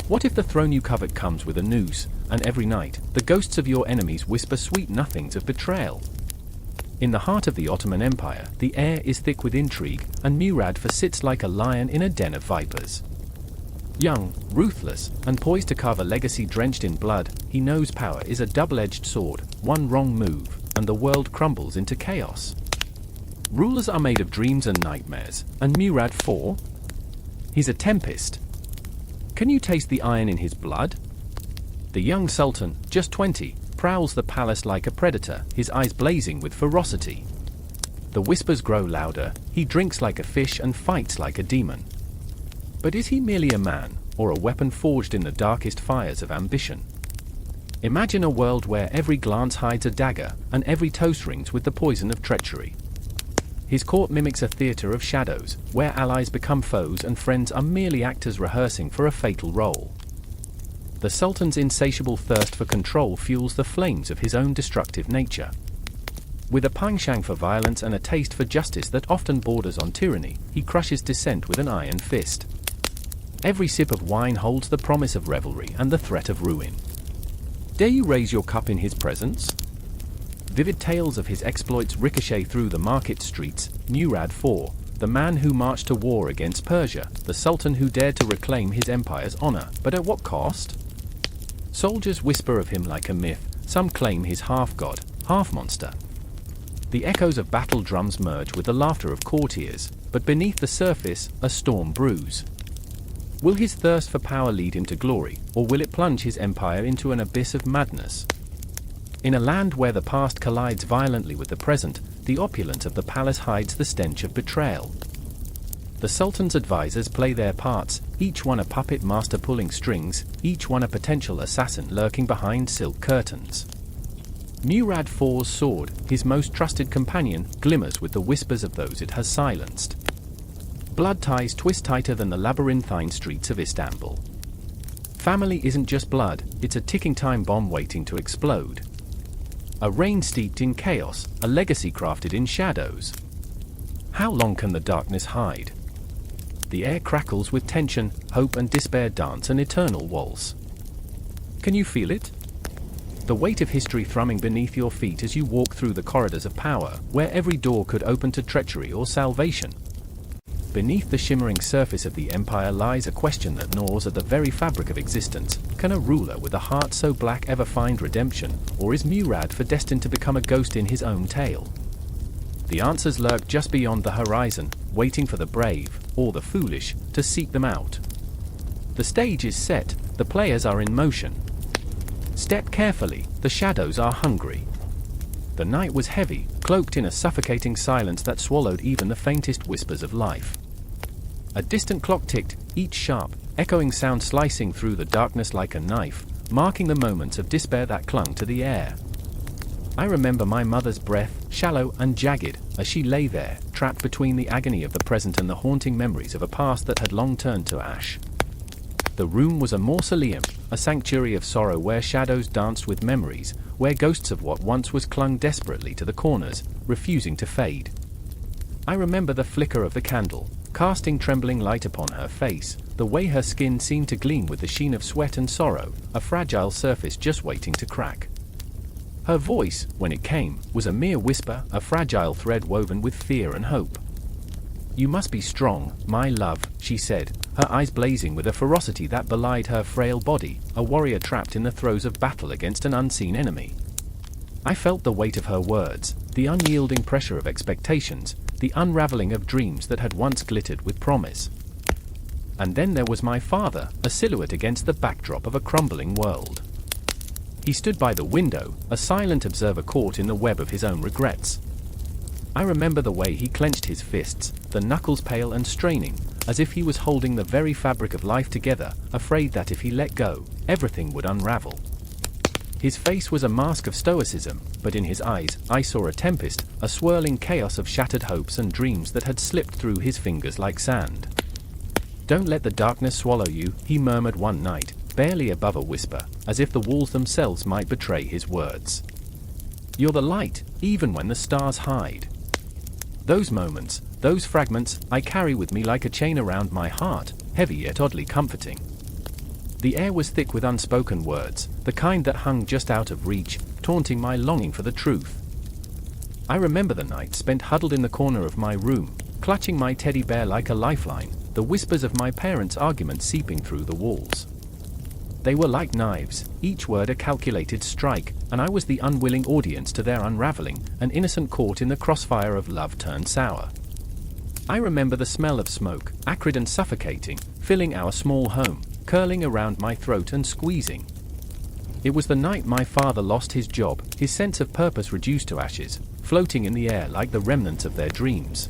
What if the throne you covet comes with a noose, and every night, the ghosts of your enemies whisper sweet nothings of betrayal? In the heart of the Ottoman Empire, the air is thick with intrigue, and Murad IV sits like a lion in a den of vipers. Young, ruthless, and poised to carve a legacy drenched in blood, he knows power is a double-edged sword, one wrong move, and the world crumbles into chaos. Rulers are made of dreams and nightmares, and Murad IV? He's a tempest. Can you taste the iron in his blood? The young sultan, just 20, prowls the palace like a predator, his eyes blazing with ferocity. The whispers grow louder, he drinks like a fish and fights like a demon. But is he merely a man, or a weapon forged in the darkest fires of ambition? Imagine a world where every glance hides a dagger, and every toast rings with the poison of treachery. His court mimics a theater of shadows, where allies become foes and friends are merely actors rehearsing for a fatal role. The Sultan's insatiable thirst for control fuels the flames of his own destructive nature. With a penchant for violence and a taste for justice that often borders on tyranny, he crushes dissent with an iron fist. Every sip of wine holds the promise of revelry and the threat of ruin. Dare you raise your cup in his presence? Vivid tales of his exploits ricochet through the market streets. Murad IV, the man who marched to war against Persia, the sultan who dared to reclaim his empire's honor, but at what cost? Soldiers whisper of him like a myth, some claim he's half-god, half-monster. The echoes of battle drums merge with the laughter of courtiers, but beneath the surface, a storm brews. Will his thirst for power lead him to glory, or will it plunge his empire into an abyss of madness? In a land where the past collides violently with the present, the opulence of the palace hides the stench of betrayal. The Sultan's advisors play their parts, each one a puppet master pulling strings, each one a potential assassin lurking behind silk curtains. Murad IV's sword, his most trusted companion, glimmers with the whispers of those it has silenced. Blood ties twist tighter than the labyrinthine streets of Istanbul. Family isn't just blood, it's a ticking time bomb waiting to explode. A reign steeped in chaos, a legacy crafted in shadows. How long can the darkness hide? The air crackles with tension, hope and despair dance an eternal waltz. Can you feel it? The weight of history thrumming beneath your feet as you walk through the corridors of power, where every door could open to treachery or salvation. Beneath the shimmering surface of the empire lies a question that gnaws at the very fabric of existence. Can a ruler with a heart so black ever find redemption, or is Murad IV destined to become a ghost in his own tale? The answers lurk just beyond the horizon, waiting for the brave, or the foolish, to seek them out. The stage is set, the players are in motion. Step carefully, the shadows are hungry. The night was heavy, cloaked in a suffocating silence that swallowed even the faintest whispers of life. A distant clock ticked, each sharp, echoing sound slicing through the darkness like a knife, marking the moments of despair that clung to the air. I remember my mother's breath, shallow and jagged, as she lay there, trapped between the agony of the present and the haunting memories of a past that had long turned to ash. The room was a mausoleum, a sanctuary of sorrow where shadows danced with memories, where ghosts of what once was clung desperately to the corners, refusing to fade. I remember the flicker of the candle, casting trembling light upon her face, the way her skin seemed to gleam with the sheen of sweat and sorrow, a fragile surface just waiting to crack. Her voice, when it came, was a mere whisper, a fragile thread woven with fear and hope. "You must be strong, my love," she said, her eyes blazing with a ferocity that belied her frail body, a warrior trapped in the throes of battle against an unseen enemy. I felt the weight of her words, the unyielding pressure of expectations, the unraveling of dreams that had once glittered with promise. And then there was my father, a silhouette against the backdrop of a crumbling world. He stood by the window, a silent observer caught in the web of his own regrets. I remember the way he clenched his fists, the knuckles pale and straining, as if he was holding the very fabric of life together, afraid that if he let go, everything would unravel. His face was a mask of stoicism, but in his eyes, I saw a tempest, a swirling chaos of shattered hopes and dreams that had slipped through his fingers like sand. "Don't let the darkness swallow you," he murmured one night, barely above a whisper, as if the walls themselves might betray his words. "You're the light, even when the stars hide." Those moments, those fragments, I carry with me like a chain around my heart, heavy yet oddly comforting. The air was thick with unspoken words, the kind that hung just out of reach, taunting my longing for the truth. I remember the night spent huddled in the corner of my room, clutching my teddy bear like a lifeline, the whispers of my parents' arguments seeping through the walls. They were like knives, each word a calculated strike, and I was the unwilling audience to their unraveling, an innocent caught in the crossfire of love turned sour. I remember the smell of smoke, acrid and suffocating, filling our small home, curling around my throat and squeezing. It was the night my father lost his job, his sense of purpose reduced to ashes, floating in the air like the remnants of their dreams.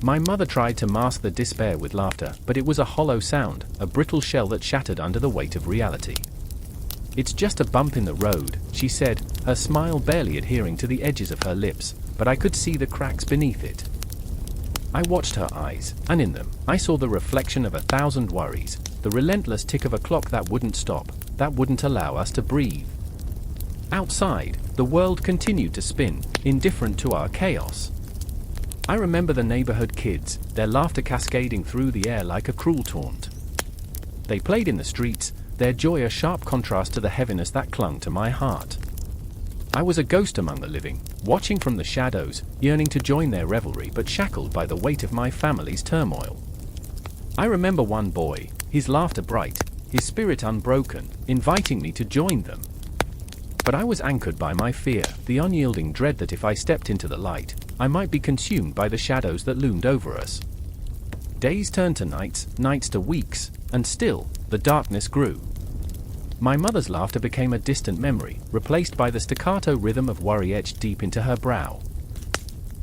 My mother tried to mask the despair with laughter, but it was a hollow sound, a brittle shell that shattered under the weight of reality. "It's just a bump in the road," she said, her smile barely adhering to the edges of her lips, but I could see the cracks beneath it. I watched her eyes, and in them, I saw the reflection of 1,000 worries, the relentless tick of a clock that wouldn't stop, that wouldn't allow us to breathe. Outside, the world continued to spin, indifferent to our chaos. I remember the neighborhood kids, their laughter cascading through the air like a cruel taunt. They played in the streets, their joy a sharp contrast to the heaviness that clung to my heart. I was a ghost among the living, watching from the shadows, yearning to join their revelry but shackled by the weight of my family's turmoil. I remember one boy, his laughter bright, his spirit unbroken, inviting me to join them. But I was anchored by my fear, the unyielding dread that if I stepped into the light, I might be consumed by the shadows that loomed over us. Days turned to nights, nights to weeks, and still, the darkness grew. My mother's laughter became a distant memory, replaced by the staccato rhythm of worry etched deep into her brow.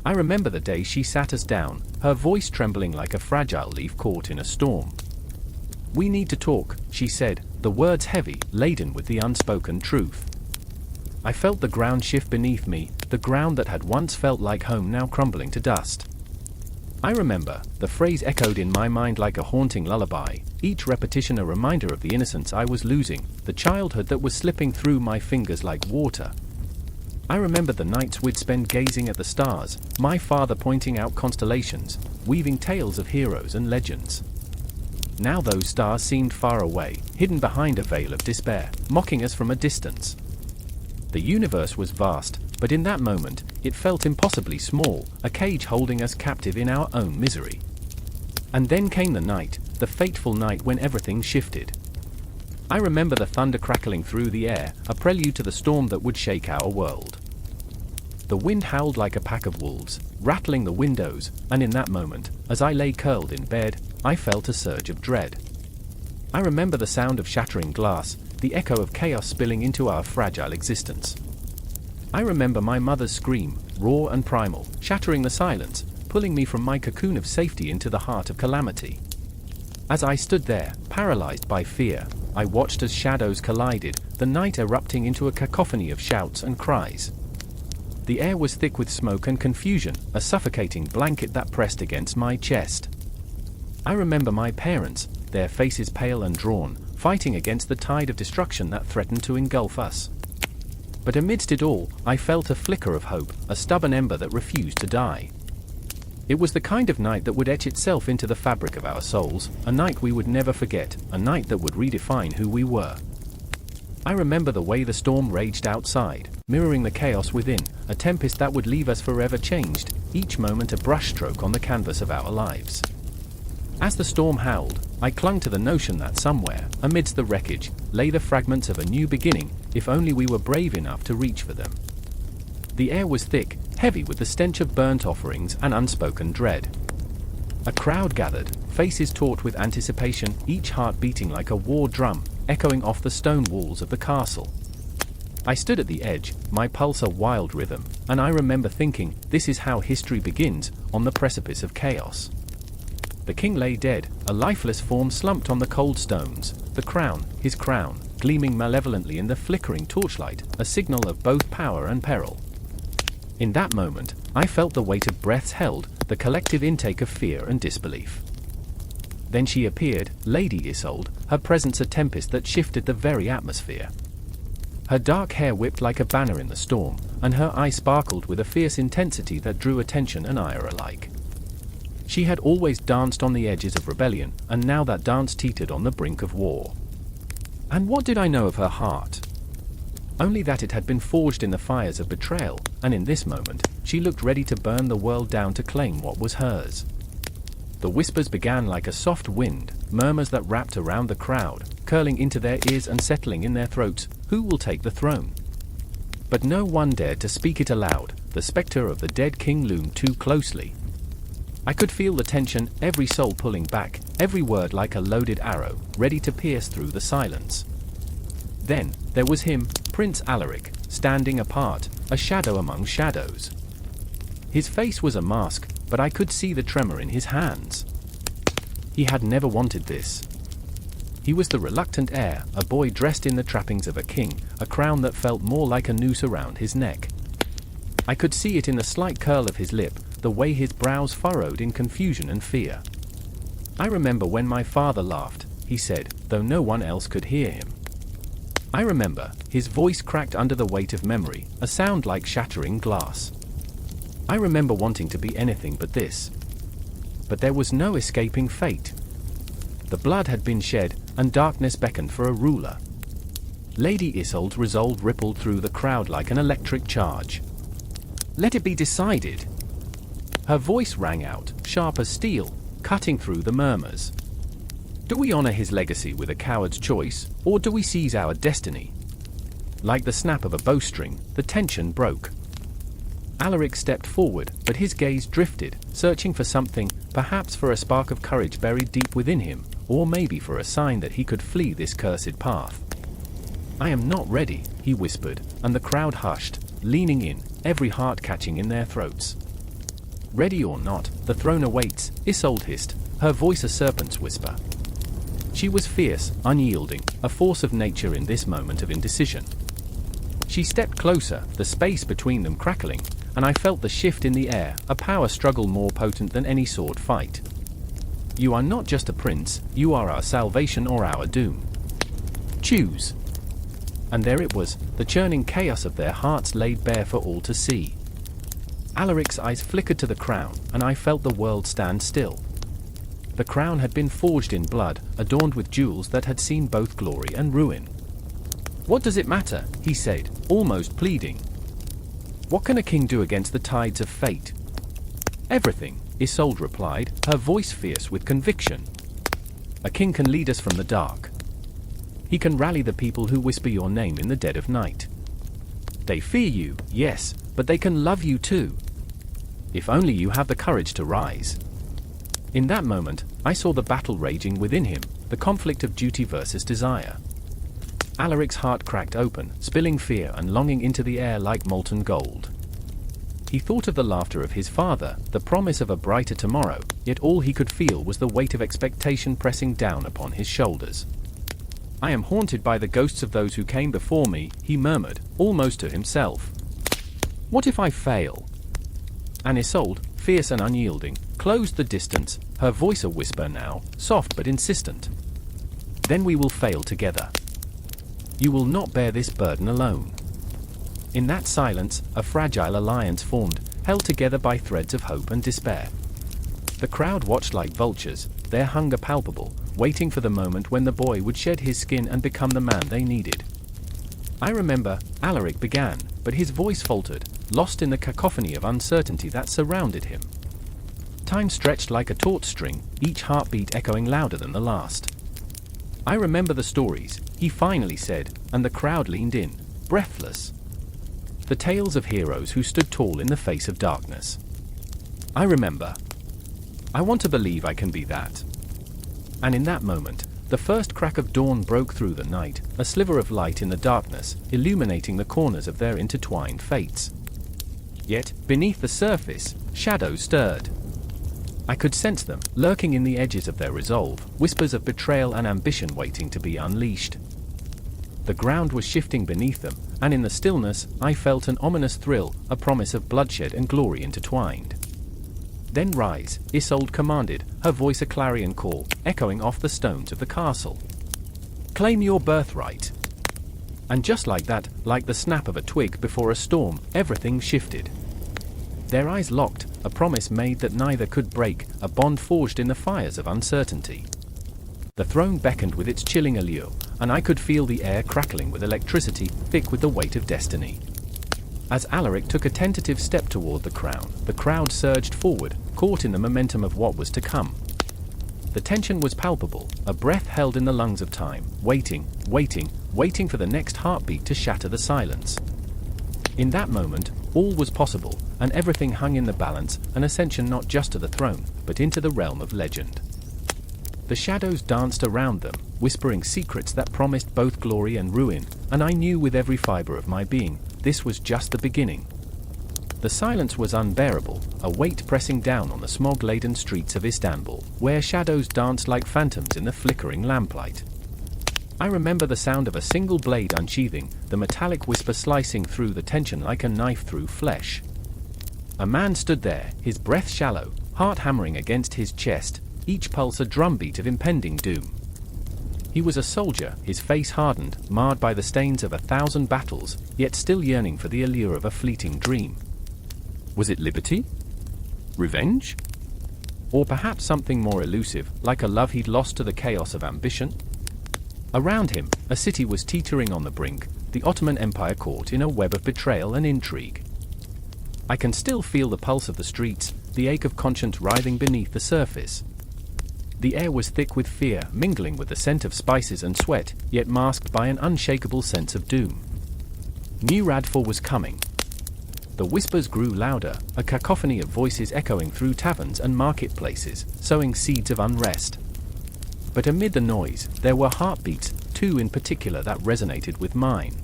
I remember the day she sat us down, her voice trembling like a fragile leaf caught in a storm. "We need to talk," she said, the words heavy, laden with the unspoken truth. I felt the ground shift beneath me, the ground that had once felt like home now crumbling to dust. I remember, the phrase echoed in my mind like a haunting lullaby, each repetition a reminder of the innocence I was losing, the childhood that was slipping through my fingers like water. I remember the nights we'd spend gazing at the stars, my father pointing out constellations, weaving tales of heroes and legends. Now those stars seemed far away, hidden behind a veil of despair, mocking us from a distance. The universe was vast, but in that moment, it felt impossibly small, a cage holding us captive in our own misery. And then came the night, the fateful night when everything shifted. I remember the thunder crackling through the air, a prelude to the storm that would shake our world. The wind howled like a pack of wolves, rattling the windows, and in that moment, as I lay curled in bed, I felt a surge of dread. I remember the sound of shattering glass, the echo of chaos spilling into our fragile existence. I remember my mother's scream, raw and primal, shattering the silence, pulling me from my cocoon of safety into the heart of calamity. As I stood there, paralyzed by fear, I watched as shadows collided, the night erupting into a cacophony of shouts and cries. The air was thick with smoke and confusion, a suffocating blanket that pressed against my chest. I remember my parents, their faces pale and drawn, fighting against the tide of destruction that threatened to engulf us. But amidst it all, I felt a flicker of hope, a stubborn ember that refused to die. It was the kind of night that would etch itself into the fabric of our souls, a night we would never forget, a night that would redefine who we were. I remember the way the storm raged outside, mirroring the chaos within, a tempest that would leave us forever changed, each moment a brushstroke on the canvas of our lives. As the storm howled, I clung to the notion that somewhere, amidst the wreckage, lay the fragments of a new beginning, if only we were brave enough to reach for them. The air was thick, heavy with the stench of burnt offerings and unspoken dread. A crowd gathered, faces taut with anticipation, each heart beating like a war drum, echoing off the stone walls of the castle. I stood at the edge, my pulse a wild rhythm, and I remember thinking, this is how history begins, on the precipice of chaos. The king lay dead, a lifeless form slumped on the cold stones, the crown, his crown, gleaming malevolently in the flickering torchlight, a signal of both power and peril. In that moment, I felt the weight of breaths held, the collective intake of fear and disbelief. Then she appeared, Lady Isolde, her presence a tempest that shifted the very atmosphere. Her dark hair whipped like a banner in the storm, and her eye sparkled with a fierce intensity that drew attention and ire alike. She had always danced on the edges of rebellion, and now that dance teetered on the brink of war. And what did I know of her heart? Only that it had been forged in the fires of betrayal, and in this moment, she looked ready to burn the world down to claim what was hers. The whispers began like a soft wind, murmurs that wrapped around the crowd, curling into their ears and settling in their throats. Who will take the throne? But no one dared to speak it aloud. The specter of the dead king loomed too closely. I could feel the tension, every soul pulling back, every word like a loaded arrow, ready to pierce through the silence. Then, there was him, Prince Alaric, standing apart, a shadow among shadows. His face was a mask, but I could see the tremor in his hands. He had never wanted this. He was the reluctant heir, a boy dressed in the trappings of a king, a crown that felt more like a noose around his neck. I could see it in the slight curl of his lip, the way his brows furrowed in confusion and fear. I remember when my father laughed, he said, though no one else could hear him. I remember, his voice cracked under the weight of memory, a sound like shattering glass. I remember wanting to be anything but this. But there was no escaping fate. The blood had been shed, and darkness beckoned for a ruler. Lady Isolde's resolve rippled through the crowd like an electric charge. Let it be decided. Her voice rang out, sharp as steel, cutting through the murmurs. Do we honor his legacy with a coward's choice, or do we seize our destiny? Like the snap of a bowstring, the tension broke. Alaric stepped forward, but his gaze drifted, searching for something, perhaps for a spark of courage buried deep within him, or maybe for a sign that he could flee this cursed path. I am not ready, he whispered, and the crowd hushed, leaning in, every heart catching in their throats. Ready or not, the throne awaits, Isolde hissed, her voice a serpent's whisper. She was fierce, unyielding, a force of nature in this moment of indecision. She stepped closer, the space between them crackling, and I felt the shift in the air, a power struggle more potent than any sword fight. You are not just a prince, you are our salvation or our doom. Choose. And there it was, the churning chaos of their hearts laid bare for all to see. Alaric's eyes flickered to the crown, and I felt the world stand still. The crown had been forged in blood, adorned with jewels that had seen both glory and ruin. What does it matter, he said, almost pleading. What can a king do against the tides of fate? Everything, Isolde replied, her voice fierce with conviction. A king can lead us from the dark. He can rally the people who whisper your name in the dead of night. They fear you, yes, but they can love you too. If only you have the courage to rise. In that moment, I saw the battle raging within him, the conflict of duty versus desire. Alaric's heart cracked open, spilling fear and longing into the air like molten gold. He thought of the laughter of his father, the promise of a brighter tomorrow, yet all he could feel was the weight of expectation pressing down upon his shoulders. I am haunted by the ghosts of those who came before me, he murmured, almost to himself. What if I fail? And Isolde, fierce and unyielding, closed the distance, her voice a whisper now, soft but insistent. Then we will fail together. You will not bear this burden alone. In that silence, a fragile alliance formed, held together by threads of hope and despair. The crowd watched like vultures, their hunger palpable, waiting for the moment when the boy would shed his skin and become the man they needed. I remember, Alaric began, but his voice faltered, lost in the cacophony of uncertainty that surrounded him. Time stretched like a taut string, each heartbeat echoing louder than the last. I remember the stories, he finally said, and the crowd leaned in, breathless. The tales of heroes who stood tall in the face of darkness. I remember. I want to believe I can be that. And in that moment, the first crack of dawn broke through the night, a sliver of light in the darkness, illuminating the corners of their intertwined fates. Yet, beneath the surface, shadows stirred. I could sense them, lurking in the edges of their resolve, whispers of betrayal and ambition waiting to be unleashed. The ground was shifting beneath them, and in the stillness, I felt an ominous thrill, a promise of bloodshed and glory intertwined. Then rise, Isolde commanded, her voice a clarion call, echoing off the stones of the castle. Claim your birthright. And just like that, like the snap of a twig before a storm, everything shifted. Their eyes locked, a promise made that neither could break, a bond forged in the fires of uncertainty. The throne beckoned with its chilling allure, and I could feel the air crackling with electricity, thick with the weight of destiny. As Alaric took a tentative step toward the crown, the crowd surged forward, caught in the momentum of what was to come. The tension was palpable, a breath held in the lungs of time, waiting for the next heartbeat to shatter the silence. In that moment, all was possible, and everything hung in the balance, an ascension not just to the throne, but into the realm of legend. The shadows danced around them, whispering secrets that promised both glory and ruin, and I knew with every fiber of my being, this was just the beginning. The silence was unbearable, a weight pressing down on the smog-laden streets of Istanbul, where shadows danced like phantoms in the flickering lamplight. I remember the sound of a single blade unsheathing, the metallic whisper slicing through the tension like a knife through flesh. A man stood there, his breath shallow, heart hammering against his chest, each pulse a drumbeat of impending doom. He was a soldier, his face hardened, marred by the stains of 1,000 battles, yet still yearning for the allure of a fleeting dream. Was it liberty? Revenge? Or perhaps something more elusive, like a love he'd lost to the chaos of ambition? Around him, a city was teetering on the brink, the Ottoman Empire caught in a web of betrayal and intrigue. I can still feel the pulse of the streets, the ache of conscience writhing beneath the surface. The air was thick with fear, mingling with the scent of spices and sweat, yet masked by an unshakable sense of doom. Murad IV was coming. The whispers grew louder, a cacophony of voices echoing through taverns and marketplaces, sowing seeds of unrest. But amid the noise, there were heartbeats, two in particular that resonated with mine.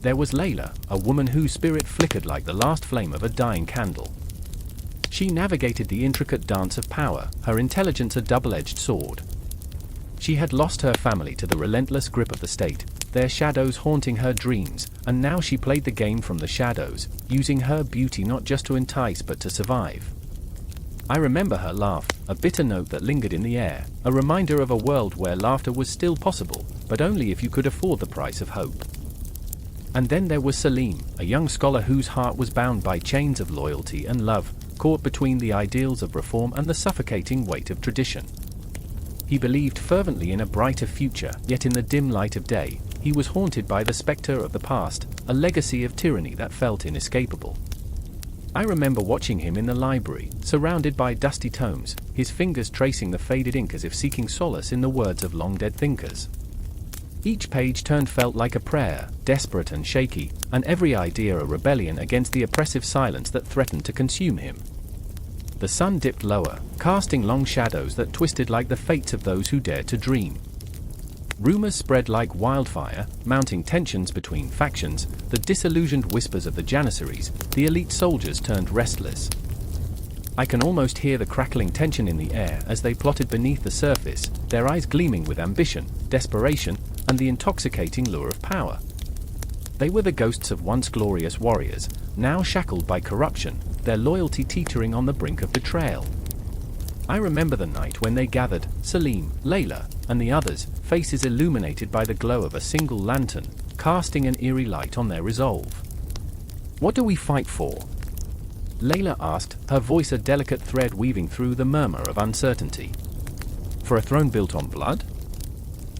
There was Layla, a woman whose spirit flickered like the last flame of a dying candle. She navigated the intricate dance of power, her intelligence a double-edged sword. She had lost her family to the relentless grip of the state, their shadows haunting her dreams, and now she played the game from the shadows, using her beauty not just to entice but to survive. I remember her laugh, a bitter note that lingered in the air, a reminder of a world where laughter was still possible, but only if you could afford the price of hope. And then there was Selim, a young scholar whose heart was bound by chains of loyalty and love, caught between the ideals of reform and the suffocating weight of tradition. He believed fervently in a brighter future, yet in the dim light of day, he was haunted by the specter of the past, a legacy of tyranny that felt inescapable. I remember watching him in the library, surrounded by dusty tomes, his fingers tracing the faded ink as if seeking solace in the words of long-dead thinkers. Each page turned felt like a prayer, desperate and shaky, and every idea a rebellion against the oppressive silence that threatened to consume him. The sun dipped lower, casting long shadows that twisted like the fates of those who dared to dream. Rumors spread like wildfire, mounting tensions between factions, the disillusioned whispers of the Janissaries, the elite soldiers turned restless. I can almost hear the crackling tension in the air as they plotted beneath the surface, their eyes gleaming with ambition, desperation, and the intoxicating lure of power. They were the ghosts of once glorious warriors, now shackled by corruption, their loyalty teetering on the brink of betrayal. I remember the night when they gathered, Selim, Layla, and the others, faces illuminated by the glow of a single lantern, casting an eerie light on their resolve. "What do we fight for?" Layla asked, her voice a delicate thread weaving through the murmur of uncertainty. "For a throne built on blood?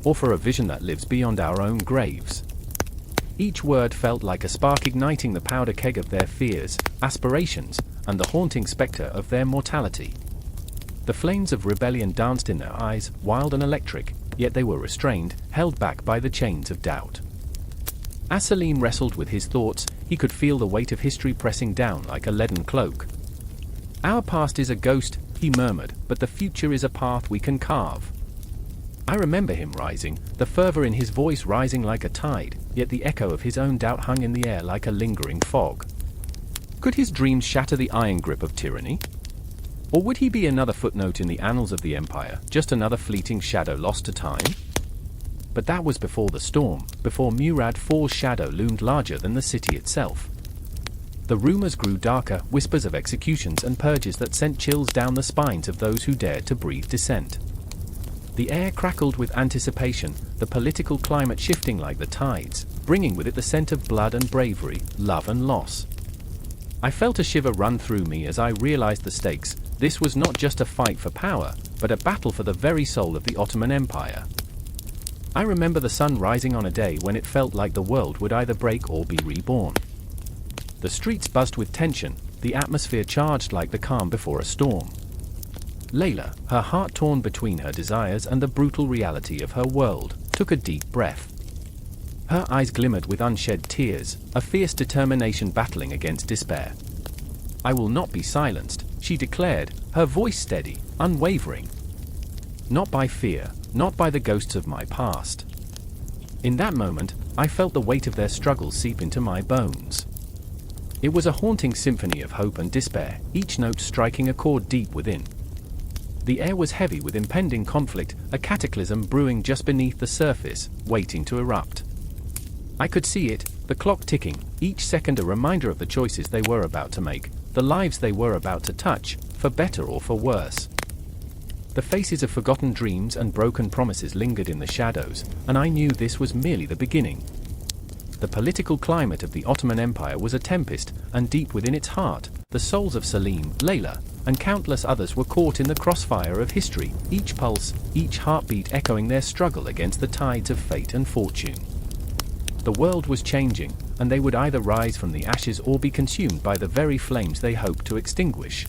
Or for a vision that lives beyond our own graves?" Each word felt like a spark igniting the powder keg of their fears, aspirations, and the haunting specter of their mortality. The flames of rebellion danced in their eyes, wild and electric, yet they were restrained, held back by the chains of doubt. As Selim wrestled with his thoughts, he could feel the weight of history pressing down like a leaden cloak. "Our past is a ghost," he murmured, "but the future is a path we can carve." I remember him rising, the fervor in his voice rising like a tide, yet the echo of his own doubt hung in the air like a lingering fog. Could his dreams shatter the iron grip of tyranny? Or would he be another footnote in the annals of the empire, just another fleeting shadow lost to time? But that was before the storm, before Murad IV's shadow loomed larger than the city itself. The rumors grew darker, whispers of executions and purges that sent chills down the spines of those who dared to breathe dissent. The air crackled with anticipation, the political climate shifting like the tides, bringing with it the scent of blood and bravery, love and loss. I felt a shiver run through me as I realized the stakes. This was not just a fight for power, but a battle for the very soul of the Ottoman Empire. I remember the sun rising on a day when it felt like the world would either break or be reborn. The streets buzzed with tension, the atmosphere charged like the calm before a storm. Layla, her heart torn between her desires and the brutal reality of her world, took a deep breath. Her eyes glimmered with unshed tears, a fierce determination battling against despair. "I will not be silenced," she declared, her voice steady, unwavering. "Not by fear, not by the ghosts of my past." In that moment, I felt the weight of their struggle seep into my bones. It was a haunting symphony of hope and despair, each note striking a chord deep within. The air was heavy with impending conflict, a cataclysm brewing just beneath the surface, waiting to erupt. I could see it, the clock ticking, each second a reminder of the choices they were about to make, the lives they were about to touch, for better or for worse. The faces of forgotten dreams and broken promises lingered in the shadows, and I knew this was merely the beginning. The political climate of the Ottoman Empire was a tempest, and deep within its heart, the souls of Salim, Layla, and countless others were caught in the crossfire of history, each pulse, each heartbeat echoing their struggle against the tides of fate and fortune. The world was changing, and they would either rise from the ashes or be consumed by the very flames they hoped to extinguish.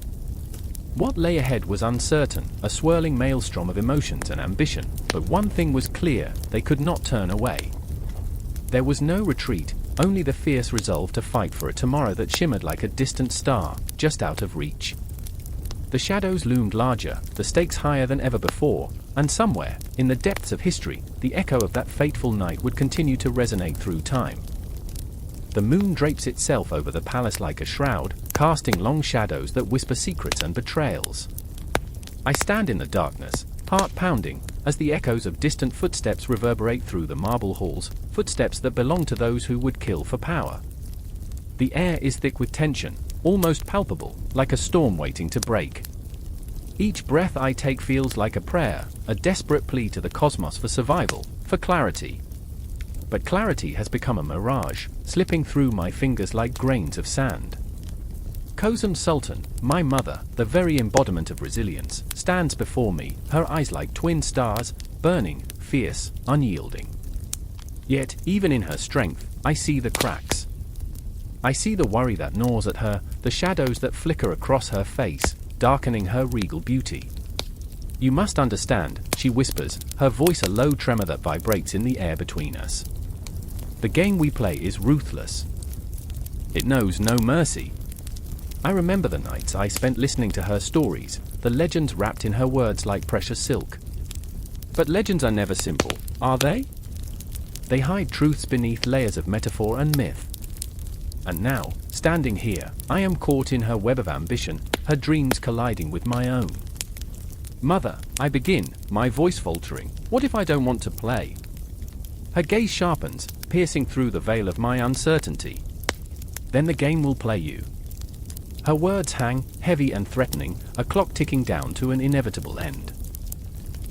What lay ahead was uncertain, a swirling maelstrom of emotions and ambition, but one thing was clear: they could not turn away. There was no retreat, only the fierce resolve to fight for a tomorrow that shimmered like a distant star, just out of reach. The shadows loomed larger, the stakes higher than ever before, and somewhere, in the depths of history, the echo of that fateful night would continue to resonate through time. The moon drapes itself over the palace like a shroud, casting long shadows that whisper secrets and betrayals. I stand in the darkness, heart pounding, as the echoes of distant footsteps reverberate through the marble halls, footsteps that belong to those who would kill for power. The air is thick with tension, almost palpable, like a storm waiting to break. Each breath I take feels like a prayer, a desperate plea to the cosmos for survival, for clarity. But clarity has become a mirage, slipping through my fingers like grains of sand. Ottoman Sultan, my mother, the very embodiment of resilience, stands before me, her eyes like twin stars, burning, fierce, unyielding. Yet, even in her strength, I see the cracks. I see the worry that gnaws at her, the shadows that flicker across her face, darkening her regal beauty. "You must understand," she whispers, her voice a low tremor that vibrates in the air between us. "The game we play is ruthless. It knows no mercy." I remember the nights I spent listening to her stories, the legends wrapped in her words like precious silk. But legends are never simple, are they? They hide truths beneath layers of metaphor and myth. And now, standing here, I am caught in her web of ambition, her dreams colliding with my own. "Mother," I begin, my voice faltering, "what if I don't want to play?" Her gaze sharpens, piercing through the veil of my uncertainty. "Then the game will play you." Her words hang, heavy and threatening, a clock ticking down to an inevitable end.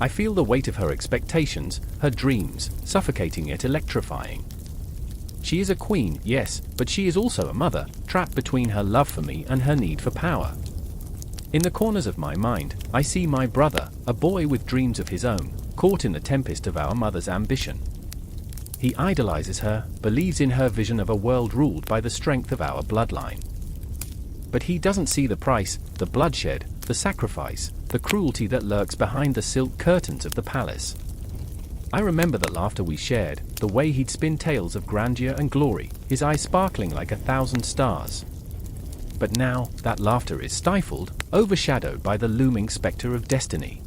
I feel the weight of her expectations, her dreams, suffocating yet electrifying. She is a queen, yes, but she is also a mother, trapped between her love for me and her need for power. In the corners of my mind, I see my brother, a boy with dreams of his own, caught in the tempest of our mother's ambition. He idolizes her, believes in her vision of a world ruled by the strength of our bloodline. But he doesn't see the price, the bloodshed, the sacrifice, the cruelty that lurks behind the silk curtains of the palace. I remember the laughter we shared, the way he'd spin tales of grandeur and glory, his eyes sparkling like 1,000 stars. But now, that laughter is stifled, overshadowed by the looming specter of destiny.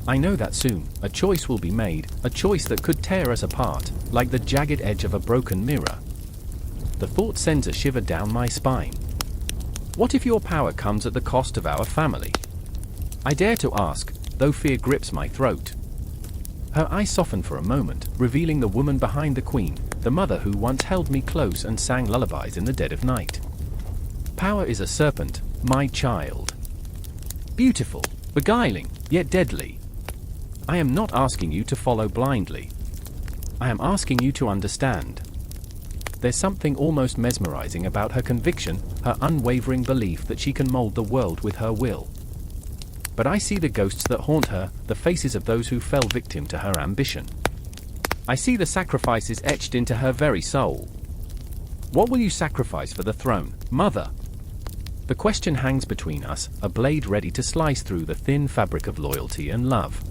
I know that soon, a choice will be made, a choice that could tear us apart, like the jagged edge of a broken mirror. The thought sends a shiver down my spine. What if your power comes at the cost of our family? I dare to ask, though fear grips my throat. Her eyes soften for a moment, revealing the woman behind the queen, the mother who once held me close and sang lullabies in the dead of night. Power is a serpent, my child. Beautiful, beguiling, yet deadly. I am not asking you to follow blindly. I am asking you to understand. There's something almost mesmerizing about her conviction, her unwavering belief that she can mold the world with her will. But I see the ghosts that haunt her, the faces of those who fell victim to her ambition. I see the sacrifices etched into her very soul. What will you sacrifice for the throne, mother? The question hangs between us, a blade ready to slice through the thin fabric of loyalty and love.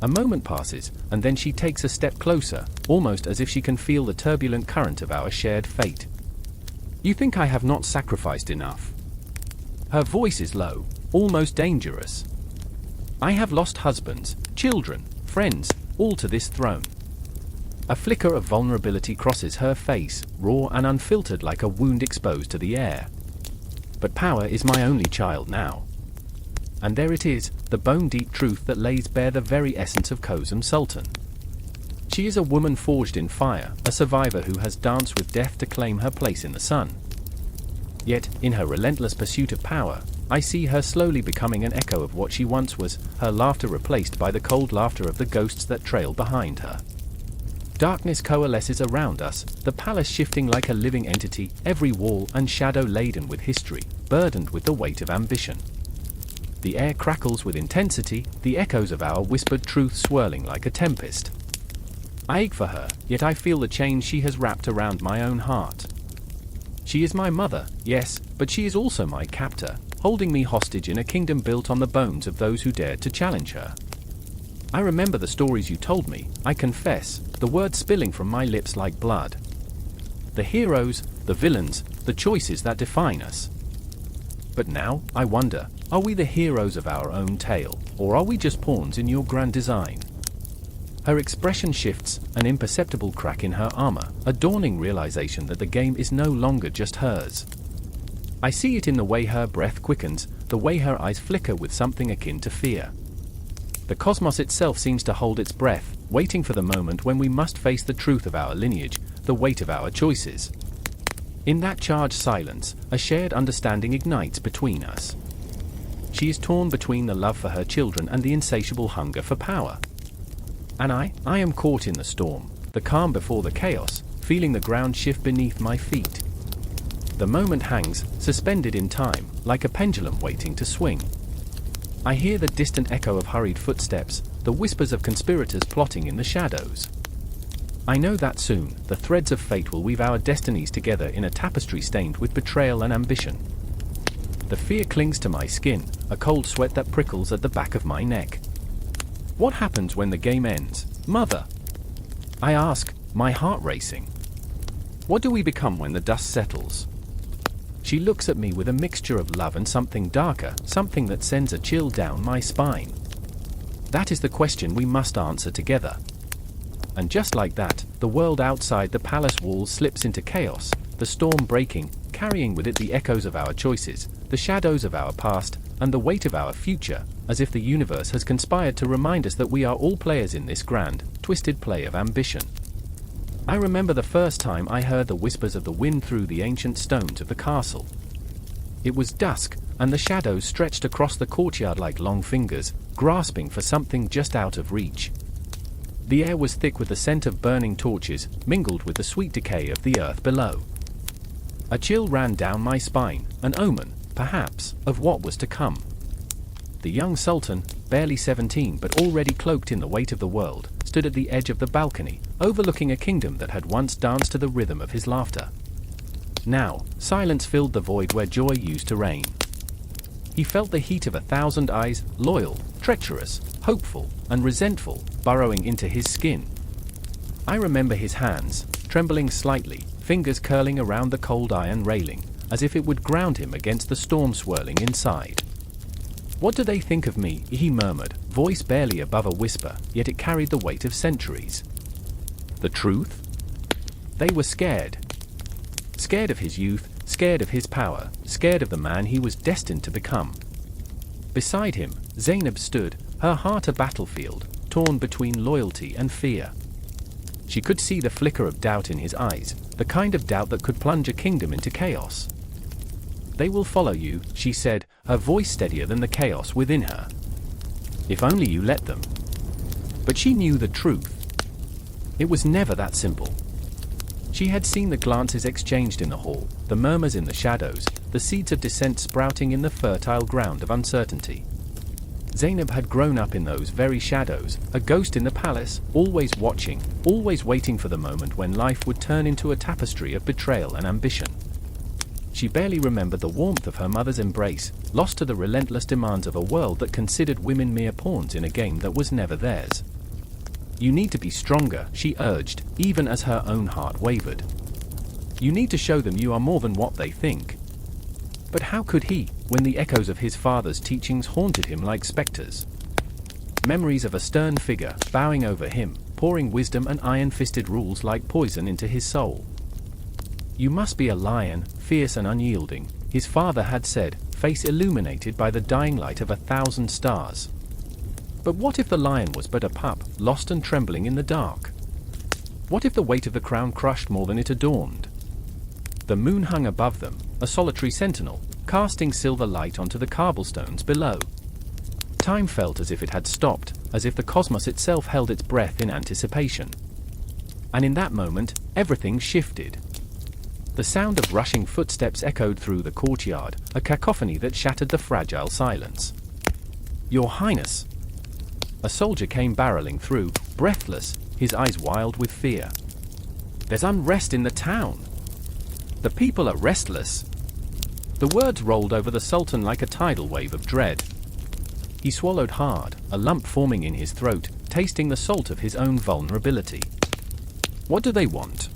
A moment passes, and then she takes a step closer, almost as if she can feel the turbulent current of our shared fate. You think I have not sacrificed enough? Her voice is low, almost dangerous. I have lost husbands, children, friends, all to this throne. A flicker of vulnerability crosses her face, raw and unfiltered like a wound exposed to the air. But power is my only child now. And there it is, the bone-deep truth that lays bare the very essence of Ottoman Sultan. She is a woman forged in fire, a survivor who has danced with death to claim her place in the sun. Yet, in her relentless pursuit of power, I see her slowly becoming an echo of what she once was, her laughter replaced by the cold laughter of the ghosts that trail behind her. Darkness coalesces around us, the palace shifting like a living entity, every wall and shadow laden with history, burdened with the weight of ambition. The air crackles with intensity, the echoes of our whispered truth swirling like a tempest. I ache for her, yet I feel the chains she has wrapped around my own heart. She is my mother, yes, but she is also my captor, holding me hostage in a kingdom built on the bones of those who dared to challenge her. I remember the stories you told me, I confess, the words spilling from my lips like blood. The heroes, the villains, the choices that define us. But now, I wonder, are we the heroes of our own tale, or are we just pawns in your grand design? Her expression shifts, an imperceptible crack in her armor, a dawning realization that the game is no longer just hers. I see it in the way her breath quickens, the way her eyes flicker with something akin to fear. The cosmos itself seems to hold its breath, waiting for the moment when we must face the truth of our lineage, the weight of our choices. In that charged silence, a shared understanding ignites between us. She is torn between the love for her children and the insatiable hunger for power. And I am caught in the storm, the calm before the chaos, feeling the ground shift beneath my feet. The moment hangs, suspended in time, like a pendulum waiting to swing. I hear the distant echo of hurried footsteps, the whispers of conspirators plotting in the shadows. I know that soon, the threads of fate will weave our destinies together in a tapestry stained with betrayal and ambition. The fear clings to my skin, a cold sweat that prickles at the back of my neck. What happens when the game ends, mother? I ask, my heart racing. What do we become when the dust settles? She looks at me with a mixture of love and something darker, something that sends a chill down my spine. That is the question we must answer together. And just like that, the world outside the palace walls slips into chaos, the storm breaking, carrying with it the echoes of our choices, the shadows of our past, and the weight of our future, as if the universe has conspired to remind us that we are all players in this grand, twisted play of ambition. I remember the first time I heard the whispers of the wind through the ancient stones of the castle. It was dusk, and the shadows stretched across the courtyard like long fingers, grasping for something just out of reach. The air was thick with the scent of burning torches, mingled with the sweet decay of the earth below. A chill ran down my spine, an omen, perhaps, of what was to come. The young sultan, barely 17 but already cloaked in the weight of the world, stood at the edge of the balcony, overlooking a kingdom that had once danced to the rhythm of his laughter. Now, silence filled the void where joy used to reign. He felt the heat of 1,000 eyes, loyal, treacherous, hopeful, and resentful, burrowing into his skin. I remember his hands, trembling slightly, fingers curling around the cold iron railing, as if it would ground him against the storm swirling inside. What do they think of me? He murmured, voice barely above a whisper, yet it carried the weight of centuries. The truth? They were scared. Scared of his youth, scared of his power, scared of the man he was destined to become. Beside him, Zainab stood, her heart a battlefield, torn between loyalty and fear. She could see the flicker of doubt in his eyes, the kind of doubt that could plunge a kingdom into chaos. They will follow you, she said, her voice steadier than the chaos within her. If only you let them. But she knew the truth. It was never that simple. She had seen the glances exchanged in the hall, the murmurs in the shadows, the seeds of dissent sprouting in the fertile ground of uncertainty. Zainab had grown up in those very shadows, a ghost in the palace, always watching, always waiting for the moment when life would turn into a tapestry of betrayal and ambition. She barely remembered the warmth of her mother's embrace, lost to the relentless demands of a world that considered women mere pawns in a game that was never theirs. "You need to be stronger," she urged, even as her own heart wavered. "You need to show them you are more than what they think." But how could he, when the echoes of his father's teachings haunted him like specters? Memories of a stern figure, bowing over him, pouring wisdom and iron-fisted rules like poison into his soul. "You must be a lion, fierce and unyielding," his father had said, face illuminated by the dying light of 1,000 stars. But what if the lion was but a pup, lost and trembling in the dark? What if the weight of the crown crushed more than it adorned? The moon hung above them, a solitary sentinel, casting silver light onto the cobblestones below. Time felt as if it had stopped, as if the cosmos itself held its breath in anticipation. And in that moment, everything shifted. The sound of rushing footsteps echoed through the courtyard, a cacophony that shattered the fragile silence. "Your Highness!" A soldier came barreling through, breathless, his eyes wild with fear. "There's unrest in the town. The people are restless." The words rolled over the Sultan like a tidal wave of dread. He swallowed hard, a lump forming in his throat, tasting the salt of his own vulnerability. What do they want?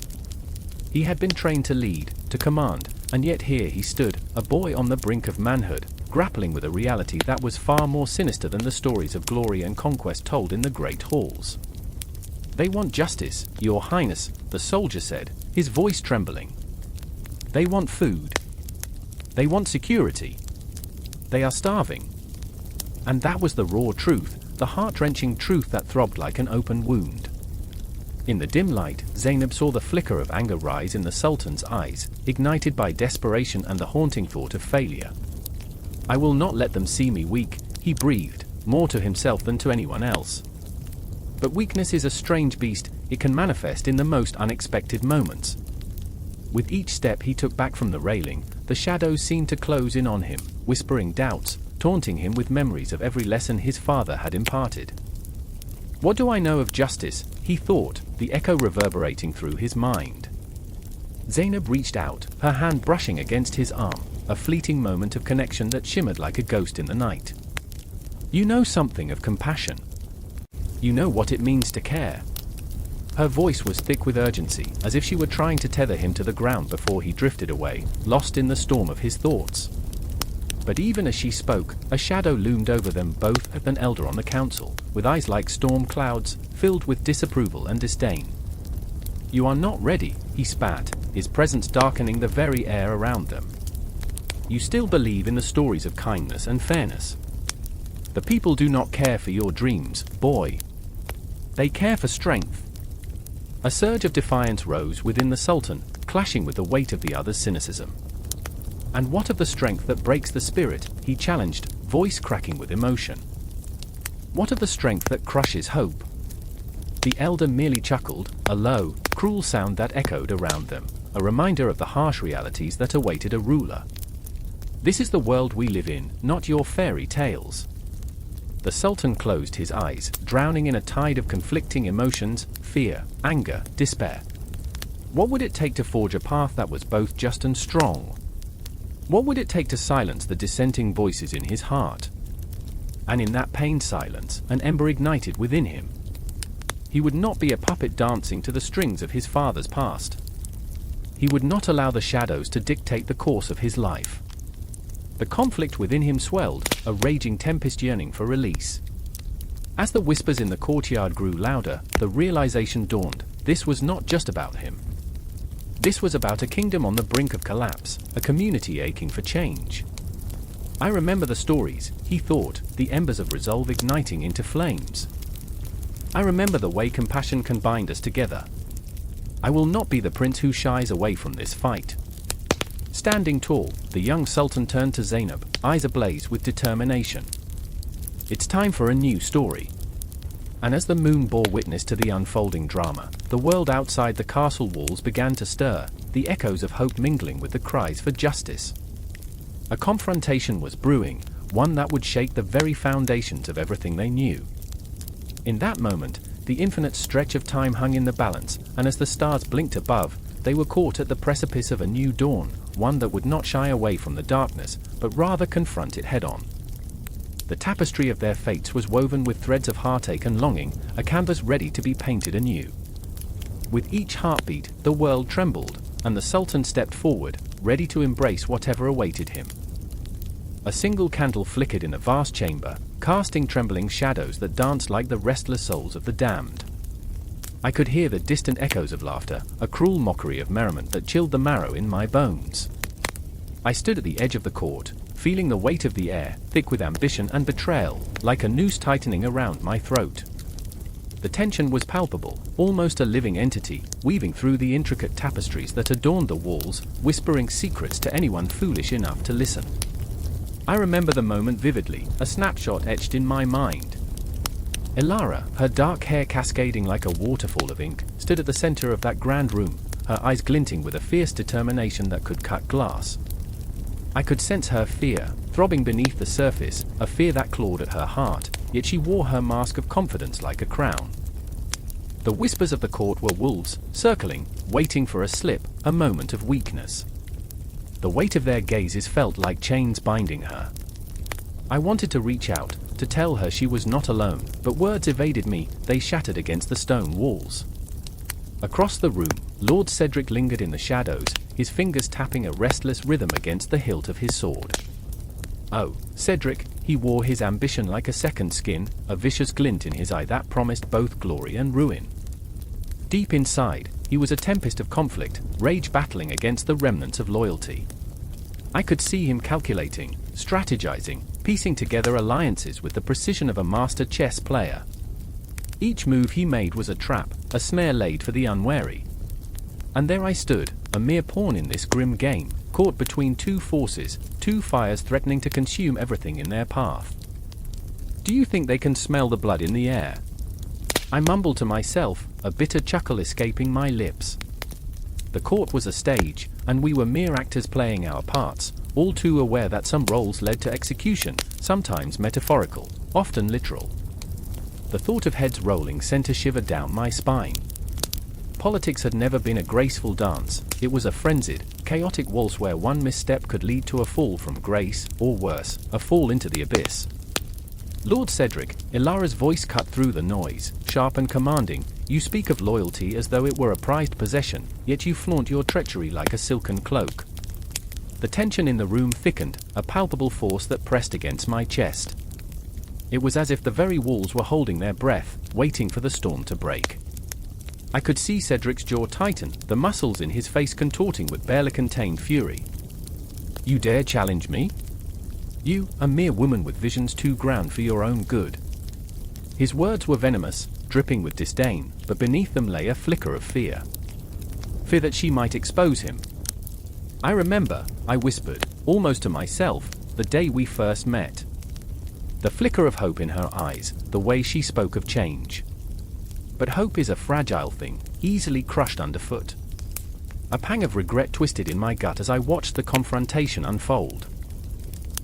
He had been trained to lead, to command, and yet here he stood, a boy on the brink of manhood, grappling with a reality that was far more sinister than the stories of glory and conquest told in the great halls. "They want justice, Your Highness," the soldier said, his voice trembling. "They want food. They want security. They are starving." And that was the raw truth, the heart-wrenching truth that throbbed like an open wound. In the dim light, Zainab saw the flicker of anger rise in the Sultan's eyes, ignited by desperation and the haunting thought of failure. "I will not let them see me weak," he breathed, more to himself than to anyone else. But weakness is a strange beast, it can manifest in the most unexpected moments. With each step he took back from the railing, the shadows seemed to close in on him, whispering doubts, taunting him with memories of every lesson his father had imparted. "What do I know of justice?" he thought, the echo reverberating through his mind. Zainab reached out, her hand brushing against his arm, a fleeting moment of connection that shimmered like a ghost in the night. "You know something of compassion. You know what it means to care." Her voice was thick with urgency, as if she were trying to tether him to the ground before he drifted away, lost in the storm of his thoughts. But even as she spoke, a shadow loomed over them both, an elder on the council, with eyes like storm clouds, filled with disapproval and disdain. "You are not ready," he spat, his presence darkening the very air around them. "You still believe in the stories of kindness and fairness. The people do not care for your dreams, boy. They care for strength." A surge of defiance rose within the Sultan, clashing with the weight of the other's cynicism. "And what of the strength that breaks the spirit?" he challenged, voice cracking with emotion. "What of the strength that crushes hope?" The elder merely chuckled, a low, cruel sound that echoed around them, a reminder of the harsh realities that awaited a ruler. "This is the world we live in, not your fairy tales." The Sultan closed his eyes, drowning in a tide of conflicting emotions, fear, anger, despair. What would it take to forge a path that was both just and strong? What would it take to silence the dissenting voices in his heart? And in that pained silence, an ember ignited within him. He would not be a puppet dancing to the strings of his father's past. He would not allow the shadows to dictate the course of his life. The conflict within him swelled, a raging tempest yearning for release. As the whispers in the courtyard grew louder, the realization dawned, this was not just about him. This was about a kingdom on the brink of collapse, a community aching for change. "I remember the stories," he thought, the embers of resolve igniting into flames. "I remember the way compassion can bind us together. I will not be the prince who shies away from this fight." Standing tall, the young Sultan turned to Zainab, eyes ablaze with determination. "It's time for a new story." And as the moon bore witness to the unfolding drama, the world outside the castle walls began to stir, the echoes of hope mingling with the cries for justice. A confrontation was brewing, one that would shake the very foundations of everything they knew. In that moment, the infinite stretch of time hung in the balance, and as the stars blinked above, they were caught at the precipice of a new dawn, one that would not shy away from the darkness, but rather confront it head-on. The tapestry of their fates was woven with threads of heartache and longing, a canvas ready to be painted anew. With each heartbeat, the world trembled, and the Sultan stepped forward, ready to embrace whatever awaited him. A single candle flickered in a vast chamber, casting trembling shadows that danced like the restless souls of the damned. I could hear the distant echoes of laughter, a cruel mockery of merriment that chilled the marrow in my bones. I stood at the edge of the court, feeling the weight of the air, thick with ambition and betrayal, like a noose tightening around my throat. The tension was palpable, almost a living entity, weaving through the intricate tapestries that adorned the walls, whispering secrets to anyone foolish enough to listen. I remember the moment vividly, a snapshot etched in my mind. Ilara, her dark hair cascading like a waterfall of ink, stood at the center of that grand room, her eyes glinting with a fierce determination that could cut glass. I could sense her fear, throbbing beneath the surface, a fear that clawed at her heart, yet she wore her mask of confidence like a crown. The whispers of the court were wolves, circling, waiting for a slip, a moment of weakness. The weight of their gazes felt like chains binding her. I wanted to reach out, to tell her she was not alone, but words evaded me, they shattered against the stone walls. Across the room, Lord Cedric lingered in the shadows, his fingers tapping a restless rhythm against the hilt of his sword. Oh, Cedric, he wore his ambition like a second skin, a vicious glint in his eye that promised both glory and ruin. Deep inside, he was a tempest of conflict, rage battling against the remnants of loyalty. I could see him calculating, strategizing, piecing together alliances with the precision of a master chess player. Each move he made was a trap, a snare laid for the unwary. And there I stood, a mere pawn in this grim game, caught between two forces, two fires threatening to consume everything in their path. Do you think they can smell the blood in the air? I mumbled to myself, a bitter chuckle escaping my lips. The court was a stage, and we were mere actors playing our parts, all too aware that some roles led to execution, sometimes metaphorical, often literal. The thought of heads rolling sent a shiver down my spine. Politics had never been a graceful dance, it was a frenzied, chaotic waltz where one misstep could lead to a fall from grace, or worse, a fall into the abyss. Lord Cedric, Ilara's voice cut through the noise, sharp and commanding. You speak of loyalty as though it were a prized possession, yet you flaunt your treachery like a silken cloak. The tension in the room thickened, a palpable force that pressed against my chest. It was as if the very walls were holding their breath, waiting for the storm to break. I could see Cedric's jaw tighten, the muscles in his face contorting with barely contained fury. You dare challenge me? You, a mere woman with visions too grand for your own good. His words were venomous, dripping with disdain, but beneath them lay a flicker of fear. Fear that she might expose him. I remember, I whispered, almost to myself, the day we first met. The flicker of hope in her eyes, the way she spoke of change. But hope is a fragile thing, easily crushed underfoot. A pang of regret twisted in my gut as I watched the confrontation unfold.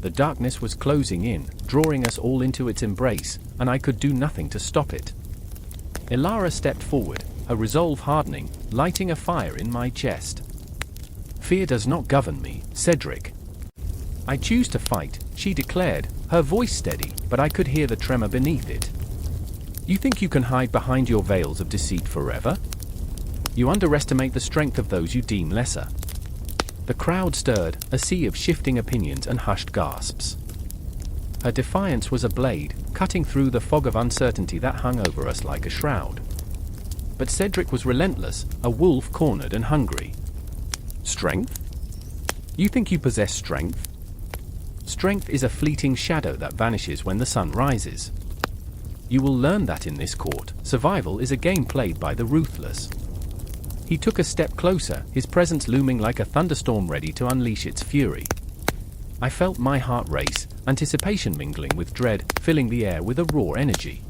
The darkness was closing in, drawing us all into its embrace, and I could do nothing to stop it. Ilara stepped forward, her resolve hardening, lighting a fire in my chest. Fear does not govern me, Cedric. I choose to fight, she declared, her voice steady, but I could hear the tremor beneath it. You think you can hide behind your veils of deceit forever? You underestimate the strength of those you deem lesser. The crowd stirred, a sea of shifting opinions and hushed gasps. Her defiance was a blade, cutting through the fog of uncertainty that hung over us like a shroud. But Cedric was relentless, a wolf cornered and hungry. Strength? You think you possess strength? Strength is a fleeting shadow that vanishes when the sun rises. You will learn that in this court, survival is a game played by the ruthless. He took a step closer, his presence looming like a thunderstorm ready to unleash its fury. I felt my heart race, anticipation mingling with dread, filling the air with a raw energy.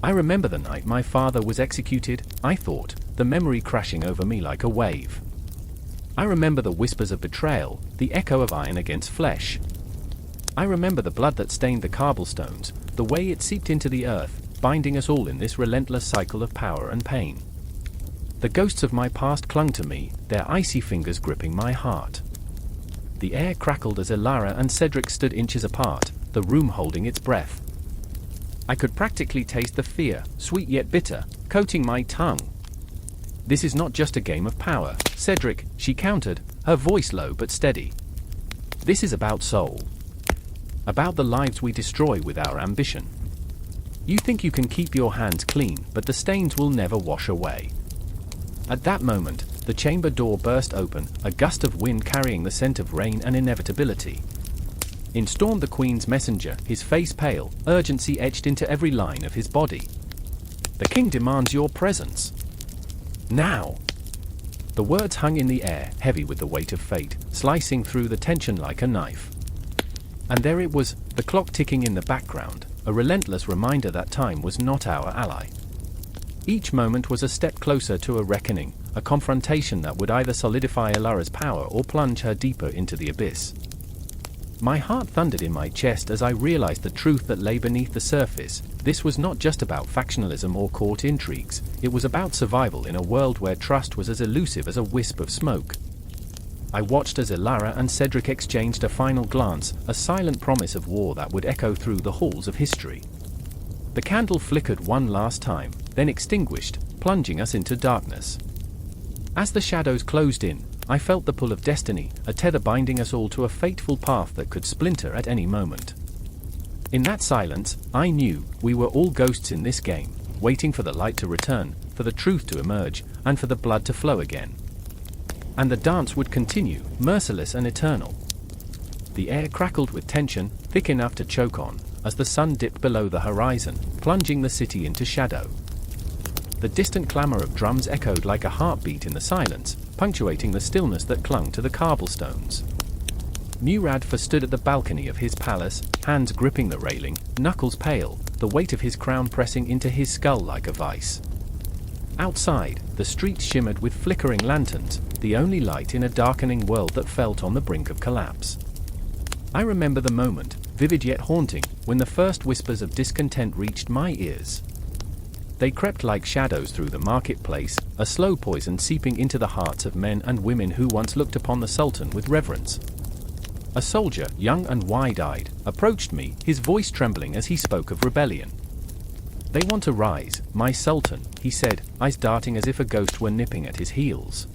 I remember the night my father was executed, I thought, the memory crashing over me like a wave. I remember the whispers of betrayal, the echo of iron against flesh. I remember the blood that stained the cobblestones, the way it seeped into the earth, binding us all in this relentless cycle of power and pain. The ghosts of my past clung to me, their icy fingers gripping my heart. The air crackled as Elara and Cedric stood inches apart, the room holding its breath. I could practically taste the fear, sweet yet bitter, coating my tongue. "This is not just a game of power, Cedric," she countered, her voice low but steady. "This is about soul. About the lives we destroy with our ambition. You think you can keep your hands clean, but the stains will never wash away." At that moment, the chamber door burst open, a gust of wind carrying the scent of rain and inevitability. In stormed the Queen's messenger, his face pale, urgency etched into every line of his body. "The king demands your presence. Now!" The words hung in the air, heavy with the weight of fate, slicing through the tension like a knife. And there it was, the clock ticking in the background, a relentless reminder that time was not our ally. Each moment was a step closer to a reckoning, a confrontation that would either solidify Elara's power or plunge her deeper into the abyss. My heart thundered in my chest as I realized the truth that lay beneath the surface. This was not just about factionalism or court intrigues, it was about survival in a world where trust was as elusive as a wisp of smoke. I watched as Elara and Cedric exchanged a final glance, a silent promise of war that would echo through the halls of history. The candle flickered one last time, then extinguished, plunging us into darkness. As the shadows closed in, I felt the pull of destiny, a tether binding us all to a fateful path that could splinter at any moment. In that silence, I knew we were all ghosts in this game, waiting for the light to return, for the truth to emerge, and for the blood to flow again. And the dance would continue, merciless and eternal. The air crackled with tension, thick enough to choke on, as the sun dipped below the horizon, plunging the city into shadow. The distant clamor of drums echoed like a heartbeat in the silence, punctuating the stillness that clung to the cobblestones. Murad IV stood at the balcony of his palace, hands gripping the railing, knuckles pale, the weight of his crown pressing into his skull like a vice. Outside, the streets shimmered with flickering lanterns, the only light in a darkening world that felt on the brink of collapse. I remember the moment, vivid yet haunting, when the first whispers of discontent reached my ears. They crept like shadows through the marketplace, a slow poison seeping into the hearts of men and women who once looked upon the Sultan with reverence. A soldier, young and wide-eyed, approached me, his voice trembling as he spoke of rebellion. "They want to rise, my Sultan," he said, eyes darting as if a ghost were nipping at his heels.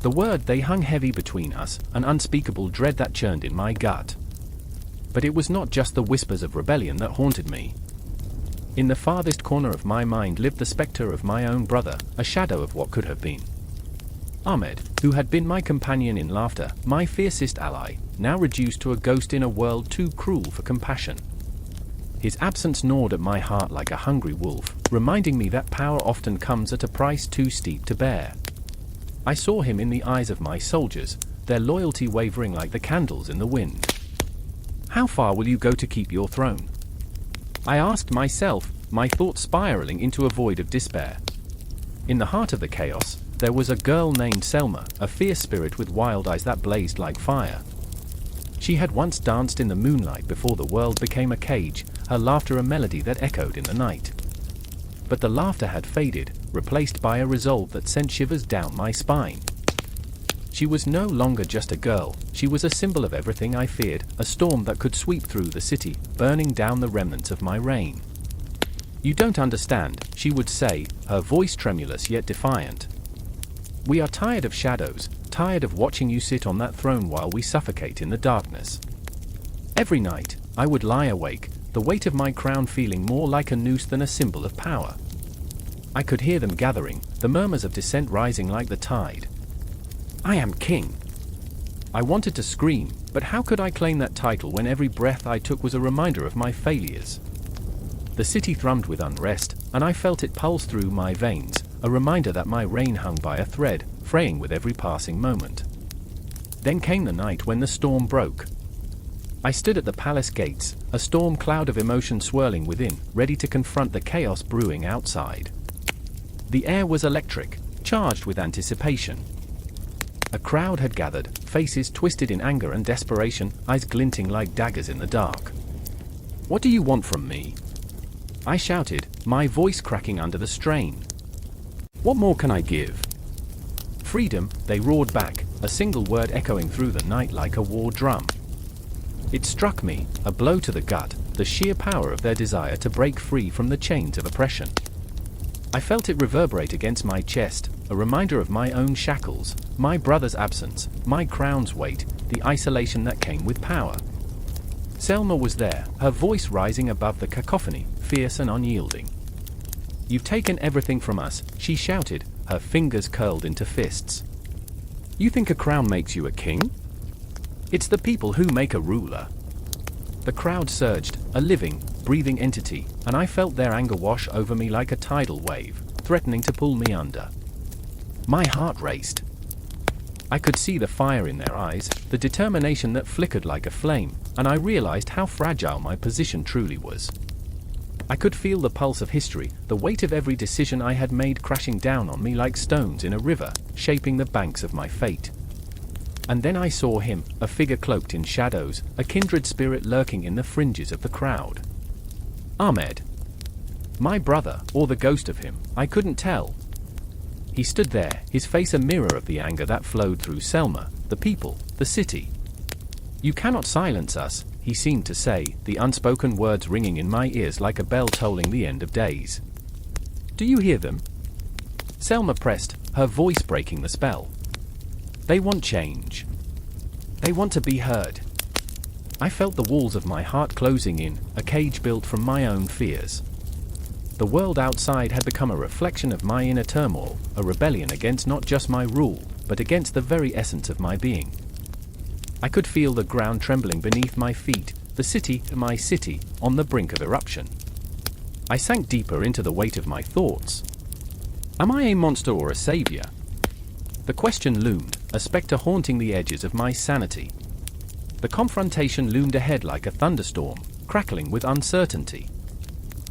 The word they hung heavy between us, an unspeakable dread that churned in my gut. But it was not just the whispers of rebellion that haunted me. In the farthest corner of my mind lived the spectre of my own brother, a shadow of what could have been. Ahmed, who had been my companion in laughter, my fiercest ally, now reduced to a ghost in a world too cruel for compassion. His absence gnawed at my heart like a hungry wolf, reminding me that power often comes at a price too steep to bear. I saw him in the eyes of my soldiers, their loyalty wavering like the candles in the wind. "How far will you go to keep your throne?" I asked myself, my thoughts spiraling into a void of despair. In the heart of the chaos, there was a girl named Selma, a fierce spirit with wild eyes that blazed like fire. She had once danced in the moonlight before the world became a cage, her laughter a melody that echoed in the night. But the laughter had faded, replaced by a resolve that sent shivers down my spine. She was no longer just a girl, she was a symbol of everything I feared, a storm that could sweep through the city, burning down the remnants of my reign. "You don't understand," she would say, her voice tremulous yet defiant. "We are tired of shadows, tired of watching you sit on that throne while we suffocate in the darkness." Every night, I would lie awake, the weight of my crown feeling more like a noose than a symbol of power. I could hear them gathering, the murmurs of dissent rising like the tide. I am king. I wanted to scream, but how could I claim that title when every breath I took was a reminder of my failures? The city thrummed with unrest, and I felt it pulse through my veins, a reminder that my reign hung by a thread, fraying with every passing moment. Then came the night when the storm broke. I stood at the palace gates, a storm cloud of emotion swirling within, ready to confront the chaos brewing outside. The air was electric, charged with anticipation. A crowd had gathered, faces twisted in anger and desperation, eyes glinting like daggers in the dark. "What do you want from me?" I shouted, my voice cracking under the strain. "What more can I give?" "Freedom," they roared back, a single word echoing through the night like a war drum. It struck me, a blow to the gut, the sheer power of their desire to break free from the chains of oppression. I felt it reverberate against my chest, a reminder of my own shackles, my brother's absence, my crown's weight, the isolation that came with power. Selma was there, her voice rising above the cacophony, fierce and unyielding. "You've taken everything from us," she shouted, her fingers curled into fists. "You think a crown makes you a king? It's the people who make a ruler." The crowd surged, a living, breathing entity, and I felt their anger wash over me like a tidal wave, threatening to pull me under. My heart raced. I could see the fire in their eyes, the determination that flickered like a flame, and I realized how fragile my position truly was. I could feel the pulse of history, the weight of every decision I had made crashing down on me like stones in a river, shaping the banks of my fate. And then I saw him, a figure cloaked in shadows, a kindred spirit lurking in the fringes of the crowd. Ahmed. My brother, or the ghost of him, I couldn't tell. He stood there, his face a mirror of the anger that flowed through Selma, the people, the city. "You cannot silence us," he seemed to say, the unspoken words ringing in my ears like a bell tolling the end of days. "Do you hear them?" Selma pressed, her voice breaking the spell. "They want change. They want to be heard." I felt the walls of my heart closing in, a cage built from my own fears. The world outside had become a reflection of my inner turmoil, a rebellion against not just my rule, but against the very essence of my being. I could feel the ground trembling beneath my feet, the city, my city, on the brink of eruption. I sank deeper into the weight of my thoughts. Am I a monster or a savior? The question loomed, a specter haunting the edges of my sanity. The confrontation loomed ahead like a thunderstorm, crackling with uncertainty.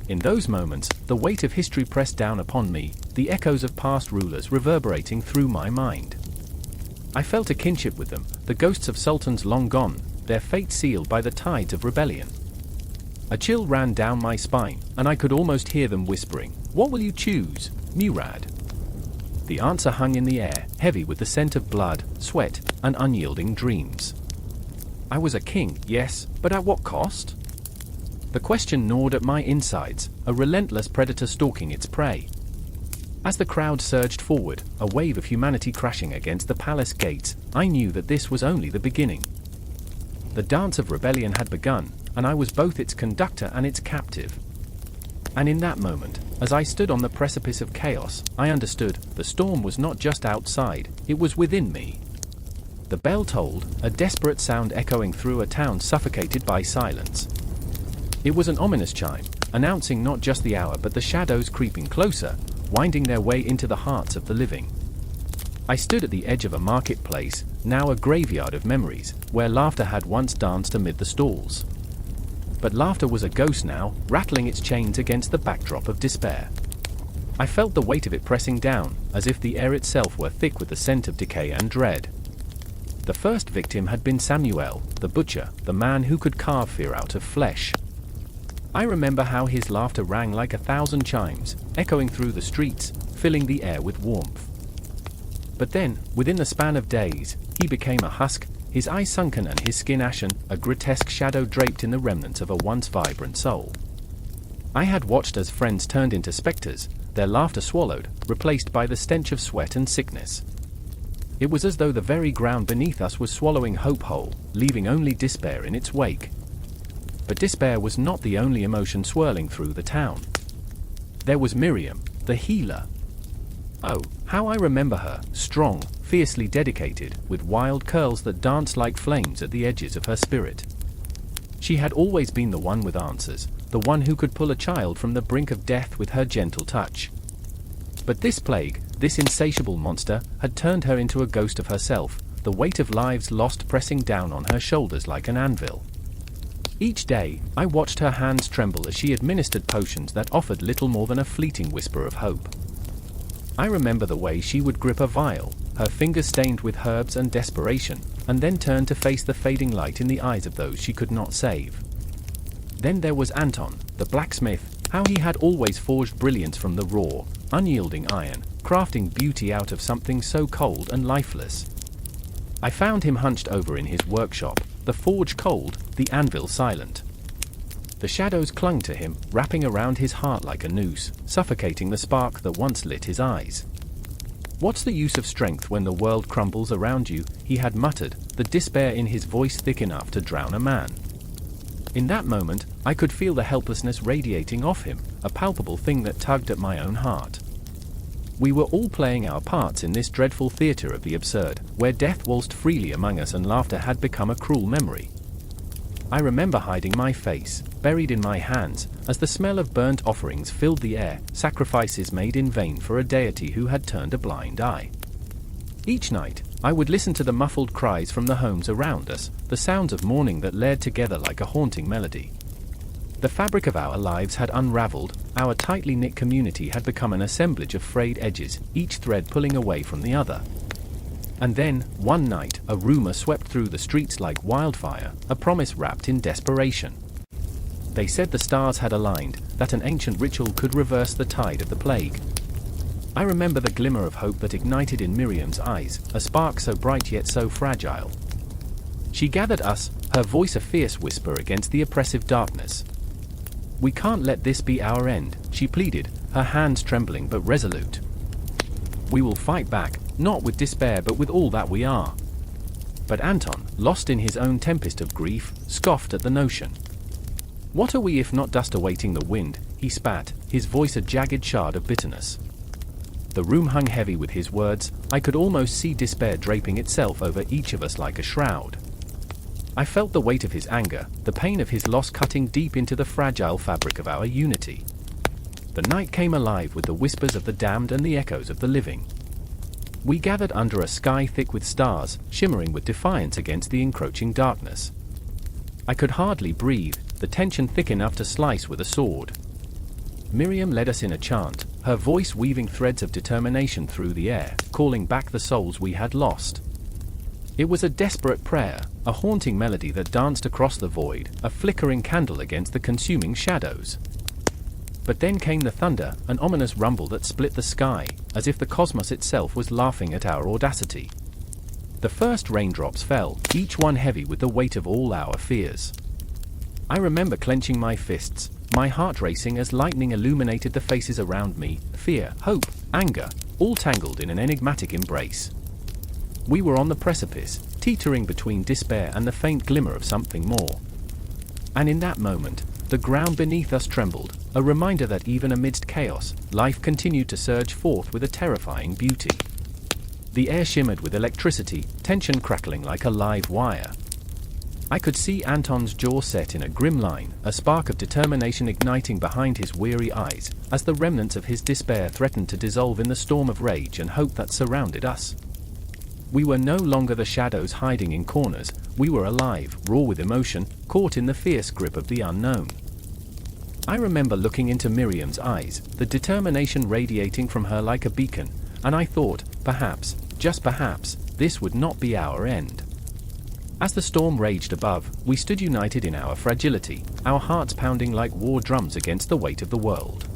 In those moments, the weight of history pressed down upon me, the echoes of past rulers reverberating through my mind. I felt a kinship with them, the ghosts of sultans long gone, their fate sealed by the tides of rebellion. A chill ran down my spine, and I could almost hear them whispering, "What will you choose, Murad?" The answer hung in the air, heavy with the scent of blood, sweat, and unyielding dreams. I was a king, yes, but at what cost? The question gnawed at my insides, a relentless predator stalking its prey. As the crowd surged forward, a wave of humanity crashing against the palace gates, I knew that this was only the beginning. The dance of rebellion had begun, and I was both its conductor and its captive. And in that moment, as I stood on the precipice of chaos, I understood, the storm was not just outside, it was within me. The bell tolled, a desperate sound echoing through a town suffocated by silence. It was an ominous chime, announcing not just the hour but the shadows creeping closer, winding their way into the hearts of the living. I stood at the edge of a marketplace, now a graveyard of memories, where laughter had once danced amid the stalls. But laughter was a ghost now, rattling its chains against the backdrop of despair. I felt the weight of it pressing down, as if the air itself were thick with the scent of decay and dread. The first victim had been Samuel, the butcher, the man who could carve fear out of flesh. I remember how his laughter rang like 1,000 chimes, echoing through the streets, filling the air with warmth. But then, within the span of days, he became a husk, his eyes sunken and his skin ashen, a grotesque shadow draped in the remnants of a once vibrant soul. I had watched as friends turned into specters, their laughter swallowed, replaced by the stench of sweat and sickness. It was as though the very ground beneath us was swallowing hope whole, leaving only despair in its wake. But despair was not the only emotion swirling through the town. There was Miriam, the healer. Oh, how I remember her, strong, fiercely dedicated, with wild curls that danced like flames at the edges of her spirit. She had always been the one with answers, the one who could pull a child from the brink of death with her gentle touch. But this plague, this insatiable monster, had turned her into a ghost of herself, the weight of lives lost pressing down on her shoulders like an anvil. Each day, I watched her hands tremble as she administered potions that offered little more than a fleeting whisper of hope. I remember the way she would grip a vial, her fingers stained with herbs and desperation, and then turned to face the fading light in the eyes of those she could not save. Then there was Anton, the blacksmith, how he had always forged brilliance from the raw, unyielding iron, crafting beauty out of something so cold and lifeless. I found him hunched over in his workshop, the forge cold, the anvil silent. The shadows clung to him, wrapping around his heart like a noose, suffocating the spark that once lit his eyes. "What's the use of strength when the world crumbles around you?" he had muttered, the despair in his voice thick enough to drown a man. In that moment, I could feel the helplessness radiating off him, a palpable thing that tugged at my own heart. We were all playing our parts in this dreadful theatre of the absurd, where death waltzed freely among us and laughter had become a cruel memory. I remember hiding my face, buried in my hands, as the smell of burnt offerings filled the air, sacrifices made in vain for a deity who had turned a blind eye. Each night, I would listen to the muffled cries from the homes around us, the sounds of mourning that layered together like a haunting melody. The fabric of our lives had unraveled, our tightly knit community had become an assemblage of frayed edges, each thread pulling away from the other. And then, one night, a rumor swept through the streets like wildfire, a promise wrapped in desperation. They said the stars had aligned, that an ancient ritual could reverse the tide of the plague. I remember the glimmer of hope that ignited in Miriam's eyes, a spark so bright yet so fragile. She gathered us, her voice a fierce whisper against the oppressive darkness. "We can't let this be our end," she pleaded, her hands trembling but resolute. "We will fight back, not with despair but with all that we are." But Anton, lost in his own tempest of grief, scoffed at the notion. "What are we if not dust awaiting the wind?" he spat, his voice a jagged shard of bitterness. The room hung heavy with his words, I could almost see despair draping itself over each of us like a shroud. I felt the weight of his anger, the pain of his loss cutting deep into the fragile fabric of our unity. The night came alive with the whispers of the damned and the echoes of the living. We gathered under a sky thick with stars, shimmering with defiance against the encroaching darkness. I could hardly breathe, the tension thick enough to slice with a sword. Miriam led us in a chant, her voice weaving threads of determination through the air, calling back the souls we had lost. It was a desperate prayer, a haunting melody that danced across the void, a flickering candle against the consuming shadows. But then came the thunder, an ominous rumble that split the sky, as if the cosmos itself was laughing at our audacity. The first raindrops fell, each one heavy with the weight of all our fears. I remember clenching my fists, my heart racing as lightning illuminated the faces around me, fear, hope, anger, all tangled in an enigmatic embrace. We were on the precipice, teetering between despair and the faint glimmer of something more. And in that moment, the ground beneath us trembled, a reminder that even amidst chaos, life continued to surge forth with a terrifying beauty. The air shimmered with electricity, tension crackling like a live wire. I could see Anton's jaw set in a grim line, a spark of determination igniting behind his weary eyes, as the remnants of his despair threatened to dissolve in the storm of rage and hope that surrounded us. We were no longer the shadows hiding in corners, we were alive, raw with emotion, caught in the fierce grip of the unknown. I remember looking into Miriam's eyes, the determination radiating from her like a beacon, and I thought, perhaps, just perhaps, this would not be our end. As the storm raged above, we stood united in our fragility, our hearts pounding like war drums against the weight of the world.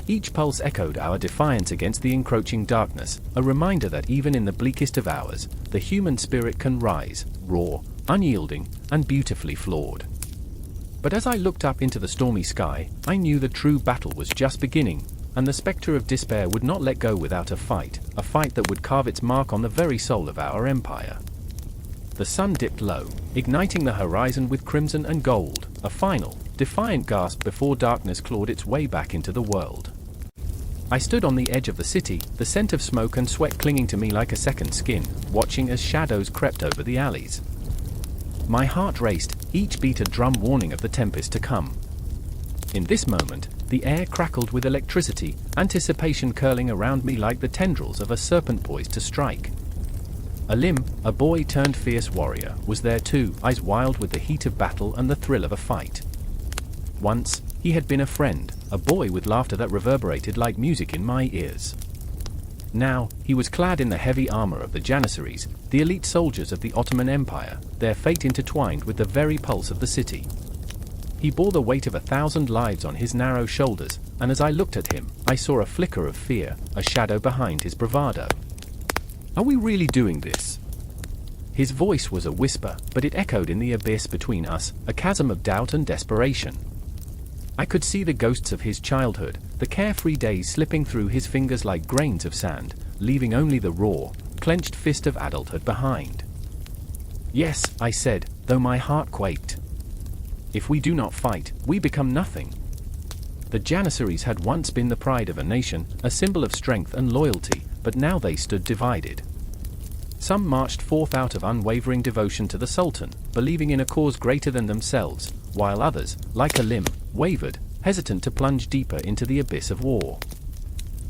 Each pulse echoed our defiance against the encroaching darkness, a reminder that even in the bleakest of hours, the human spirit can rise, raw, unyielding, and beautifully flawed. But as I looked up into the stormy sky, I knew the true battle was just beginning, and the spectre of despair would not let go without a fight that would carve its mark on the very soul of our empire. The sun dipped low, igniting the horizon with crimson and gold, a final, defiant gasp before darkness clawed its way back into the world. I stood on the edge of the city, the scent of smoke and sweat clinging to me like a second skin, watching as shadows crept over the alleys. My heart raced, each beat a drum warning of the tempest to come. In this moment, the air crackled with electricity, anticipation curling around me like the tendrils of a serpent poised to strike. Alim, a boy turned fierce warrior, was there too, eyes wild with the heat of battle and the thrill of a fight. Once, he had been a friend, a boy with laughter that reverberated like music in my ears. Now, he was clad in the heavy armor of the Janissaries, the elite soldiers of the Ottoman Empire, their fate intertwined with the very pulse of the city. He bore the weight of 1,000 lives on his narrow shoulders, and as I looked at him, I saw a flicker of fear, a shadow behind his bravado. "Are we really doing this?" His voice was a whisper, but it echoed in the abyss between us, a chasm of doubt and desperation. I could see the ghosts of his childhood, the carefree days slipping through his fingers like grains of sand, leaving only the raw, clenched fist of adulthood behind. "Yes," I said, though my heart quaked. "If we do not fight, we become nothing." The Janissaries had once been the pride of a nation, a symbol of strength and loyalty, but now they stood divided. Some marched forth out of unwavering devotion to the Sultan, believing in a cause greater than themselves, while others, like Alim, wavered, hesitant to plunge deeper into the abyss of war.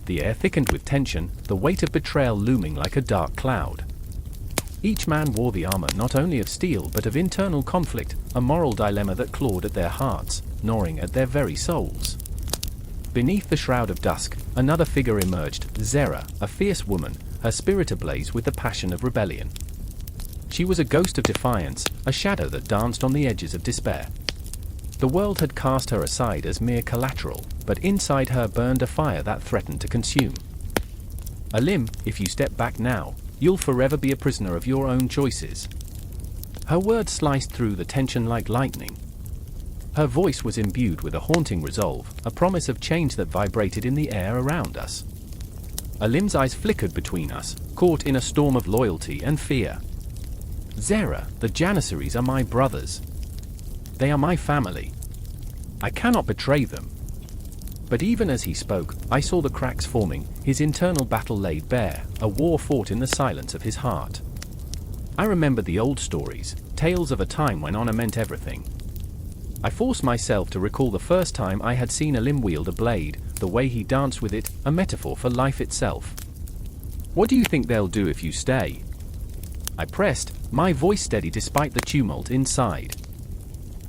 The air thickened with tension, the weight of betrayal looming like a dark cloud. Each man wore the armor not only of steel but of internal conflict, a moral dilemma that clawed at their hearts, gnawing at their very souls. Beneath the shroud of dusk, another figure emerged, Zera, a fierce woman, her spirit ablaze with the passion of rebellion. She was a ghost of defiance, a shadow that danced on the edges of despair. The world had cast her aside as mere collateral, but inside her burned a fire that threatened to consume. "Alim, if you step back now, you'll forever be a prisoner of your own choices." Her words sliced through the tension like lightning. Her voice was imbued with a haunting resolve, a promise of change that vibrated in the air around us. Alim's eyes flickered between us, caught in a storm of loyalty and fear. "Zera, the Janissaries are my brothers. They are my family. I cannot betray them." But even as he spoke, I saw the cracks forming, his internal battle laid bare, a war fought in the silence of his heart. I remembered the old stories, tales of a time when honor meant everything. I forced myself to recall the first time I had seen Alim wield a blade, the way he danced with it, a metaphor for life itself. "What do you think they'll do if you stay?" I pressed, my voice steady despite the tumult inside.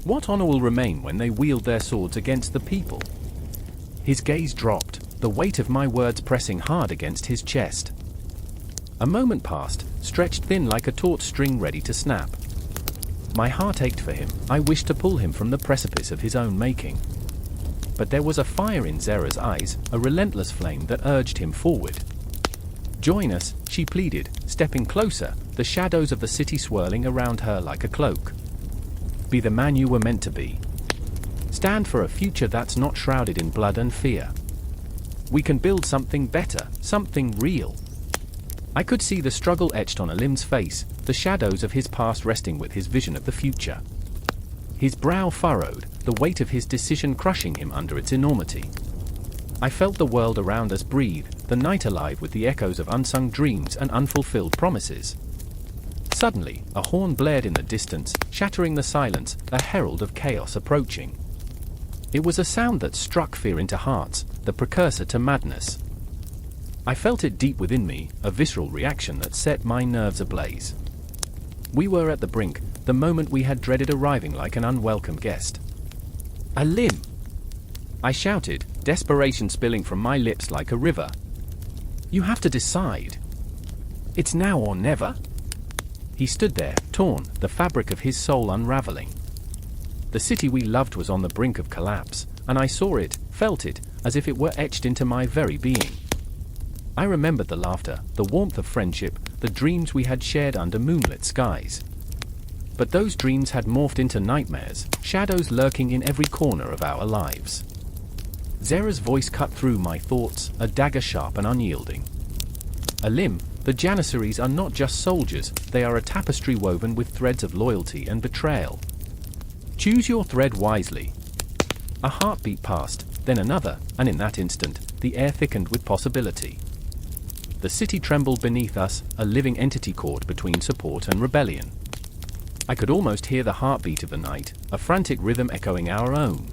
"What honor will remain when they wield their swords against the people?" His gaze dropped, the weight of my words pressing hard against his chest. A moment passed, stretched thin like a taut string ready to snap. My heart ached for him, I wished to pull him from the precipice of his own making. But there was a fire in Zera's eyes, a relentless flame that urged him forward. "Join us," she pleaded, stepping closer, the shadows of the city swirling around her like a cloak. "Be the man you were meant to be. Stand for a future that's not shrouded in blood and fear. We can build something better, something real." I could see the struggle etched on Alim's face, the shadows of his past resting with his vision of the future. His brow furrowed, the weight of his decision crushing him under its enormity. I felt the world around us breathe, the night alive with the echoes of unsung dreams and unfulfilled promises. Suddenly, a horn blared in the distance, shattering the silence, a herald of chaos approaching. It was a sound that struck fear into hearts, the precursor to madness. I felt it deep within me, a visceral reaction that set my nerves ablaze. We were at the brink, the moment we had dreaded arriving like an unwelcome guest. "Alim!" I shouted, desperation spilling from my lips like a river. "You have to decide. It's now or never." He stood there, torn, the fabric of his soul unraveling. The city we loved was on the brink of collapse, and I saw it, felt it, as if it were etched into my very being. I remembered the laughter, the warmth of friendship, the dreams we had shared under moonlit skies. But those dreams had morphed into nightmares, shadows lurking in every corner of our lives. Zera's voice cut through my thoughts, a dagger sharp and unyielding. "Alim, the Janissaries are not just soldiers, they are a tapestry woven with threads of loyalty and betrayal. Choose your thread wisely." A heartbeat passed, then another, and in that instant, the air thickened with possibility. The city trembled beneath us, a living entity caught between support and rebellion. I could almost hear the heartbeat of the night, a frantic rhythm echoing our own.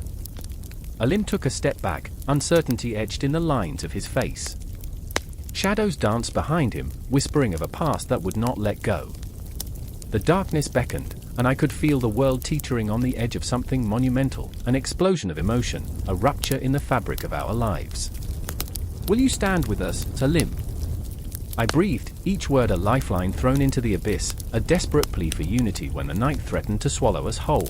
Alim took a step back, uncertainty etched in the lines of his face. Shadows danced behind him, whispering of a past that would not let go. The darkness beckoned, and I could feel the world teetering on the edge of something monumental, an explosion of emotion, a rupture in the fabric of our lives. "Will you stand with us, Alim?" I breathed, each word a lifeline thrown into the abyss, a desperate plea for unity when the night threatened to swallow us whole.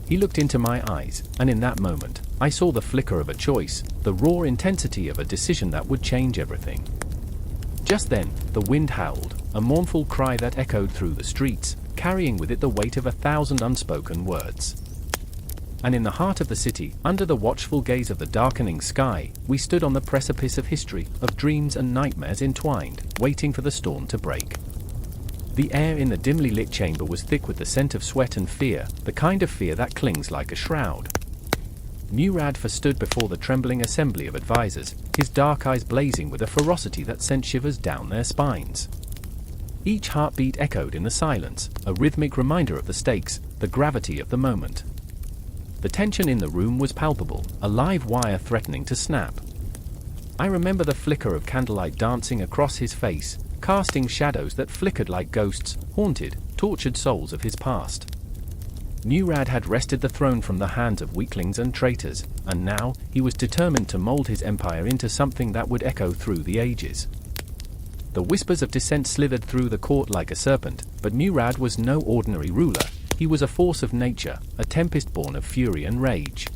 He looked into my eyes, and in that moment, I saw the flicker of a choice, the raw intensity of a decision that would change everything. Just then, the wind howled, a mournful cry that echoed through the streets, carrying with it the weight of 1,000 unspoken words. And in the heart of the city, under the watchful gaze of the darkening sky, we stood on the precipice of history, of dreams and nightmares entwined, waiting for the storm to break. The air in the dimly lit chamber was thick with the scent of sweat and fear, the kind of fear that clings like a shroud. Murad IV stood before the trembling assembly of advisors, his dark eyes blazing with a ferocity that sent shivers down their spines. Each heartbeat echoed in the silence, a rhythmic reminder of the stakes, the gravity of the moment. The tension in the room was palpable, a live wire threatening to snap. I remember the flicker of candlelight dancing across his face, casting shadows that flickered like ghosts, haunted, tortured souls of his past. Murad had wrested the throne from the hands of weaklings and traitors, and now he was determined to mold his empire into something that would echo through the ages. The whispers of dissent slithered through the court like a serpent, but Murad was no ordinary ruler. He was a force of nature, a tempest born of fury and rage.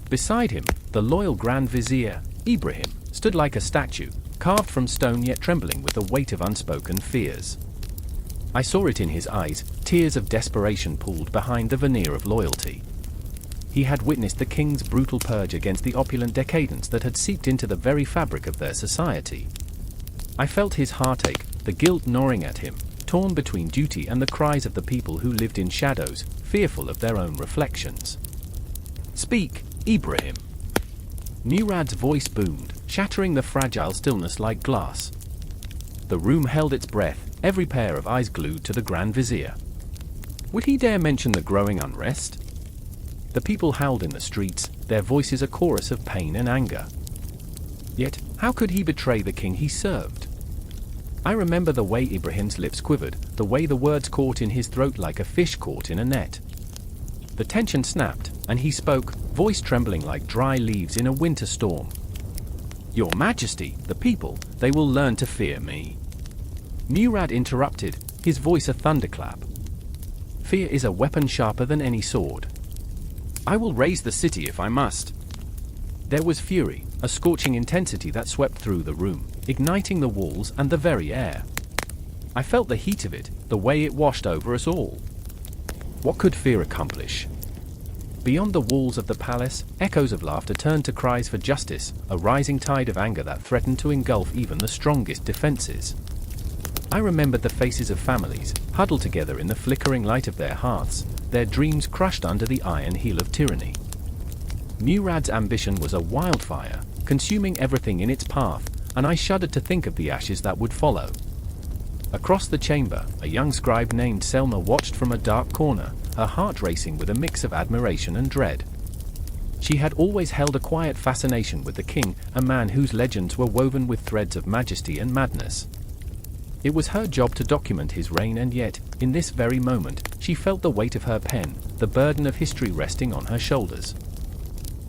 Beside him, the loyal Grand Vizier, Ibrahim, stood like a statue, carved from stone yet trembling with the weight of unspoken fears. I saw it in his eyes, tears of desperation pooled behind the veneer of loyalty. He had witnessed the king's brutal purge against the opulent decadence that had seeped into the very fabric of their society. I felt his heartache, the guilt gnawing at him, torn between duty and the cries of the people who lived in shadows, fearful of their own reflections. "Speak, Ibrahim." Murad's voice boomed, shattering the fragile stillness like glass. The room held its breath, every pair of eyes glued to the Grand Vizier. Would he dare mention the growing unrest? The people howled in the streets, their voices a chorus of pain and anger. Yet, how could he betray the king he served? I remember the way Ibrahim's lips quivered, the way the words caught in his throat like a fish caught in a net. The tension snapped, and he spoke, voice trembling like dry leaves in a winter storm. "Your Majesty, the people, they will learn to fear me." Murad interrupted, his voice a thunderclap. "Fear is a weapon sharper than any sword. I will raise the city if I must." There was fury, a scorching intensity that swept through the room, igniting the walls and the very air. I felt the heat of it, the way it washed over us all. What could fear accomplish? Beyond the walls of the palace, echoes of laughter turned to cries for justice, a rising tide of anger that threatened to engulf even the strongest defenses. I remembered the faces of families, huddled together in the flickering light of their hearths, their dreams crushed under the iron heel of tyranny. Murad's ambition was a wildfire, consuming everything in its path, and I shuddered to think of the ashes that would follow. Across the chamber, a young scribe named Selma watched from a dark corner, her heart racing with a mix of admiration and dread. She had always held a quiet fascination with the king, a man whose legends were woven with threads of majesty and madness. It was her job to document his reign, and yet, in this very moment, she felt the weight of her pen, the burden of history resting on her shoulders.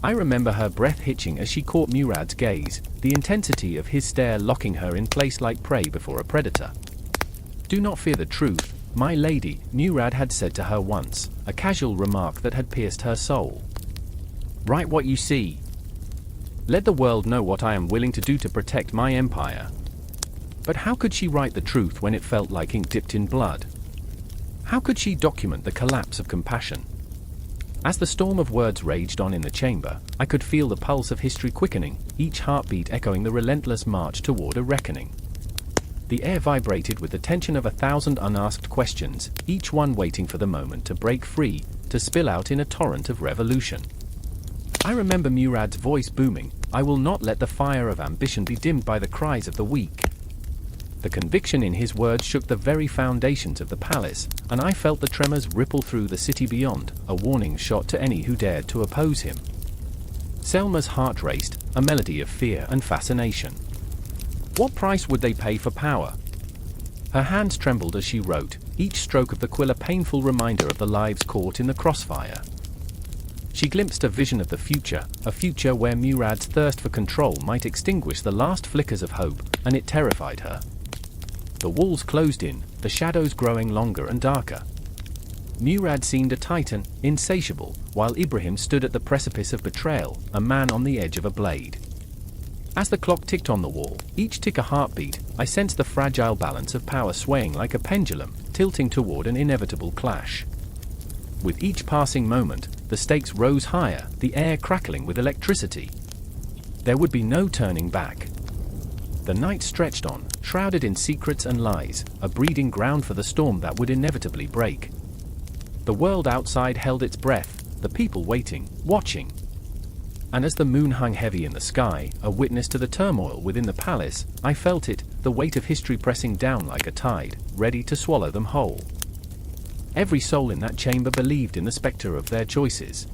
I remember her breath hitching as she caught Murad's gaze, the intensity of his stare locking her in place like prey before a predator. "Do not fear the truth, my lady," Murad had said to her once, a casual remark that had pierced her soul. "Write what you see. Let the world know what I am willing to do to protect my empire." But how could she write the truth when it felt like ink dipped in blood? How could she document the collapse of compassion? As the storm of words raged on in the chamber, I could feel the pulse of history quickening, each heartbeat echoing the relentless march toward a reckoning. The air vibrated with the tension of 1,000 unasked questions, each one waiting for the moment to break free, to spill out in a torrent of revolution. I remember Murad's voice booming, "I will not let the fire of ambition be dimmed by the cries of the weak." The conviction in his words shook the very foundations of the palace, and I felt the tremors ripple through the city beyond, a warning shot to any who dared to oppose him. Selma's heart raced, a melody of fear and fascination. What price would they pay for power? Her hands trembled as she wrote, each stroke of the quill a painful reminder of the lives caught in the crossfire. She She glimpsed a vision of the future, a future where Murad's thirst for control might extinguish the last flickers of hope, and it terrified her. The walls closed in, the shadows growing longer and darker. Murad seemed a titan, insatiable, while Ibrahim stood at the precipice of betrayal, a man on the edge of a blade. As the clock ticked on the wall, each tick a heartbeat, I sensed the fragile balance of power swaying like a pendulum, tilting toward an inevitable clash. With each passing moment, the stakes rose higher, the air crackling with electricity. There would be no turning back. The night stretched on, shrouded in secrets and lies, a breeding ground for the storm that would inevitably break. The world outside held its breath, the people waiting, watching. And as the moon hung heavy in the sky, a witness to the turmoil within the palace, I felt it, the weight of history pressing down like a tide, ready to swallow them whole. Every soul in that chamber believed in the specter of their choices.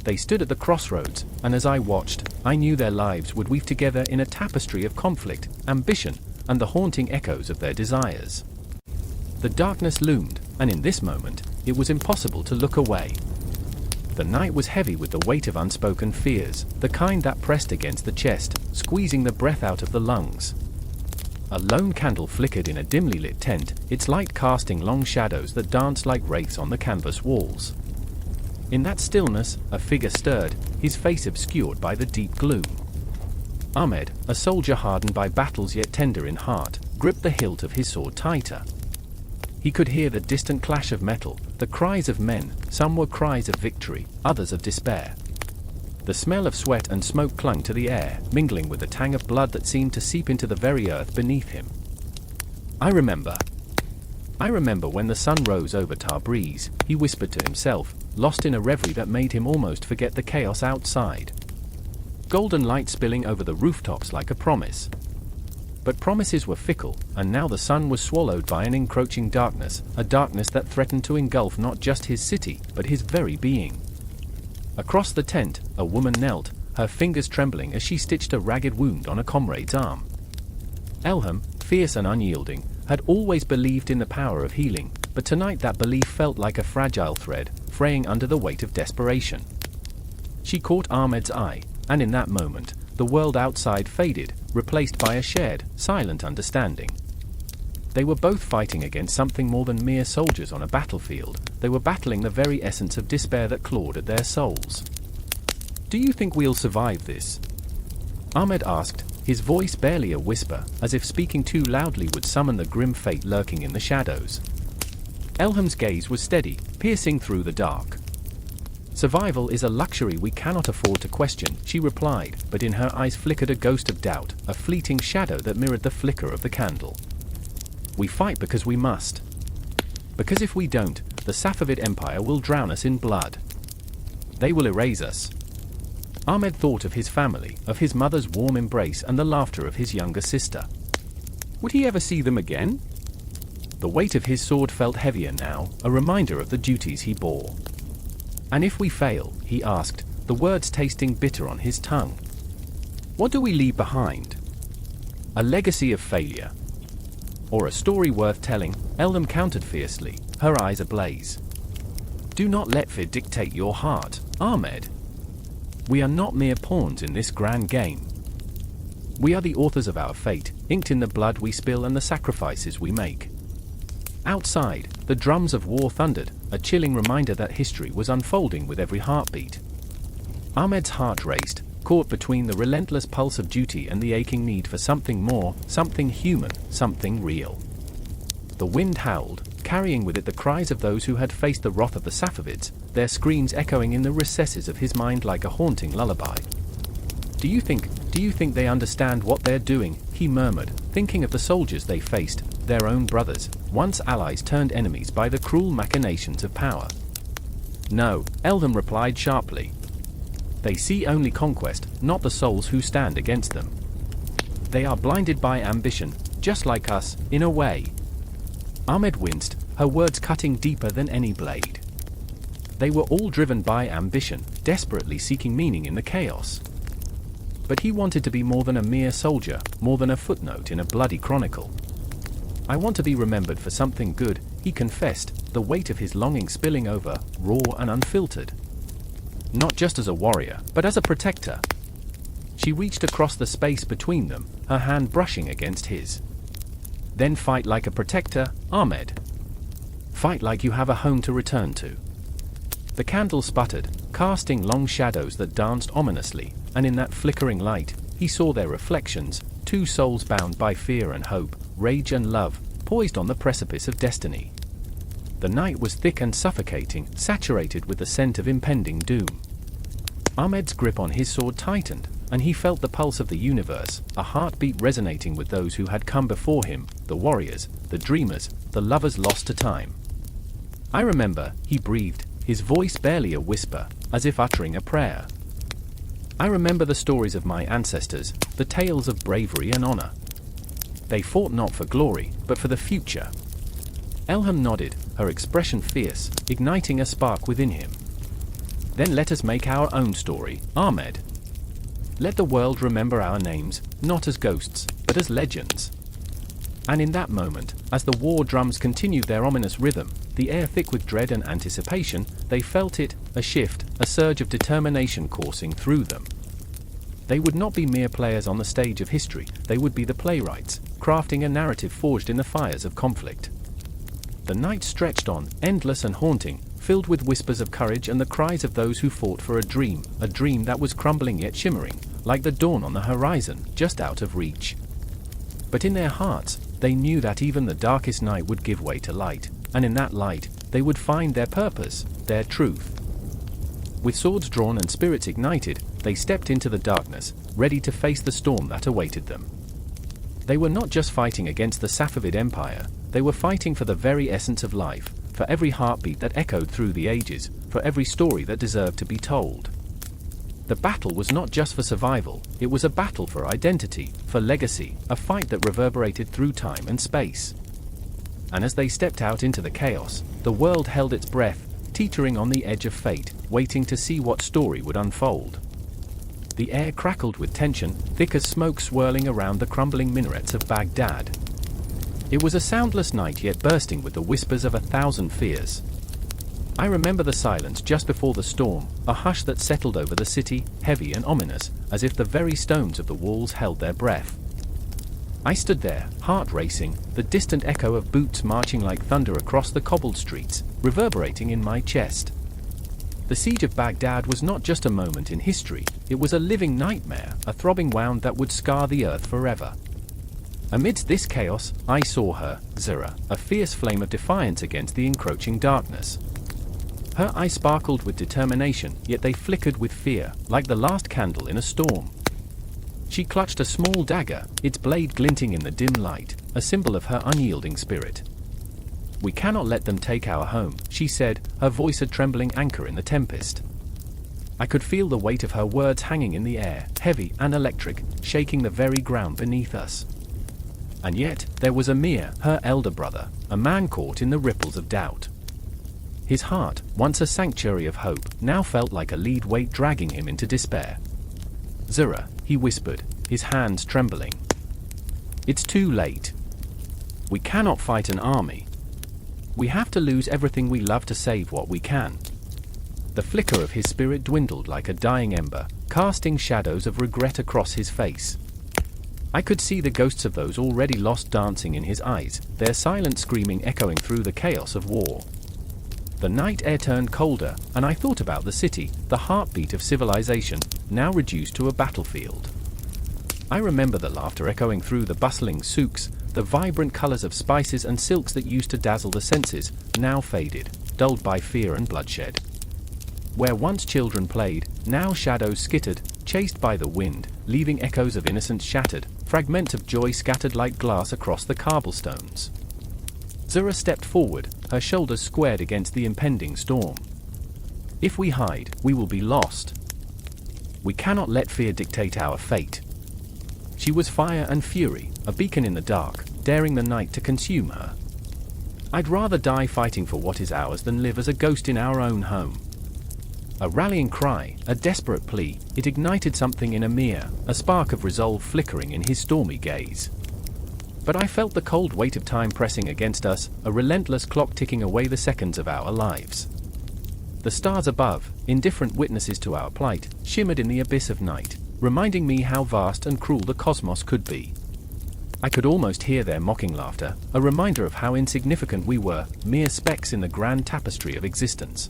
They stood at the crossroads, and as I watched, I knew their lives would weave together in a tapestry of conflict, ambition, and the haunting echoes of their desires. The darkness loomed, and in this moment, it was impossible to look away. The night was heavy with the weight of unspoken fears, the kind that pressed against the chest, squeezing the breath out of the lungs. A lone candle flickered in a dimly lit tent, its light casting long shadows that danced like wraiths on the canvas walls. In that stillness, a figure stirred, his face obscured by the deep gloom. Ahmed, a soldier hardened by battles yet tender in heart, gripped the hilt of his sword tighter. He could hear the distant clash of metal, the cries of men, some were cries of victory, others of despair. The smell of sweat and smoke clung to the air, mingling with the tang of blood that seemed to seep into the very earth beneath him. I remember when the sun rose over Tabriz, he whispered to himself, lost in a reverie that made him almost forget the chaos outside. Golden light spilling over the rooftops like a promise. But promises were fickle, and now the sun was swallowed by an encroaching darkness, a darkness that threatened to engulf not just his city, but his very being. Across the tent, a woman knelt, her fingers trembling as she stitched a ragged wound on a comrade's arm. Elham, fierce and unyielding, had always believed in the power of healing, but tonight that belief felt like a fragile thread, fraying under the weight of desperation. She caught Ahmed's eye, and in that moment, the world outside faded, replaced by a shared, silent understanding. They were both fighting against something more than mere soldiers on a battlefield. They were battling the very essence of despair that clawed at their souls. "Do you think we'll survive this?" Ahmed asked, his voice barely a whisper, as if speaking too loudly would summon the grim fate lurking in the shadows. Elham's gaze was steady, piercing through the dark. "Survival is a luxury we cannot afford to question," she replied, but in her eyes flickered a ghost of doubt, a fleeting shadow that mirrored the flicker of the candle. "We fight because we must. Because if we don't, the Safavid Empire will drown us in blood. They will erase us." Ahmed thought of his family, of his mother's warm embrace and the laughter of his younger sister. Would he ever see them again? The weight of his sword felt heavier now, a reminder of the duties he bore. "And if we fail," he asked, the words tasting bitter on his tongue, "what do we leave behind? A legacy of failure? Or a story worth telling?" Eldam countered fiercely, her eyes ablaze. "Do not let fear dictate your heart, Ahmed. We are not mere pawns in this grand game. We are the authors of our fate, inked in the blood we spill and the sacrifices we make." Outside, the drums of war thundered, a chilling reminder that history was unfolding with every heartbeat. Ahmed's heart raced, caught between the relentless pulse of duty and the aching need for something more, something human, something real. The wind howled, carrying with it the cries of those who had faced the wrath of the Safavids, their screams echoing in the recesses of his mind like a haunting lullaby. Do you think they understand what they're doing?" he murmured, thinking of the soldiers they faced, their own brothers, once allies turned enemies by the cruel machinations of power. "No," Eldam replied sharply. "They see only conquest, not the souls who stand against them. They are blinded by ambition, just like us, in a way." Ahmed winced, her words cutting deeper than any blade. They were all driven by ambition, desperately seeking meaning in the chaos. But he wanted to be more than a mere soldier, more than a footnote in a bloody chronicle. "I want to be remembered for something good," he confessed, the weight of his longing spilling over, raw and unfiltered. not just as a warrior, but as a protector. She reached across the space between them, her hand brushing against his. Then fight like a protector, Ahmed. Fight like you have a home to return to. The candle sputtered, casting long shadows that danced ominously, and in that flickering light, he saw their reflections, two souls bound by fear and hope, rage and love, poised on the precipice of destiny. The night was thick and suffocating, saturated with the scent of impending doom. Ahmed's grip on his sword tightened, and he felt the pulse of the universe, a heartbeat resonating with those who had come before him, the warriors, the dreamers, the lovers lost to time. I remember, he breathed, his voice barely a whisper, as if uttering a prayer. I remember the stories of my ancestors, the tales of bravery and honor. They fought not for glory, but for the future. Elham nodded, her expression fierce, igniting a spark within him. Then let us make our own story, Ahmed. Let the world remember our names, not as ghosts, but as legends. And in that moment, as the war drums continued their ominous rhythm, the air thick with dread and anticipation, they felt it, a shift, a surge of determination coursing through them. They would not be mere players on the stage of history, they would be the playwrights, crafting a narrative forged in the fires of conflict. The night stretched on, endless and haunting, filled with whispers of courage and the cries of those who fought for a dream that was crumbling yet shimmering, like the dawn on the horizon, just out of reach. But in their hearts, they knew that even the darkest night would give way to light, and in that light, they would find their purpose, their truth. With swords drawn and spirits ignited, they stepped into the darkness, ready to face the storm that awaited them. They were not just fighting against the Safavid Empire, they were fighting for the very essence of life, for every heartbeat that echoed through the ages, for every story that deserved to be told. The battle was not just for survival, it was a battle for identity, for legacy, a fight that reverberated through time and space. And as they stepped out into the chaos, the world held its breath, teetering on the edge of fate, waiting to see what story would unfold. The air crackled with tension, thick as smoke swirling around the crumbling minarets of Baghdad. It was a soundless night yet bursting with the whispers of 1,000 fears. I remember the silence just before the storm, a hush that settled over the city, heavy and ominous, as if the very stones of the walls held their breath. I stood there, heart racing, the distant echo of boots marching like thunder across the cobbled streets, reverberating in my chest. The siege of Baghdad was not just a moment in history, it was a living nightmare, a throbbing wound that would scar the earth forever. Amidst this chaos, I saw her, Zura, a fierce flame of defiance against the encroaching darkness. Her eyes sparkled with determination, yet they flickered with fear, like the last candle in a storm. She clutched a small dagger, its blade glinting in the dim light, a symbol of her unyielding spirit. "We cannot let them take our home," she said, her voice a trembling anchor in the tempest. I could feel the weight of her words hanging in the air, heavy and electric, shaking the very ground beneath us. And yet, there was Amir, her elder brother, a man caught in the ripples of doubt. His heart, once a sanctuary of hope, now felt like a lead weight dragging him into despair. "Zura," he whispered, his hands trembling. "It's too late. We cannot fight an army. We have to lose everything we love to save what we can." The flicker of his spirit dwindled like a dying ember, casting shadows of regret across his face. I could see the ghosts of those already lost dancing in his eyes, their silent screaming echoing through the chaos of war. The night air turned colder, and I thought about the city, the heartbeat of civilization, now reduced to a battlefield. I remember the laughter echoing through the bustling souks, the vibrant colors of spices and silks that used to dazzle the senses, now faded, dulled by fear and bloodshed. Where once children played, now shadows skittered, chased by the wind, leaving echoes of innocence shattered, fragments of joy scattered like glass across the cobblestones. Zura stepped forward, her shoulders squared against the impending storm. "If we hide, we will be lost. We cannot let fear dictate our fate." She was fire and fury, a beacon in the dark, daring the night to consume her. "I'd rather die fighting for what is ours than live as a ghost in our own home." A rallying cry, a desperate plea, it ignited something in Amir, a spark of resolve flickering in his stormy gaze. But I felt the cold weight of time pressing against us, a relentless clock ticking away the seconds of our lives. The stars above, indifferent witnesses to our plight, shimmered in the abyss of night, reminding me how vast and cruel the cosmos could be. I could almost hear their mocking laughter, a reminder of how insignificant we were, mere specks in the grand tapestry of existence.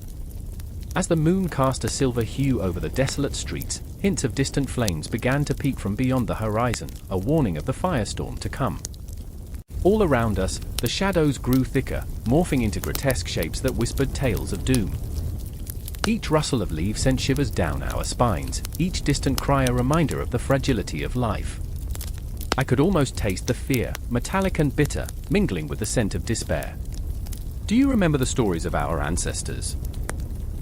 As the moon cast a silver hue over the desolate streets, hints of distant flames began to peep from beyond the horizon, a warning of the firestorm to come. All around us, the shadows grew thicker, morphing into grotesque shapes that whispered tales of doom. Each rustle of leaves sent shivers down our spines, each distant cry a reminder of the fragility of life. I could almost taste the fear, metallic and bitter, mingling with the scent of despair. Do you remember the stories of our ancestors?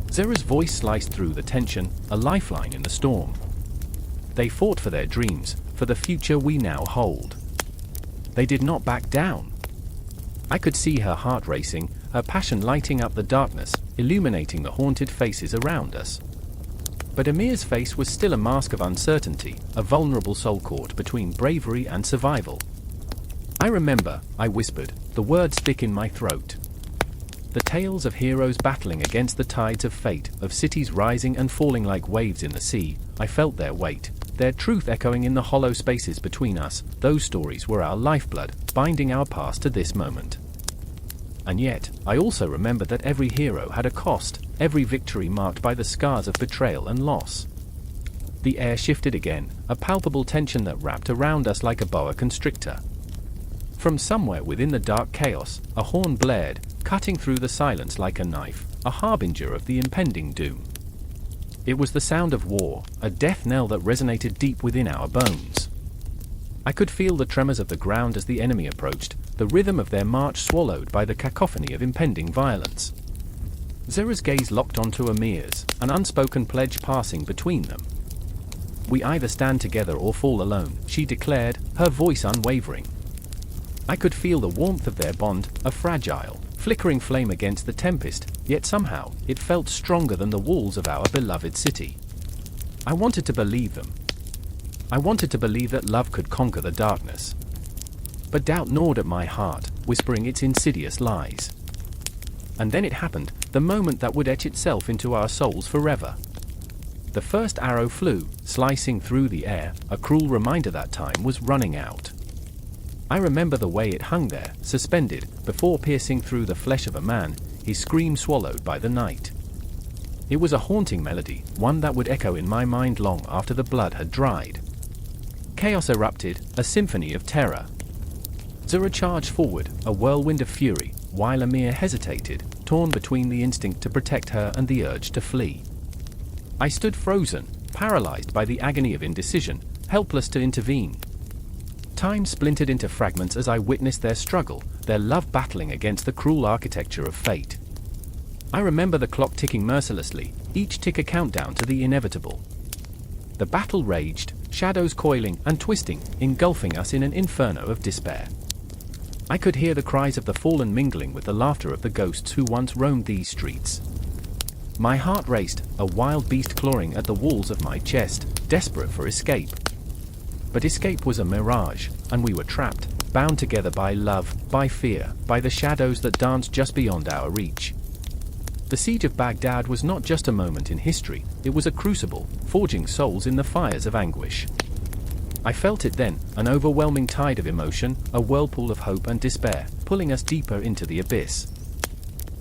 Zera's voice sliced through the tension, a lifeline in the storm. They fought for their dreams, for the future we now hold. They did not back down. I could see her heart racing, her passion lighting up the darkness, illuminating the haunted faces around us. But Amir's face was still a mask of uncertainty, a vulnerable soul caught between bravery and survival. I remember, I whispered, the words thick in my throat. The tales of heroes battling against the tides of fate, of cities rising and falling like waves in the sea, I felt their weight, their truth echoing in the hollow spaces between us. Those stories were our lifeblood, binding our past to this moment. And yet, I also remembered that every hero had a cost, every victory marked by the scars of betrayal and loss. The air shifted again, a palpable tension that wrapped around us like a boa constrictor. From somewhere within the dark chaos, a horn blared, cutting through the silence like a knife, a harbinger of the impending doom. It was the sound of war, a death knell that resonated deep within our bones. I could feel the tremors of the ground as the enemy approached, the rhythm of their march swallowed by the cacophony of impending violence. Zera's gaze locked onto Amir's, an unspoken pledge passing between them. "We either stand together or fall alone," she declared, her voice unwavering. I could feel the warmth of their bond, a fragile, flickering flame against the tempest, yet somehow, it felt stronger than the walls of our beloved city. I wanted to believe them. I wanted to believe that love could conquer the darkness. But doubt gnawed at my heart, whispering its insidious lies. And then it happened, the moment that would etch itself into our souls forever. The first arrow flew, slicing through the air, a cruel reminder that time was running out. I remember the way it hung there, suspended, before piercing through the flesh of a man, his scream swallowed by the night. It was a haunting melody, one that would echo in my mind long after the blood had dried. Chaos erupted, a symphony of terror. Zera charged forward, a whirlwind of fury, while Amir hesitated, torn between the instinct to protect her and the urge to flee. I stood frozen, paralyzed by the agony of indecision, helpless to intervene. Time splintered into fragments as I witnessed their struggle, their love battling against the cruel architecture of fate. I remember the clock ticking mercilessly, each tick a countdown to the inevitable. The battle raged, shadows coiling and twisting, engulfing us in an inferno of despair. I could hear the cries of the fallen mingling with the laughter of the ghosts who once roamed these streets. My heart raced, a wild beast clawing at the walls of my chest, desperate for escape. But escape was a mirage, and we were trapped, bound together by love, by fear, by the shadows that danced just beyond our reach. The siege of Baghdad was not just a moment in history, it was a crucible, forging souls in the fires of anguish. I felt it then, an overwhelming tide of emotion, a whirlpool of hope and despair, pulling us deeper into the abyss.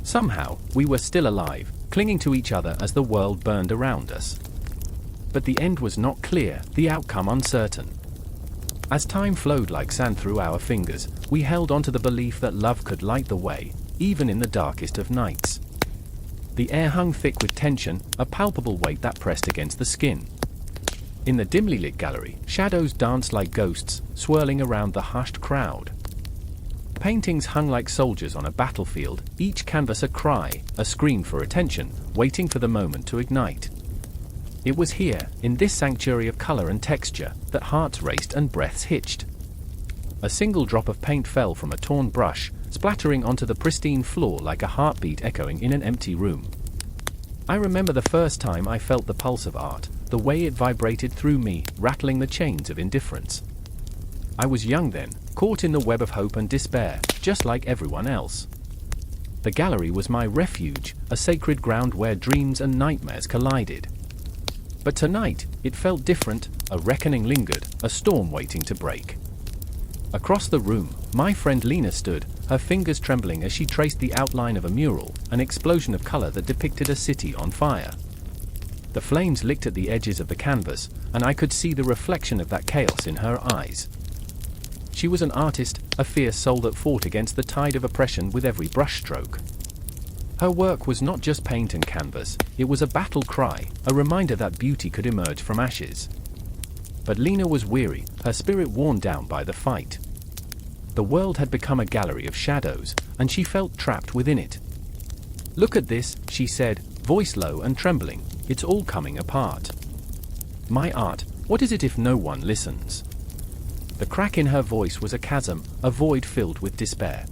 Somehow, we were still alive, clinging to each other as the world burned around us. But the end was not clear, the outcome uncertain. As time flowed like sand through our fingers, we held on to the belief that love could light the way, even in the darkest of nights. The air hung thick with tension, a palpable weight that pressed against the skin. In the dimly lit gallery, shadows danced like ghosts, swirling around the hushed crowd. Paintings hung like soldiers on a battlefield, each canvas a cry, a scream for attention, waiting for the moment to ignite. It was here, in this sanctuary of color and texture, that hearts raced and breaths hitched. A single drop of paint fell from a torn brush, splattering onto the pristine floor like a heartbeat echoing in an empty room. I remember the first time I felt the pulse of art, the way it vibrated through me, rattling the chains of indifference. I was young then, caught in the web of hope and despair, just like everyone else. The gallery was my refuge, a sacred ground where dreams and nightmares collided. But tonight, it felt different, a reckoning lingered, a storm waiting to break. Across the room, my friend Lena stood, her fingers trembling as she traced the outline of a mural, an explosion of color that depicted a city on fire. The flames licked at the edges of the canvas, and I could see the reflection of that chaos in her eyes. She was an artist, a fierce soul that fought against the tide of oppression with every brushstroke. Her work was not just paint and canvas, it was a battle cry, a reminder that beauty could emerge from ashes. But Lena was weary, her spirit worn down by the fight. The world had become a gallery of shadows, and she felt trapped within it. "Look at this," she said, voice low and trembling, "it's all coming apart." "My art, what is it if no one listens?" The crack in her voice was a chasm, a void filled with despair.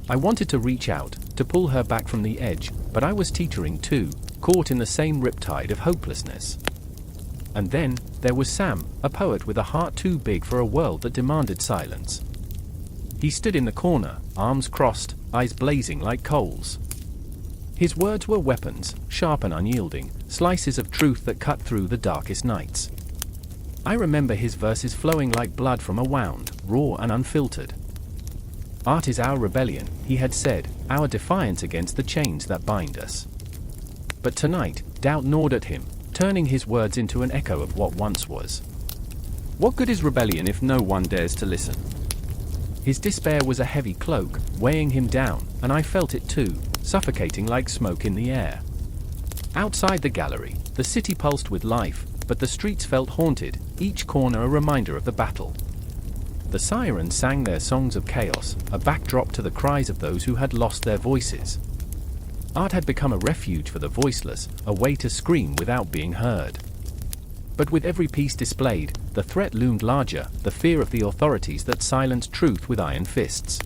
I wanted to reach out, to pull her back from the edge, but I was teetering too, caught in the same riptide of hopelessness. And then, there was Sam, a poet with a heart too big for a world that demanded silence. He stood in the corner, arms crossed, eyes blazing like coals. His words were weapons, sharp and unyielding, slices of truth that cut through the darkest nights. I remember his verses flowing like blood from a wound, raw and unfiltered. "Art is our rebellion," he had said, "our defiance against the chains that bind us." But tonight, doubt gnawed at him, turning his words into an echo of what once was. What good is rebellion if no one dares to listen? His despair was a heavy cloak, weighing him down, and I felt it too, suffocating like smoke in the air. Outside the gallery, the city pulsed with life, but the streets felt haunted, each corner a reminder of the battle. The sirens sang their songs of chaos, a backdrop to the cries of those who had lost their voices. Art had become a refuge for the voiceless, a way to scream without being heard. But with every piece displayed, the threat loomed larger, the fear of the authorities that silenced truth with iron fists.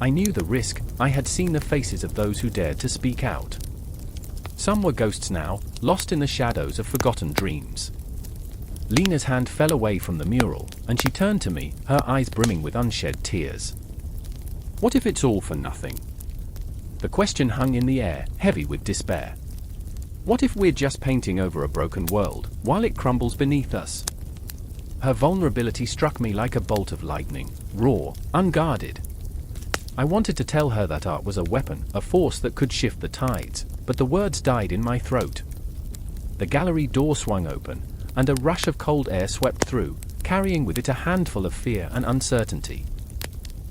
I knew the risk, I had seen the faces of those who dared to speak out. Some were ghosts now, lost in the shadows of forgotten dreams. Lena's hand fell away from the mural, and she turned to me, her eyes brimming with unshed tears. "What if it's all for nothing?" The question hung in the air, heavy with despair. What if we're just painting over a broken world, while it crumbles beneath us? Her vulnerability struck me like a bolt of lightning, raw, unguarded. I wanted to tell her that art was a weapon, a force that could shift the tides, but the words died in my throat. The gallery door swung open, and a rush of cold air swept through, carrying with it a handful of fear and uncertainty.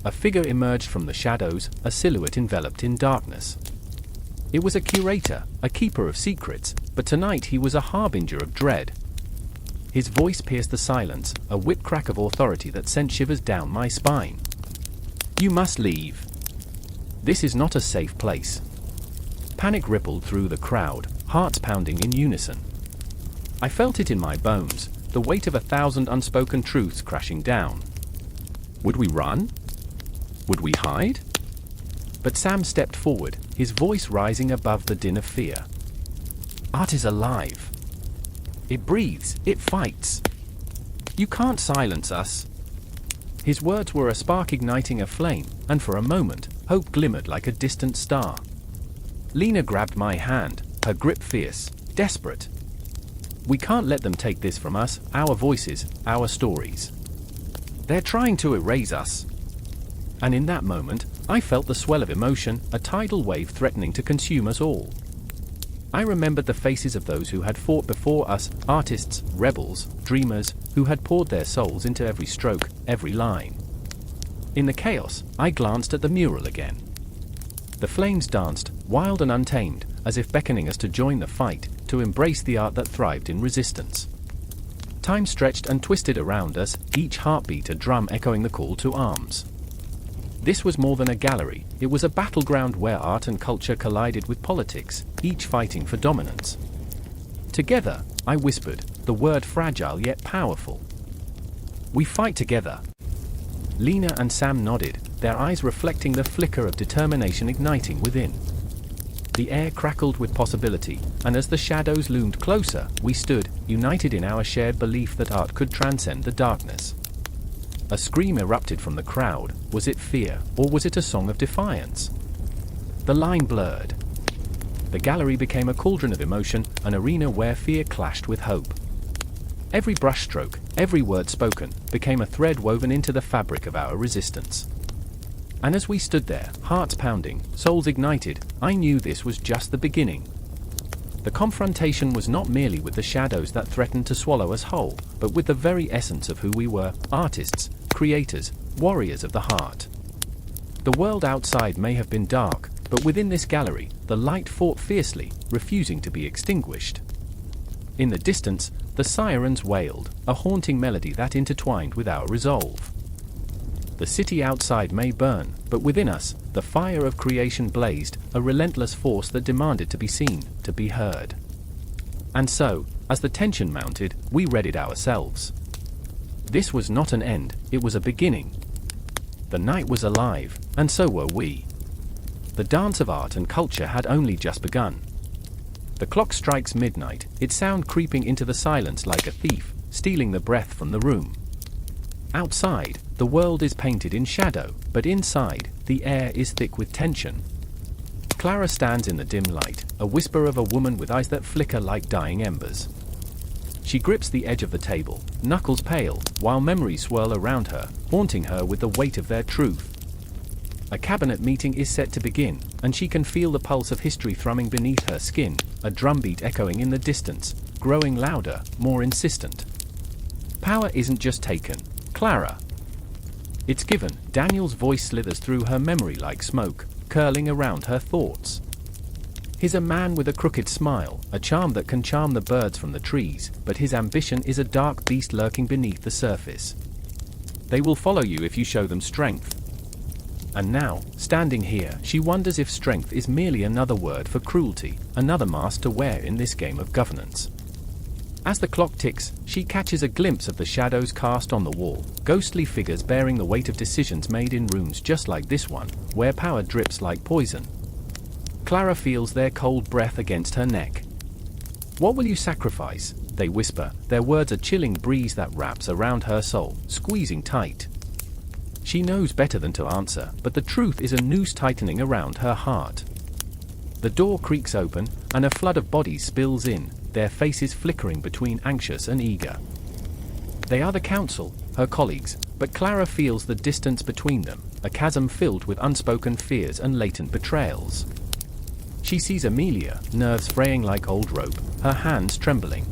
A figure emerged from the shadows, a silhouette enveloped in darkness. It was a curator, a keeper of secrets, but tonight he was a harbinger of dread. His voice pierced the silence, a whip crack of authority that sent shivers down my spine. "You must leave. This is not a safe place." Panic rippled through the crowd, hearts pounding in unison. I felt it in my bones, the weight of 1,000 unspoken truths crashing down. Would we run? Would we hide? But Sam stepped forward, his voice rising above the din of fear. "Art is alive. It breathes, it fights. You can't silence us." His words were a spark igniting a flame, and for a moment, hope glimmered like a distant star. Lena grabbed my hand, her grip fierce, desperate. "We can't let them take this from us, our voices, our stories. They're trying to erase us." And in that moment, I felt the swell of emotion, a tidal wave threatening to consume us all. I remembered the faces of those who had fought before us, artists, rebels, dreamers, who had poured their souls into every stroke, every line. In the chaos, I glanced at the mural again. The flames danced, wild and untamed, as if beckoning us to join the fight, to embrace the art that thrived in resistance. Time stretched and twisted around us, each heartbeat a drum echoing the call to arms. This was more than a gallery, it was a battleground where art and culture collided with politics, each fighting for dominance. Together, I whispered, the word fragile yet powerful. "We fight together." Lena and Sam nodded, their eyes reflecting the flicker of determination igniting within. The air crackled with possibility, and as the shadows loomed closer, we stood, united in our shared belief that art could transcend the darkness. A scream erupted from the crowd. Was it fear, or was it a song of defiance? the line blurred. The gallery became a cauldron of emotion, an arena where fear clashed with hope. Every brushstroke, every word spoken, became a thread woven into the fabric of our resistance. And as we stood there, hearts pounding, souls ignited, I knew this was just the beginning. The confrontation was not merely with the shadows that threatened to swallow us whole, but with the very essence of who we were: artists, creators, warriors of the heart. The world outside may have been dark, but within this gallery, the light fought fiercely, refusing to be extinguished. In the distance, the sirens wailed, a haunting melody that intertwined with our resolve. The city outside may burn, but within us, the fire of creation blazed, a relentless force that demanded to be seen, to be heard. And so, as the tension mounted, we readied ourselves. This was not an end, it was a beginning. The night was alive, and so were we. The dance of art and culture had only just begun. The clock strikes midnight, its sound creeping into the silence like a thief, stealing the breath from the room. Outside, the world is painted in shadow, but inside, the air is thick with tension. Clara stands in the dim light, a whisper of a woman with eyes that flicker like dying embers. She grips the edge of the table, knuckles pale, while memories swirl around her, haunting her with the weight of their truth. A cabinet meeting is set to begin, and she can feel the pulse of history thrumming beneath her skin, a drumbeat echoing in the distance, growing louder, more insistent. Power isn't just taken, Clara. It's given. Daniel's voice slithers through her memory like smoke, curling around her thoughts. He's a man with a crooked smile, a charm that can charm the birds from the trees, but his ambition is a dark beast lurking beneath the surface. They will follow you if you show them strength. And now, standing here, she wonders if strength is merely another word for cruelty, another mask to wear in this game of governance. As the clock ticks, she catches a glimpse of the shadows cast on the wall, ghostly figures bearing the weight of decisions made in rooms just like this one, where power drips like poison. Clara feels their cold breath against her neck. "What will you sacrifice?" they whisper, their words a chilling breeze that wraps around her soul, squeezing tight. She knows better than to answer, but the truth is a noose tightening around her heart. The door creaks open, and a flood of bodies spills in, their faces flickering between anxious and eager. They are the council, her colleagues, but Clara feels the distance between them, a chasm filled with unspoken fears and latent betrayals. She sees Amelia, nerves fraying like old rope, her hands trembling.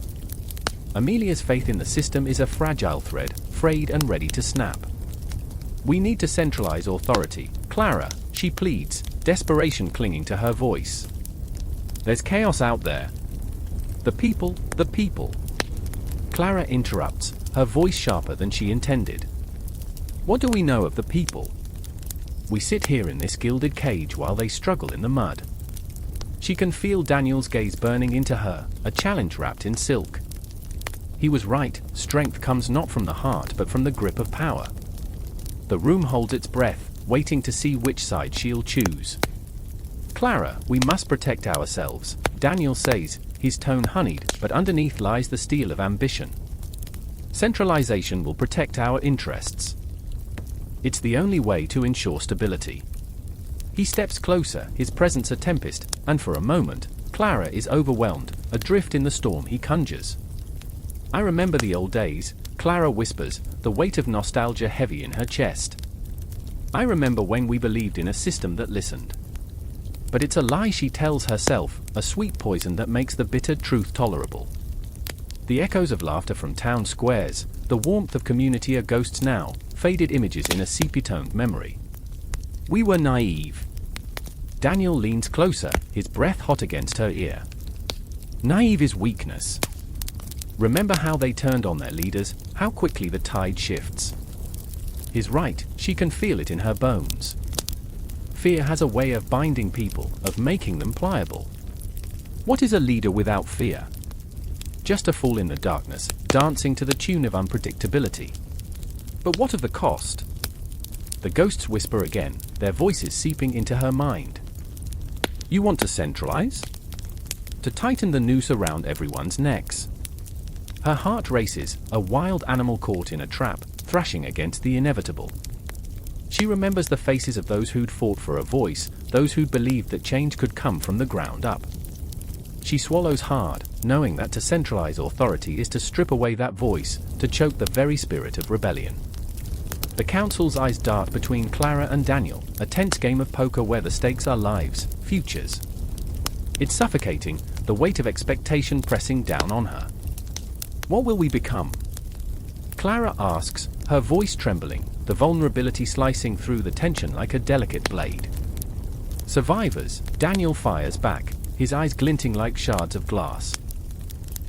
Amelia's faith in the system is a fragile thread, frayed and ready to snap. "We need to centralize authority, Clara," she pleads, desperation clinging to her voice. "There's chaos out there." The people, the people." Clara interrupts, her voice sharper than she intended. "What do we know of the people? We sit here in this gilded cage while they struggle in the mud." She can feel Daniel's gaze burning into her, a challenge wrapped in silk. He was right, strength comes not from the heart but from the grip of power. The room holds its breath, waiting to see which side she'll choose. "Clara, we must protect ourselves," Daniel says, his tone honeyed, but underneath lies the steel of ambition. "Centralization will protect our interests. It's the only way to ensure stability." He steps closer, his presence a tempest, and for a moment, Clara is overwhelmed, adrift in the storm he conjures. "I remember the old days," Clara whispers, the weight of nostalgia heavy in her chest. "I remember when we believed in a system that listened." But it's a lie she tells herself, a sweet poison that makes the bitter truth tolerable. The echoes of laughter from town squares, the warmth of community are ghosts now, faded images in a sepia-toned memory. "We were naive." Daniel leans closer, his breath hot against her ear. "Naive is weakness. Remember how they turned on their leaders, how quickly the tide shifts." He's right, she can feel it in her bones. Fear has a way of binding people, of making them pliable. What is a leader without fear? Just a fool in the darkness, dancing to the tune of unpredictability. But what of the cost? The ghosts whisper again, their voices seeping into her mind. "You want to centralize? To tighten the noose around everyone's necks." Her heart races, a wild animal caught in a trap, thrashing against the inevitable. She remembers the faces of those who'd fought for a voice, those who'd believed that change could come from the ground up. She swallows hard, knowing that to centralize authority is to strip away that voice, to choke the very spirit of rebellion. The council's eyes dart between Clara and Daniel, a tense game of poker where the stakes are lives, futures. It's suffocating, the weight of expectation pressing down on her. What will we become? Clara asks, her voice trembling, the vulnerability slicing through the tension like a delicate blade. Survivors, Daniel fires back, his eyes glinting like shards of glass.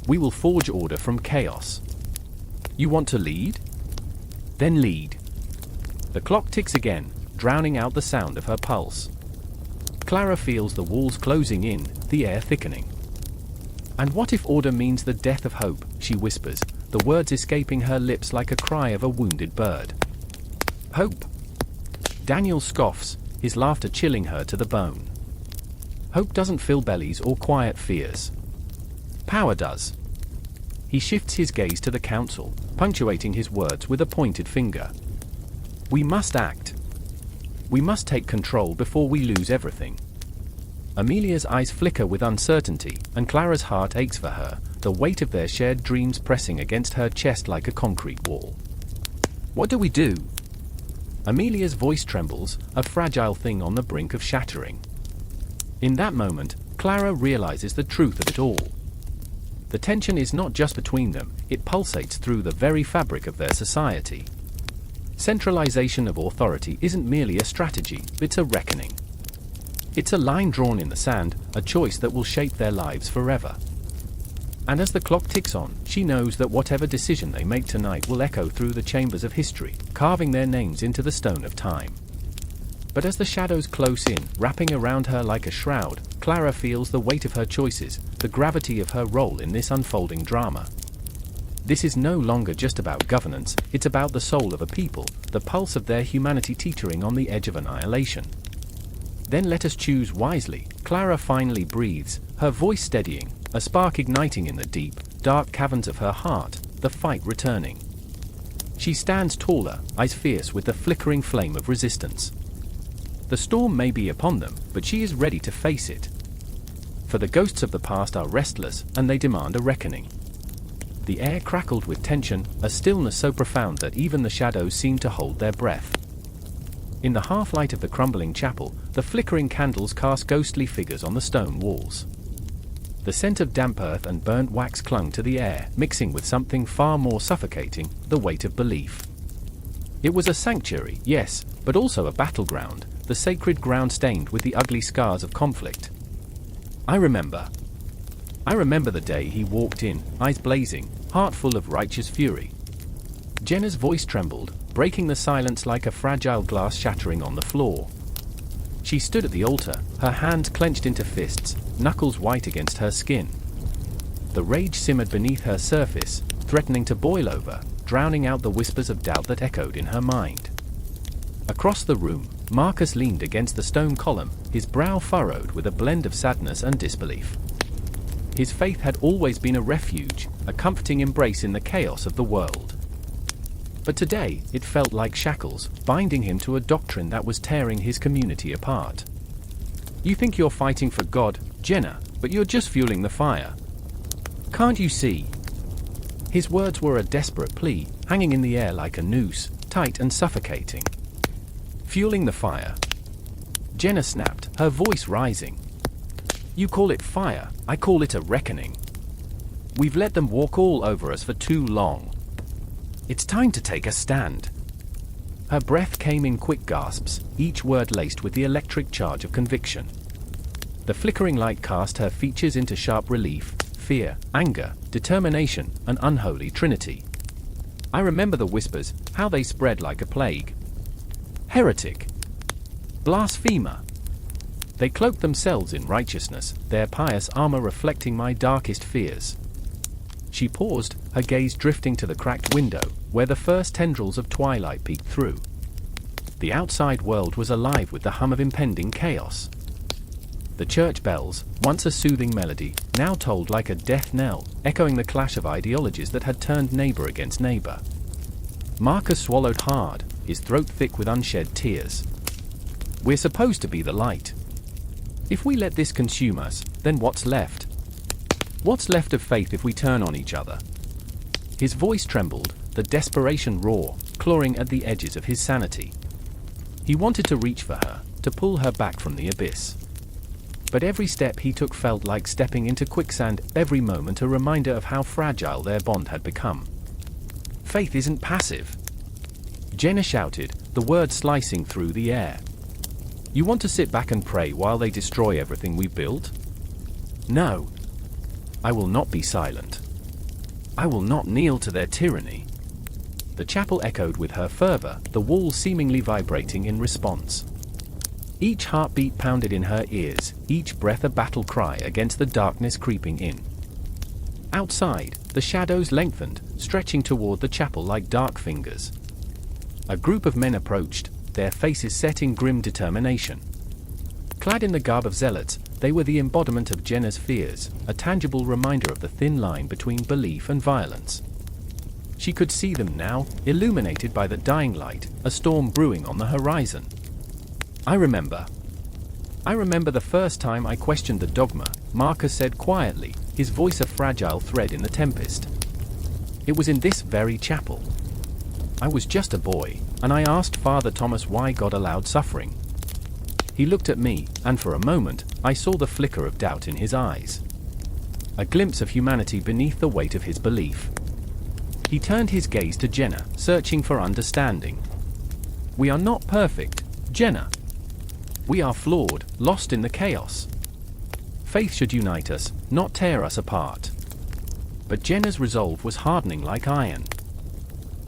We will forge order from chaos. You want to lead? Then lead. The clock ticks again, drowning out the sound of her pulse. Clara feels the walls closing in, the air thickening. And what if order means the death of hope, she whispers, the words escaping her lips like a cry of a wounded bird. Hope. Daniel scoffs, his laughter chilling her to the bone. Hope doesn't fill bellies or quiet fears. Power does. He shifts his gaze to the council, punctuating his words with a pointed finger. We must act. We must take control before we lose everything. Amelia's eyes flicker with uncertainty, and Clara's heart aches for her, the weight of their shared dreams pressing against her chest like a concrete wall. What do we do? Amelia's voice trembles, a fragile thing on the brink of shattering. In that moment, Clara realizes the truth of it all. The tension is not just between them, it pulsates through the very fabric of their society. Centralization of authority isn't merely a strategy, it's a reckoning. It's a line drawn in the sand, a choice that will shape their lives forever. And as the clock ticks on, she knows that whatever decision they make tonight will echo through the chambers of history, carving their names into the stone of time. But as the shadows close in, wrapping around her like a shroud, Clara feels the weight of her choices, the gravity of her role in this unfolding drama. This is no longer just about governance, it's about the soul of a people, the pulse of their humanity teetering on the edge of annihilation. Then let us choose wisely, Clara finally breathes, her voice steadying, a spark igniting in the deep, dark caverns of her heart, the fight returning. She stands taller, eyes fierce with the flickering flame of resistance. The storm may be upon them, but she is ready to face it. For the ghosts of the past are restless, and they demand a reckoning. The air crackled with tension, a stillness so profound that even the shadows seemed to hold their breath. In the half-light of the crumbling chapel, the flickering candles cast ghostly figures on the stone walls. The scent of damp earth and burnt wax clung to the air, mixing with something far more suffocating, the weight of belief. It was a sanctuary, yes, but also a battleground, the sacred ground stained with the ugly scars of conflict. I remember the day he walked in, eyes blazing, heart full of righteous fury. Jenna's voice trembled, breaking the silence like a fragile glass shattering on the floor. She stood at the altar, her hands clenched into fists, knuckles white against her skin. The rage simmered beneath her surface, threatening to boil over, drowning out the whispers of doubt that echoed in her mind. Across the room, Marcus leaned against the stone column, his brow furrowed with a blend of sadness and disbelief. His faith had always been a refuge, a comforting embrace in the chaos of the world. But today, it felt like shackles, binding him to a doctrine that was tearing his community apart. You think you're fighting for God, Jenna, but you're just fueling the fire. Can't you see? His words were a desperate plea, hanging in the air like a noose, tight and suffocating. Fueling the fire. Jenna snapped, her voice rising. You call it fire, I call it a reckoning. We've let them walk all over us for too long. It's time to take a stand. Her breath came in quick gasps, each word laced with the electric charge of conviction. The flickering light cast her features into sharp relief, fear, anger, determination, an unholy trinity. I remember the whispers, how they spread like a plague. Heretic. Blasphemer. They cloaked themselves in righteousness, their pious armor reflecting my darkest fears. She paused, her gaze drifting to the cracked window, where the first tendrils of twilight peeked through. The outside world was alive with the hum of impending chaos. The church bells, once a soothing melody, now tolled like a death knell, echoing the clash of ideologies that had turned neighbor against neighbor. Marcus swallowed hard, his throat thick with unshed tears. We're supposed to be the light. If we let this consume us, then what's left? What's left of faith if we turn on each other? His voice trembled, the desperation raw, clawing at the edges of his sanity. He wanted to reach for her, to pull her back from the abyss. But every step he took felt like stepping into quicksand, every moment a reminder of how fragile their bond had become. Faith isn't passive. Jenna shouted, the words slicing through the air. You want to sit back and pray while they destroy everything we built? No. I will not be silent. I will not kneel to their tyranny. The chapel echoed with her fervor, the walls seemingly vibrating in response. Each heartbeat pounded in her ears, each breath a battle cry against the darkness creeping in. Outside, the shadows lengthened, stretching toward the chapel like dark fingers. A group of men approached, their faces set in grim determination. Clad in the garb of zealots, they were the embodiment of Jenna's fears, a tangible reminder of the thin line between belief and violence. She could see them now, illuminated by the dying light, a storm brewing on the horizon. I remember the first time I questioned the dogma, Marcus said quietly, his voice a fragile thread in the tempest. It was in this very chapel. I was just a boy, and I asked Father Thomas why God allowed suffering. He looked at me, and for a moment, I saw the flicker of doubt in his eyes. A glimpse of humanity beneath the weight of his belief. He turned his gaze to Jenna, searching for understanding. We are not perfect, Jenna. We are flawed, lost in the chaos. Faith should unite us, not tear us apart. But Jenna's resolve was hardening like iron.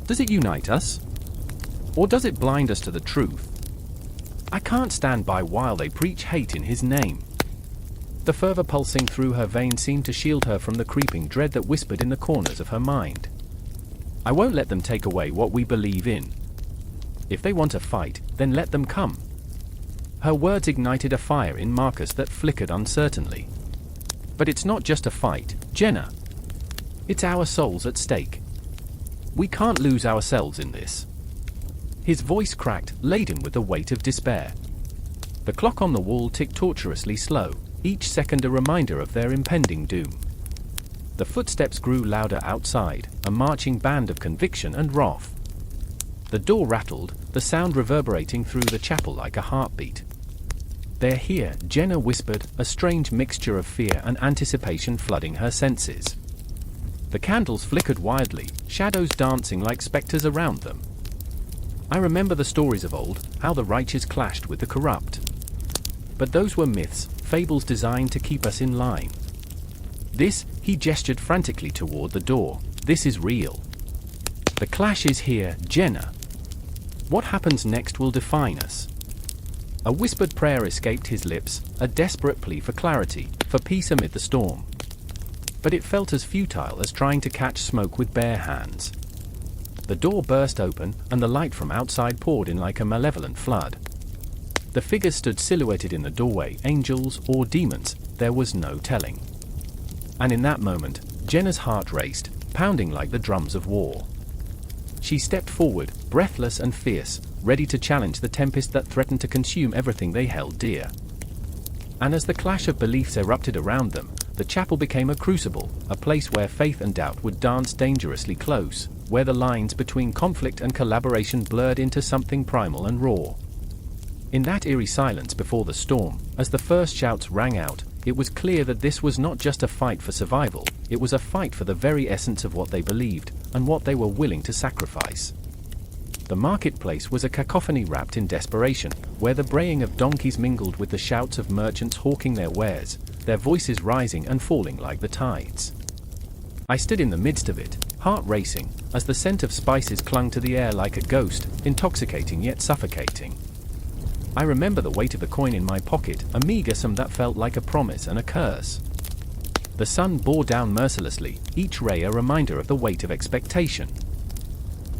Does it unite us? Or does it blind us to the truth? I can't stand by while they preach hate in his name. The fervor pulsing through her veins seemed to shield her from the creeping dread that whispered in the corners of her mind. I won't let them take away what we believe in. If they want a fight, then let them come. Her words ignited a fire in Marcus that flickered uncertainly. But it's not just a fight, Jenna. It's our souls at stake. We can't lose ourselves in this. His voice cracked, laden with the weight of despair. The clock on the wall ticked tortuously slow, each second a reminder of their impending doom. The footsteps grew louder outside, a marching band of conviction and wrath. The door rattled, the sound reverberating through the chapel like a heartbeat. They're here, Jenna whispered, a strange mixture of fear and anticipation flooding her senses. The candles flickered wildly, shadows dancing like specters around them. I remember the stories of old, how the righteous clashed with the corrupt. But those were myths, fables designed to keep us in line. This, he gestured frantically toward the door, this is real. The clash is here, Jenna. What happens next will define us. A whispered prayer escaped his lips, a desperate plea for clarity, for peace amid the storm. But it felt as futile as trying to catch smoke with bare hands. The door burst open, and the light from outside poured in like a malevolent flood. The figures stood silhouetted in the doorway, angels or demons, there was no telling. And in that moment, Jenna's heart raced, pounding like the drums of war. She stepped forward, breathless and fierce, ready to challenge the tempest that threatened to consume everything they held dear. And as the clash of beliefs erupted around them, the chapel became a crucible, a place where faith and doubt would dance dangerously close, where the lines between conflict and collaboration blurred into something primal and raw. In that eerie silence before the storm, as the first shouts rang out, it was clear that this was not just a fight for survival, it was a fight for the very essence of what they believed, and what they were willing to sacrifice. The marketplace was a cacophony wrapped in desperation, where the braying of donkeys mingled with the shouts of merchants hawking their wares, their voices rising and falling like the tides. I stood in the midst of it, heart racing, as the scent of spices clung to the air like a ghost, intoxicating yet suffocating. I remember the weight of the coin in my pocket, a meager sum that felt like a promise and a curse. The sun bore down mercilessly, each ray a reminder of the weight of expectation.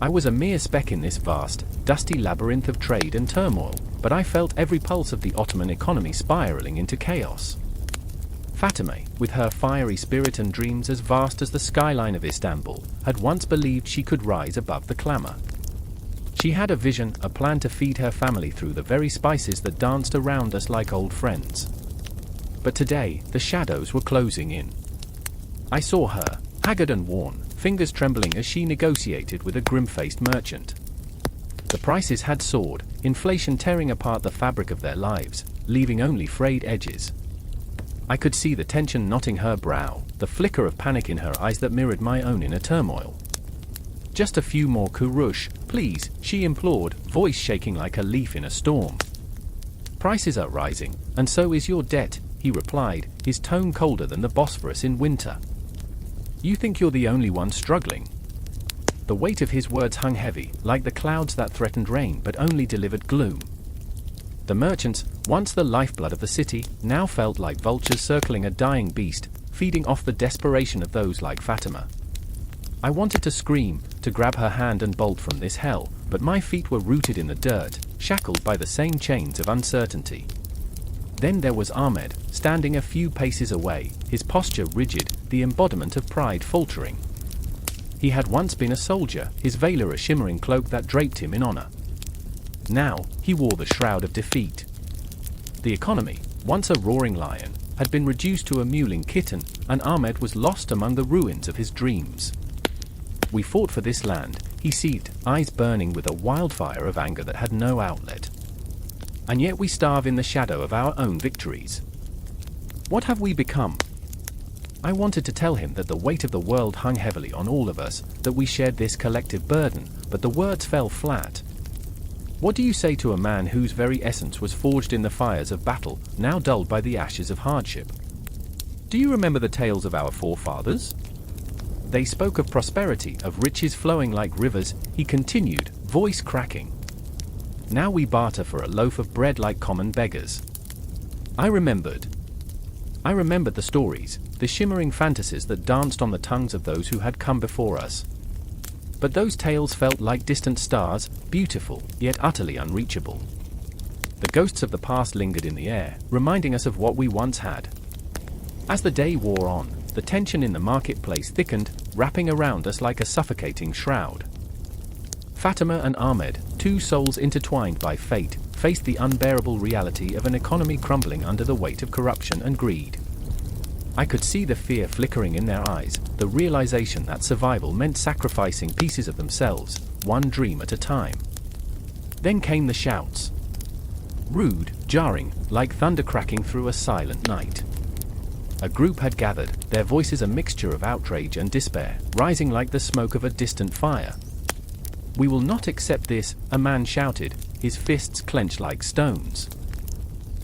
I was a mere speck in this vast, dusty labyrinth of trade and turmoil, but I felt every pulse of the Ottoman economy spiraling into chaos. Fatima, with her fiery spirit and dreams as vast as the skyline of Istanbul, had once believed she could rise above the clamor. She had a vision, a plan to feed her family through the very spices that danced around us like old friends. But today, the shadows were closing in. I saw her, haggard and worn, fingers trembling as she negotiated with a grim-faced merchant. The prices had soared, inflation tearing apart the fabric of their lives, leaving only frayed edges. I could see the tension knotting her brow, the flicker of panic in her eyes that mirrored my own inner turmoil. "Just a few more kurush, please," she implored, voice shaking like a leaf in a storm. "Prices are rising, and so is your debt," he replied, his tone colder than the Bosphorus in winter. "You think you're the only one struggling?" The weight of his words hung heavy, like the clouds that threatened rain but only delivered gloom. The merchants, once the lifeblood of the city, now felt like vultures circling a dying beast, feeding off the desperation of those like Fatima. I wanted to scream, to grab her hand and bolt from this hell, but my feet were rooted in the dirt, shackled by the same chains of uncertainty. Then there was Ahmed, standing a few paces away, his posture rigid, the embodiment of pride faltering. He had once been a soldier, his veiler a shimmering cloak that draped him in honor. Now, he wore the shroud of defeat. The economy, once a roaring lion, had been reduced to a mewling kitten, and Ahmed was lost among the ruins of his dreams. We fought for this land, he seethed, eyes burning with a wildfire of anger that had no outlet. And yet we starve in the shadow of our own victories. What have we become? I wanted to tell him that the weight of the world hung heavily on all of us, that we shared this collective burden, but the words fell flat. What do you say to a man whose very essence was forged in the fires of battle, now dulled by the ashes of hardship? Do you remember the tales of our forefathers? They spoke of prosperity, of riches flowing like rivers, he continued, voice cracking. Now we barter for a loaf of bread like common beggars. I remembered the stories, the shimmering fantasies that danced on the tongues of those who had come before us. But those tales felt like distant stars, beautiful, yet utterly unreachable. The ghosts of the past lingered in the air, reminding us of what we once had. As the day wore on, the tension in the marketplace thickened, wrapping around us like a suffocating shroud. Fatima and Ahmed, two souls intertwined by fate, faced the unbearable reality of an economy crumbling under the weight of corruption and greed. I could see the fear flickering in their eyes, the realization that survival meant sacrificing pieces of themselves, one dream at a time. Then came the shouts. Rude, jarring, like thunder cracking through a silent night. A group had gathered, their voices a mixture of outrage and despair, rising like the smoke of a distant fire. "We will not accept this," a man shouted, his fists clenched like stones.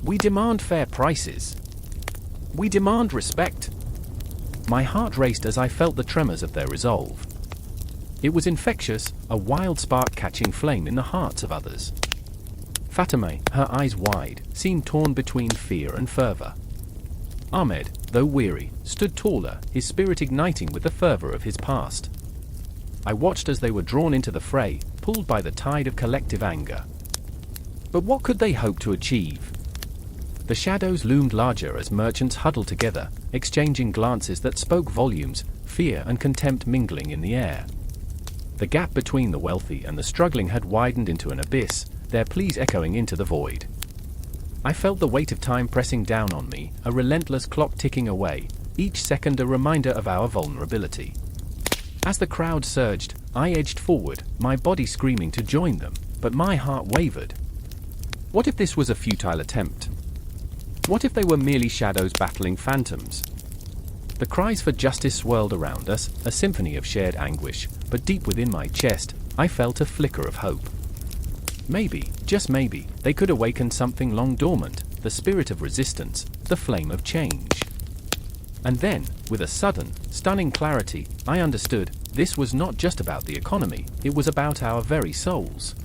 "We demand fair prices. We demand respect." My heart raced as I felt the tremors of their resolve. It was infectious, a wild spark catching flame in the hearts of others. Fatima, her eyes wide, seemed torn between fear and fervor. Ahmed, though weary, stood taller, his spirit igniting with the fervor of his past. I watched as they were drawn into the fray, pulled by the tide of collective anger. But what could they hope to achieve? The shadows loomed larger as merchants huddled together, exchanging glances that spoke volumes, fear and contempt mingling in the air. The gap between the wealthy and the struggling had widened into an abyss, their pleas echoing into the void. I felt the weight of time pressing down on me, a relentless clock ticking away, each second a reminder of our vulnerability. As the crowd surged, I edged forward, my body screaming to join them, but my heart wavered. What if this was a futile attempt? What if they were merely shadows battling phantoms? The cries for justice swirled around us, a symphony of shared anguish, but deep within my chest, I felt a flicker of hope. Maybe, just maybe, they could awaken something long dormant, the spirit of resistance, the flame of change. And then, with a sudden, stunning clarity, I understood, this was not just about the economy, it was about our very souls.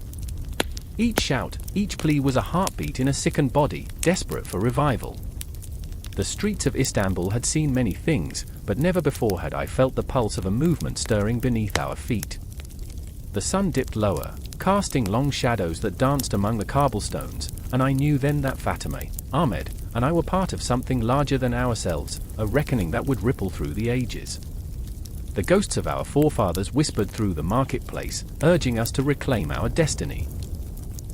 Each shout, each plea was a heartbeat in a sickened body, desperate for revival. The streets of Istanbul had seen many things, but never before had I felt the pulse of a movement stirring beneath our feet. The sun dipped lower, casting long shadows that danced among the cobblestones, and I knew then that Fatima, Ahmed, and I were part of something larger than ourselves, a reckoning that would ripple through the ages. the ghosts of our forefathers whispered through the marketplace, urging us to reclaim our destiny.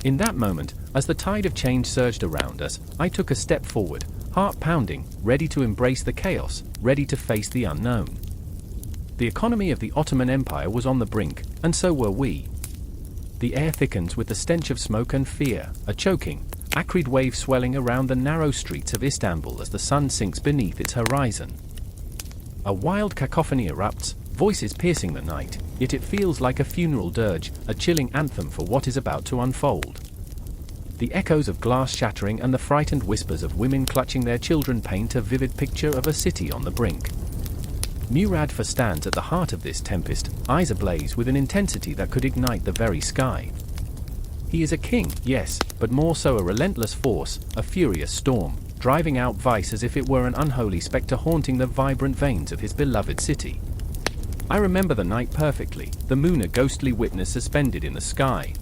In that moment, as the tide of change surged around us, I took a step forward, heart pounding, ready to embrace the chaos, ready to face the unknown. The economy of the Ottoman Empire was on the brink, and so were we. The air thickens with the stench of smoke and fear, a choking, acrid wave swelling around the narrow streets of Istanbul as the sun sinks beneath its horizon. A wild cacophony erupts, voices piercing the night, yet it feels like a funeral dirge, a chilling anthem for what is about to unfold. The echoes of glass shattering and the frightened whispers of women clutching their children paint a vivid picture of a city on the brink. Murad IV stands at the heart of this tempest, eyes ablaze with an intensity that could ignite the very sky. He is a king, yes, but more so a relentless force, a furious storm, driving out vice as if it were an unholy spectre haunting the vibrant veins of his beloved city. I remember the night perfectly, the moon a ghostly witness suspended in the sky.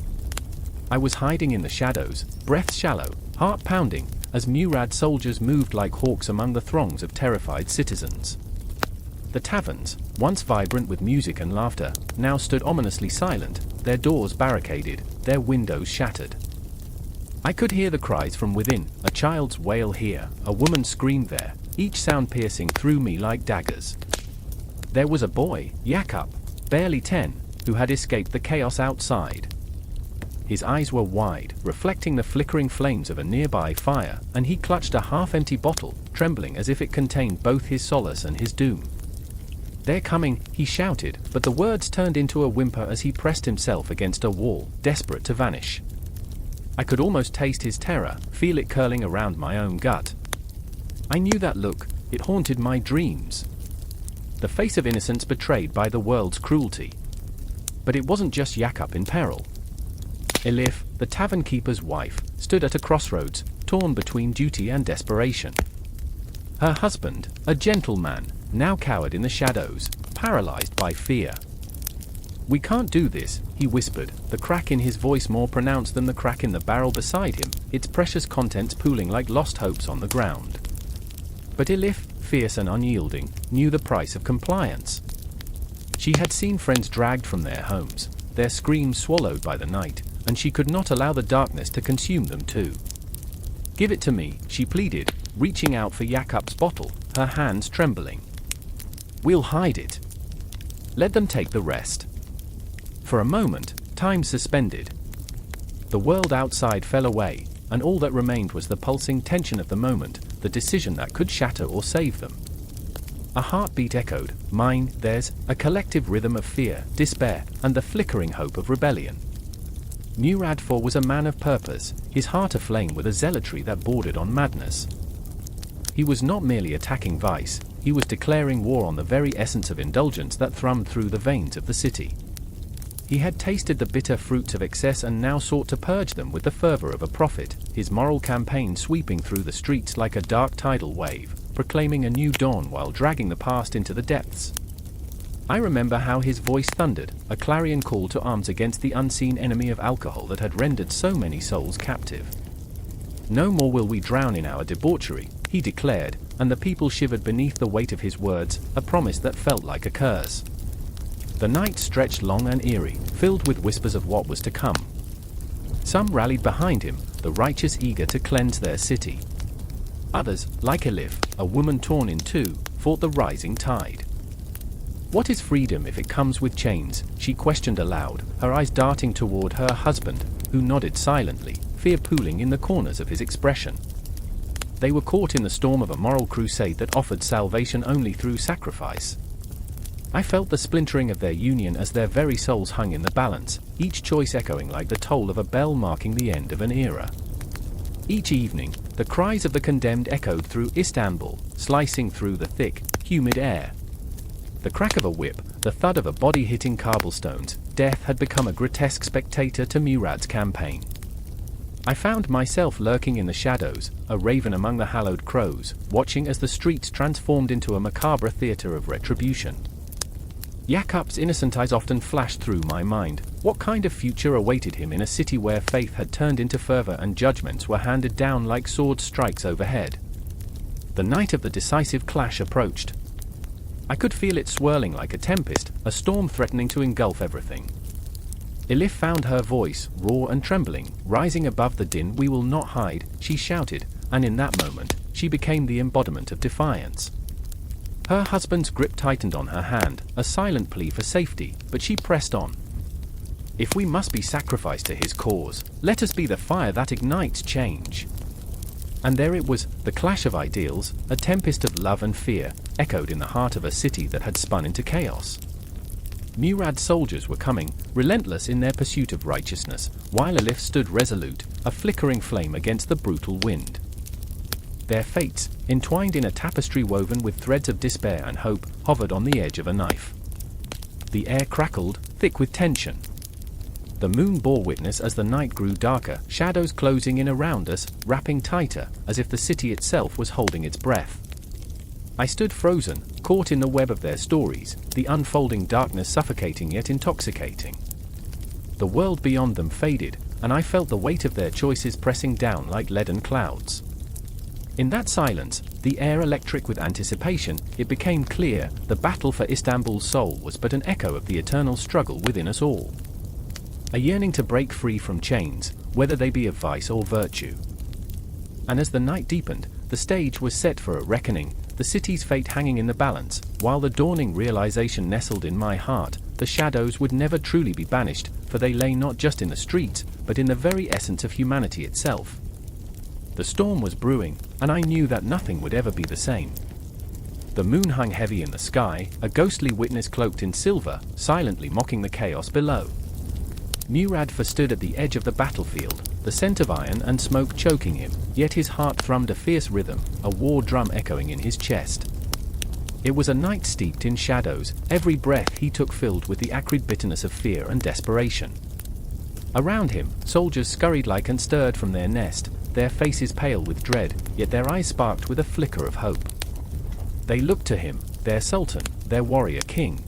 I was hiding in the shadows, breath shallow, heart pounding, as Murad soldiers moved like hawks among the throngs of terrified citizens. The taverns, once vibrant with music and laughter, now stood ominously silent, their doors barricaded, their windows shattered. I could hear the cries from within, a child's wail here, a woman's scream there, each sound piercing through me like daggers. There was a boy, Jakub, barely 10, who had escaped the chaos outside. His eyes were wide, reflecting the flickering flames of a nearby fire, and he clutched a half-empty bottle, trembling as if it contained both his solace and his doom. "They're coming," he shouted, but the words turned into a whimper as he pressed himself against a wall, desperate to vanish. I could almost taste his terror, feel it curling around my own gut. I knew that look, it haunted my dreams. The face of innocence betrayed by the world's cruelty. But it wasn't just Jakub in peril. Elif, the tavern keeper's wife, stood at a crossroads, torn between duty and desperation. Her husband, a gentleman, now cowered in the shadows, paralyzed by fear. "We can't do this," he whispered, the crack in his voice more pronounced than the crack in the barrel beside him, its precious contents pooling like lost hopes on the ground. But Elif, fierce and unyielding, knew the price of compliance. She had seen friends dragged from their homes, their screams swallowed by the night, and she could not allow the darkness to consume them too. "Give it to me," she pleaded, reaching out for Jakub's bottle, her hands trembling. "We'll hide it. Let them take the rest." For a moment, time suspended. The world outside fell away, and all that remained was the pulsing tension of the moment, the decision that could shatter or save them. A heartbeat echoed, mine, theirs, a collective rhythm of fear, despair, and the flickering hope of rebellion. Murad IV was a man of purpose, his heart aflame with a zealotry that bordered on madness. He was not merely attacking vice, he was declaring war on the very essence of indulgence that thrummed through the veins of the city. He had tasted the bitter fruits of excess and now sought to purge them with the fervor of a prophet, his moral campaign sweeping through the streets like a dark tidal wave, proclaiming a new dawn while dragging the past into the depths. I remember how his voice thundered, a clarion call to arms against the unseen enemy of alcohol that had rendered so many souls captive. "No more will we drown in our debauchery," he declared, and the people shivered beneath the weight of his words, a promise that felt like a curse. The night stretched long and eerie, filled with whispers of what was to come. Some rallied behind him, the righteous eager to cleanse their city. Others, like Elif, a woman torn in two, fought the rising tide. "What is freedom if it comes with chains?" she questioned aloud, her eyes darting toward her husband, who nodded silently, fear pooling in the corners of his expression. They were caught in the storm of a moral crusade that offered salvation only through sacrifice. I felt the splintering of their union as their very souls hung in the balance, each choice echoing like the toll of a bell marking the end of an era. Each evening, the cries of the condemned echoed through Istanbul, slicing through the thick, humid air. The crack of a whip, the thud of a body hitting cobblestones, death had become a grotesque spectator to Murad's campaign. I found myself lurking in the shadows, a raven among the hallowed crows, watching as the streets transformed into a macabre theater of retribution. Jakub's innocent eyes often flashed through my mind. What kind of future awaited him in a city where faith had turned into fervor and judgments were handed down like sword strikes overhead? The night of the decisive clash approached. I could feel it swirling like a tempest, a storm threatening to engulf everything. Elif found her voice, raw and trembling, rising above the din. "We will not hide," she shouted, and in that moment, she became the embodiment of defiance. Her husband's grip tightened on her hand, a silent plea for safety, but she pressed on. "If we must be sacrificed to his cause, let us be the fire that ignites change." And there it was, the clash of ideals, a tempest of love and fear, echoed in the heart of a city that had spun into chaos. Murad's soldiers were coming, relentless in their pursuit of righteousness, while Elif stood resolute, a flickering flame against the brutal wind. Their fates, entwined in a tapestry woven with threads of despair and hope, hovered on the edge of a knife. The air crackled, thick with tension. The moon bore witness as the night grew darker, shadows closing in around us, wrapping tighter, as if the city itself was holding its breath. I stood frozen, caught in the web of their stories, the unfolding darkness suffocating yet intoxicating. The world beyond them faded, and I felt the weight of their choices pressing down like leaden clouds. In that silence, the air electric with anticipation, it became clear the battle for Istanbul's soul was but an echo of the eternal struggle within us all. A yearning to break free from chains, whether they be of vice or virtue. And as the night deepened, the stage was set for a reckoning, the city's fate hanging in the balance, while the dawning realization nestled in my heart, the shadows would never truly be banished, for they lay not just in the streets, but in the very essence of humanity itself. The storm was brewing, and I knew that nothing would ever be the same. The moon hung heavy in the sky, a ghostly witness cloaked in silver, silently mocking the chaos below. Murad IV stood at the edge of the battlefield, the scent of iron and smoke choking him, yet his heart thrummed a fierce rhythm, a war drum echoing in his chest. It was a night steeped in shadows, every breath he took filled with the acrid bitterness of fear and desperation. Around him, soldiers scurried like and stirred from their nest, their faces pale with dread, yet their eyes sparked with a flicker of hope. They looked to him, their sultan, their warrior king.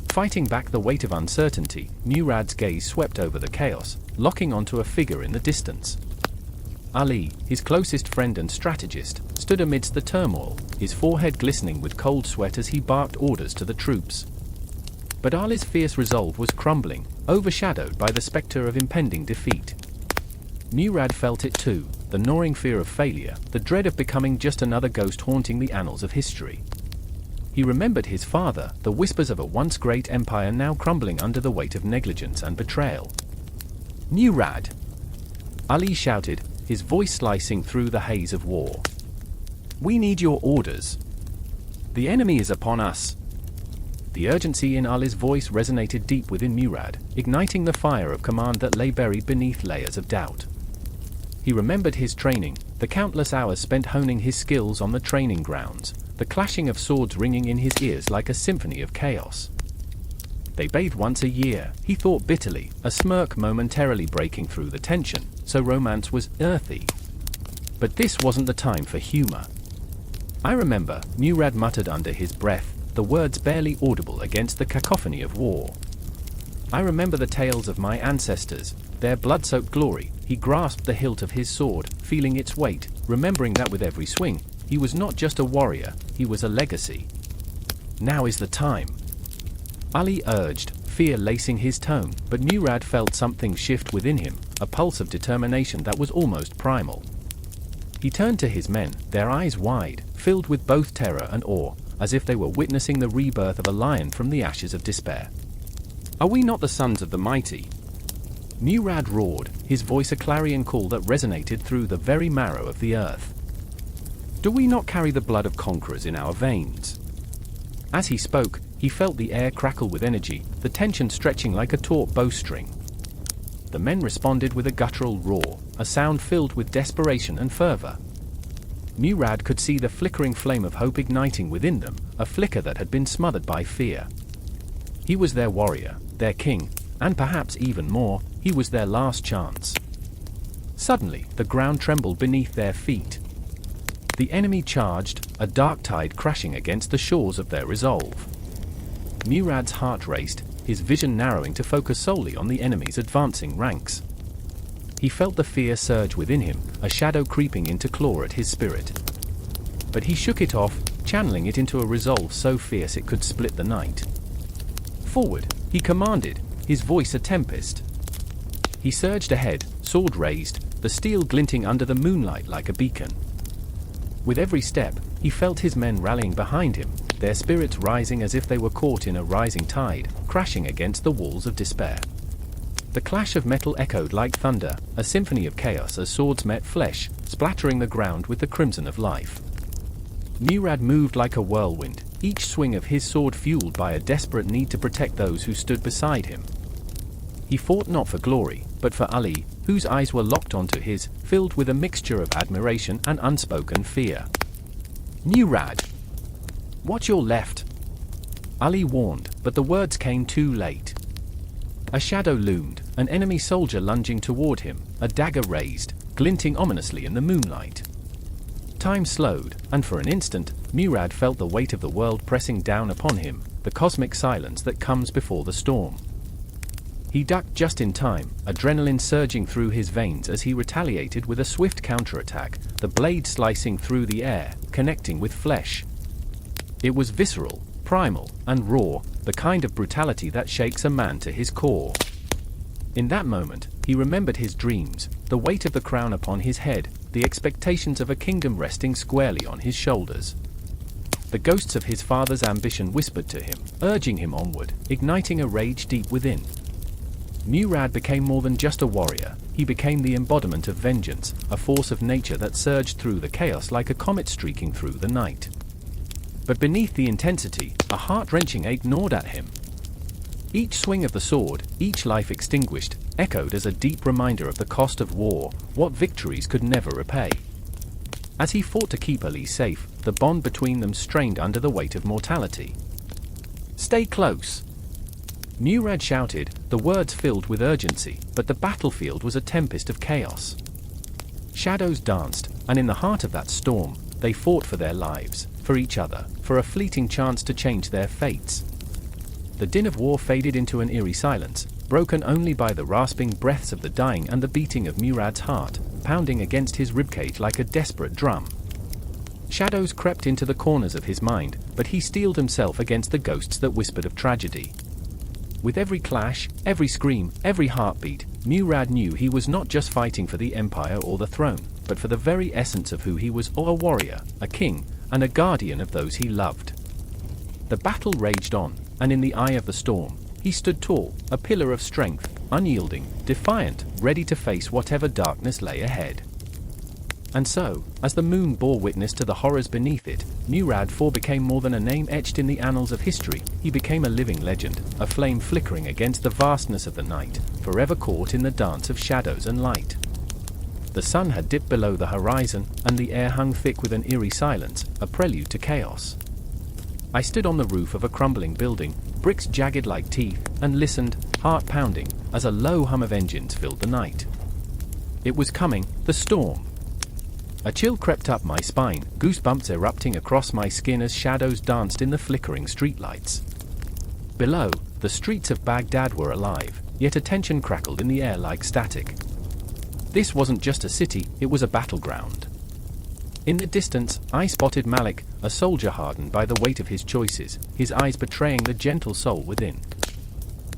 Fighting back the weight of uncertainty, Murad's gaze swept over the chaos, locking onto a figure in the distance. Ali, his closest friend and strategist, stood amidst the turmoil, his forehead glistening with cold sweat as he barked orders to the troops. But Ali's fierce resolve was crumbling, overshadowed by the specter of impending defeat. Murad felt it too, the gnawing fear of failure, the dread of becoming just another ghost haunting the annals of history. He remembered his father, the whispers of a once great empire now crumbling under the weight of negligence and betrayal. "Murad!" Ali shouted, his voice slicing through the haze of war. "We need your orders. The enemy is upon us." The urgency in Ali's voice resonated deep within Murad, igniting the fire of command that lay buried beneath layers of doubt. He remembered his training, the countless hours spent honing his skills on the training grounds, the clashing of swords ringing in his ears like a symphony of chaos. They bathed once a year, he thought bitterly, a smirk momentarily breaking through the tension, so romance was earthy. But this wasn't the time for humor. "I remember," Murad muttered under his breath, the words barely audible against the cacophony of war. "I remember the tales of my ancestors, their blood-soaked glory." He grasped the hilt of his sword, feeling its weight, remembering that with every swing, he was not just a warrior, he was a legacy. "Now is the time," Ali urged, fear lacing his tone, but Murad felt something shift within him, a pulse of determination that was almost primal. He turned to his men, their eyes wide, filled with both terror and awe, as if they were witnessing the rebirth of a lion from the ashes of despair. "Are we not the sons of the mighty?" Murad roared, his voice a clarion call that resonated through the very marrow of the earth. "Do we not carry the blood of conquerors in our veins?" As he spoke, he felt the air crackle with energy, the tension stretching like a taut bowstring. The men responded with a guttural roar, a sound filled with desperation and fervor. Murad could see the flickering flame of hope igniting within them, a flicker that had been smothered by fear. He was their warrior, their king, and perhaps even more, he was their last chance. Suddenly, the ground trembled beneath their feet. The enemy charged, a dark tide crashing against the shores of their resolve. Murad's heart raced, his vision narrowing to focus solely on the enemy's advancing ranks. He felt the fear surge within him, a shadow creeping in to claw at his spirit. But he shook it off, channeling it into a resolve so fierce it could split the night. "Forward," he commanded, his voice a tempest. He surged ahead, sword raised, the steel glinting under the moonlight like a beacon. With every step, he felt his men rallying behind him, their spirits rising as if they were caught in a rising tide, crashing against the walls of despair. The clash of metal echoed like thunder, a symphony of chaos as swords met flesh, splattering the ground with the crimson of life. Murad moved like a whirlwind, each swing of his sword fueled by a desperate need to protect those who stood beside him. He fought not for glory, but for Ali, whose eyes were locked onto his, filled with a mixture of admiration and unspoken fear. "Murad! Watch your left!" Ali warned, but the words came too late. A shadow loomed, an enemy soldier lunging toward him, a dagger raised, glinting ominously in the moonlight. Time slowed, and for an instant, Murad felt the weight of the world pressing down upon him, the cosmic silence that comes before the storm. He ducked just in time, adrenaline surging through his veins as he retaliated with a swift counterattack, the blade slicing through the air, connecting with flesh. It was visceral, primal, and raw, the kind of brutality that shakes a man to his core. In that moment, he remembered his dreams, the weight of the crown upon his head, the expectations of a kingdom resting squarely on his shoulders. The ghosts of his father's ambition whispered to him, urging him onward, igniting a rage deep within. Murad became more than just a warrior, he became the embodiment of vengeance, a force of nature that surged through the chaos like a comet streaking through the night. But beneath the intensity, a heart-wrenching ache gnawed at him. Each swing of the sword, each life extinguished, echoed as a deep reminder of the cost of war, what victories could never repay. As he fought to keep Ali safe, the bond between them strained under the weight of mortality. "Stay close!" Murad shouted, the words filled with urgency, but the battlefield was a tempest of chaos. Shadows danced, and in the heart of that storm, they fought for their lives, for each other, for a fleeting chance to change their fates. The din of war faded into an eerie silence, broken only by the rasping breaths of the dying and the beating of Murad's heart, pounding against his ribcage like a desperate drum. Shadows crept into the corners of his mind, but he steeled himself against the ghosts that whispered of tragedy. With every clash, every scream, every heartbeat, Murad knew he was not just fighting for the empire or the throne, but for the very essence of who he was, a warrior, a king, and a guardian of those he loved. The battle raged on, and in the eye of the storm, he stood tall, a pillar of strength, unyielding, defiant, ready to face whatever darkness lay ahead. And so, as the moon bore witness to the horrors beneath it, Murad IV became more than a name etched in the annals of history. He became a living legend, a flame flickering against the vastness of the night, forever caught in the dance of shadows and light. The sun had dipped below the horizon, and the air hung thick with an eerie silence, a prelude to chaos. I stood on the roof of a crumbling building, bricks jagged like teeth, and listened, heart pounding, as a low hum of engines filled the night. It was coming, the storm. A chill crept up my spine, goosebumps erupting across my skin as shadows danced in the flickering streetlights. Below, the streets of Baghdad were alive, yet a tension crackled in the air like static. This wasn't just a city, it was a battleground. In the distance, I spotted Malik, a soldier hardened by the weight of his choices, his eyes betraying the gentle soul within.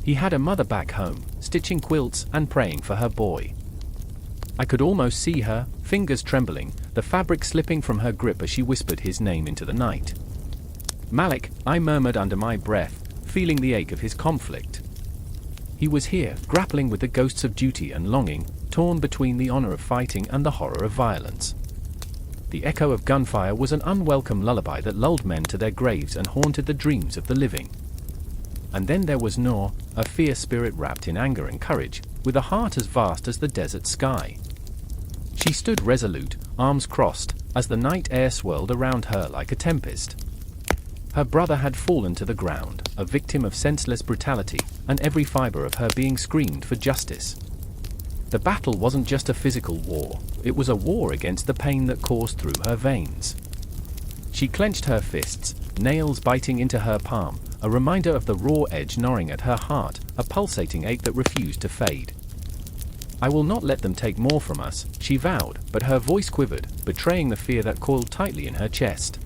He had a mother back home, stitching quilts and praying for her boy. I could almost see her, fingers trembling, the fabric slipping from her grip as she whispered his name into the night. "Malik," I murmured under my breath, feeling the ache of his conflict. He was here, grappling with the ghosts of duty and longing, torn between the honor of fighting and the horror of violence. The echo of gunfire was an unwelcome lullaby that lulled men to their graves and haunted the dreams of the living. And then there was Noor, a fierce spirit wrapped in anger and courage, with a heart as vast as the desert sky. She stood resolute, arms crossed, as the night air swirled around her like a tempest. Her brother had fallen to the ground, a victim of senseless brutality, and every fiber of her being screamed for justice. The battle wasn't just a physical war, it was a war against the pain that coursed through her veins. She clenched her fists, nails biting into her palm, a reminder of the raw edge gnawing at her heart, a pulsating ache that refused to fade. "I will not let them take more from us," she vowed, but her voice quivered, betraying the fear that coiled tightly in her chest.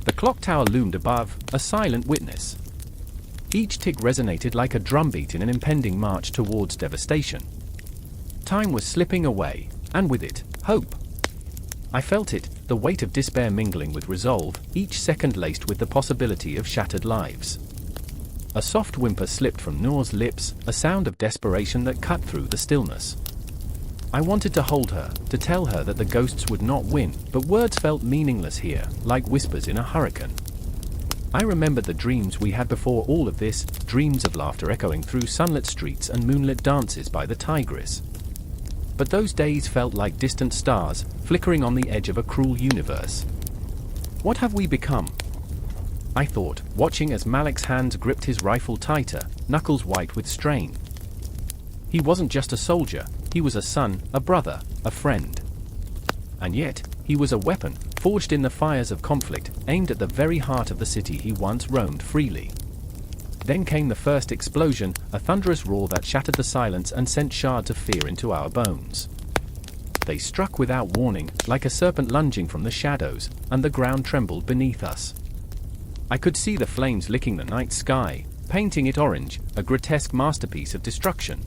The clock tower loomed above, a silent witness. Each tick resonated like a drumbeat in an impending march towards devastation. Time was slipping away, and with it, hope. I felt it, the weight of despair mingling with resolve, each second laced with the possibility of shattered lives. A soft whimper slipped from Noor's lips, a sound of desperation that cut through the stillness. I wanted to hold her, to tell her that the ghosts would not win, but words felt meaningless here, like whispers in a hurricane. I remembered the dreams we had before all of this, dreams of laughter echoing through sunlit streets and moonlit dances by the Tigris. But those days felt like distant stars, flickering on the edge of a cruel universe. What have we become? I thought, watching as Malik's hands gripped his rifle tighter, knuckles white with strain. He wasn't just a soldier, he was a son, a brother, a friend. And yet, he was a weapon, forged in the fires of conflict, aimed at the very heart of the city he once roamed freely. Then came the first explosion, a thunderous roar that shattered the silence and sent shards of fear into our bones. They struck without warning, like a serpent lunging from the shadows, and the ground trembled beneath us. I could see the flames licking the night sky, painting it orange, a grotesque masterpiece of destruction.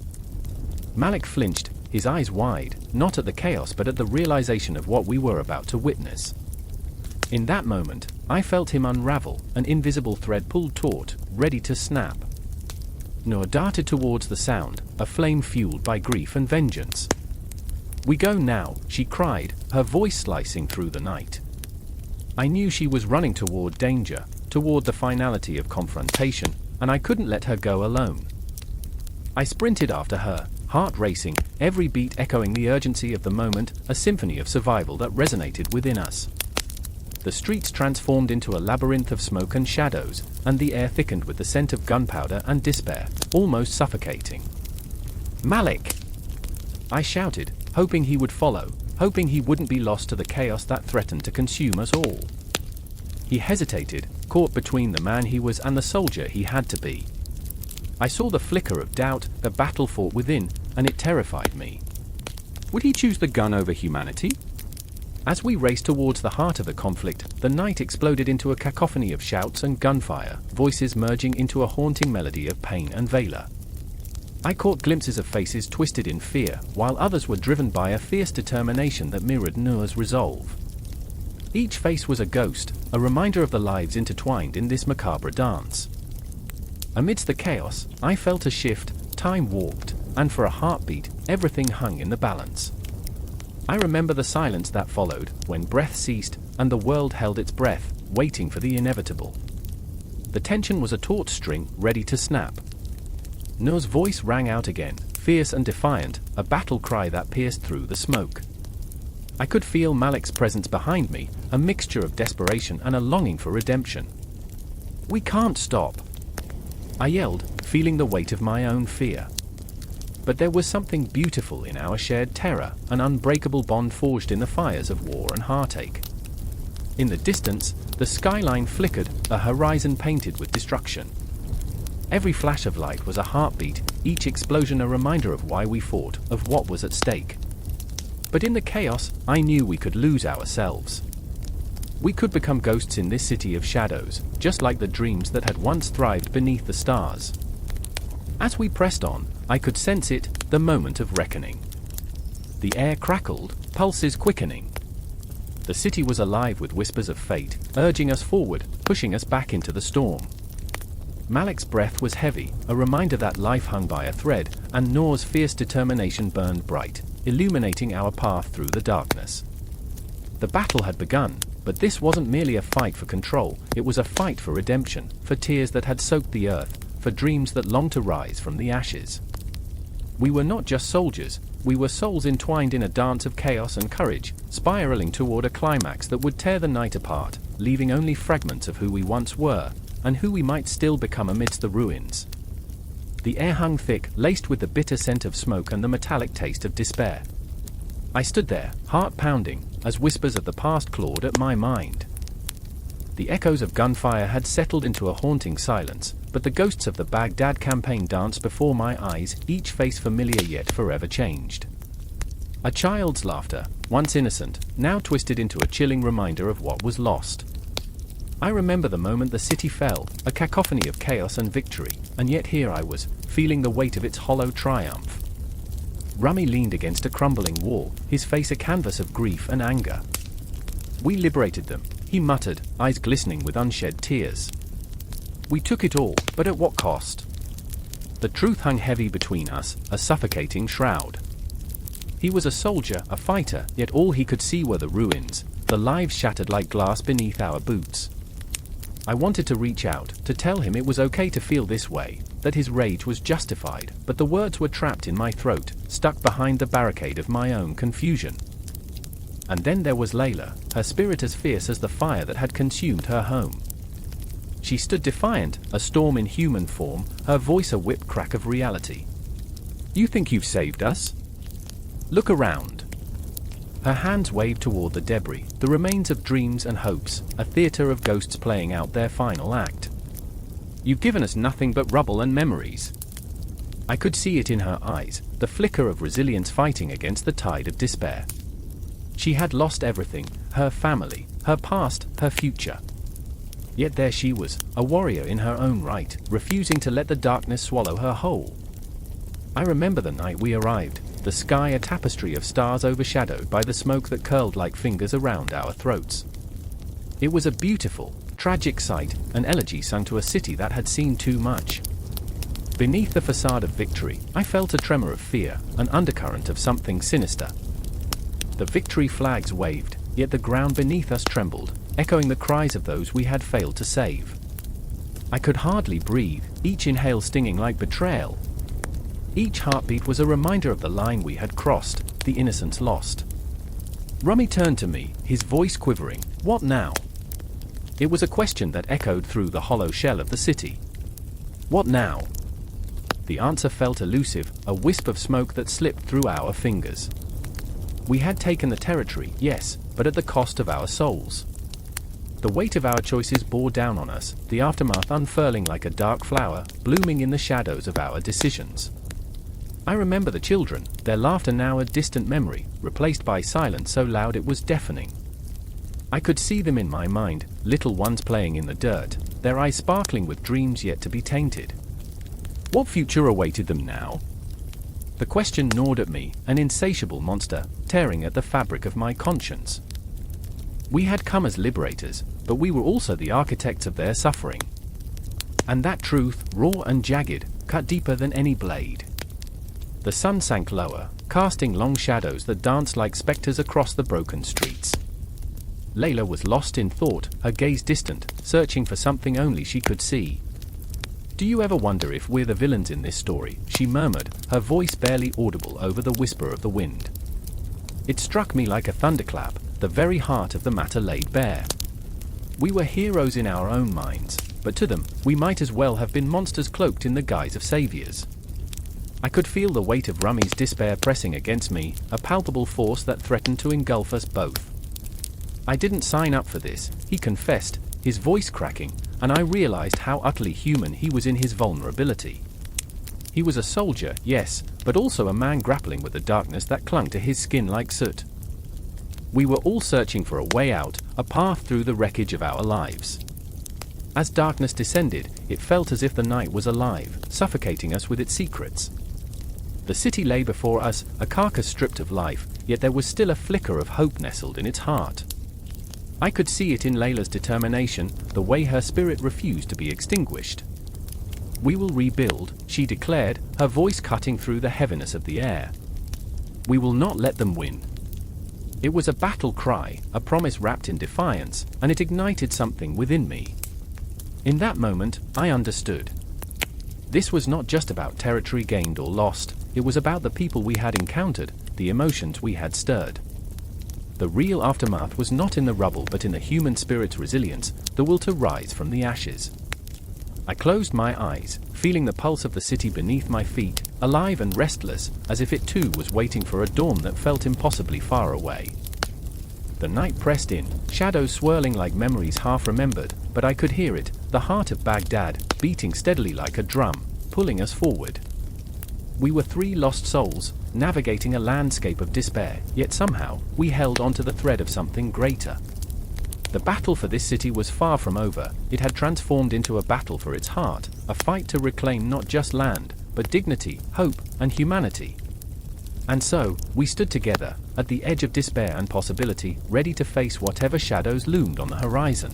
Malik flinched, his eyes wide, not at the chaos but at the realization of what we were about to witness. In that moment, I felt him unravel, an invisible thread pulled taut, ready to snap. Noor darted towards the sound, a flame fueled by grief and vengeance. "We go now," she cried, her voice slicing through the night. I knew she was running toward danger, toward the finality of confrontation, and I couldn't let her go alone. I sprinted after her, heart racing, every beat echoing the urgency of the moment, a symphony of survival that resonated within us. The streets transformed into a labyrinth of smoke and shadows, and the air thickened with the scent of gunpowder and despair, almost suffocating. "Malik!" I shouted, hoping he would follow, hoping he wouldn't be lost to the chaos that threatened to consume us all. He hesitated, caught between the man he was and the soldier he had to be. I saw the flicker of doubt, the battle fought within, and it terrified me. Would he choose the gun over humanity? As we raced towards the heart of the conflict, the night exploded into a cacophony of shouts and gunfire, voices merging into a haunting melody of pain and valor. I caught glimpses of faces twisted in fear, while others were driven by a fierce determination that mirrored Noor's resolve. Each face was a ghost, a reminder of the lives intertwined in this macabre dance. Amidst the chaos, I felt a shift, time warped, and for a heartbeat, everything hung in the balance. I remember the silence that followed, when breath ceased, and the world held its breath, waiting for the inevitable. The tension was a taut string, ready to snap. Noor's voice rang out again, fierce and defiant, a battle cry that pierced through the smoke. I could feel Malik's presence behind me, a mixture of desperation and a longing for redemption. "We can't stop!" I yelled, feeling the weight of my own fear. But there was something beautiful in our shared terror, an unbreakable bond forged in the fires of war and heartache. In the distance, the skyline flickered, a horizon painted with destruction. Every flash of light was a heartbeat, each explosion a reminder of why we fought, of what was at stake. But in the chaos, I knew we could lose ourselves. We could become ghosts in this city of shadows, just like the dreams that had once thrived beneath the stars. As we pressed on, I could sense it, the moment of reckoning. The air crackled, pulses quickening. The city was alive with whispers of fate, urging us forward, pushing us back into the storm. Malik's breath was heavy, a reminder that life hung by a thread, and Noor's fierce determination burned bright, illuminating our path through the darkness. The battle had begun, but this wasn't merely a fight for control, it was a fight for redemption, for tears that had soaked the earth, for dreams that longed to rise from the ashes. We were not just soldiers, we were souls entwined in a dance of chaos and courage, spiraling toward a climax that would tear the night apart, leaving only fragments of who we once were, and who we might still become amidst the ruins. The air hung thick, laced with the bitter scent of smoke and the metallic taste of despair. I stood there, heart pounding, as whispers of the past clawed at my mind. The echoes of gunfire had settled into a haunting silence, but the ghosts of the Baghdad campaign danced before my eyes, each face familiar yet forever changed. A child's laughter, once innocent, now twisted into a chilling reminder of what was lost. I remember the moment the city fell, a cacophony of chaos and victory, and yet here I was, feeling the weight of its hollow triumph. Rummy leaned against a crumbling wall, his face a canvas of grief and anger. "We liberated them," he muttered, eyes glistening with unshed tears. "We took it all, but at what cost?" The truth hung heavy between us, a suffocating shroud. He was a soldier, a fighter, yet all he could see were the ruins, the lives shattered like glass beneath our boots. I wanted to reach out, to tell him it was okay to feel this way, that his rage was justified, but the words were trapped in my throat, stuck behind the barricade of my own confusion. And then there was Layla, her spirit as fierce as the fire that had consumed her home. She stood defiant, a storm in human form, her voice a whip crack of reality. "You think you've saved us? Look around." Her hands waved toward the debris, the remains of dreams and hopes, a theater of ghosts playing out their final act. "You've given us nothing but rubble and memories." I could see it in her eyes, the flicker of resilience fighting against the tide of despair. She had lost everything, her family, her past, her future. Yet there she was, a warrior in her own right, refusing to let the darkness swallow her whole. I remember the night we arrived, the sky a tapestry of stars overshadowed by the smoke that curled like fingers around our throats. It was a beautiful, tragic sight, an elegy sung to a city that had seen too much. Beneath the facade of victory, I felt a tremor of fear, an undercurrent of something sinister. The victory flags waved, yet the ground beneath us trembled, echoing the cries of those we had failed to save. I could hardly breathe, each inhale stinging like betrayal. Each heartbeat was a reminder of the line we had crossed, the innocence lost. Rummy turned to me, his voice quivering. "What now?" It was a question that echoed through the hollow shell of the city. "What now?" The answer felt elusive, a wisp of smoke that slipped through our fingers. We had taken the territory, yes, but at the cost of our souls. The weight of our choices bore down on us, the aftermath unfurling like a dark flower, blooming in the shadows of our decisions. I remember the children, their laughter now a distant memory, replaced by silence so loud it was deafening. I could see them in my mind, little ones playing in the dirt, their eyes sparkling with dreams yet to be tainted. What future awaited them now? The question gnawed at me, an insatiable monster, tearing at the fabric of my conscience. We had come as liberators, but we were also the architects of their suffering. And that truth, raw and jagged, cut deeper than any blade. The sun sank lower, casting long shadows that danced like specters across the broken streets. Layla was lost in thought, her gaze distant, searching for something only she could see. "Do you ever wonder if we're the villains in this story?" she murmured, her voice barely audible over the whisper of the wind. It struck me like a thunderclap, the very heart of the matter laid bare. We were heroes in our own minds, but to them, we might as well have been monsters cloaked in the guise of saviors. I could feel the weight of Rummy's despair pressing against me, a palpable force that threatened to engulf us both. "I didn't sign up for this," he confessed, his voice cracking, and I realized how utterly human he was in his vulnerability. He was a soldier, yes, but also a man grappling with the darkness that clung to his skin like soot. We were all searching for a way out, a path through the wreckage of our lives. As darkness descended, it felt as if the night was alive, suffocating us with its secrets. The city lay before us, a carcass stripped of life, yet there was still a flicker of hope nestled in its heart. I could see it in Layla's determination, the way her spirit refused to be extinguished. "We will rebuild," she declared, her voice cutting through the heaviness of the air. "We will not let them win." It was a battle cry, a promise wrapped in defiance, and it ignited something within me. In that moment, I understood. This was not just about territory gained or lost, it was about the people we had encountered, the emotions we had stirred. The real aftermath was not in the rubble but in the human spirit's resilience, the will to rise from the ashes. I closed my eyes, feeling the pulse of the city beneath my feet, alive and restless, as if it too was waiting for a dawn that felt impossibly far away. The night pressed in, shadows swirling like memories half remembered, but I could hear it, the heart of Baghdad, beating steadily like a drum, pulling us forward. We were three lost souls, navigating a landscape of despair, yet somehow, we held onto the thread of something greater. The battle for this city was far from over. It had transformed into a battle for its heart, a fight to reclaim not just land, but dignity, hope, and humanity. And so, we stood together, at the edge of despair and possibility, ready to face whatever shadows loomed on the horizon.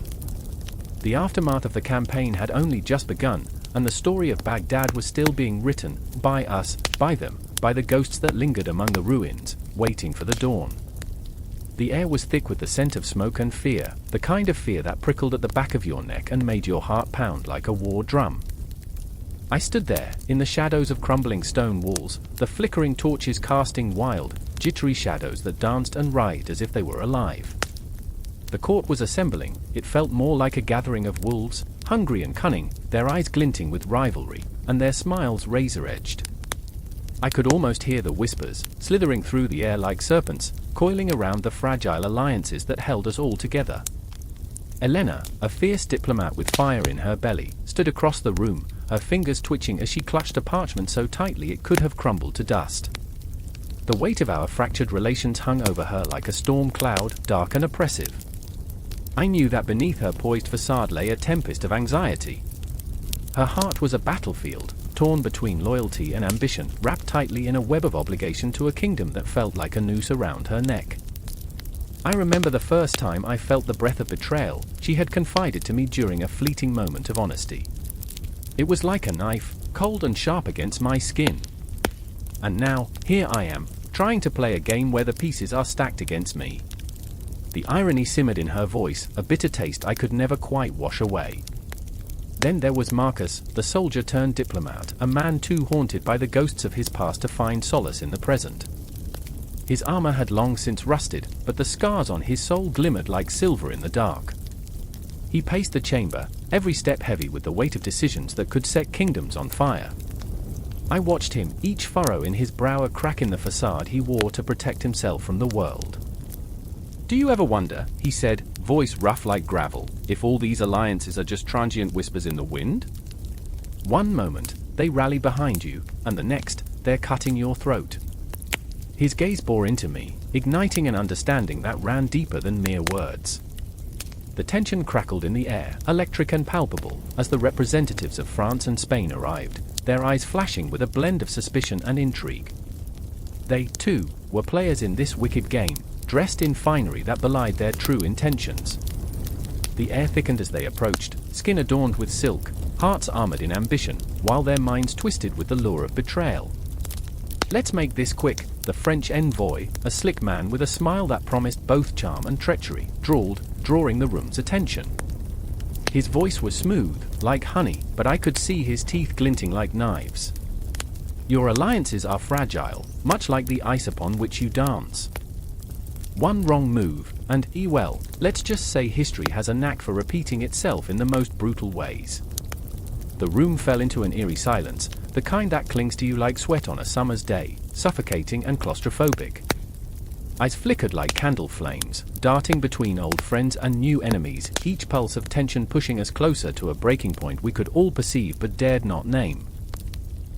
The aftermath of the campaign had only just begun, and the story of Baghdad was still being written, by us, by them, by the ghosts that lingered among the ruins, waiting for the dawn. The air was thick with the scent of smoke and fear, the kind of fear that prickled at the back of your neck and made your heart pound like a war drum. I stood there, in the shadows of crumbling stone walls, the flickering torches casting wild, jittery shadows that danced and writhed as if they were alive. The court was assembling. It felt more like a gathering of wolves, hungry and cunning, their eyes glinting with rivalry, and their smiles razor-edged. I could almost hear the whispers, slithering through the air like serpents, coiling around the fragile alliances that held us all together. Elena, a fierce diplomat with fire in her belly, stood across the room, her fingers twitching as she clutched a parchment so tightly it could have crumbled to dust. The weight of our fractured relations hung over her like a storm cloud, dark and oppressive. I knew that beneath her poised facade lay a tempest of anxiety. Her heart was a battlefield, torn between loyalty and ambition, wrapped tightly in a web of obligation to a kingdom that felt like a noose around her neck. I remember the first time I felt the breath of betrayal she had confided to me during a fleeting moment of honesty. It was like a knife, cold and sharp against my skin. And now, here I am, trying to play a game where the pieces are stacked against me. The irony simmered in her voice, a bitter taste I could never quite wash away. Then there was Marcus, the soldier-turned-diplomat, a man too haunted by the ghosts of his past to find solace in the present. His armor had long since rusted, but the scars on his soul glimmered like silver in the dark. He paced the chamber, every step heavy with the weight of decisions that could set kingdoms on fire. I watched him, each furrow in his brow a crack in the facade he wore to protect himself from the world. "Do you ever wonder," he said, voice rough like gravel, "if all these alliances are just transient whispers in the wind? One moment, they rally behind you, and the next, they're cutting your throat." His gaze bore into me, igniting an understanding that ran deeper than mere words. The tension crackled in the air, electric and palpable, as the representatives of France and Spain arrived, their eyes flashing with a blend of suspicion and intrigue. They, too, were players in this wicked game, dressed in finery that belied their true intentions. The air thickened as they approached, skin adorned with silk, hearts armored in ambition, while their minds twisted with the lure of betrayal. "Let's make this quick," the French envoy, a slick man with a smile that promised both charm and treachery, drawled, drawing the room's attention. His voice was smooth, like honey, but I could see his teeth glinting like knives. "Your alliances are fragile, much like the ice upon which you dance. One wrong move, and, well, let's just say history has a knack for repeating itself in the most brutal ways." The room fell into an eerie silence, the kind that clings to you like sweat on a summer's day, suffocating and claustrophobic. Eyes flickered like candle flames, darting between old friends and new enemies, each pulse of tension pushing us closer to a breaking point we could all perceive but dared not name.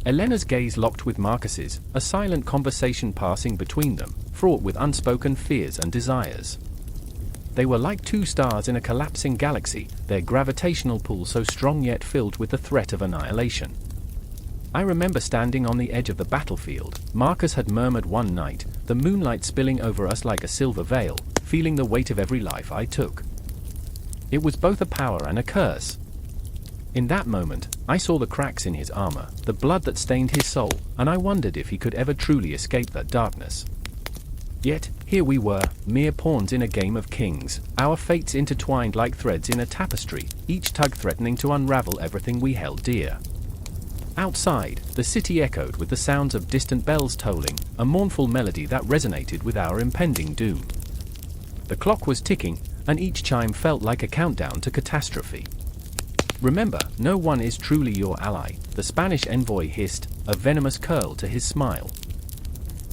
Elena's gaze locked with Marcus's, a silent conversation passing between them, fraught with unspoken fears and desires. They were like two stars in a collapsing galaxy, their gravitational pull so strong yet filled with the threat of annihilation. I remember standing on the edge of the battlefield. Marcus had murmured one night, the moonlight spilling over us like a silver veil, feeling the weight of every life I took. It was both a power and a curse. In that moment, I saw the cracks in his armor, the blood that stained his soul, and I wondered if he could ever truly escape that darkness. Yet, here we were, mere pawns in a game of kings, our fates intertwined like threads in a tapestry, each tug threatening to unravel everything we held dear. Outside, the city echoed with the sounds of distant bells tolling, a mournful melody that resonated with our impending doom. The clock was ticking, and each chime felt like a countdown to catastrophe. "Remember, no one is truly your ally," the Spanish envoy hissed, a venomous curl to his smile.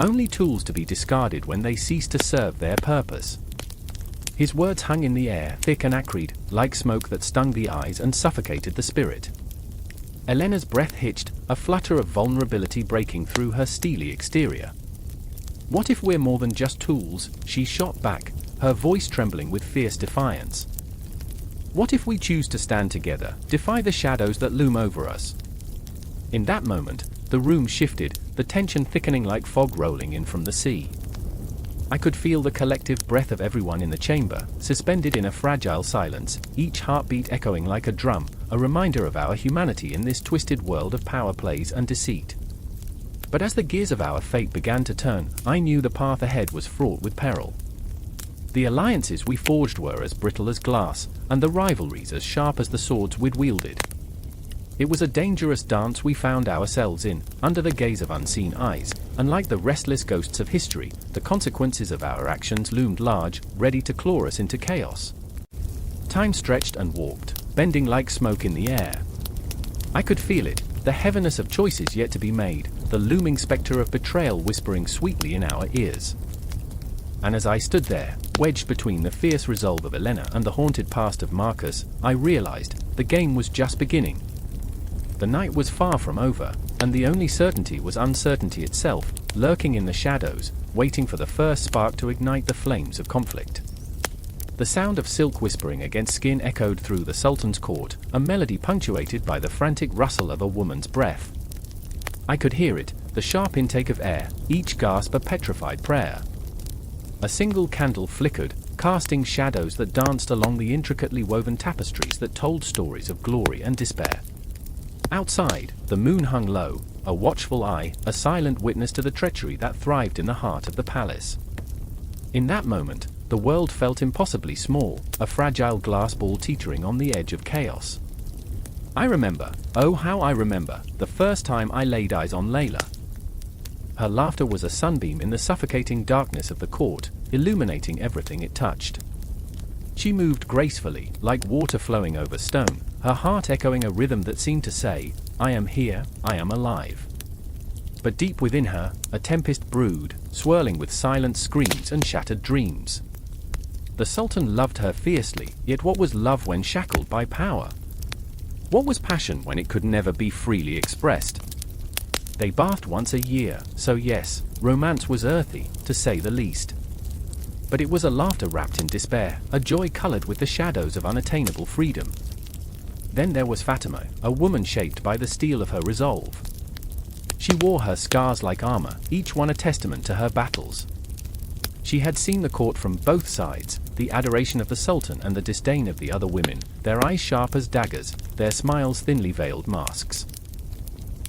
"Only tools to be discarded when they cease to serve their purpose." His words hung in the air, thick and acrid, like smoke that stung the eyes and suffocated the spirit. Elena's breath hitched, a flutter of vulnerability breaking through her steely exterior. "What if we're more than just tools?" she shot back, her voice trembling with fierce defiance. What if we choose to stand together, defy the shadows that loom over us? In that moment, the room shifted, the tension thickening like fog rolling in from the sea. I could feel the collective breath of everyone in the chamber, suspended in a fragile silence, each heartbeat echoing like a drum, a reminder of our humanity in this twisted world of power plays and deceit. But as the gears of our fate began to turn, I knew the path ahead was fraught with peril. The alliances we forged were as brittle as glass, and the rivalries as sharp as the swords we'd wielded. It was a dangerous dance we found ourselves in, under the gaze of unseen eyes, and like the restless ghosts of history, the consequences of our actions loomed large, ready to claw us into chaos. Time stretched and walked, bending like smoke in the air. I could feel it, the heaviness of choices yet to be made, the looming spectre of betrayal whispering sweetly in our ears. And as I stood there, wedged between the fierce resolve of Elena and the haunted past of Marcus, I realized the game was just beginning. The night was far from over, and the only certainty was uncertainty itself, lurking in the shadows, waiting for the first spark to ignite the flames of conflict. The sound of silk whispering against skin echoed through the Sultan's court, a melody punctuated by the frantic rustle of a woman's breath. I could hear it, the sharp intake of air, each gasp a petrified prayer. A single candle flickered, casting shadows that danced along the intricately woven tapestries that told stories of glory and despair. Outside, the moon hung low, a watchful eye, a silent witness to the treachery that thrived in the heart of the palace. In that moment, the world felt impossibly small, a fragile glass ball teetering on the edge of chaos. I remember, oh how I remember, the first time I laid eyes on Layla. Her laughter was a sunbeam in the suffocating darkness of the court, illuminating everything it touched. She moved gracefully, like water flowing over stone, her heart echoing a rhythm that seemed to say, "I am here, I am alive." But deep within her, a tempest brewed, swirling with silent screams and shattered dreams. The Sultan loved her fiercely, yet what was love when shackled by power? What was passion when it could never be freely expressed? They bathed once a year, so yes, romance was earthy, to say the least. But it was a laughter wrapped in despair, a joy colored with the shadows of unattainable freedom. Then there was Fatima, a woman shaped by the steel of her resolve. She wore her scars like armor, each one a testament to her battles. She had seen the court from both sides, the adoration of the Sultan and the disdain of the other women, their eyes sharp as daggers, their smiles thinly veiled masks.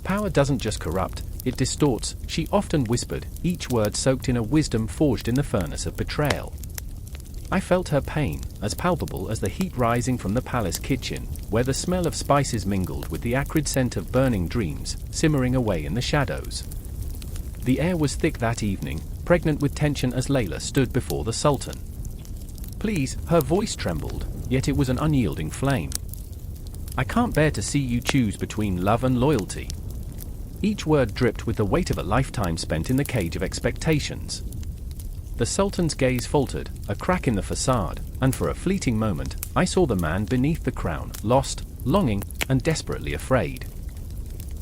Power doesn't just corrupt, it distorts, she often whispered, each word soaked in a wisdom forged in the furnace of betrayal. I felt her pain, as palpable as the heat rising from the palace kitchen, where the smell of spices mingled with the acrid scent of burning dreams, simmering away in the shadows. The air was thick that evening, pregnant with tension as Layla stood before the Sultan. "Please," her voice trembled, yet it was an unyielding flame. "I can't bear to see you choose between love and loyalty." Each word dripped with the weight of a lifetime spent in the cage of expectations. The Sultan's gaze faltered, a crack in the facade, and for a fleeting moment, I saw the man beneath the crown, lost, longing, and desperately afraid.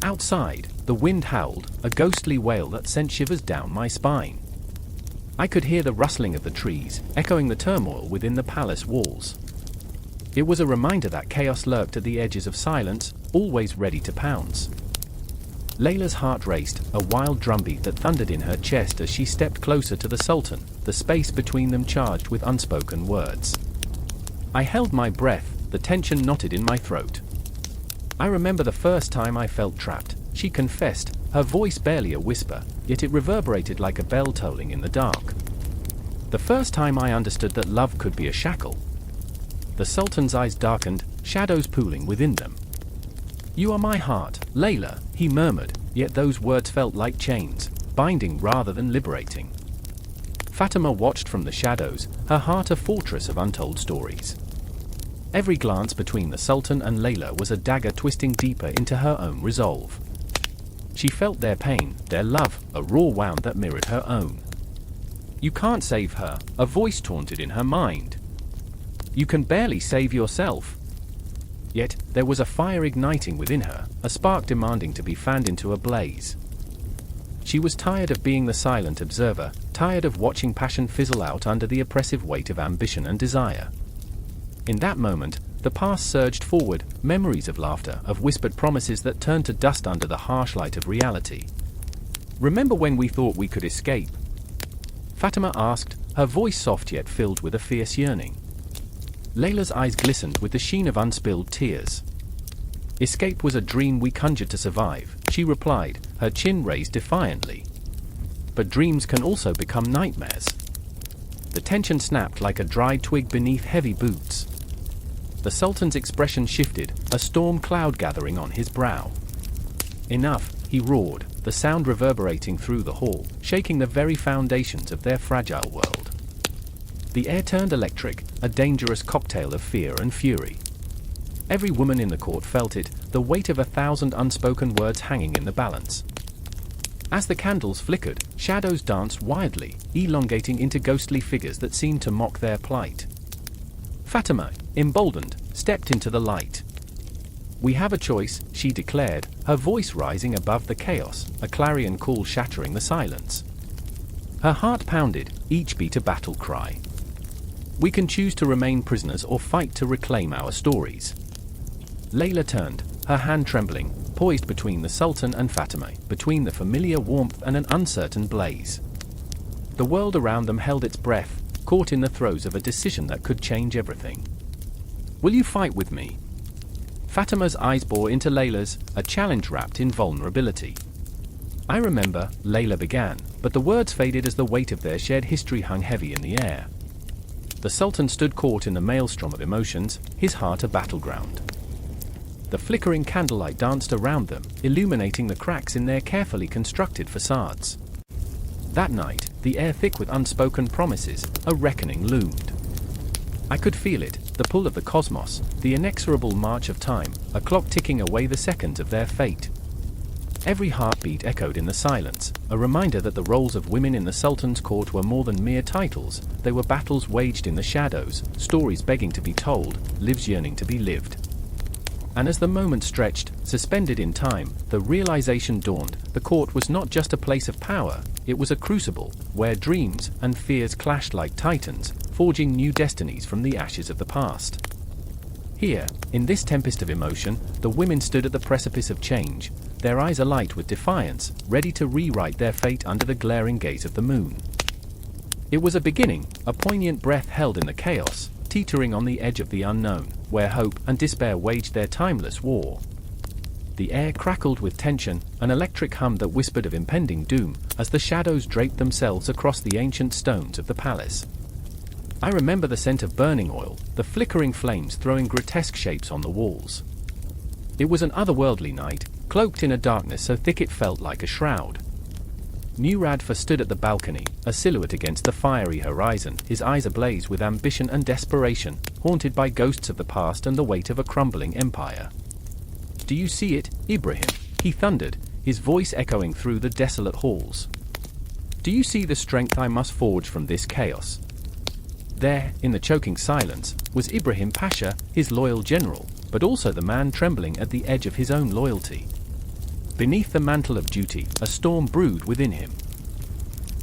Outside, the wind howled, a ghostly wail that sent shivers down my spine. I could hear the rustling of the trees, echoing the turmoil within the palace walls. It was a reminder that chaos lurked at the edges of silence, always ready to pounce. Layla's heart raced, a wild drumbeat that thundered in her chest as she stepped closer to the Sultan, the space between them charged with unspoken words. I held my breath, the tension knotted in my throat. I remember the first time I felt trapped, she confessed, her voice barely a whisper, yet it reverberated like a bell tolling in the dark. The first time I understood that love could be a shackle. The Sultan's eyes darkened, shadows pooling within them. "You are my heart, Layla," he murmured, yet those words felt like chains, binding rather than liberating. Fatima watched from the shadows, her heart a fortress of untold stories. Every glance between the Sultan and Layla was a dagger twisting deeper into her own resolve. She felt their pain, their love, a raw wound that mirrored her own. "You can't save her," a voice taunted in her mind. "You can barely save yourself." Yet, there was a fire igniting within her, a spark demanding to be fanned into a blaze. She was tired of being the silent observer, tired of watching passion fizzle out under the oppressive weight of ambition and desire. In that moment, the past surged forward, memories of laughter, of whispered promises that turned to dust under the harsh light of reality. "Remember when we thought we could escape?" Fatima asked, her voice soft yet filled with a fierce yearning. Layla's eyes glistened with the sheen of unspilled tears. "Escape was a dream we conjured to survive," she replied, her chin raised defiantly. "But dreams can also become nightmares." The tension snapped like a dried twig beneath heavy boots. The Sultan's expression shifted, a storm cloud gathering on his brow. "Enough," he roared, the sound reverberating through the hall, shaking the very foundations of their fragile world. The air turned electric, a dangerous cocktail of fear and fury. Every woman in the court felt it, the weight of 1,000 unspoken words hanging in the balance. As the candles flickered, shadows danced wildly, elongating into ghostly figures that seemed to mock their plight. Fatima, emboldened, stepped into the light. "We have a choice," she declared, her voice rising above the chaos, a clarion call shattering the silence. Her heart pounded, each beat a battle cry. "We can choose to remain prisoners or fight to reclaim our stories." Layla turned, her hand trembling, poised between the Sultan and Fatima, between the familiar warmth and an uncertain blaze. The world around them held its breath, caught in the throes of a decision that could change everything. "Will you fight with me?" Fatima's eyes bore into Layla's, a challenge wrapped in vulnerability. "I remember," Layla began, but the words faded as the weight of their shared history hung heavy in the air. The Sultan stood caught in the maelstrom of emotions, his heart a battleground. The flickering candlelight danced around them, illuminating the cracks in their carefully constructed facades. That night, the air thick with unspoken promises, a reckoning loomed. I could feel it, the pull of the cosmos, the inexorable march of time, a clock ticking away the seconds of their fate. Every heartbeat echoed in the silence, a reminder that the roles of women in the Sultan's court were more than mere titles, they were battles waged in the shadows, stories begging to be told, lives yearning to be lived. And as the moment stretched, suspended in time, the realization dawned, the court was not just a place of power, it was a crucible, where dreams and fears clashed like titans, forging new destinies from the ashes of the past. Here, in this tempest of emotion, the women stood at the precipice of change, their eyes alight with defiance, ready to rewrite their fate under the glaring gaze of the moon. It was a beginning, a poignant breath held in the chaos, teetering on the edge of the unknown, where hope and despair waged their timeless war. The air crackled with tension, an electric hum that whispered of impending doom, as the shadows draped themselves across the ancient stones of the palace. I remember the scent of burning oil, the flickering flames throwing grotesque shapes on the walls. It was an otherworldly night, cloaked in a darkness so thick it felt like a shroud. Murad IV stood at the balcony, a silhouette against the fiery horizon, his eyes ablaze with ambition and desperation, haunted by ghosts of the past and the weight of a crumbling empire. "Do you see it, Ibrahim?" he thundered, his voice echoing through the desolate halls. "Do you see the strength I must forge from this chaos?" There, in the choking silence, was Ibrahim Pasha, his loyal general, but also the man trembling at the edge of his own loyalty. Beneath the mantle of duty, a storm brewed within him.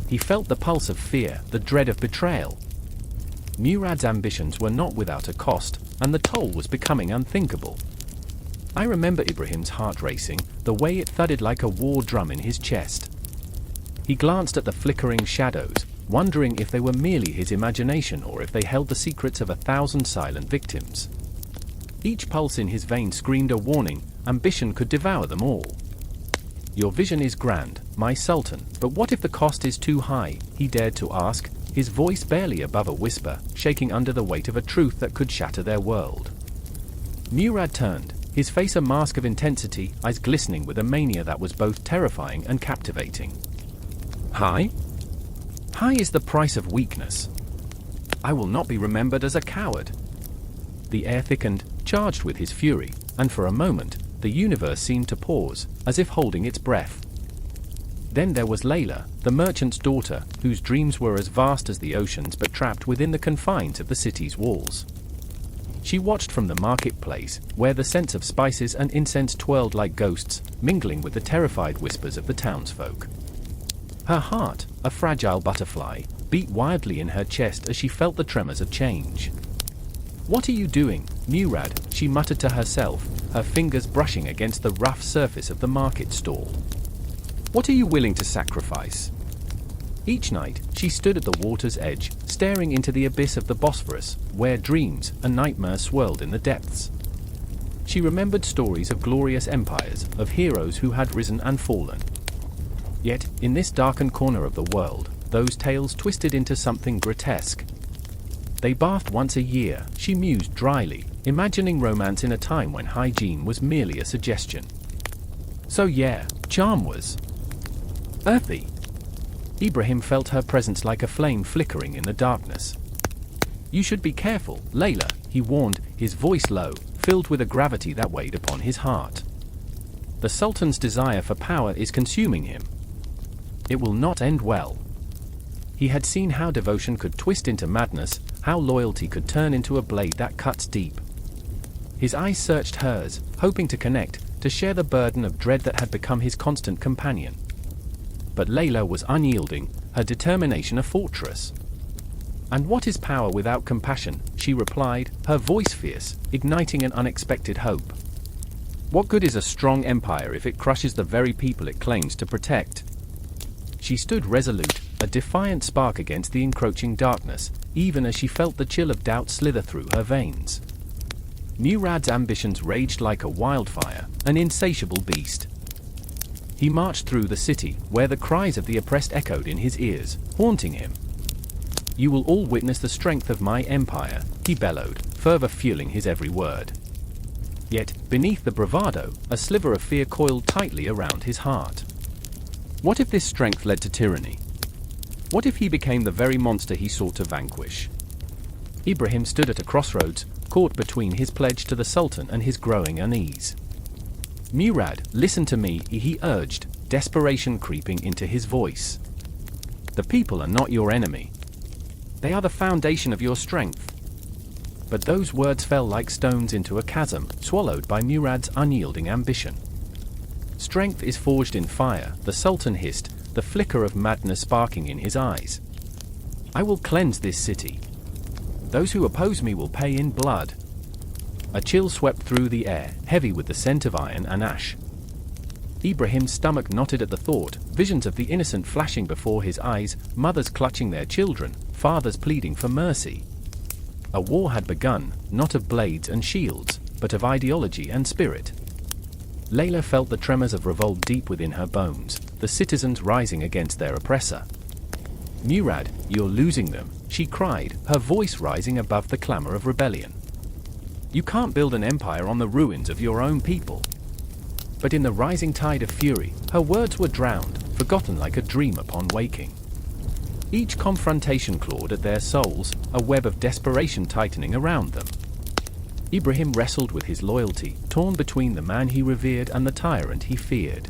He felt the pulse of fear, the dread of betrayal. Murad's ambitions were not without a cost, and the toll was becoming unthinkable. I remember Ibrahim's heart racing, the way it thudded like a war drum in his chest. He glanced at the flickering shadows, wondering if they were merely his imagination or if they held the secrets of 1,000 silent victims. Each pulse in his veins screamed a warning, ambition could devour them all. "Your vision is grand, my Sultan, but what if the cost is too high?" he dared to ask, his voice barely above a whisper, shaking under the weight of a truth that could shatter their world. Murad turned, his face a mask of intensity, eyes glistening with a mania that was both terrifying and captivating. "High? High is the price of weakness. I will not be remembered as a coward." The air thickened, charged with his fury, and for a moment, the universe seemed to pause, as if holding its breath. Then there was Layla, the merchant's daughter, whose dreams were as vast as the oceans but trapped within the confines of the city's walls. She watched from the marketplace, where the scents of spices and incense twirled like ghosts, mingling with the terrified whispers of the townsfolk. Her heart, a fragile butterfly, beat wildly in her chest as she felt the tremors of change. "What are you doing, Murad?" she muttered to herself, her fingers brushing against the rough surface of the market stall. "What are you willing to sacrifice?" Each night, she stood at the water's edge, staring into the abyss of the Bosphorus, where dreams and nightmares swirled in the depths. She remembered stories of glorious empires, of heroes who had risen and fallen. Yet, in this darkened corner of the world, those tales twisted into something grotesque. They bathed once a year, she mused dryly, imagining romance in a time when hygiene was merely a suggestion. So yeah, charm was earthy. Ibrahim felt her presence like a flame flickering in the darkness. "You should be careful, Layla," he warned, his voice low, filled with a gravity that weighed upon his heart. "The Sultan's desire for power is consuming him. It will not end well." He had seen how devotion could twist into madness, how loyalty could turn into a blade that cuts deep. His eyes searched hers, hoping to connect, to share the burden of dread that had become his constant companion. But Layla was unyielding, her determination a fortress. "And what is power without compassion?" she replied, her voice fierce, igniting an unexpected hope. "What good is a strong empire if it crushes the very people it claims to protect?" She stood resolute, a defiant spark against the encroaching darkness, even as she felt the chill of doubt slither through her veins. Murad's ambitions raged like a wildfire, an insatiable beast. He marched through the city, where the cries of the oppressed echoed in his ears, haunting him. "You will all witness the strength of my empire," he bellowed, fervor fueling his every word. Yet, beneath the bravado, a sliver of fear coiled tightly around his heart. What if this strength led to tyranny? What if he became the very monster he sought to vanquish? Ibrahim stood at a crossroads, caught between his pledge to the Sultan and his growing unease. "Murad, listen to me," he urged, desperation creeping into his voice. "The people are not your enemy. They are the foundation of your strength." But those words fell like stones into a chasm, swallowed by Murad's unyielding ambition. "Strength is forged in fire," the Sultan hissed, the flicker of madness sparking in his eyes. "I will cleanse this city. Those who oppose me will pay in blood." A chill swept through the air, heavy with the scent of iron and ash. Ibrahim's stomach knotted at the thought, visions of the innocent flashing before his eyes, mothers clutching their children, fathers pleading for mercy. A war had begun, not of blades and shields, but of ideology and spirit. Layla felt the tremors of revolt deep within her bones, the citizens rising against their oppressor. "Murad, you're losing them," she cried, her voice rising above the clamor of rebellion. "You can't build an empire on the ruins of your own people." But in the rising tide of fury, her words were drowned, forgotten like a dream upon waking. Each confrontation clawed at their souls, a web of desperation tightening around them. Ibrahim wrestled with his loyalty, torn between the man he revered and the tyrant he feared.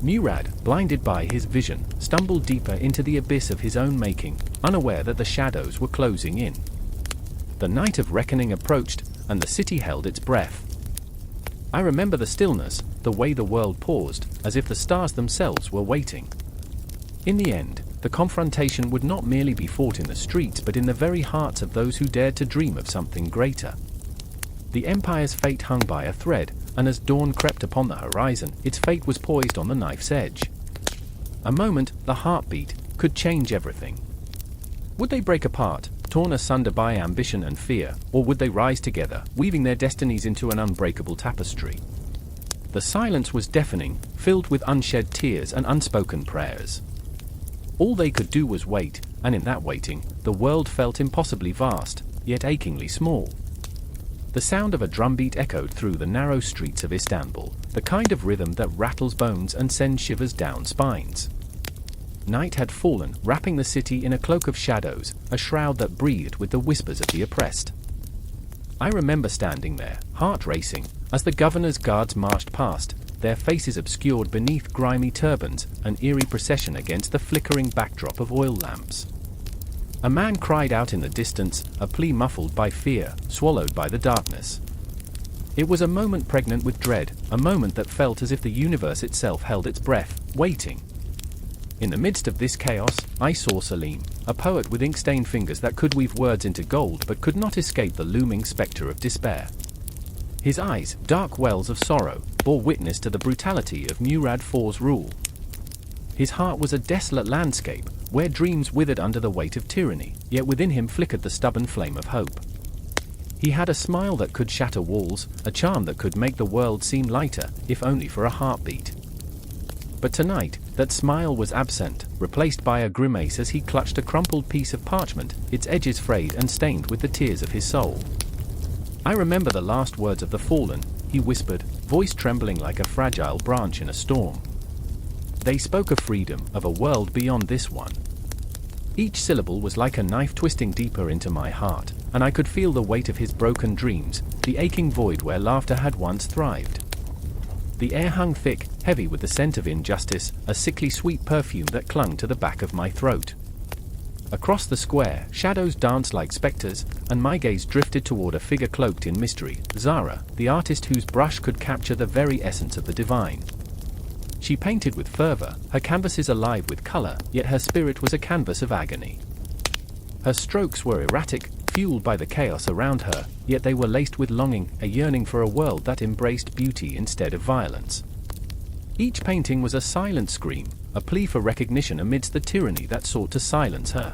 Murad, blinded by his vision, stumbled deeper into the abyss of his own making, unaware that the shadows were closing in. The night of reckoning approached, and the city held its breath. I remember the stillness, the way the world paused, as if the stars themselves were waiting. In the end, the confrontation would not merely be fought in the streets but in the very hearts of those who dared to dream of something greater. The empire's fate hung by a thread, and as dawn crept upon the horizon, its fate was poised on the knife's edge. A moment, the heartbeat, could change everything. Would they break apart, torn asunder by ambition and fear, or would they rise together, weaving their destinies into an unbreakable tapestry? The silence was deafening, filled with unshed tears and unspoken prayers. All they could do was wait, and in that waiting, the world felt impossibly vast, yet achingly small. The sound of a drumbeat echoed through the narrow streets of Istanbul, the kind of rhythm that rattles bones and sends shivers down spines. Night had fallen, wrapping the city in a cloak of shadows, a shroud that breathed with the whispers of the oppressed. I remember standing there, heart racing, as the governor's guards marched past, their faces obscured beneath grimy turbans, an eerie procession against the flickering backdrop of oil lamps. A man cried out in the distance, a plea muffled by fear, swallowed by the darkness. It was a moment pregnant with dread, a moment that felt as if the universe itself held its breath, waiting. In the midst of this chaos, I saw Salim, a poet with ink-stained fingers that could weave words into gold but could not escape the looming spectre of despair. His eyes, dark wells of sorrow, bore witness to the brutality of Murad IV's rule. His heart was a desolate landscape, where dreams withered under the weight of tyranny, yet within him flickered the stubborn flame of hope. He had a smile that could shatter walls, a charm that could make the world seem lighter, if only for a heartbeat. But tonight, that smile was absent, replaced by a grimace as he clutched a crumpled piece of parchment, its edges frayed and stained with the tears of his soul. "I remember the last words of the fallen," he whispered, voice trembling like a fragile branch in a storm. "They spoke of freedom, of a world beyond this one." Each syllable was like a knife twisting deeper into my heart, and I could feel the weight of his broken dreams, the aching void where laughter had once thrived. The air hung thick, heavy with the scent of injustice, a sickly sweet perfume that clung to the back of my throat. Across the square, shadows danced like specters, and my gaze drifted toward a figure cloaked in mystery, Zara, the artist whose brush could capture the very essence of the divine. She painted with fervor, her canvases alive with color, yet her spirit was a canvas of agony. Her strokes were erratic, fueled by the chaos around her, yet they were laced with longing, a yearning for a world that embraced beauty instead of violence. Each painting was a silent scream, a plea for recognition amidst the tyranny that sought to silence her.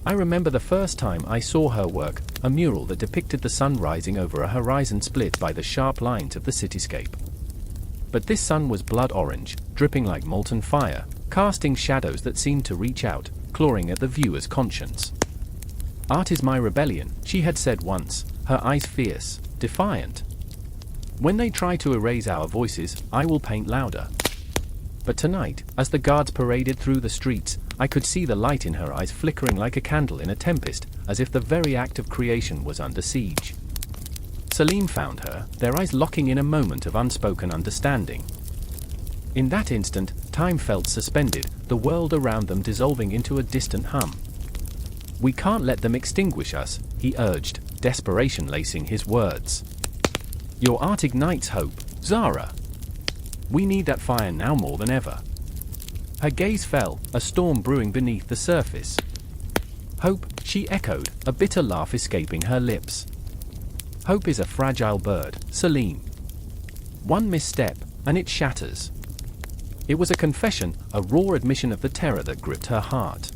I remember the first time I saw her work, a mural that depicted the sun rising over a horizon split by the sharp lines of the cityscape. But this sun was blood orange, dripping like molten fire, casting shadows that seemed to reach out, clawing at the viewer's conscience. "Art is my rebellion," she had said once, her eyes fierce, defiant. "When they try to erase our voices, I will paint louder." But tonight, as the guards paraded through the streets, I could see the light in her eyes flickering like a candle in a tempest, as if the very act of creation was under siege. Salim found her, their eyes locking in a moment of unspoken understanding. In that instant, time felt suspended, the world around them dissolving into a distant hum. "We can't let them extinguish us," he urged, desperation lacing his words. "Your art ignites hope, Zara. We need that fire now more than ever." Her gaze fell, a storm brewing beneath the surface. "Hope," she echoed, a bitter laugh escaping her lips. "Hope is a fragile bird, Salim. One misstep, and it shatters." It was a confession, a raw admission of the terror that gripped her heart.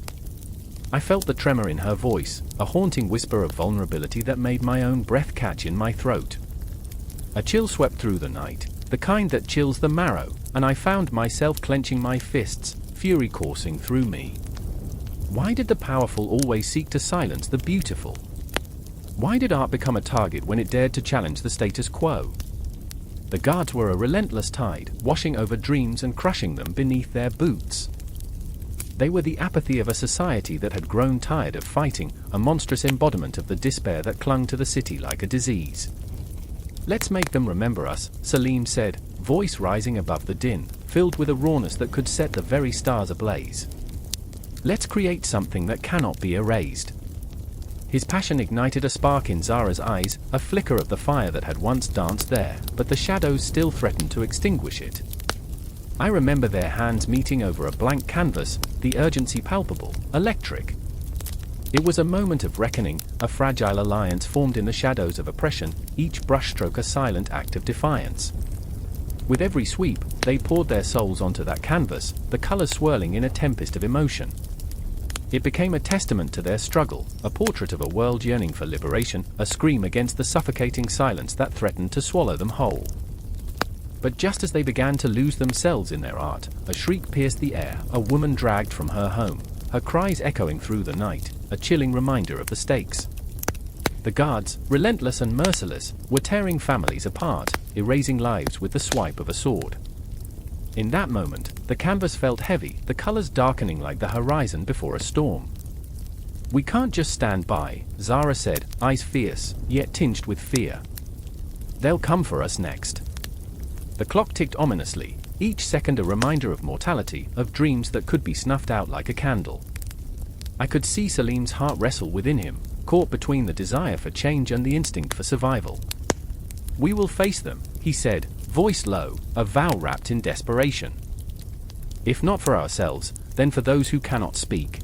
I felt the tremor in her voice, a haunting whisper of vulnerability that made my own breath catch in my throat. A chill swept through the night, the kind that chills the marrow, and I found myself clenching my fists, fury coursing through me. Why did the powerful always seek to silence the beautiful? Why did art become a target when it dared to challenge the status quo? The guards were a relentless tide, washing over dreams and crushing them beneath their boots. They were the apathy of a society that had grown tired of fighting, a monstrous embodiment of the despair that clung to the city like a disease. "Let's make them remember us," Salim said, voice rising above the din, filled with a rawness that could set the very stars ablaze. "Let's create something that cannot be erased." His passion ignited a spark in Zara's eyes, a flicker of the fire that had once danced there, but the shadows still threatened to extinguish it. I remember their hands meeting over a blank canvas, the urgency palpable, electric. It was a moment of reckoning, a fragile alliance formed in the shadows of oppression, each brushstroke a silent act of defiance. With every sweep, they poured their souls onto that canvas, the colors swirling in a tempest of emotion. It became a testament to their struggle, a portrait of a world yearning for liberation, a scream against the suffocating silence that threatened to swallow them whole. But just as they began to lose themselves in their art, a shriek pierced the air, a woman dragged from her home, her cries echoing through the night, a chilling reminder of the stakes. The guards, relentless and merciless, were tearing families apart, erasing lives with the swipe of a sword. In that moment, the canvas felt heavy, the colors darkening like the horizon before a storm. "We can't just stand by," Zara said, eyes fierce, yet tinged with fear. "They'll come for us next." The clock ticked ominously, each second a reminder of mortality, of dreams that could be snuffed out like a candle. I could see Salim's heart wrestle within him, caught between the desire for change and the instinct for survival. "We will face them," he said, voice low, a vow wrapped in desperation. If not for ourselves, then for those who cannot speak.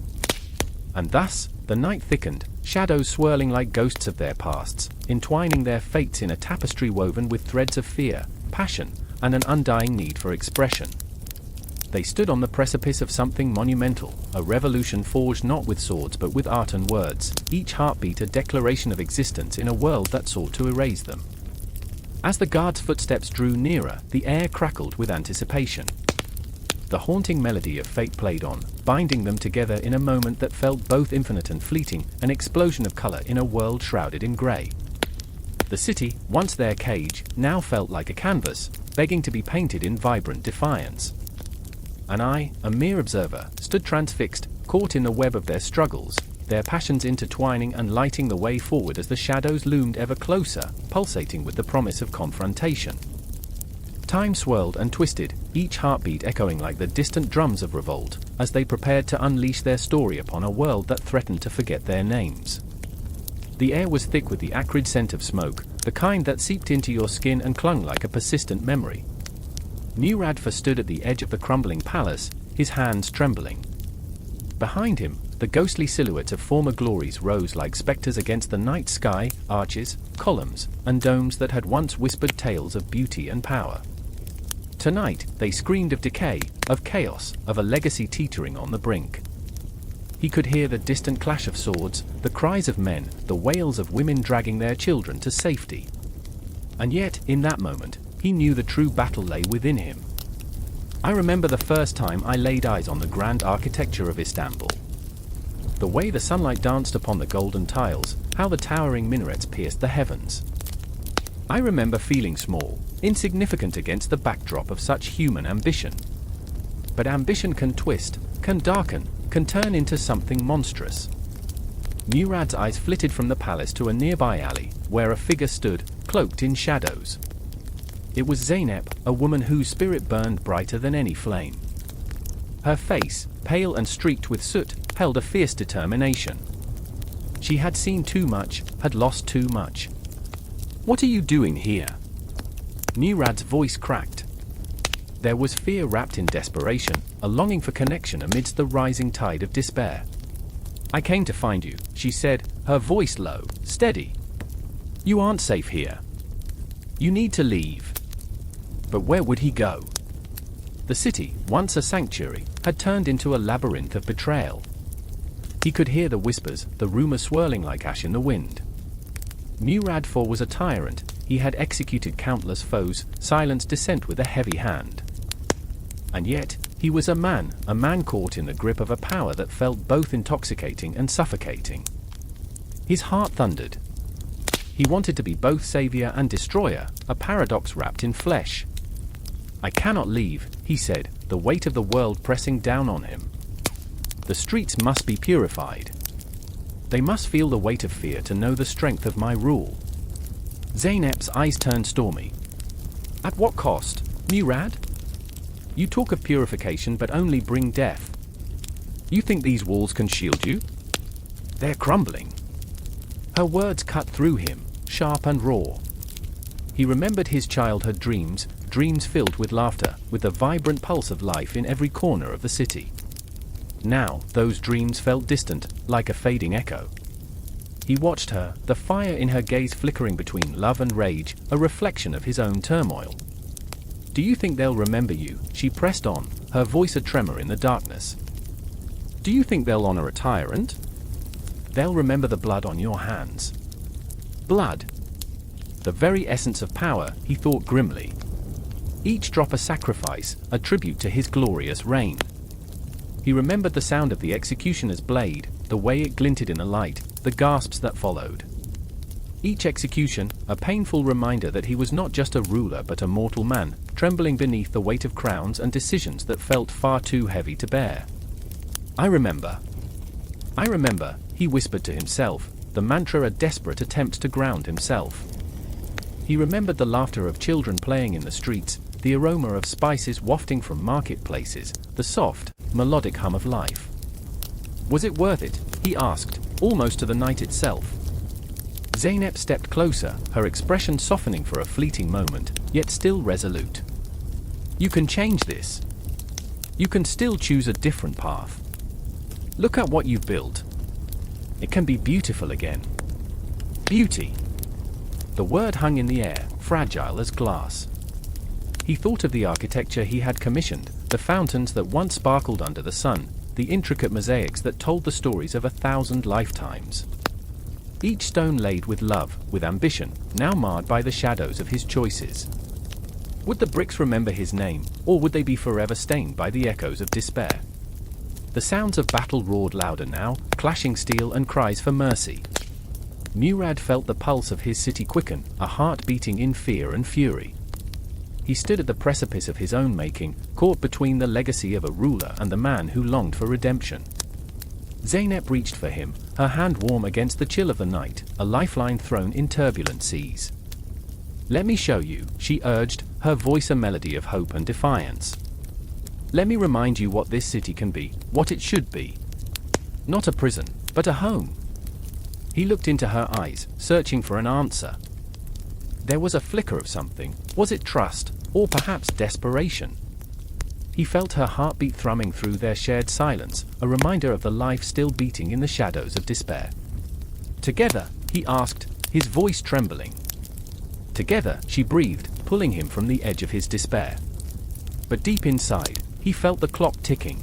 And thus, the night thickened, shadows swirling like ghosts of their pasts, entwining their fates in a tapestry woven with threads of fear, passion, and an undying need for expression. They stood on the precipice of something monumental, a revolution forged not with swords but with art and words, each heartbeat a declaration of existence in a world that sought to erase them. As the guards' footsteps drew nearer, the air crackled with anticipation. The haunting melody of fate played on, binding them together in a moment that felt both infinite and fleeting, an explosion of color in a world shrouded in gray. The city, once their cage, now felt like a canvas, begging to be painted in vibrant defiance. And I, a mere observer, stood transfixed, caught in the web of their struggles, their passions intertwining and lighting the way forward as the shadows loomed ever closer, pulsating with the promise of confrontation. Time swirled and twisted, each heartbeat echoing like the distant drums of revolt, as they prepared to unleash their story upon a world that threatened to forget their names. The air was thick with the acrid scent of smoke, the kind that seeped into your skin and clung like a persistent memory. Murad IV stood at the edge of the crumbling palace, his hands trembling. Behind him, the ghostly silhouettes of former glories rose like specters against the night sky, arches, columns, and domes that had once whispered tales of beauty and power. Tonight, they screamed of decay, of chaos, of a legacy teetering on the brink. He could hear the distant clash of swords, the cries of men, the wails of women dragging their children to safety. And yet, in that moment, he knew the true battle lay within him. I remember the first time I laid eyes on the grand architecture of Istanbul. The way the sunlight danced upon the golden tiles, how the towering minarets pierced the heavens. I remember feeling small, insignificant against the backdrop of such human ambition. But ambition can twist, can darken, can turn into something monstrous. Murad's eyes flitted from the palace to a nearby alley, where a figure stood, cloaked in shadows. It was Zeynep, a woman whose spirit burned brighter than any flame. Her face, pale and streaked with soot, held a fierce determination. She had seen too much, had lost too much. "What are you doing here?" Murad's voice cracked. There was fear wrapped in desperation, a longing for connection amidst the rising tide of despair. "I came to find you," she said, her voice low, steady. "You aren't safe here. You need to leave." But where would he go? The city, once a sanctuary, had turned into a labyrinth of betrayal. He could hear the whispers, the rumors swirling like ash in the wind. Murad IV was a tyrant, he had executed countless foes, silenced dissent with a heavy hand. And yet, he was a man caught in the grip of a power that felt both intoxicating and suffocating. His heart thundered. He wanted to be both savior and destroyer, a paradox wrapped in flesh. "I cannot leave," he said, the weight of the world pressing down on him. "The streets must be purified. They must feel the weight of fear to know the strength of my rule." Zeynep's eyes turned stormy. "At what cost, Murad? You talk of purification but only bring death. You think these walls can shield you? They're crumbling." Her words cut through him, sharp and raw. He remembered his childhood dreams, dreams filled with laughter, with the vibrant pulse of life in every corner of the city. Now, those dreams felt distant, like a fading echo. He watched her, the fire in her gaze flickering between love and rage, a reflection of his own turmoil. "Do you think they'll remember you?" she pressed on, her voice a tremor in the darkness. "Do you think they'll honor a tyrant? They'll remember the blood on your hands." Blood. The very essence of power, he thought grimly. Each drop a sacrifice, a tribute to his glorious reign. He remembered the sound of the executioner's blade, the way it glinted in the light, the gasps that followed. Each execution, a painful reminder that he was not just a ruler but a mortal man, trembling beneath the weight of crowns and decisions that felt far too heavy to bear. I remember, he whispered to himself, the mantra a desperate attempt to ground himself. He remembered the laughter of children playing in the streets, the aroma of spices wafting from marketplaces, the soft, melodic hum of life. Was it worth it? He asked, almost to the night itself. Zeynep stepped closer, her expression softening for a fleeting moment, yet still resolute. "You can change this. You can still choose a different path. Look at what you've built. It can be beautiful again. Beauty. The word hung in the air, fragile as glass. He thought of the architecture he had commissioned, the fountains that once sparkled under the sun, the intricate mosaics that told the stories of 1,000 lifetimes. Each stone laid with love, with ambition, now marred by the shadows of his choices. Would the bricks remember his name, or would they be forever stained by the echoes of despair? The sounds of battle roared louder now, clashing steel and cries for mercy. Murad felt the pulse of his city quicken, a heart beating in fear and fury. He stood at the precipice of his own making, caught between the legacy of a ruler and the man who longed for redemption. Zeynep reached for him, her hand warm against the chill of the night, a lifeline thrown in turbulent seas. "Let me show you," she urged, her voice a melody of hope and defiance. "Let me remind you what this city can be, what it should be. Not a prison, but a home." He looked into her eyes, searching for an answer. There was a flicker of something. Was it trust, or perhaps desperation? He felt her heartbeat thrumming through their shared silence, a reminder of the life still beating in the shadows of despair. "Together?" he asked, his voice trembling. "Together," she breathed, pulling him from the edge of his despair. But deep inside, he felt the clock ticking.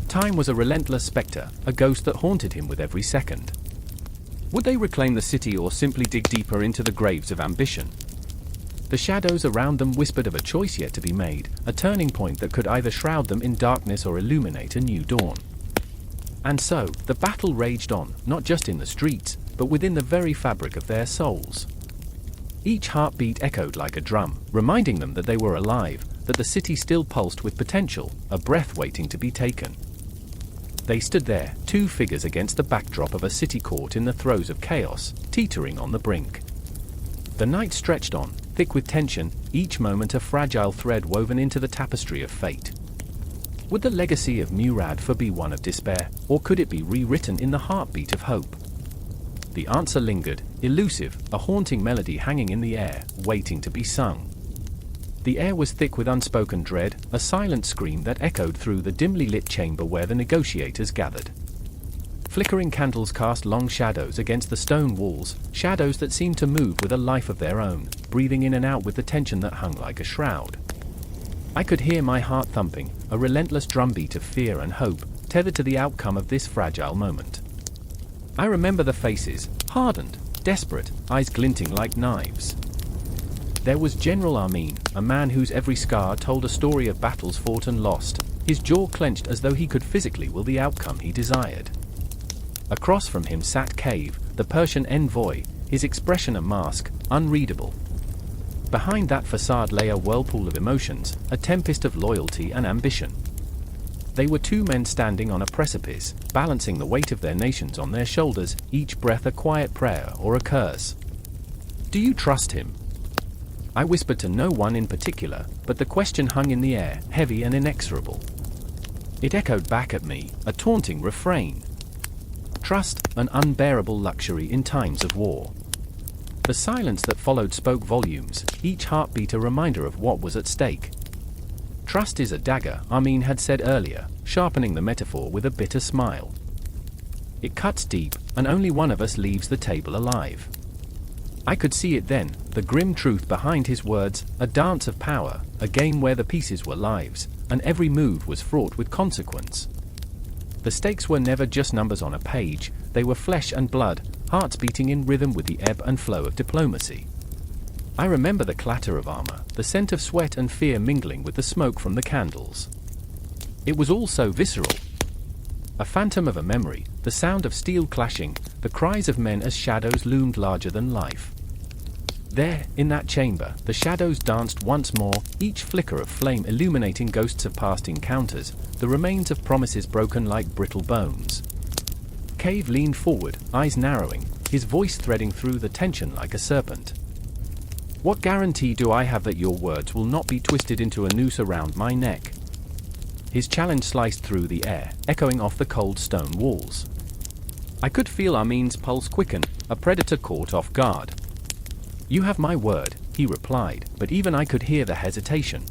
Time was a relentless specter, a ghost that haunted him with every second. Would they reclaim the city or simply dig deeper into the graves of ambition? The shadows around them whispered of a choice yet to be made, a turning point that could either shroud them in darkness or illuminate a new dawn. And so, the battle raged on, not just in the streets, but within the very fabric of their souls. Each heartbeat echoed like a drum, reminding them that they were alive, that the city still pulsed with potential, a breath waiting to be taken. They stood there, two figures against the backdrop of a city caught in the throes of chaos, teetering on the brink. The night stretched on, thick with tension, each moment a fragile thread woven into the tapestry of fate. Would the legacy of Murad IV be one of despair, or could it be rewritten in the heartbeat of hope? The answer lingered, elusive, a haunting melody hanging in the air, waiting to be sung. The air was thick with unspoken dread, a silent scream that echoed through the dimly lit chamber where the negotiators gathered. Flickering candles cast long shadows against the stone walls, shadows that seemed to move with a life of their own, breathing in and out with the tension that hung like a shroud. I could hear my heart thumping, a relentless drumbeat of fear and hope, tethered to the outcome of this fragile moment. I remember the faces, hardened, desperate, eyes glinting like knives. There was General Amin, a man whose every scar told a story of battles fought and lost, his jaw clenched as though he could physically will the outcome he desired. Across from him sat Cave, the Persian envoy, his expression a mask, unreadable. Behind that facade lay a whirlpool of emotions, a tempest of loyalty and ambition. They were two men standing on a precipice, balancing the weight of their nations on their shoulders, each breath a quiet prayer or a curse. "Do you trust him?" I whispered to no one in particular, but the question hung in the air, heavy and inexorable. It echoed back at me, a taunting refrain. Trust, an unbearable luxury in times of war. The silence that followed spoke volumes, each heartbeat a reminder of what was at stake. Trust is a dagger, Amin had said earlier, sharpening the metaphor with a bitter smile. It cuts deep, and only one of us leaves the table alive. I could see it then, the grim truth behind his words, a dance of power, a game where the pieces were lives, and every move was fraught with consequence. The stakes were never just numbers on a page, they were flesh and blood, hearts beating in rhythm with the ebb and flow of diplomacy. I remember the clatter of armor, the scent of sweat and fear mingling with the smoke from the candles. It was all so visceral. A phantom of a memory, the sound of steel clashing, the cries of men as shadows loomed larger than life. There, in that chamber, the shadows danced once more, each flicker of flame illuminating ghosts of past encounters, the remains of promises broken like brittle bones. Cave leaned forward, eyes narrowing, his voice threading through the tension like a serpent. "What guarantee do I have that your words will not be twisted into a noose around my neck?" His challenge sliced through the air, echoing off the cold stone walls. I could feel Amin's pulse quicken, a predator caught off guard. "You have my word," he replied, but even I could hear the hesitation.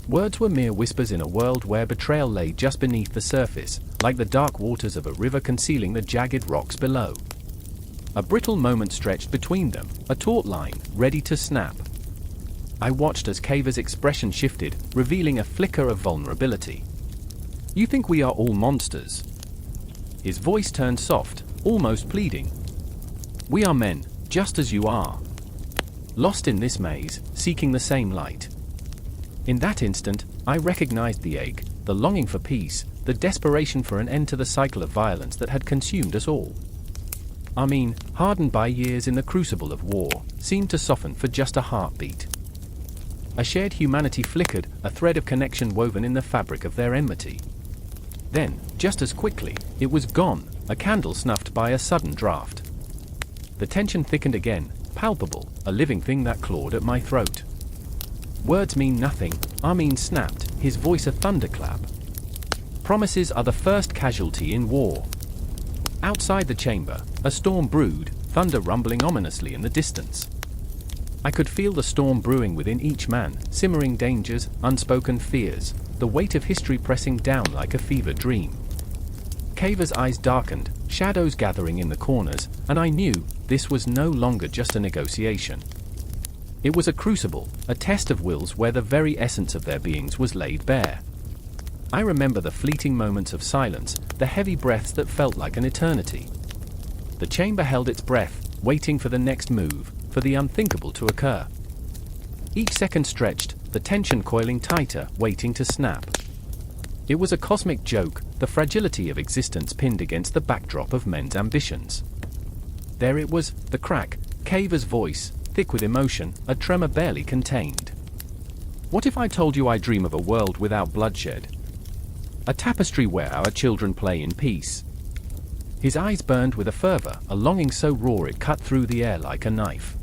Words were mere whispers in a world where betrayal lay just beneath the surface, like the dark waters of a river concealing the jagged rocks below. A brittle moment stretched between them, a taut line, ready to snap. I watched as Caver's expression shifted, revealing a flicker of vulnerability. "You think we are all monsters?" His voice turned soft, almost pleading. "We are men, just as you are. Lost in this maze, seeking the same light." In that instant, I recognized the ache, the longing for peace, the desperation for an end to the cycle of violence that had consumed us all. Amin, hardened by years in the crucible of war, seemed to soften for just a heartbeat. A shared humanity flickered, a thread of connection woven in the fabric of their enmity. Then, just as quickly, it was gone, a candle snuffed by a sudden draft. The tension thickened again, palpable, a living thing that clawed at my throat. "Words mean nothing," Amin snapped, his voice a thunderclap. "Promises are the first casualty in war." Outside the chamber, a storm brewed, thunder rumbling ominously in the distance. I could feel the storm brewing within each man, simmering dangers, unspoken fears, the weight of history pressing down like a fever dream. Caver's eyes darkened, shadows gathering in the corners, and I knew this was no longer just a negotiation. It was a crucible, a test of wills where the very essence of their beings was laid bare. I remember the fleeting moments of silence, the heavy breaths that felt like an eternity. The chamber held its breath, waiting for the next move, for the unthinkable to occur. Each second stretched, the tension coiling tighter, waiting to snap. It was a cosmic joke, the fragility of existence pinned against the backdrop of men's ambitions. There it was, the crack, Caver's voice, thick with emotion, a tremor barely contained. "What if I told you I dream of a world without bloodshed? A tapestry where our children play in peace." His eyes burned with a fervor, a longing so raw it cut through the air like a knife.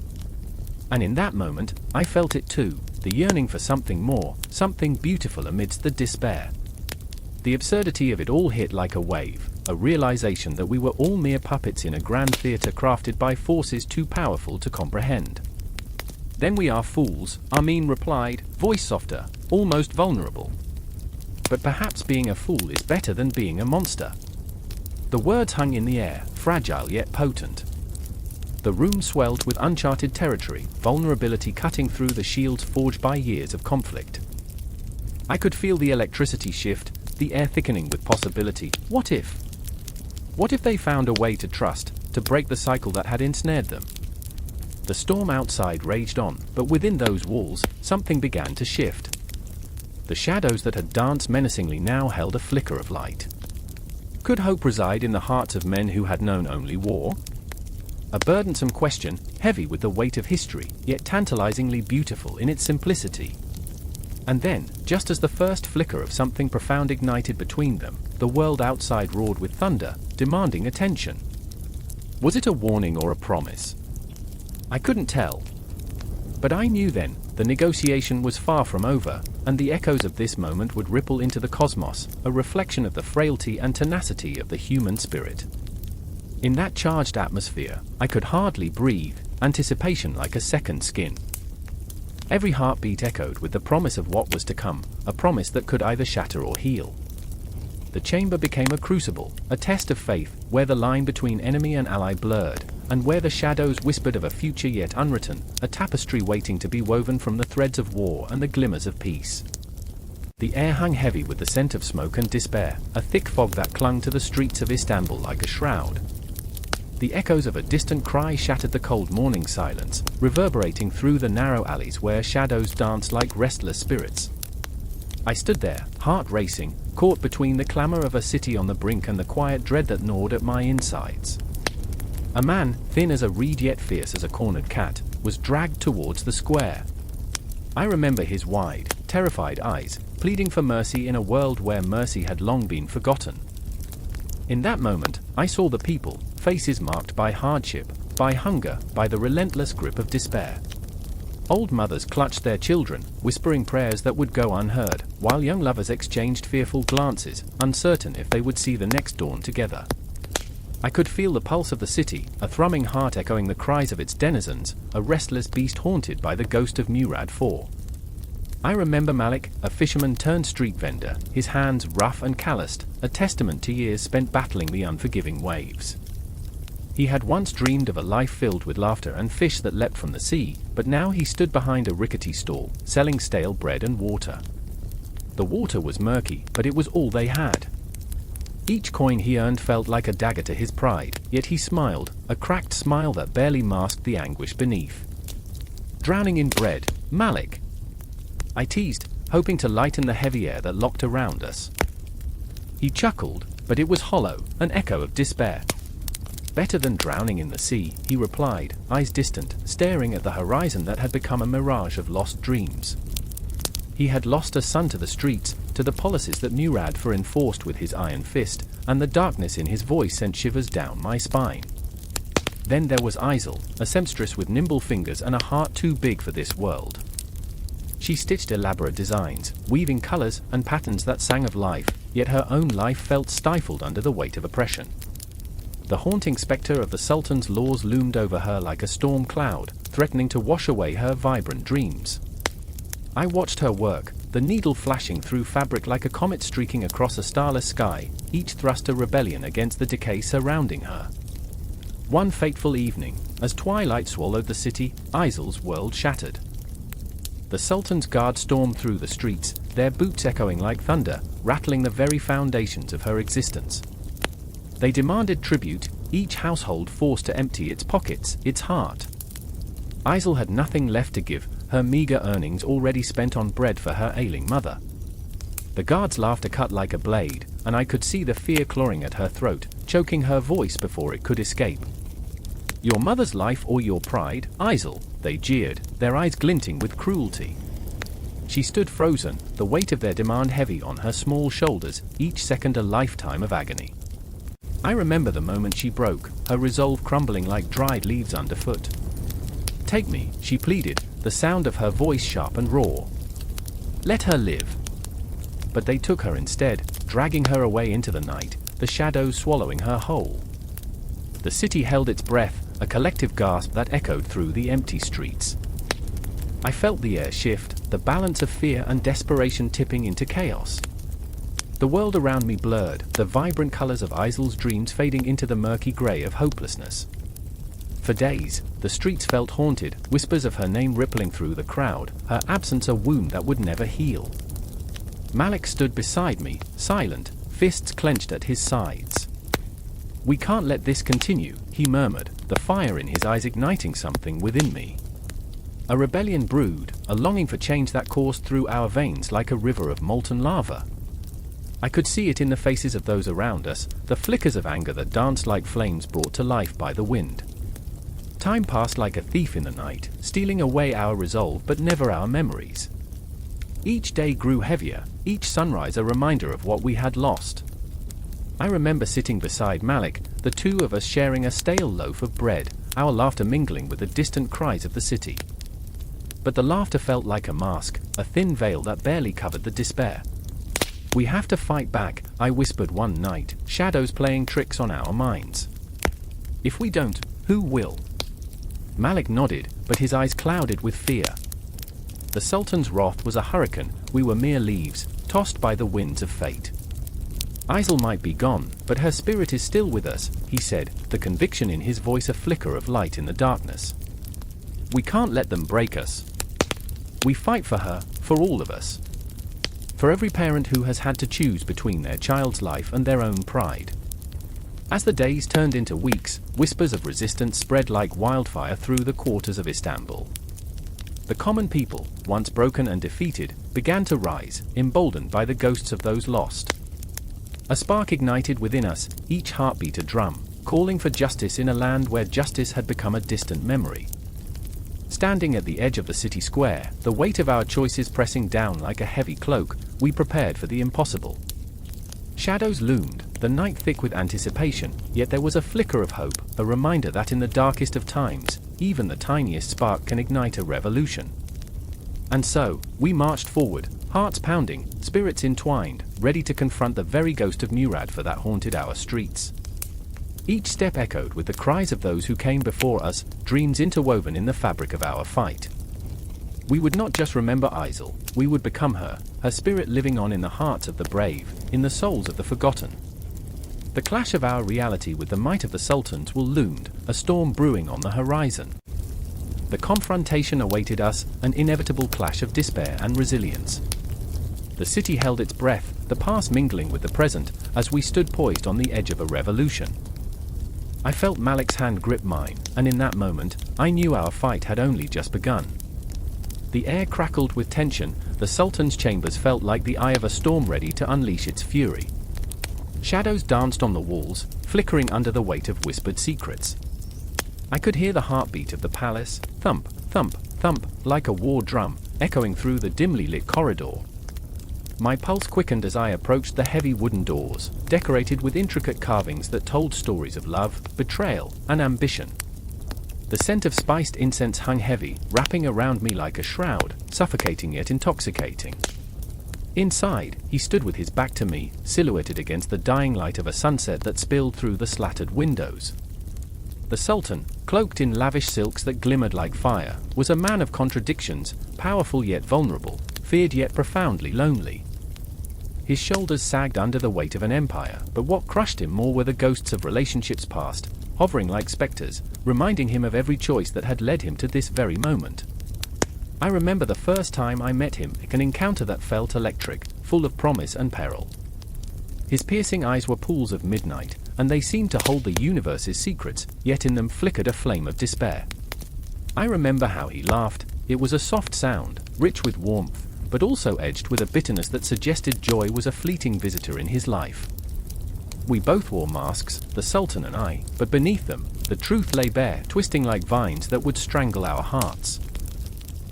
And in that moment, I felt it too, the yearning for something more, something beautiful amidst the despair. The absurdity of it all hit like a wave, a realization that we were all mere puppets in a grand theater crafted by forces too powerful to comprehend. "Then we are fools," Amin replied, voice softer, almost vulnerable. "But perhaps being a fool is better than being a monster." The words hung in the air, fragile yet potent. The room swelled with uncharted territory, vulnerability cutting through the shields forged by years of conflict. I could feel the electricity shift, the air thickening with possibility. What if? What if they found a way to trust, to break the cycle that had ensnared them? The storm outside raged on, but within those walls, something began to shift. The shadows that had danced menacingly now held a flicker of light. Could hope reside in the hearts of men who had known only war? A burdensome question, heavy with the weight of history, yet tantalizingly beautiful in its simplicity. And then, just as the first flicker of something profound ignited between them, the world outside roared with thunder, demanding attention. Was it a warning or a promise? I couldn't tell. But I knew then, the negotiation was far from over, and the echoes of this moment would ripple into the cosmos, a reflection of the frailty and tenacity of the human spirit. In that charged atmosphere, I could hardly breathe, anticipation like a second skin. Every heartbeat echoed with the promise of what was to come, a promise that could either shatter or heal. The chamber became a crucible, a test of faith, where the line between enemy and ally blurred, and where the shadows whispered of a future yet unwritten, a tapestry waiting to be woven from the threads of war and the glimmers of peace. The air hung heavy with the scent of smoke and despair, a thick fog that clung to the streets of Istanbul like a shroud. The echoes of a distant cry shattered the cold morning silence, reverberating through the narrow alleys where shadows danced like restless spirits. I stood there, heart racing, caught between the clamor of a city on the brink and the quiet dread that gnawed at my insides. A man, thin as a reed yet fierce as a cornered cat, was dragged towards the square. I remember his wide, terrified eyes, pleading for mercy in a world where mercy had long been forgotten. In that moment, I saw the people, faces marked by hardship, by hunger, by the relentless grip of despair. Old mothers clutched their children, whispering prayers that would go unheard, while young lovers exchanged fearful glances, uncertain if they would see the next dawn together. I could feel the pulse of the city, a thrumming heart echoing the cries of its denizens, a restless beast haunted by the ghost of Murad IV. I remember Malik, a fisherman turned street vendor, his hands rough and calloused, a testament to years spent battling the unforgiving waves. He had once dreamed of a life filled with laughter and fish that leapt from the sea, but now he stood behind a rickety stall, selling stale bread and water. The water was murky, but it was all they had. Each coin he earned felt like a dagger to his pride, yet he smiled, a cracked smile that barely masked the anguish beneath. "Drowning in bread, Malik?" I teased, hoping to lighten the heavy air that locked around us. He chuckled, but it was hollow, an echo of despair. "Better than drowning in the sea," he replied, eyes distant, staring at the horizon that had become a mirage of lost dreams. He had lost a son to the streets, to the policies that Murad IV enforced with his iron fist, and the darkness in his voice sent shivers down my spine. Then there was Isel, a seamstress with nimble fingers and a heart too big for this world. She stitched elaborate designs, weaving colors and patterns that sang of life, yet her own life felt stifled under the weight of oppression. The haunting specter of the Sultan's laws loomed over her like a storm cloud, threatening to wash away her vibrant dreams. I watched her work, the needle flashing through fabric like a comet streaking across a starless sky, each thrust a rebellion against the decay surrounding her. One fateful evening, as twilight swallowed the city, Isel's world shattered. The Sultan's guard stormed through the streets, their boots echoing like thunder, rattling the very foundations of her existence. They demanded tribute, each household forced to empty its pockets, its heart. Isel had nothing left to give, her meager earnings already spent on bread for her ailing mother. The guard's laughter cut like a blade, and I could see the fear clawing at her throat, choking her voice before it could escape. "Your mother's life or your pride, Isel?" they jeered, their eyes glinting with cruelty. She stood frozen, the weight of their demand heavy on her small shoulders, each second a lifetime of agony. I remember the moment she broke, her resolve crumbling like dried leaves underfoot. "Take me," she pleaded, the sound of her voice sharp and raw. "Let her live." But they took her instead, dragging her away into the night, the shadows swallowing her whole. The city held its breath, a collective gasp that echoed through the empty streets. I felt the air shift, the balance of fear and desperation tipping into chaos. The world around me blurred, the vibrant colors of Isel's dreams fading into the murky gray of hopelessness. For days, the streets felt haunted, whispers of her name rippling through the crowd, her absence a wound that would never heal. Malik stood beside me, silent, fists clenched at his sides. "We can't let this continue," he murmured, the fire in his eyes igniting something within me. A rebellion brewed, a longing for change that coursed through our veins like a river of molten lava. I could see it in the faces of those around us, the flickers of anger that danced like flames brought to life by the wind. Time passed like a thief in the night, stealing away our resolve but never our memories. Each day grew heavier, each sunrise a reminder of what we had lost. I remember sitting beside Malik, the two of us sharing a stale loaf of bread, our laughter mingling with the distant cries of the city. But the laughter felt like a mask, a thin veil that barely covered the despair. "We have to fight back," I whispered one night, shadows playing tricks on our minds. "If we don't, who will?" Malik nodded, but his eyes clouded with fear. The Sultan's wrath was a hurricane, we were mere leaves, tossed by the winds of fate. "Isel might be gone, but her spirit is still with us," he said, the conviction in his voice a flicker of light in the darkness. "We can't let them break us. We fight for her, for all of us. For every parent who has had to choose between their child's life and their own pride." As the days turned into weeks, whispers of resistance spread like wildfire through the quarters of Istanbul. The common people, once broken and defeated, began to rise, emboldened by the ghosts of those lost. A spark ignited within us, each heartbeat a drum, calling for justice in a land where justice had become a distant memory. Standing at the edge of the city square, the weight of our choices pressing down like a heavy cloak, we prepared for the impossible. Shadows loomed, the night thick with anticipation, yet there was a flicker of hope, a reminder that in the darkest of times, even the tiniest spark can ignite a revolution. And so, we marched forward, hearts pounding, spirits entwined, ready to confront the very ghost of Murad IV that haunted our streets. Each step echoed with the cries of those who came before us, dreams interwoven in the fabric of our fight. We would not just remember Isel, we would become her, her spirit living on in the hearts of the brave, in the souls of the forgotten. The clash of our reality with the might of the sultans will loomed, a storm brewing on the horizon. The confrontation awaited us, an inevitable clash of despair and resilience. The city held its breath, the past mingling with the present, as we stood poised on the edge of a revolution. I felt Malik's hand grip mine, and in that moment, I knew our fight had only just begun. The air crackled with tension, the Sultan's chambers felt like the eye of a storm ready to unleash its fury. Shadows danced on the walls, flickering under the weight of whispered secrets. I could hear the heartbeat of the palace, thump, thump, thump, like a war drum, echoing through the dimly lit corridor. My pulse quickened as I approached the heavy wooden doors, decorated with intricate carvings that told stories of love, betrayal, and ambition. The scent of spiced incense hung heavy, wrapping around me like a shroud, suffocating yet intoxicating. Inside, he stood with his back to me, silhouetted against the dying light of a sunset that spilled through the slatted windows. The Sultan, cloaked in lavish silks that glimmered like fire, was a man of contradictions, powerful yet vulnerable, feared yet profoundly lonely. His shoulders sagged under the weight of an empire, but what crushed him more were the ghosts of relationships past, hovering like specters, reminding him of every choice that had led him to this very moment. I remember the first time I met him, an encounter that felt electric, full of promise and peril. His piercing eyes were pools of midnight, and they seemed to hold the universe's secrets, yet in them flickered a flame of despair. I remember how he laughed. It was a soft sound, rich with warmth, but also edged with a bitterness that suggested joy was a fleeting visitor in his life. We both wore masks, the Sultan and I, but beneath them, the truth lay bare, twisting like vines that would strangle our hearts.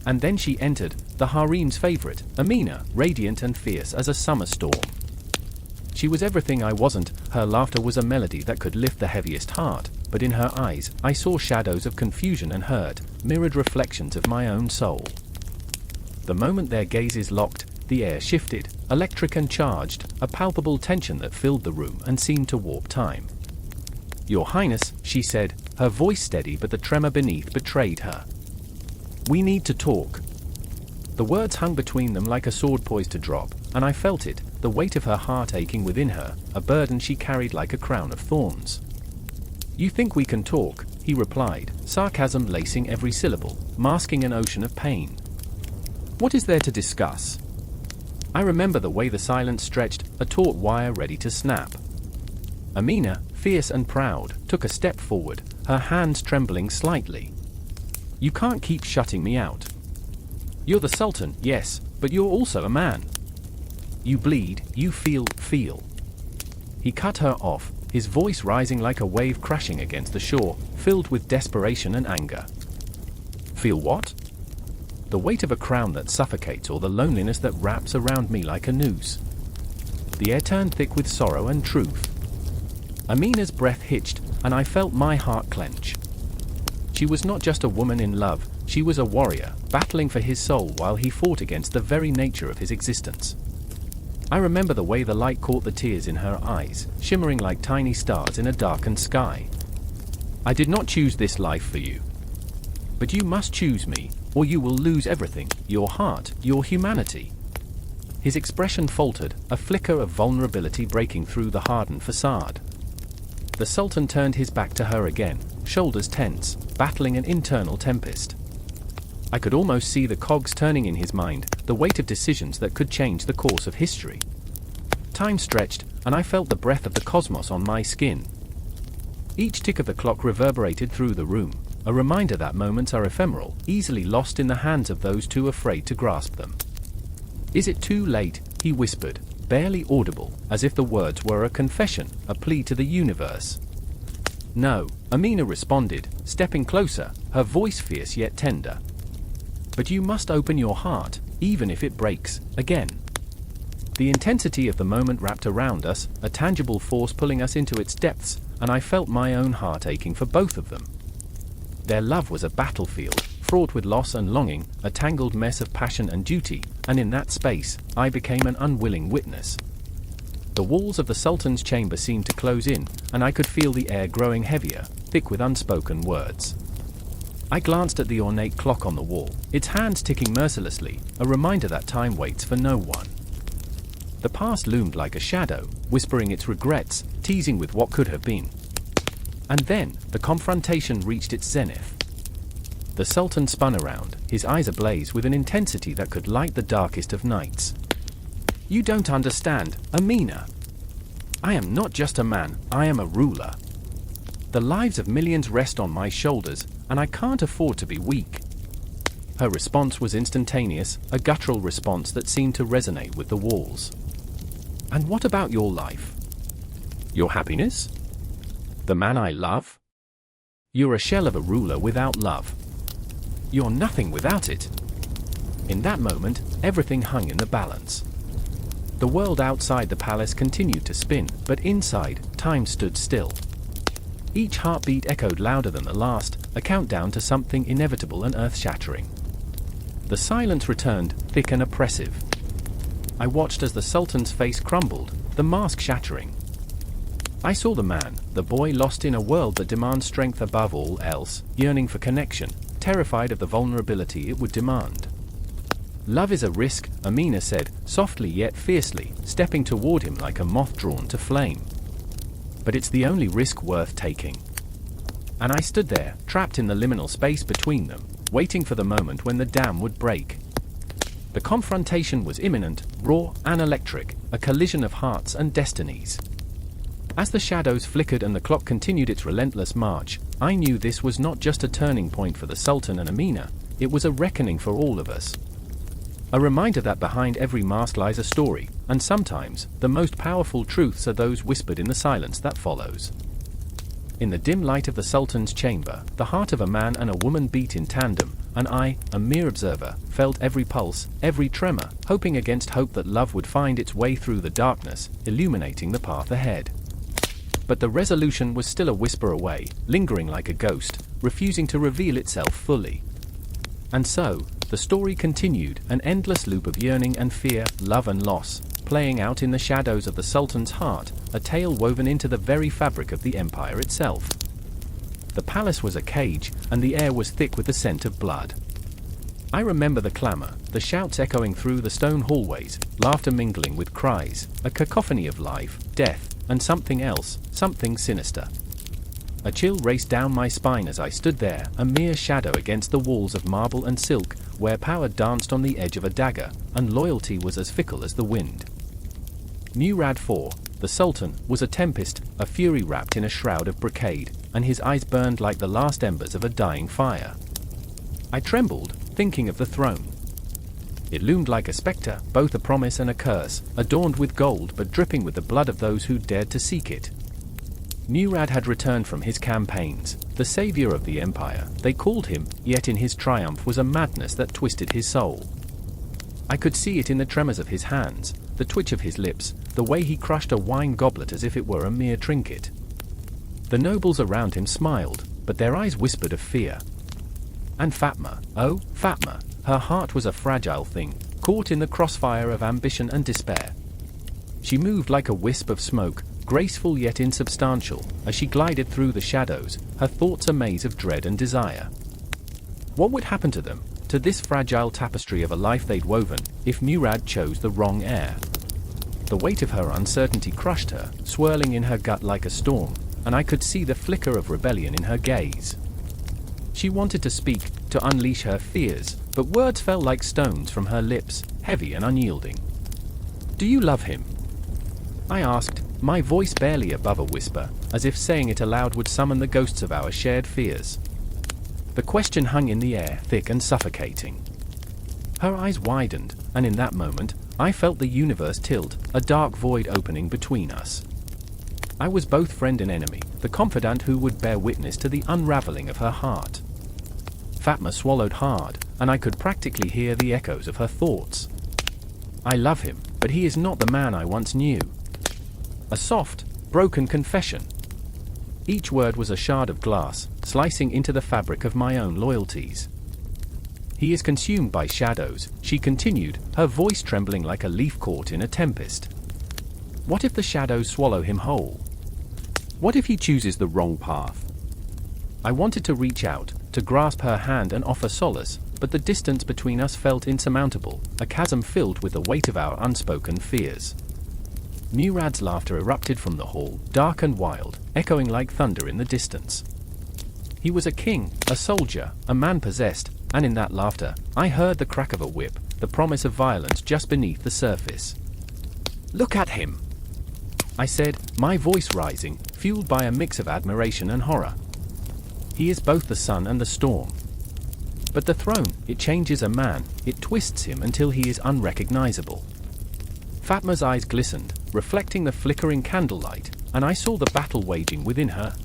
And then she entered, the harem's favorite, Amina, radiant and fierce as a summer storm. She was everything I wasn't, her laughter was a melody that could lift the heaviest heart, but in her eyes, I saw shadows of confusion and hurt, mirrored reflections of my own soul. The moment their gazes locked, the air shifted, electric and charged, a palpable tension that filled the room and seemed to warp time. "Your Highness," she said, her voice steady but the tremor beneath betrayed her. "We need to talk." The words hung between them like a sword poised to drop, and I felt it, the weight of her heart aching within her, a burden she carried like a crown of thorns. "You think we can talk," he replied, sarcasm lacing every syllable, masking an ocean of pain. "What is there to discuss?" I remember the way the silence stretched, a taut wire ready to snap. Amina, fierce and proud, took a step forward, her hands trembling slightly. "You can't keep shutting me out. You're the Sultan, yes, but you're also a man. You bleed, you feel. He cut her off, his voice rising like a wave crashing against the shore, filled with desperation and anger. "Feel what?" The weight of a crown that suffocates or the loneliness that wraps around me like a noose. The air turned thick with sorrow and truth. Amina's breath hitched, and I felt my heart clench. She was not just a woman in love, she was a warrior, battling for his soul while he fought against the very nature of his existence. I remember the way the light caught the tears in her eyes, shimmering like tiny stars in a darkened sky. "I did not choose this life for you. But you must choose me, or you will lose everything, your heart, your humanity." His expression faltered, a flicker of vulnerability breaking through the hardened facade. The Sultan turned his back to her again, shoulders tense, battling an internal tempest. I could almost see the cogs turning in his mind, the weight of decisions that could change the course of history. Time stretched, and I felt the breath of the cosmos on my skin. Each tick of the clock reverberated through the room, a reminder that moments are ephemeral, easily lost in the hands of those too afraid to grasp them. "Is it too late?" he whispered, barely audible, as if the words were a confession, a plea to the universe. "No," Amina responded, stepping closer, her voice fierce yet tender. "But you must open your heart, even if it breaks, again." The intensity of the moment wrapped around us, a tangible force pulling us into its depths, and I felt my own heart aching for both of them. Their love was a battlefield, fraught with loss and longing, a tangled mess of passion and duty, and in that space, I became an unwilling witness. The walls of the Sultan's chamber seemed to close in, and I could feel the air growing heavier, thick with unspoken words. I glanced at the ornate clock on the wall, its hands ticking mercilessly, a reminder that time waits for no one. The past loomed like a shadow, whispering its regrets, teasing with what could have been. And then, the confrontation reached its zenith. The Sultan spun around, his eyes ablaze with an intensity that could light the darkest of nights. "You don't understand, Amina. I am not just a man, I am a ruler. The lives of millions rest on my shoulders, and I can't afford to be weak." Her response was instantaneous, a guttural response that seemed to resonate with the walls. "And what about your life? Your happiness? The man I love? You're a shell of a ruler without love. You're nothing without it." In that moment, everything hung in the balance. The world outside the palace continued to spin, but inside, time stood still. Each heartbeat echoed louder than the last, a countdown to something inevitable and earth-shattering. The silence returned, thick and oppressive. I watched as the Sultan's face crumbled, the mask shattering. I saw the man, the boy lost in a world that demands strength above all else, yearning for connection, terrified of the vulnerability it would demand. "Love is a risk," Amina said, softly yet fiercely, stepping toward him like a moth drawn to flame. "But it's the only risk worth taking." And I stood there, trapped in the liminal space between them, waiting for the moment when the dam would break. The confrontation was imminent, raw and electric, a collision of hearts and destinies. As the shadows flickered and the clock continued its relentless march, I knew this was not just a turning point for the Sultan and Amina, it was a reckoning for all of us. A reminder that behind every mask lies a story, and sometimes, the most powerful truths are those whispered in the silence that follows. In the dim light of the Sultan's chamber, the heart of a man and a woman beat in tandem, and I, a mere observer, felt every pulse, every tremor, hoping against hope that love would find its way through the darkness, illuminating the path ahead. But the resolution was still a whisper away, lingering like a ghost, refusing to reveal itself fully. And so, the story continued, an endless loop of yearning and fear, love and loss, playing out in the shadows of the Sultan's heart, a tale woven into the very fabric of the empire itself. The palace was a cage, and the air was thick with the scent of blood. I remember the clamor, the shouts echoing through the stone hallways, laughter mingling with cries, a cacophony of life, death, and something else, something sinister. A chill raced down my spine as I stood there, a mere shadow against the walls of marble and silk, where power danced on the edge of a dagger, and loyalty was as fickle as the wind. Murad IV, the Sultan, was a tempest, a fury wrapped in a shroud of brocade, and his eyes burned like the last embers of a dying fire. I trembled, thinking of the throne. It loomed like a spectre, both a promise and a curse, adorned with gold but dripping with the blood of those who dared to seek it. Murad had returned from his campaigns, the savior of the empire, they called him, yet in his triumph was a madness that twisted his soul. I could see it in the tremors of his hands, the twitch of his lips, the way he crushed a wine goblet as if it were a mere trinket. The nobles around him smiled, but their eyes whispered of fear. And Fatma, oh, Fatma, her heart was a fragile thing, caught in the crossfire of ambition and despair. She moved like a wisp of smoke, graceful yet insubstantial, as she glided through the shadows, her thoughts a maze of dread and desire. What would happen to them, to this fragile tapestry of a life they'd woven, if Murad chose the wrong heir? The weight of her uncertainty crushed her, swirling in her gut like a storm, and I could see the flicker of rebellion in her gaze. She wanted to speak, to unleash her fears, but words fell like stones from her lips, heavy and unyielding. "Do you love him?" I asked, my voice barely above a whisper, as if saying it aloud would summon the ghosts of our shared fears. The question hung in the air, thick and suffocating. Her eyes widened, and in that moment, I felt the universe tilt, a dark void opening between us. I was both friend and enemy, the confidant who would bear witness to the unraveling of her heart. Fatma swallowed hard, and I could practically hear the echoes of her thoughts. "I love him, but he is not the man I once knew." A soft, broken confession. Each word was a shard of glass, slicing into the fabric of my own loyalties. "He is consumed by shadows," she continued, her voice trembling like a leaf caught in a tempest. "What if the shadows swallow him whole? What if he chooses the wrong path?" I wanted to reach out, to to grasp her hand and offer solace, but the distance between us felt insurmountable, a chasm filled with the weight of our unspoken fears. Murad's laughter erupted from the hall, dark and wild, echoing like thunder in the distance. He was a king, a soldier, a man possessed, and in that laughter, I heard the crack of a whip, the promise of violence just beneath the surface. "Look at him!" I said, my voice rising, fueled by a mix of admiration and horror. "He is both the sun and the storm. But the throne, it changes a man, it twists him until he is unrecognizable." Fatma's eyes glistened, reflecting the flickering candlelight, and I saw the battle waging within her.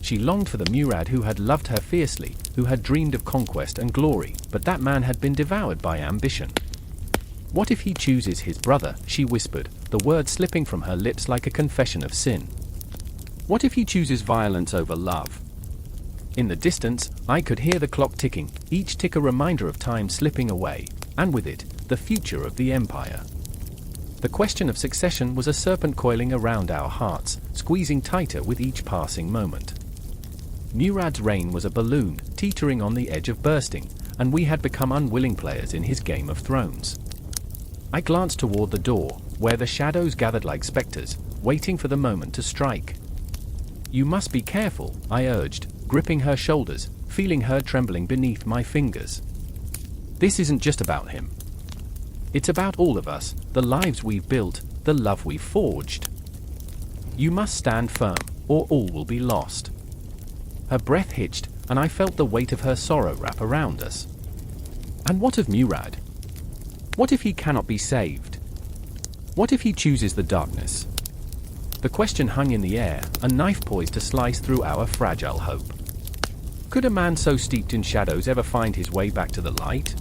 She longed for the Murad who had loved her fiercely, who had dreamed of conquest and glory, but that man had been devoured by ambition. "What if he chooses his brother?" she whispered, the words slipping from her lips like a confession of sin. "What if he chooses violence over love?" In the distance, I could hear the clock ticking, each tick a reminder of time slipping away, and with it, the future of the empire. The question of succession was a serpent coiling around our hearts, squeezing tighter with each passing moment. Murad's reign was a balloon, teetering on the edge of bursting, and we had become unwilling players in his Game of Thrones. I glanced toward the door, where the shadows gathered like specters, waiting for the moment to strike. "You must be careful," I urged, gripping her shoulders, feeling her trembling beneath my fingers. "This isn't just about him. It's about all of us, the lives we've built, the love we've forged. You must stand firm, or all will be lost." Her breath hitched, and I felt the weight of her sorrow wrap around us. "And what of Murad? What if he cannot be saved? What if he chooses the darkness?" The question hung in the air, a knife poised to slice through our fragile hope. Could a man so steeped in shadows ever find his way back to the light?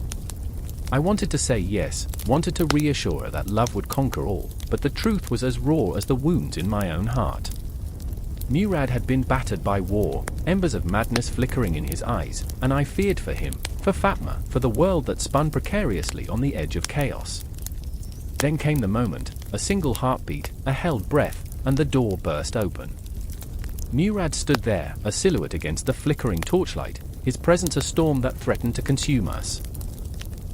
I wanted to say yes, wanted to reassure her that love would conquer all, but the truth was as raw as the wounds in my own heart. Murad had been battered by war, embers of madness flickering in his eyes, and I feared for him, for Fatma, for the world that spun precariously on the edge of chaos. Then came the moment, a single heartbeat, a held breath, and the door burst open. Murad stood there, a silhouette against the flickering torchlight, his presence a storm that threatened to consume us.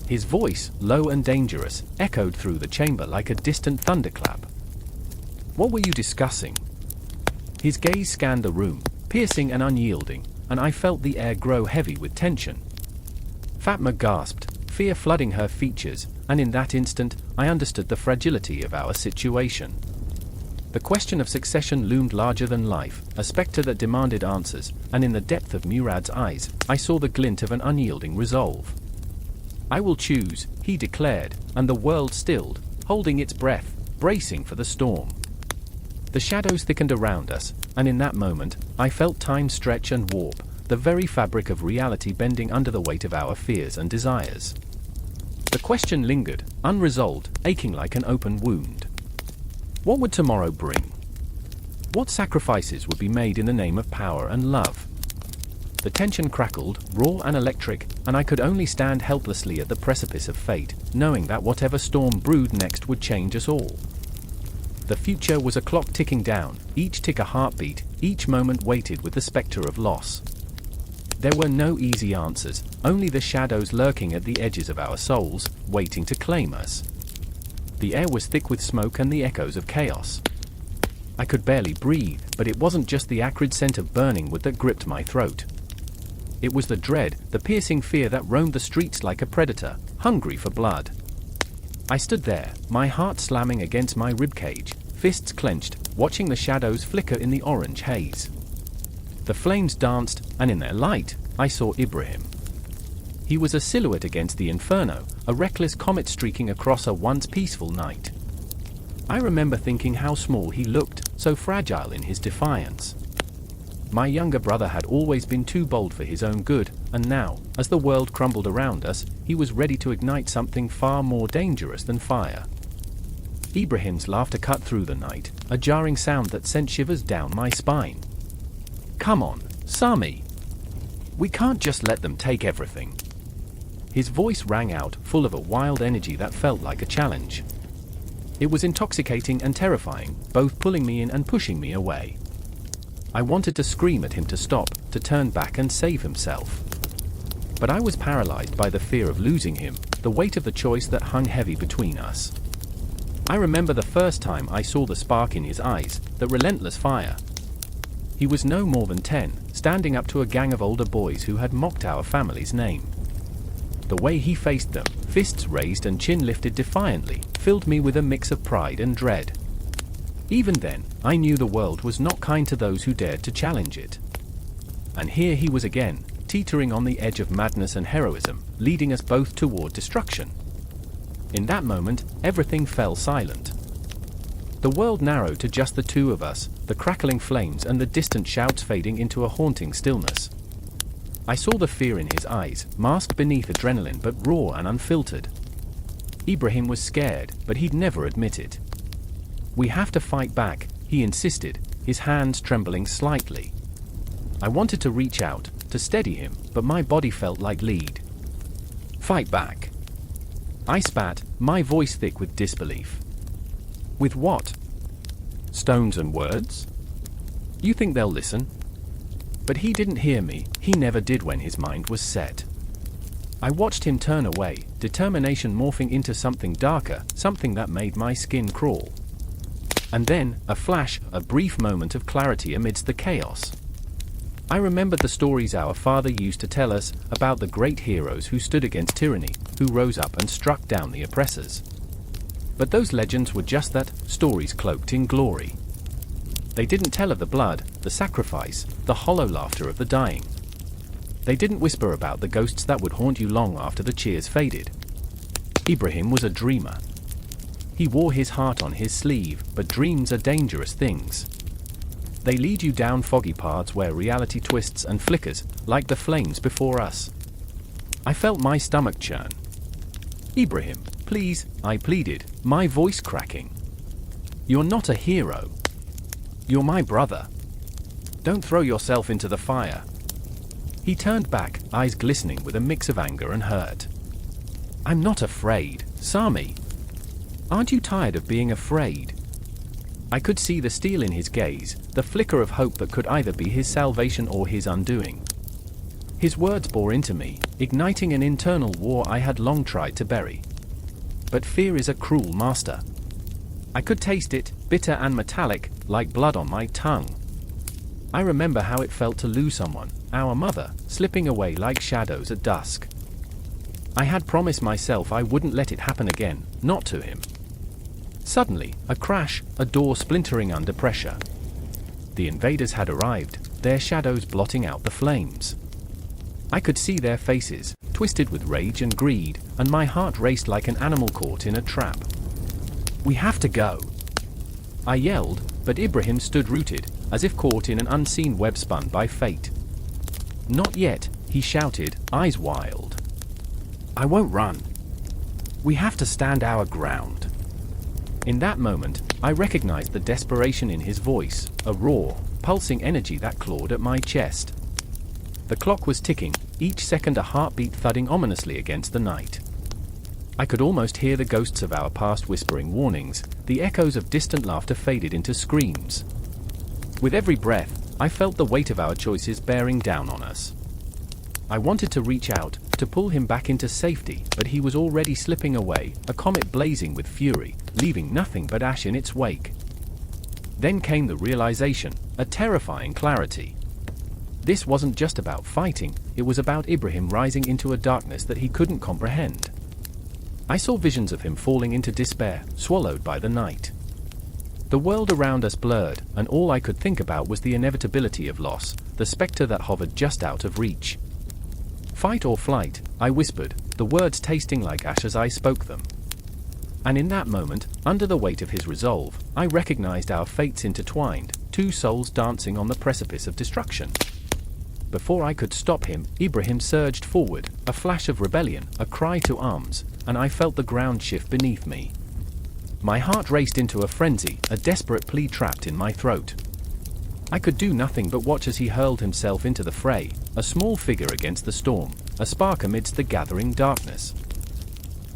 His voice, low and dangerous, echoed through the chamber like a distant thunderclap. "What were you discussing?" His gaze scanned the room, piercing and unyielding, and I felt the air grow heavy with tension. Fatma gasped, fear flooding her features, and in that instant, I understood the fragility of our situation. The question of succession loomed larger than life, a specter that demanded answers, and in the depth of Murad's eyes, I saw the glint of an unyielding resolve. "I will choose," he declared, and the world stilled, holding its breath, bracing for the storm. The shadows thickened around us, and in that moment, I felt time stretch and warp, the very fabric of reality bending under the weight of our fears and desires. The question lingered, unresolved, aching like an open wound. What would tomorrow bring? What sacrifices would be made in the name of power and love? The tension crackled, raw and electric, and I could only stand helplessly at the precipice of fate, knowing that whatever storm brewed next would change us all. The future was a clock ticking down, each tick a heartbeat, each moment weighted with the specter of loss. There were no easy answers, only the shadows lurking at the edges of our souls, waiting to claim us. The air was thick with smoke and the echoes of chaos. I could barely breathe, but it wasn't just the acrid scent of burning wood that gripped my throat. It was the dread, the piercing fear that roamed the streets like a predator, hungry for blood. I stood there, my heart slamming against my ribcage, fists clenched, watching the shadows flicker in the orange haze. The flames danced, and in their light, I saw Ibrahim. He was a silhouette against the inferno, a reckless comet streaking across a once peaceful night. I remember thinking how small he looked, so fragile in his defiance. My younger brother had always been too bold for his own good, and now, as the world crumbled around us, he was ready to ignite something far more dangerous than fire. Ibrahim's laughter cut through the night, a jarring sound that sent shivers down my spine. "Come on, Sami. We can't just let them take everything." His voice rang out, full of a wild energy that felt like a challenge. It was intoxicating and terrifying, both pulling me in and pushing me away. I wanted to scream at him to stop, to turn back and save himself. But I was paralyzed by the fear of losing him, the weight of the choice that hung heavy between us. I remember the first time I saw the spark in his eyes, the relentless fire. He was no more than 10, standing up to a gang of older boys who had mocked our family's name. The way he faced them, fists raised and chin lifted defiantly, filled me with a mix of pride and dread. Even then, I knew the world was not kind to those who dared to challenge it. And here he was again, teetering on the edge of madness and heroism, leading us both toward destruction. In that moment, everything fell silent. The world narrowed to just the two of us, the crackling flames and the distant shouts fading into a haunting stillness. I saw the fear in his eyes, masked beneath adrenaline but raw and unfiltered. Ibrahim was scared, but he'd never admit it. "We have to fight back," he insisted, his hands trembling slightly. I wanted to reach out, to steady him, but my body felt like lead. "Fight back?" I spat, my voice thick with disbelief. "With what? Stones and words? You think they'll listen?" But he didn't hear me, he never did when his mind was set. I watched him turn away, determination morphing into something darker, something that made my skin crawl. And then, a flash, a brief moment of clarity amidst the chaos. I remembered the stories our father used to tell us about the great heroes who stood against tyranny, who rose up and struck down the oppressors. But those legends were just that, stories cloaked in glory. They didn't tell of the blood, the sacrifice, the hollow laughter of the dying. They didn't whisper about the ghosts that would haunt you long after the cheers faded. Ibrahim was a dreamer. He wore his heart on his sleeve, but dreams are dangerous things. They lead you down foggy paths where reality twists and flickers, like the flames before us. I felt my stomach churn. "Ibrahim, please," I pleaded, my voice cracking. "You're not a hero. You're my brother. Don't throw yourself into the fire." He turned back, eyes glistening with a mix of anger and hurt. "I'm not afraid, Sami. Aren't you tired of being afraid?" I could see the steel in his gaze, the flicker of hope that could either be his salvation or his undoing. His words bore into me, igniting an internal war I had long tried to bury. But fear is a cruel master. I could taste it, bitter and metallic, like blood on my tongue. I remember how it felt to lose someone, our mother, slipping away like shadows at dusk. I had promised myself I wouldn't let it happen again, not to him. Suddenly, a crash, a door splintering under pressure. The invaders had arrived, their shadows blotting out the flames. I could see their faces, twisted with rage and greed, and my heart raced like an animal caught in a trap. "We have to go!" I yelled, but Ibrahim stood rooted, as if caught in an unseen web spun by fate. "Not yet," he shouted, eyes wild. "I won't run. We have to stand our ground." In that moment, I recognized the desperation in his voice, a raw, pulsing energy that clawed at my chest. The clock was ticking, each second a heartbeat thudding ominously against the night. I could almost hear the ghosts of our past whispering warnings, the echoes of distant laughter faded into screams. With every breath, I felt the weight of our choices bearing down on us. I wanted to reach out, to pull him back into safety, but he was already slipping away, a comet blazing with fury, leaving nothing but ash in its wake. Then came the realization, a terrifying clarity. This wasn't just about fighting, it was about Ibrahim rising into a darkness that he couldn't comprehend. I saw visions of him falling into despair, swallowed by the night. The world around us blurred, and all I could think about was the inevitability of loss, the specter that hovered just out of reach. "Fight or flight," I whispered, the words tasting like ash as I spoke them. And in that moment, under the weight of his resolve, I recognized our fates intertwined, two souls dancing on the precipice of destruction. Before I could stop him, Ibrahim surged forward, a flash of rebellion, a cry to arms, and I felt the ground shift beneath me. My heart raced into a frenzy, a desperate plea trapped in my throat. I could do nothing but watch as he hurled himself into the fray, a small figure against the storm, a spark amidst the gathering darkness.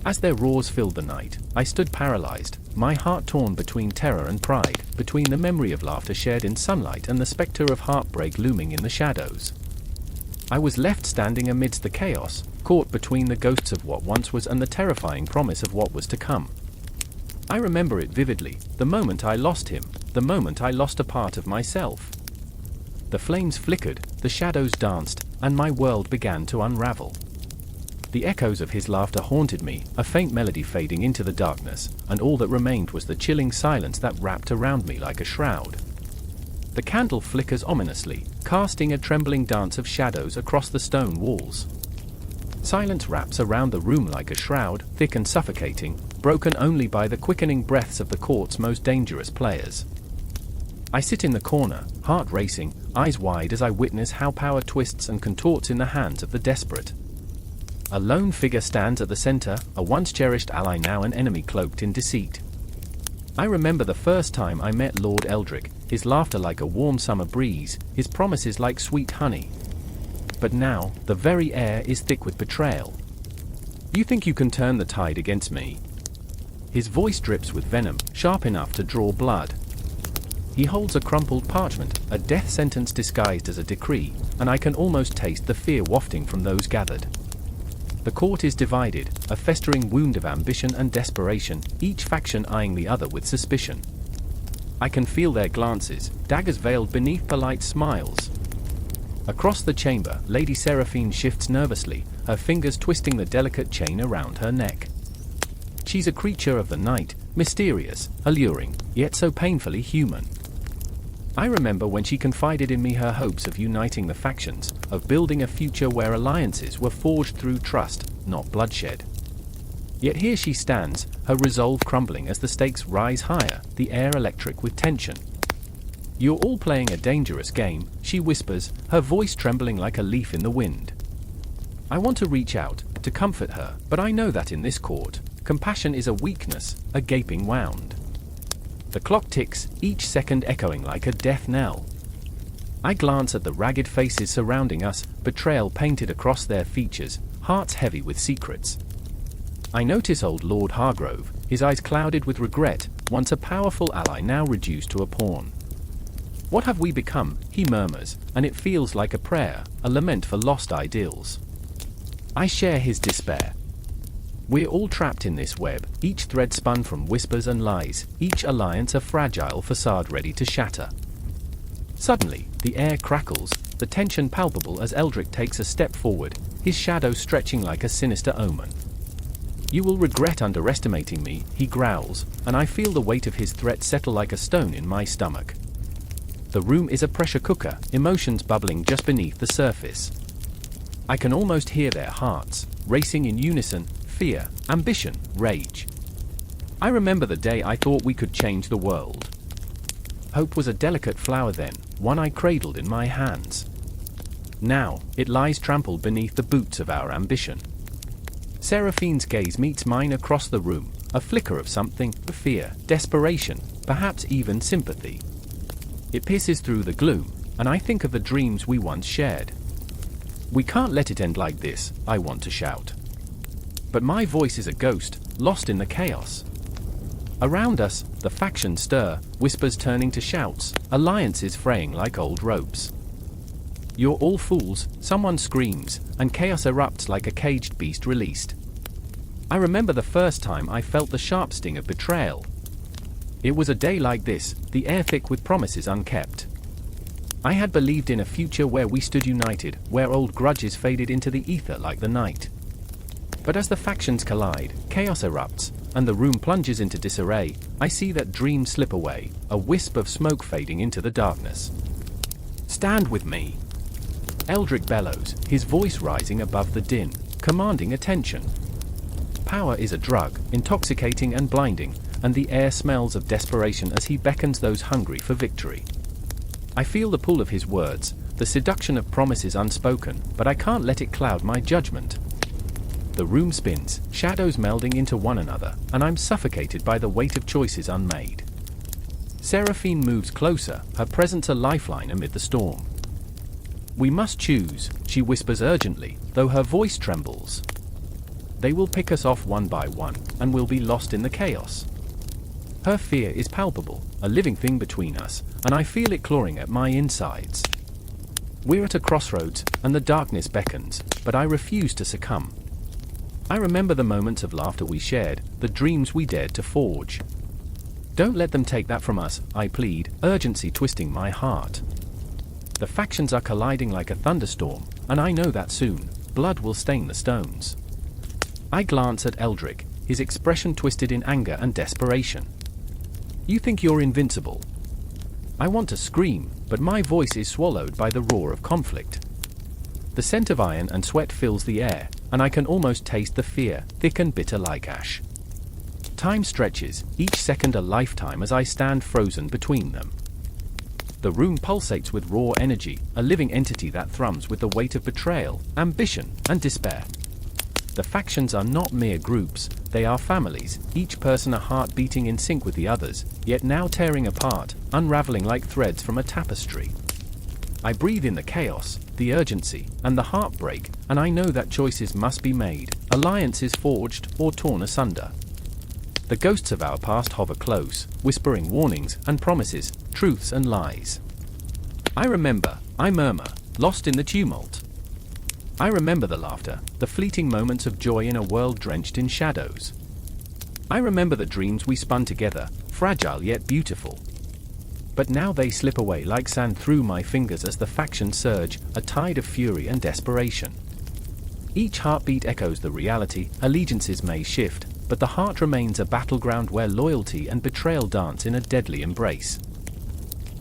As their roars filled the night, I stood paralyzed, my heart torn between terror and pride. between the memory of laughter shared in sunlight and the specter of heartbreak looming in the shadows. I was left standing amidst the chaos, caught between the ghosts of what once was and the terrifying promise of what was to come. I remember it vividly, the moment I lost him, the moment I lost a part of myself. The flames flickered, the shadows danced, and my world began to unravel. The echoes of his laughter haunted me, a faint melody fading into the darkness, and all that remained was the chilling silence that wrapped around me like a shroud. The candle flickers ominously, casting a trembling dance of shadows across the stone walls. Silence wraps around the room like a shroud, thick and suffocating, broken only by the quickening breaths of the court's most dangerous players. I sit in the corner, heart racing, eyes wide as I witness how power twists and contorts in the hands of the desperate. A lone figure stands at the center, a once cherished ally now an enemy cloaked in deceit. I remember the first time I met Lord Eldrick, his laughter like a warm summer breeze, his promises like sweet honey. But now, the very air is thick with betrayal. You think you can turn the tide against me? His voice drips with venom, sharp enough to draw blood. He holds a crumpled parchment, a death sentence disguised as a decree, and I can almost taste the fear wafting from those gathered. The court is divided, a festering wound of ambition and desperation, each faction eyeing the other with suspicion. I can feel their glances, daggers veiled beneath polite smiles. Across the chamber, Lady Seraphine shifts nervously, her fingers twisting the delicate chain around her neck. She's a creature of the night, mysterious, alluring, yet so painfully human. I remember when she confided in me her hopes of uniting the factions, of building a future where alliances were forged through trust, not bloodshed. Yet here she stands, her resolve crumbling as the stakes rise higher, the air electric with tension. "You're all playing a dangerous game," she whispers, her voice trembling like a leaf in the wind. I want to reach out, to comfort her, but I know that in this court, compassion is a weakness, a gaping wound. The clock ticks, each second echoing like a death knell. I glance at the ragged faces surrounding us, betrayal painted across their features, hearts heavy with secrets. I notice old Lord Hargrove, his eyes clouded with regret, once a powerful ally now reduced to a pawn. "What have we become?" he murmurs, and it feels like a prayer, a lament for lost ideals. I share his despair. We're all trapped in this web, each thread spun from whispers and lies, each alliance a fragile facade ready to shatter. Suddenly, the air crackles, the tension palpable as Eldrick takes a step forward, his shadow stretching like a sinister omen. "You will regret underestimating me," he growls, and I feel the weight of his threat settle like a stone in my stomach. The room is a pressure cooker, emotions bubbling just beneath the surface. I can almost hear their hearts, racing in unison, fear, ambition, rage. I remember the day I thought we could change the world. Hope was a delicate flower then, one I cradled in my hands. Now, it lies trampled beneath the boots of our ambition. Seraphine's gaze meets mine across the room, a flicker of something, fear, desperation, perhaps even sympathy. It pierces through the gloom, and I think of the dreams we once shared. "We can't let it end like this," I want to shout. But my voice is a ghost, lost in the chaos. Around us, the factions stir, whispers turning to shouts, alliances fraying like old ropes. "You're all fools," someone screams, and chaos erupts like a caged beast released. I remember the first time I felt the sharp sting of betrayal. It was a day like this, the air thick with promises unkept. I had believed in a future where we stood united, where old grudges faded into the ether like the night. But as the factions collide, chaos erupts, and the room plunges into disarray, I see that dream slip away, a wisp of smoke fading into the darkness. "Stand with me!" Eldrick bellows, his voice rising above the din, commanding attention. Power is a drug, intoxicating and blinding, and the air smells of desperation as he beckons those hungry for victory. I feel the pull of his words, the seduction of promises unspoken, but I can't let it cloud my judgment. The room spins, shadows melding into one another, and I'm suffocated by the weight of choices unmade. Seraphine moves closer, her presence a lifeline amid the storm. "We must choose," she whispers urgently, though her voice trembles. "They will pick us off one by one, and we'll be lost in the chaos." Her fear is palpable, a living thing between us, and I feel it clawing at my insides. We're at a crossroads, and the darkness beckons, but I refuse to succumb. I remember the moments of laughter we shared, the dreams we dared to forge. Don't let them take that from us, I plead, urgency twisting my heart. The factions are colliding like a thunderstorm, and I know that soon, blood will stain the stones. I glance at Eldrick, his expression twisted in anger and desperation. You think you're invincible? I want to scream, but my voice is swallowed by the roar of conflict. The scent of iron and sweat fills the air, and I can almost taste the fear, thick and bitter like ash. Time stretches, each second a lifetime as I stand frozen between them. The room pulsates with raw energy, a living entity that thrums with the weight of betrayal, ambition, and despair. The factions are not mere groups, they are families, each person a heart beating in sync with the others, yet now tearing apart, unraveling like threads from a tapestry. I breathe in the chaos, the urgency, and the heartbreak, and I know that choices must be made, alliances forged or torn asunder. The ghosts of our past hover close, whispering warnings and promises, truths and lies. I remember, I murmur, lost in the tumult. I remember the laughter, the fleeting moments of joy in a world drenched in shadows. I remember the dreams we spun together, fragile yet beautiful. But now they slip away like sand through my fingers as the factions surge, a tide of fury and desperation. Each heartbeat echoes the reality, allegiances may shift, but the heart remains a battleground where loyalty and betrayal dance in a deadly embrace.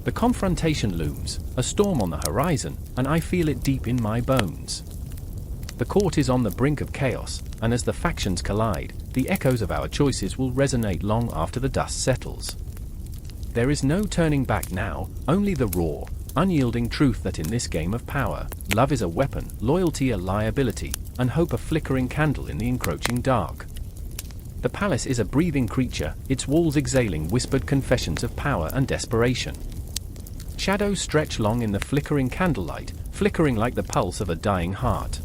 The confrontation looms, a storm on the horizon, and I feel it deep in my bones. The court is on the brink of chaos, and as the factions collide, the echoes of our choices will resonate long after the dust settles. There is no turning back now, only the raw, unyielding truth that in this game of power, love is a weapon, loyalty a liability, and hope a flickering candle in the encroaching dark. The palace is a breathing creature, its walls exhaling whispered confessions of power and desperation. Shadows stretch long in the flickering candlelight, flickering like the pulse of a dying heart.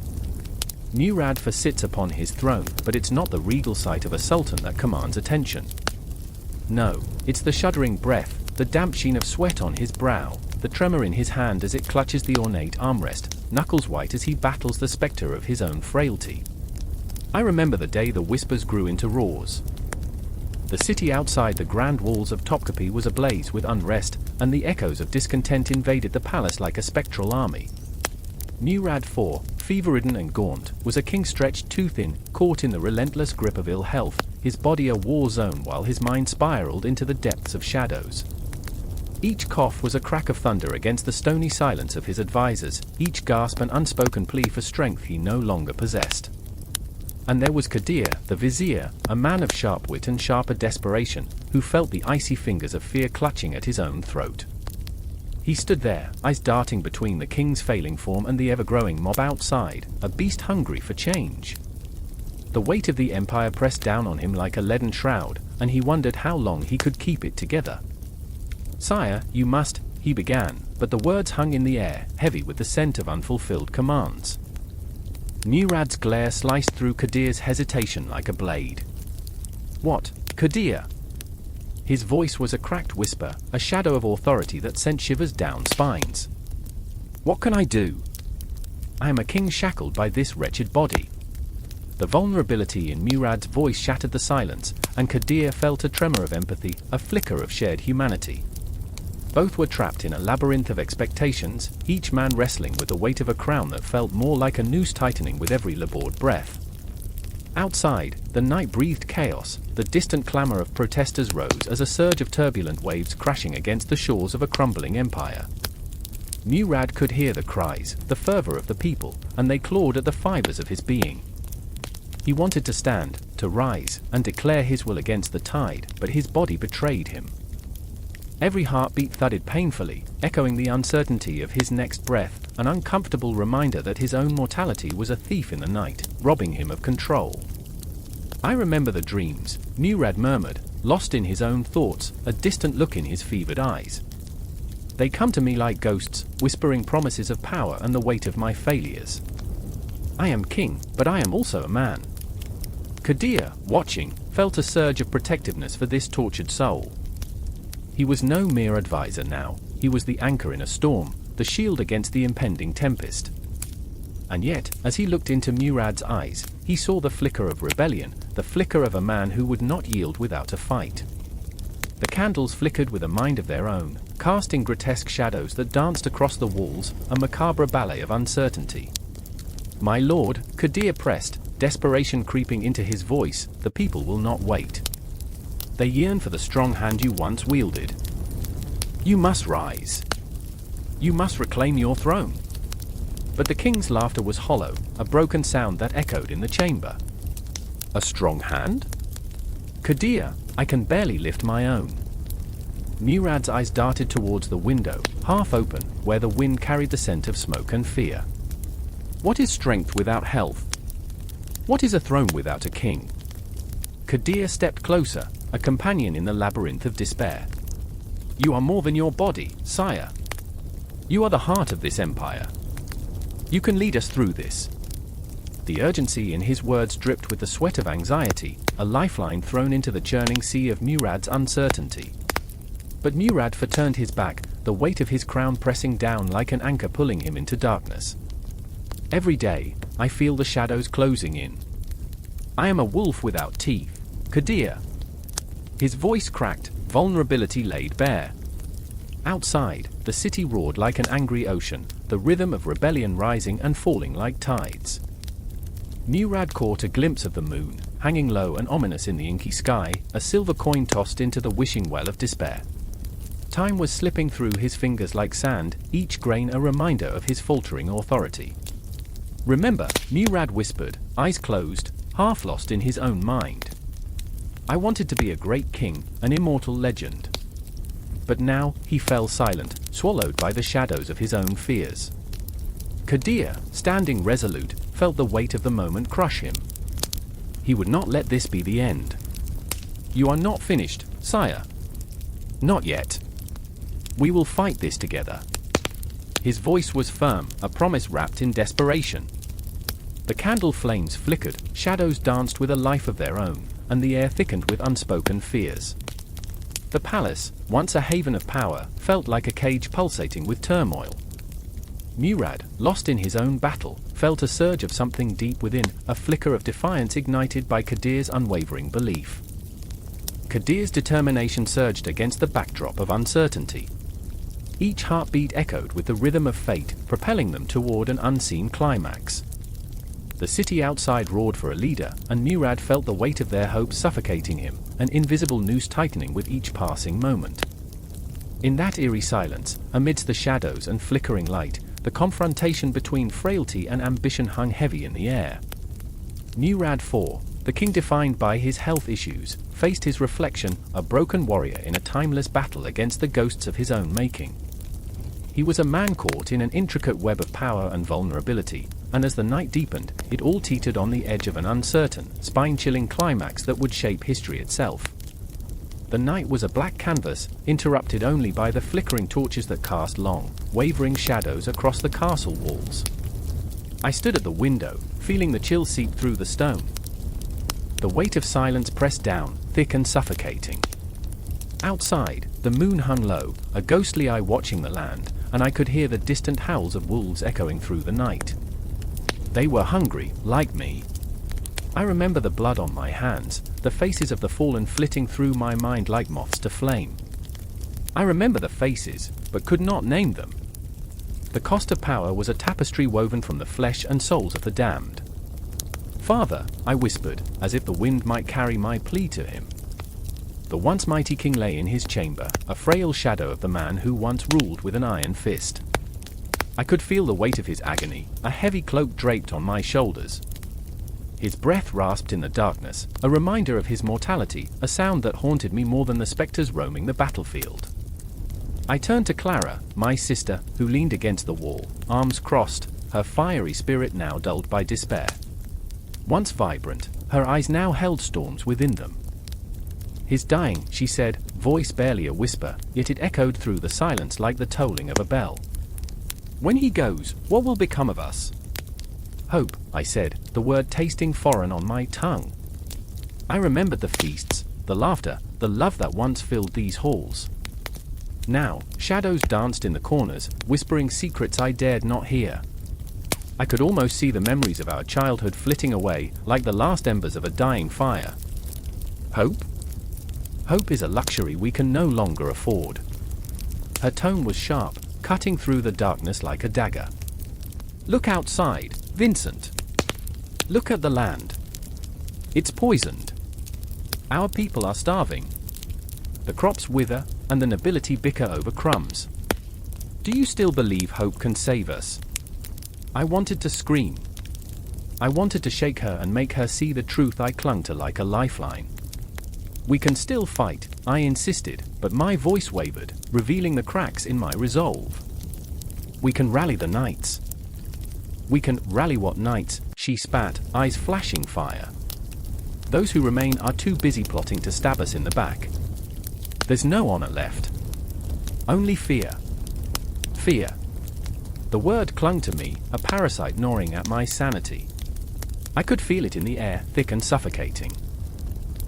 Murad IV sits upon his throne, but it's not the regal sight of a sultan that commands attention. No, it's the shuddering breath, the damp sheen of sweat on his brow, the tremor in his hand as it clutches the ornate armrest, knuckles white as he battles the specter of his own frailty. I remember the day the whispers grew into roars. The city outside the grand walls of Topkapi was ablaze with unrest, and the echoes of discontent invaded the palace like a spectral army. Murad IV, fever-ridden and gaunt, was a king stretched too thin, caught in the relentless grip of ill health, his body a war zone while his mind spiraled into the depths of shadows. Each cough was a crack of thunder against the stony silence of his advisors, each gasp an unspoken plea for strength he no longer possessed. And there was Qadir, the vizier, a man of sharp wit and sharper desperation, who felt the icy fingers of fear clutching at his own throat. He stood there, eyes darting between the king's failing form and the ever-growing mob outside, a beast hungry for change. The weight of the empire pressed down on him like a leaden shroud, and he wondered how long he could keep it together. "Sire, you must," he began, but the words hung in the air, heavy with the scent of unfulfilled commands. Murad's glare sliced through Qadir's hesitation like a blade. "What, Qadir?" His voice was a cracked whisper, a shadow of authority that sent shivers down spines. "What can I do? I am a king shackled by this wretched body." The vulnerability in Murad's voice shattered the silence, and Qadir felt a tremor of empathy, a flicker of shared humanity. Both were trapped in a labyrinth of expectations, each man wrestling with the weight of a crown that felt more like a noose tightening with every labored breath. Outside, the night breathed chaos, the distant clamor of protesters rose as a surge of turbulent waves crashing against the shores of a crumbling empire. Murad could hear the cries, the fervor of the people, and they clawed at the fibers of his being. He wanted to stand, to rise, and declare his will against the tide, but his body betrayed him. Every heartbeat thudded painfully, echoing the uncertainty of his next breath, an uncomfortable reminder that his own mortality was a thief in the night, robbing him of control. "I remember the dreams," Murad murmured, lost in his own thoughts, a distant look in his fevered eyes. "They come to me like ghosts, whispering promises of power and the weight of my failures. I am king, but I am also a man." Qadir, watching, felt a surge of protectiveness for this tortured soul. He was no mere advisor now, he was the anchor in a storm, the shield against the impending tempest. And yet, as he looked into Murad's eyes, he saw the flicker of rebellion, the flicker of a man who would not yield without a fight. The candles flickered with a mind of their own, casting grotesque shadows that danced across the walls, a macabre ballet of uncertainty. "My lord," Qadir pressed, desperation creeping into his voice, "the people will not wait. They yearn for the strong hand you once wielded. You must rise. You must reclaim your throne." But the king's laughter was hollow, a broken sound that echoed in the chamber. "A strong hand? Qadir, I can barely lift my own." Murad's eyes darted towards the window, half open, where the wind carried the scent of smoke and fear. "What is strength without health? What is a throne without a king?" Qadir stepped closer, a companion in the labyrinth of despair. "You are more than your body, sire. You are the heart of this empire. You can lead us through this." The urgency in his words dripped with the sweat of anxiety, a lifeline thrown into the churning sea of Murad's uncertainty. But Murad IV turned his back, the weight of his crown pressing down like an anchor pulling him into darkness. "Every day, I feel the shadows closing in. I am a wolf without teeth, Qadir." His voice cracked, vulnerability laid bare. Outside, the city roared like an angry ocean, the rhythm of rebellion rising and falling like tides. Murad caught a glimpse of the moon, hanging low and ominous in the inky sky, a silver coin tossed into the wishing well of despair. Time was slipping through his fingers like sand, each grain a reminder of his faltering authority. "Remember," Murad whispered, eyes closed, half lost in his own mind. "I wanted to be a great king, an immortal legend." But now, he fell silent, swallowed by the shadows of his own fears. Qadir, standing resolute, felt the weight of the moment crush him. He would not let this be the end. "You are not finished, sire." "Not yet. We will fight this together." His voice was firm, a promise wrapped in desperation. The candle flames flickered, shadows danced with a life of their own, and the air thickened with unspoken fears. The palace, once a haven of power, felt like a cage pulsating with turmoil. Murad, lost in his own battle, felt a surge of something deep within, a flicker of defiance ignited by Qadir's unwavering belief. Qadir's determination surged against the backdrop of uncertainty. Each heartbeat echoed with the rhythm of fate, propelling them toward an unseen climax. The city outside roared for a leader, and Murad felt the weight of their hopes suffocating him, an invisible noose tightening with each passing moment. In that eerie silence, amidst the shadows and flickering light, the confrontation between frailty and ambition hung heavy in the air. Murad IV, the king defined by his health issues, faced his reflection, a broken warrior in a timeless battle against the ghosts of his own making. He was a man caught in an intricate web of power and vulnerability, and as the night deepened, it all teetered on the edge of an uncertain, spine-chilling climax that would shape history itself. The night was a black canvas, interrupted only by the flickering torches that cast long, wavering shadows across the castle walls. I stood at the window, feeling the chill seep through the stone. The weight of silence pressed down, thick and suffocating. Outside, the moon hung low, a ghostly eye watching the land, and I could hear the distant howls of wolves echoing through the night. They were hungry, like me. I remember the blood on my hands, the faces of the fallen flitting through my mind like moths to flame. I remember the faces, but could not name them. The cost of power was a tapestry woven from the flesh and souls of the damned. "Father," I whispered, as if the wind might carry my plea to him. The once mighty king lay in his chamber, a frail shadow of the man who once ruled with an iron fist. I could feel the weight of his agony, a heavy cloak draped on my shoulders. His breath rasped in the darkness, a reminder of his mortality, a sound that haunted me more than the specters roaming the battlefield. I turned to Clara, my sister, who leaned against the wall, arms crossed, her fiery spirit now dulled by despair. Once vibrant, her eyes now held storms within them. "He's dying," she said, voice barely a whisper, yet it echoed through the silence like the tolling of a bell. "When he goes, what will become of us?" "Hope," I said, the word tasting foreign on my tongue. I remembered the feasts, the laughter, the love that once filled these halls. Now, shadows danced in the corners, whispering secrets I dared not hear. I could almost see the memories of our childhood flitting away, like the last embers of a dying fire. Hope? Hope is a luxury we can no longer afford. Her tone was sharp, cutting through the darkness like a dagger. Look outside, Vincent. Look at the land. It's poisoned. Our people are starving. The crops wither, and the nobility bicker over crumbs. Do you still believe hope can save us? I wanted to scream. I wanted to shake her and make her see the truth I clung to like a lifeline. We can still fight, I insisted, but my voice wavered, revealing the cracks in my resolve. We can rally the knights. We can rally what knights? She spat, eyes flashing fire. Those who remain are too busy plotting to stab us in the back. There's no honor left. Only fear. Fear. The word clung to me, a parasite gnawing at my sanity. I could feel it in the air, thick and suffocating.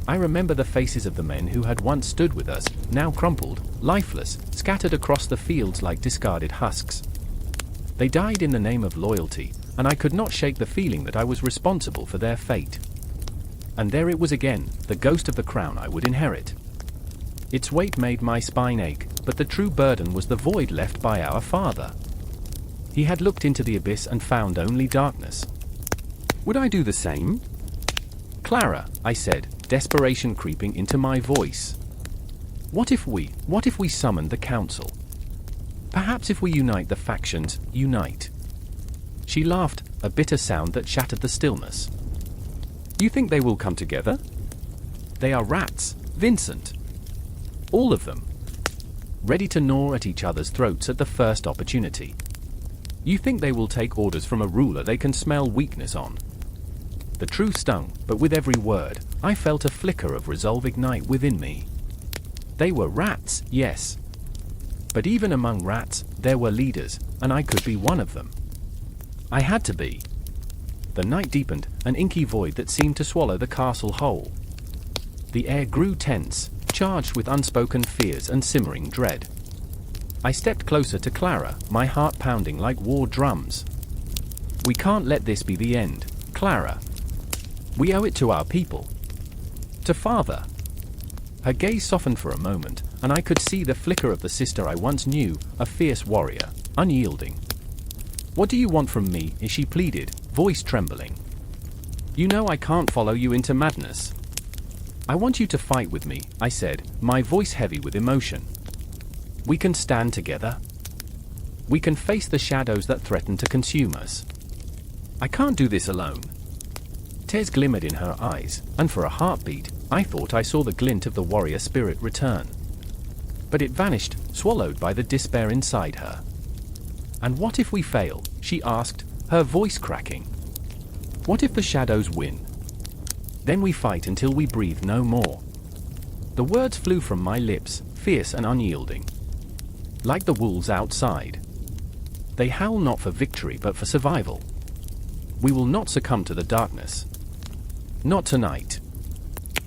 I remember the faces of the men who had once stood with us, now crumpled, lifeless, scattered across the fields like discarded husks. They died in the name of loyalty, and I could not shake the feeling that I was responsible for their fate. And there it was again, the ghost of the crown I would inherit. Its weight made my spine ache, but the true burden was the void left by our father. He had looked into the abyss and found only darkness. Would I do the same? Clara, I said, desperation creeping into my voice. What if we summoned the council? Perhaps if we unite the factions, unite. She laughed, a bitter sound that shattered the stillness. You think they will come together? They are rats, Vincent. All of them. Ready to gnaw at each other's throats at the first opportunity. You think they will take orders from a ruler they can smell weakness on? The truth stung, but with every word, I felt a flicker of resolve ignite within me. They were rats, yes. But even among rats, there were leaders, and I could be one of them. I had to be. The night deepened, an inky void that seemed to swallow the castle whole. The air grew tense, charged with unspoken fears and simmering dread. I stepped closer to Clara, my heart pounding like war drums. We can't let this be the end, Clara. We owe it to our people. To Father. Her gaze softened for a moment, and I could see the flicker of the sister I once knew, a fierce warrior, unyielding. What do you want from me? She pleaded, voice trembling. You know I can't follow you into madness. I want you to fight with me, I said, my voice heavy with emotion. We can stand together. We can face the shadows that threaten to consume us. I can't do this alone. Tears glimmered in her eyes, and for a heartbeat, I thought I saw the glint of the warrior spirit return. But it vanished, swallowed by the despair inside her. And what if we fail? She asked, her voice cracking. What if the shadows win? Then we fight until we breathe no more. The words flew from my lips, fierce and unyielding. Like the wolves outside. They howl not for victory but for survival. We will not succumb to the darkness. Not tonight.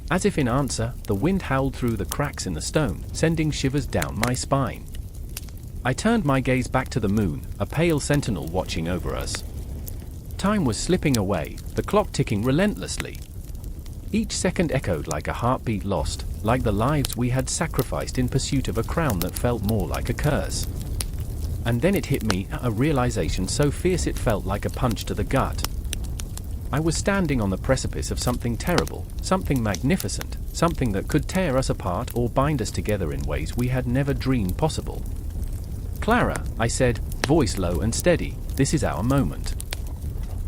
As if in answer, the wind howled through the cracks in the stone, sending shivers down my spine. I turned my gaze back to the moon, a pale sentinel watching over us. Time was slipping away, the clock ticking relentlessly. Each second echoed like a heartbeat lost, like the lives we had sacrificed in pursuit of a crown that felt more like a curse. And then it hit me, a realization so fierce it felt like a punch to the gut. I was standing on the precipice of something terrible, something magnificent, something that could tear us apart or bind us together in ways we had never dreamed possible. Clara, I said, voice low and steady, this is our moment.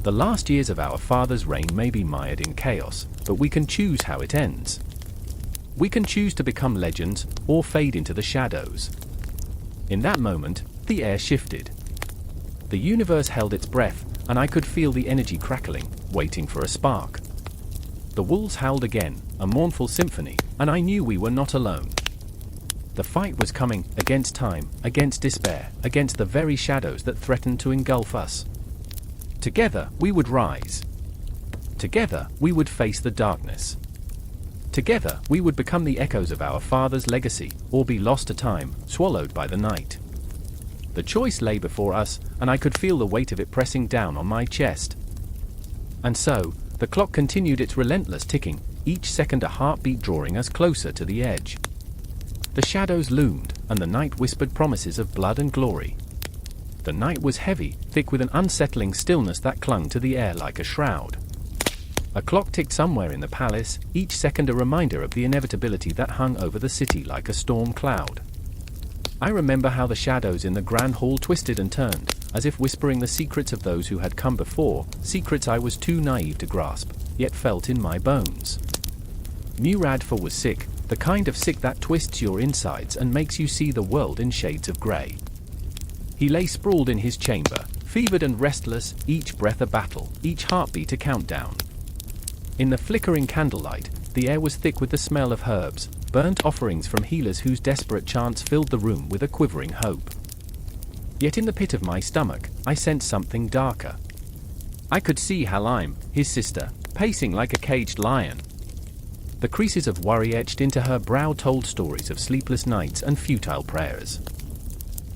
The last years of our father's reign may be mired in chaos, but we can choose how it ends. We can choose to become legends, or fade into the shadows. In that moment, the air shifted. The universe held its breath, and I could feel the energy crackling, waiting for a spark. The wolves howled again, a mournful symphony, and I knew we were not alone. The fight was coming, against time, against despair, against the very shadows that threatened to engulf us. Together, we would rise. Together, we would face the darkness. Together, we would become the echoes of our father's legacy, or be lost to time, swallowed by the night. The choice lay before us, and I could feel the weight of it pressing down on my chest. And so, the clock continued its relentless ticking, each second a heartbeat drawing us closer to the edge. The shadows loomed, and the night whispered promises of blood and glory. The night was heavy, thick with an unsettling stillness that clung to the air like a shroud. A clock ticked somewhere in the palace, each second a reminder of the inevitability that hung over the city like a storm cloud. I remember how the shadows in the grand hall twisted and turned, as if whispering the secrets of those who had come before, secrets I was too naive to grasp, yet felt in my bones. Murad IV was sick, the kind of sick that twists your insides and makes you see the world in shades of grey. He lay sprawled in his chamber, fevered and restless, each breath a battle, each heartbeat a countdown. In the flickering candlelight, the air was thick with the smell of herbs, burnt offerings from healers whose desperate chants filled the room with a quivering hope. Yet in the pit of my stomach, I sensed something darker. I could see Halim, his sister, pacing like a caged lion. The creases of worry etched into her brow told stories of sleepless nights and futile prayers.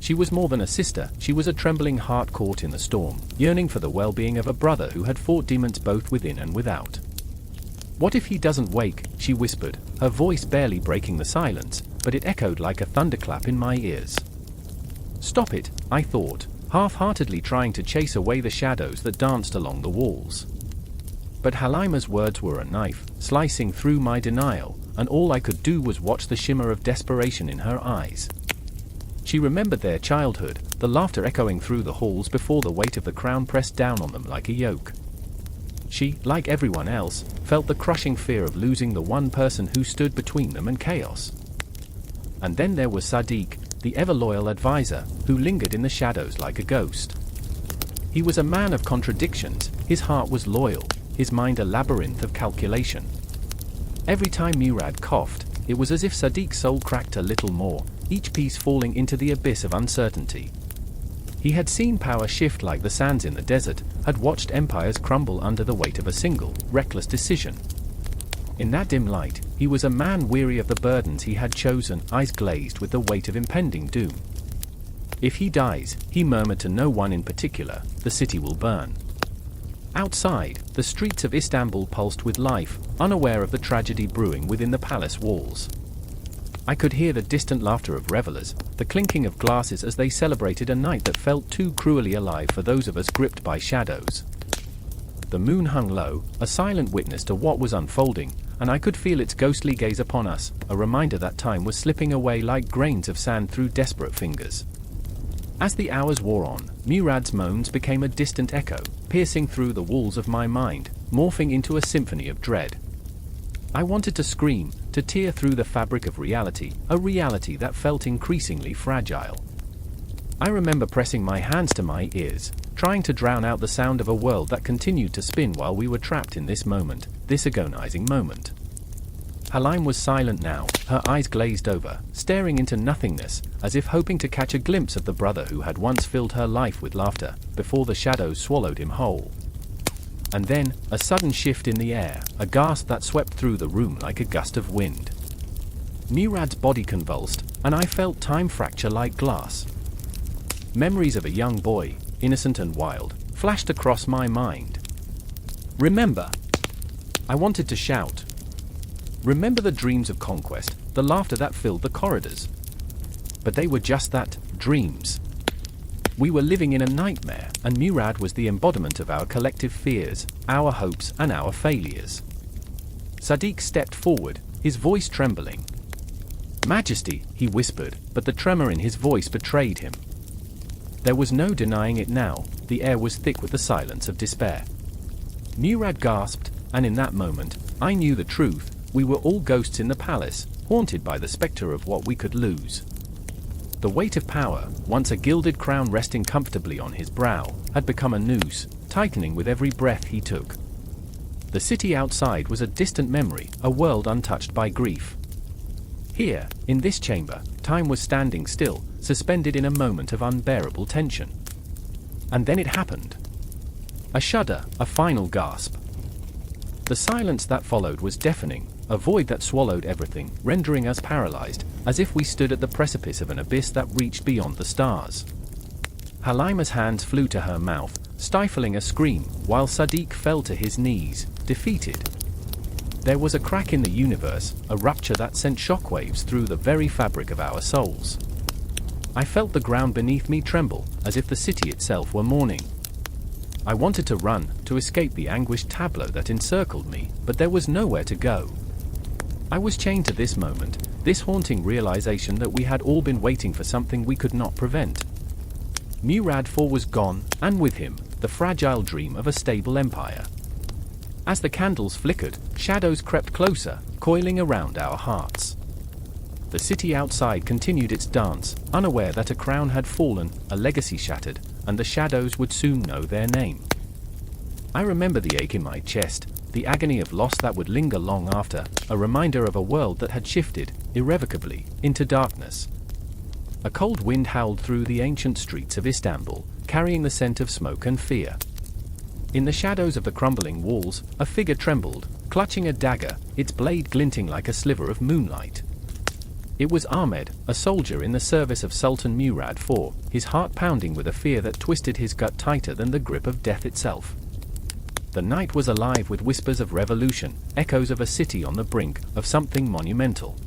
She was more than a sister, she was a trembling heart caught in the storm, yearning for the well-being of a brother who had fought demons both within and without. "What if he doesn't wake?" she whispered, her voice barely breaking the silence, but it echoed like a thunderclap in my ears. Stop it, I thought, half-heartedly trying to chase away the shadows that danced along the walls. But Halima's words were a knife, slicing through my denial, and all I could do was watch the shimmer of desperation in her eyes. She remembered their childhood, the laughter echoing through the halls before the weight of the crown pressed down on them like a yoke. She, like everyone else, felt the crushing fear of losing the one person who stood between them and chaos. And then there was Sadiq, the ever-loyal advisor, who lingered in the shadows like a ghost. He was a man of contradictions, his heart was loyal, his mind a labyrinth of calculation. Every time Murad coughed, it was as if Sadiq's soul cracked a little more, each piece falling into the abyss of uncertainty. He had seen power shift like the sands in the desert, had watched empires crumble under the weight of a single, reckless decision. In that dim light, he was a man weary of the burdens he had chosen, eyes glazed with the weight of impending doom. If he dies, he murmured to no one in particular, the city will burn. Outside, the streets of Istanbul pulsed with life, unaware of the tragedy brewing within the palace walls. I could hear the distant laughter of revelers, the clinking of glasses as they celebrated a night that felt too cruelly alive for those of us gripped by shadows. The moon hung low, a silent witness to what was unfolding, and I could feel its ghostly gaze upon us, a reminder that time was slipping away like grains of sand through desperate fingers. As the hours wore on, Murad's moans became a distant echo, piercing through the walls of my mind, morphing into a symphony of dread. I wanted to scream, to tear through the fabric of reality, a reality that felt increasingly fragile. I remember pressing my hands to my ears, trying to drown out the sound of a world that continued to spin while we were trapped in this moment, this agonizing moment. Halim was silent now, her eyes glazed over, staring into nothingness, as if hoping to catch a glimpse of the brother who had once filled her life with laughter, before the shadows swallowed him whole. And then, a sudden shift in the air, a gasp that swept through the room like a gust of wind. Murad's body convulsed, and I felt time fracture like glass. Memories of a young boy, innocent and wild, flashed across my mind. Remember! I wanted to shout. Remember the dreams of conquest, the laughter that filled the corridors. But they were just that, dreams. We were living in a nightmare, and Murad was the embodiment of our collective fears, our hopes, and our failures. Sadiq stepped forward, his voice trembling. "Majesty," he whispered, but the tremor in his voice betrayed him. There was no denying it now, the air was thick with the silence of despair. Murad gasped, and in that moment, I knew the truth, we were all ghosts in the palace, haunted by the spectre of what we could lose. The weight of power, once a gilded crown resting comfortably on his brow, had become a noose, tightening with every breath he took. The city outside was a distant memory, a world untouched by grief. Here, in this chamber, time was standing still, suspended in a moment of unbearable tension. And then it happened. A shudder, a final gasp. The silence that followed was deafening, a void that swallowed everything, rendering us paralyzed, as if we stood at the precipice of an abyss that reached beyond the stars. Halima's hands flew to her mouth, stifling a scream, while Sadiq fell to his knees, defeated. There was a crack in the universe, a rupture that sent shockwaves through the very fabric of our souls. I felt the ground beneath me tremble, as if the city itself were mourning. I wanted to run, to escape the anguished tableau that encircled me, but there was nowhere to go. I was chained to this moment, this haunting realization that we had all been waiting for something we could not prevent. Murad IV was gone, and with him, the fragile dream of a stable empire. As the candles flickered, shadows crept closer, coiling around our hearts. The city outside continued its dance, unaware that a crown had fallen, a legacy shattered, and the shadows would soon know their name. I remember the ache in my chest, the agony of loss that would linger long after, a reminder of a world that had shifted, irrevocably, into darkness. A cold wind howled through the ancient streets of Istanbul, carrying the scent of smoke and fear. In the shadows of the crumbling walls, a figure trembled, clutching a dagger, its blade glinting like a sliver of moonlight. It was Ahmed, a soldier in the service of Sultan Murad IV, his heart pounding with a fear that twisted his gut tighter than the grip of death itself. The night was alive with whispers of revolution, echoes of a city on the brink, of something monumental.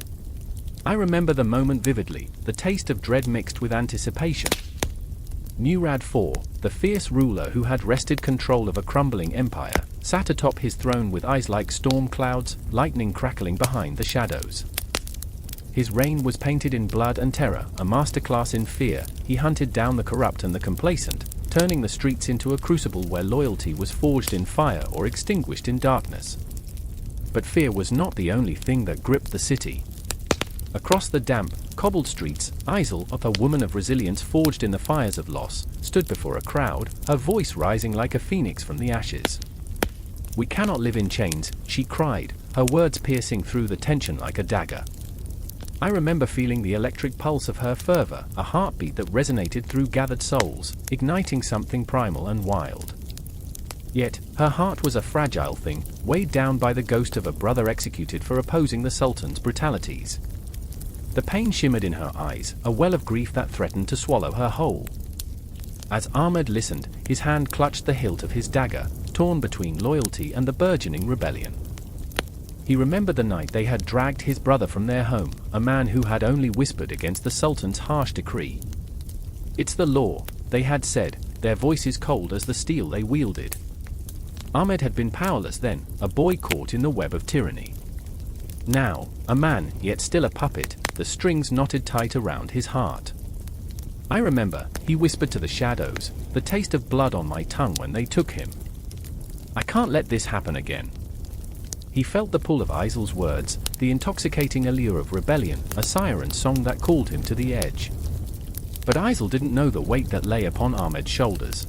I remember the moment vividly, the taste of dread mixed with anticipation. Murad IV, the fierce ruler who had wrested control of a crumbling empire, sat atop his throne with eyes like storm clouds, lightning crackling behind the shadows. His reign was painted in blood and terror, a masterclass in fear. He hunted down the corrupt and the complacent, turning the streets into a crucible where loyalty was forged in fire or extinguished in darkness. But fear was not the only thing that gripped the city. Across the damp, cobbled streets, Isel, a woman of resilience forged in the fires of loss, stood before a crowd, her voice rising like a phoenix from the ashes. "We cannot live in chains," she cried, her words piercing through the tension like a dagger. I remember feeling the electric pulse of her fervor, a heartbeat that resonated through gathered souls, igniting something primal and wild. Yet, her heart was a fragile thing, weighed down by the ghost of a brother executed for opposing the Sultan's brutalities. The pain shimmered in her eyes, a well of grief that threatened to swallow her whole. As Ahmed listened, his hand clutched the hilt of his dagger, torn between loyalty and the burgeoning rebellion. He remembered the night they had dragged his brother from their home, a man who had only whispered against the Sultan's harsh decree. "It's the law," they had said, their voices cold as the steel they wielded. Ahmed had been powerless then, a boy caught in the web of tyranny. Now, a man, yet still a puppet, the strings knotted tight around his heart. I remember, he whispered to the shadows, the taste of blood on my tongue when they took him. "I can't let this happen again." He felt the pull of Isel's words, the intoxicating allure of rebellion, a siren song that called him to the edge. But Isel didn't know the weight that lay upon Ahmed's shoulders.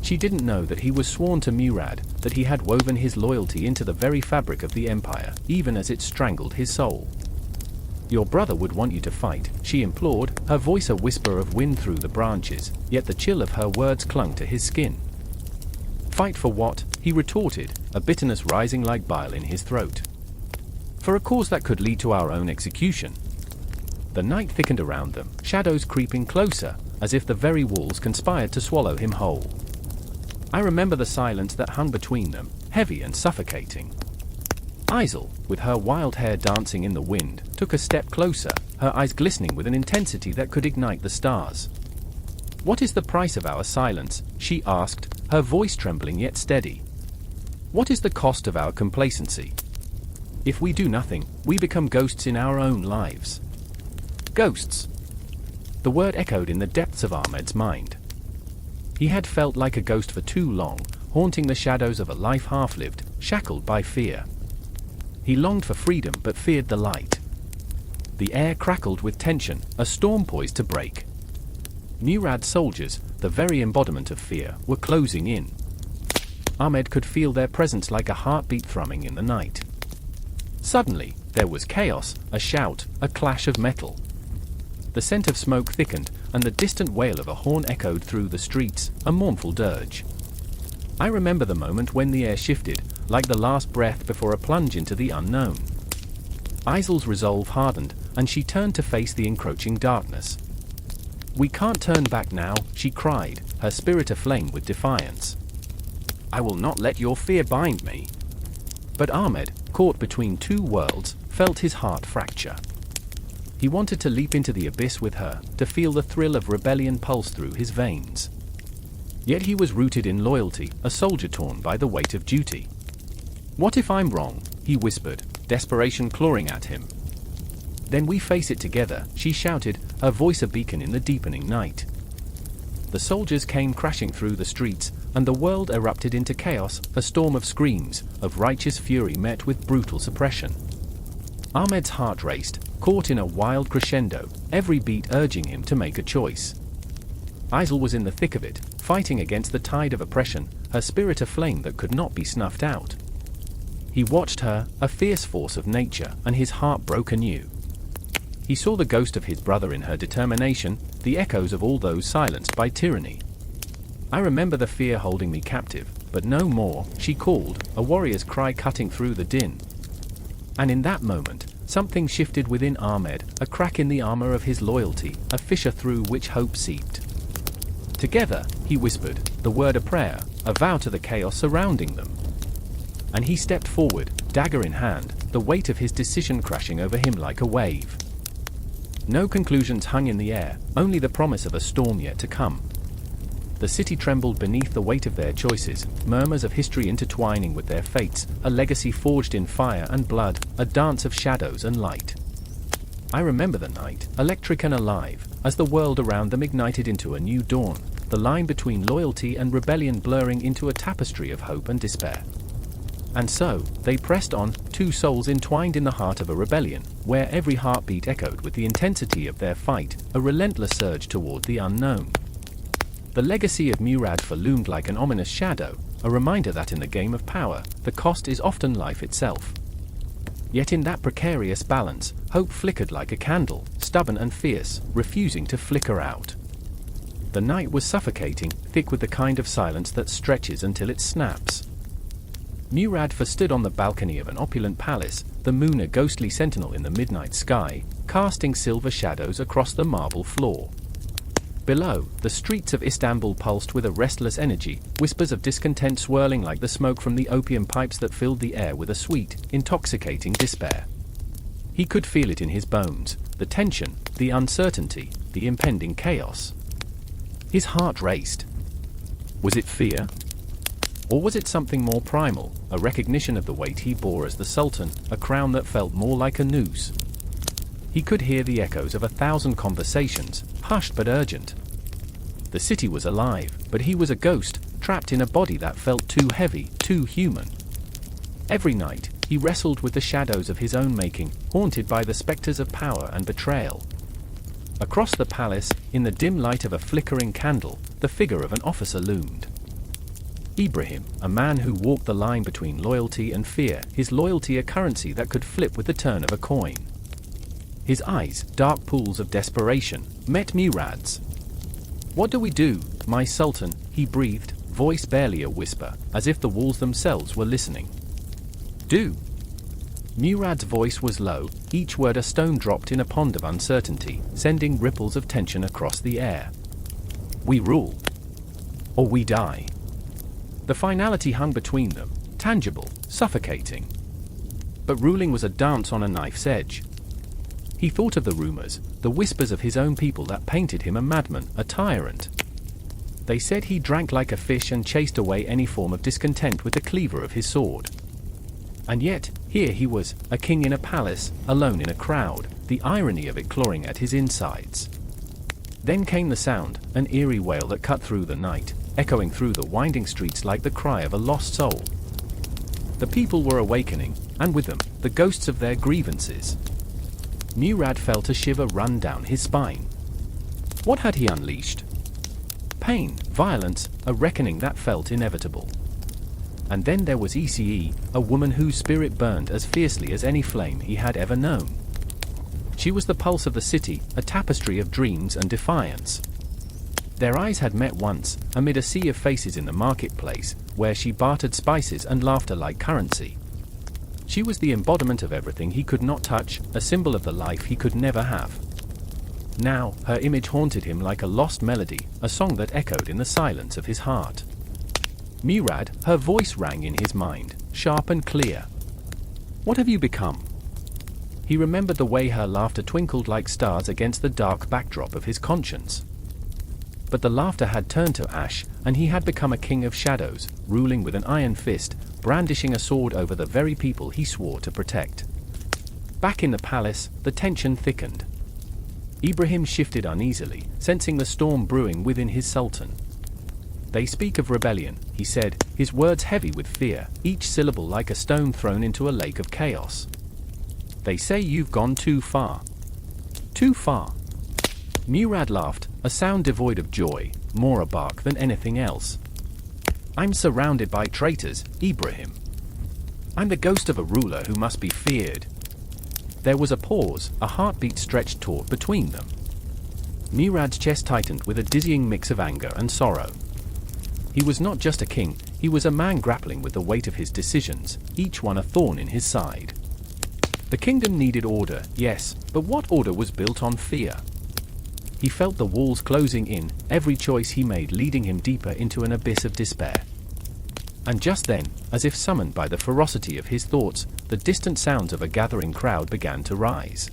She didn't know that he was sworn to Murad, that he had woven his loyalty into the very fabric of the empire, even as it strangled his soul. "Your brother would want you to fight," she implored, her voice a whisper of wind through the branches, yet the chill of her words clung to his skin. "Fight for what?" he retorted, a bitterness rising like bile in his throat. "For a cause that could lead to our own execution." The night thickened around them, shadows creeping closer, as if the very walls conspired to swallow him whole. I remember the silence that hung between them, heavy and suffocating. Isel, with her wild hair dancing in the wind, took a step closer, her eyes glistening with an intensity that could ignite the stars. "What is the price of our silence?" she asked, her voice trembling yet steady. "What is the cost of our complacency? If we do nothing, we become ghosts in our own lives." Ghosts. The word echoed in the depths of Ahmed's mind. He had felt like a ghost for too long, haunting the shadows of a life half-lived, shackled by fear. He longed for freedom but feared the light. The air crackled with tension, a storm poised to break. Murad's soldiers, the very embodiment of fear, were closing in. Ahmed could feel their presence like a heartbeat thrumming in the night. Suddenly, there was chaos, a shout, a clash of metal. The scent of smoke thickened, and the distant wail of a horn echoed through the streets, a mournful dirge. I remember the moment when the air shifted, like the last breath before a plunge into the unknown. Isil's resolve hardened, and she turned to face the encroaching darkness. "We can't turn back now," she cried, her spirit aflame with defiance. "I will not let your fear bind me." But Ahmed, caught between two worlds, felt his heart fracture. He wanted to leap into the abyss with her, to feel the thrill of rebellion pulse through his veins. Yet he was rooted in loyalty, a soldier torn by the weight of duty. "What if I'm wrong?" he whispered, desperation clawing at him. "Then we face it together," she shouted, her voice a beacon in the deepening night. The soldiers came crashing through the streets, and the world erupted into chaos, a storm of screams, of righteous fury met with brutal suppression. Ahmed's heart raced, caught in a wild crescendo, every beat urging him to make a choice. Isil was in the thick of it, fighting against the tide of oppression, her spirit a flame that could not be snuffed out. He watched her, a fierce force of nature, and his heart broke anew. He saw the ghost of his brother in her determination, the echoes of all those silenced by tyranny. "I remember the fear holding me captive, but no more," she called, a warrior's cry cutting through the din. And in that moment, something shifted within Ahmed, a crack in the armor of his loyalty, a fissure through which hope seeped. Together, he whispered, the word a prayer, a vow to the chaos surrounding them. And he stepped forward, dagger in hand, the weight of his decision crashing over him like a wave. No conclusions hung in the air, only the promise of a storm yet to come. The city trembled beneath the weight of their choices, murmurs of history intertwining with their fates, a legacy forged in fire and blood, a dance of shadows and light. I remember the night, electric and alive, as the world around them ignited into a new dawn, the line between loyalty and rebellion blurring into a tapestry of hope and despair. And so, they pressed on, two souls entwined in the heart of a rebellion, where every heartbeat echoed with the intensity of their fight, a relentless surge toward the unknown. The legacy of Murad IV loomed like an ominous shadow, a reminder that in the game of power, the cost is often life itself. Yet in that precarious balance, hope flickered like a candle, stubborn and fierce, refusing to flicker out. The night was suffocating, thick with the kind of silence that stretches until it snaps. Murad IV stood on the balcony of an opulent palace, the moon a ghostly sentinel in the midnight sky, casting silver shadows across the marble floor. Below, the streets of Istanbul pulsed with a restless energy, whispers of discontent swirling like the smoke from the opium pipes that filled the air with a sweet, intoxicating despair. He could feel it in his bones, the tension, the uncertainty, the impending chaos. His heart raced. Was it fear? Or was it something more primal, a recognition of the weight he bore as the Sultan, a crown that felt more like a noose? He could hear the echoes of 1,000 conversations, hushed but urgent. The city was alive, but he was a ghost, trapped in a body that felt too heavy, too human. Every night, he wrestled with the shadows of his own making, haunted by the specters of power and betrayal. Across the palace, in the dim light of a flickering candle, the figure of an officer loomed. Ibrahim, a man who walked the line between loyalty and fear, his loyalty a currency that could flip with the turn of a coin. His eyes, dark pools of desperation, met Murad's. "What do we do, my Sultan?" he breathed, voice barely a whisper, as if the walls themselves were listening. "Do?" Murad's voice was low, each word a stone dropped in a pond of uncertainty, sending ripples of tension across the air. "We rule. Or we die." The finality hung between them, tangible, suffocating. But ruling was a dance on a knife's edge. He thought of the rumors, the whispers of his own people that painted him a madman, a tyrant. They said he drank like a fish and chased away any form of discontent with the cleaver of his sword. And yet, here he was, a king in a palace, alone in a crowd, the irony of it clawing at his insides. Then came the sound, an eerie wail that cut through the night, echoing through the winding streets like the cry of a lost soul. The people were awakening, and with them, the ghosts of their grievances. Murad felt a shiver run down his spine. What had he unleashed? Pain, violence, a reckoning that felt inevitable. And then there was Ece, a woman whose spirit burned as fiercely as any flame he had ever known. She was the pulse of the city, a tapestry of dreams and defiance. Their eyes had met once, amid a sea of faces in the marketplace, where she bartered spices and laughter like currency. She was the embodiment of everything he could not touch, a symbol of the life he could never have. Now, her image haunted him like a lost melody, a song that echoed in the silence of his heart. Murad, her voice rang in his mind, sharp and clear. What have you become? He remembered the way her laughter twinkled like stars against the dark backdrop of his conscience. But the laughter had turned to ash, and he had become a king of shadows, ruling with an iron fist, brandishing a sword over the very people he swore to protect. Back in the palace, the tension thickened. Ibrahim shifted uneasily, sensing the storm brewing within his sultan. They speak of rebellion, he said, his words heavy with fear, each syllable like a stone thrown into a lake of chaos. They say you've gone too far. Too far. Murad laughed, a sound devoid of joy, more a bark than anything else. I'm surrounded by traitors, Ibrahim. I'm the ghost of a ruler who must be feared. There was a pause, a heartbeat stretched taut between them. Murad's chest tightened with a dizzying mix of anger and sorrow. He was not just a king, he was a man grappling with the weight of his decisions, each one a thorn in his side. The kingdom needed order, yes, but what order was built on fear? He felt the walls closing in, every choice he made leading him deeper into an abyss of despair. And just then, as if summoned by the ferocity of his thoughts, the distant sounds of a gathering crowd began to rise.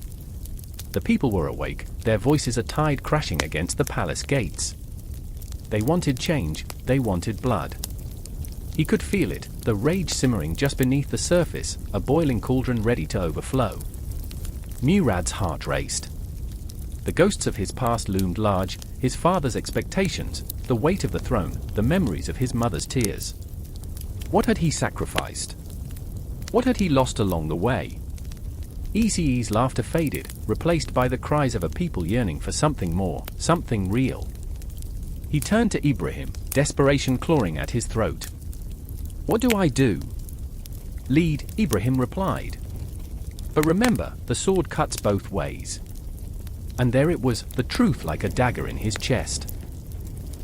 The people were awake, their voices a tide crashing against the palace gates. They wanted change, they wanted blood. He could feel it, the rage simmering just beneath the surface, a boiling cauldron ready to overflow. Murad's heart raced. The ghosts of his past loomed large, his father's expectations, the weight of the throne, the memories of his mother's tears. What had he sacrificed? What had he lost along the way? Easy's laughter faded, replaced by the cries of a people yearning for something more, something real. He turned to Ibrahim, desperation clawing at his throat. What do I do? Lead, Ibrahim replied. But remember, the sword cuts both ways. And there it was, the truth like a dagger in his chest.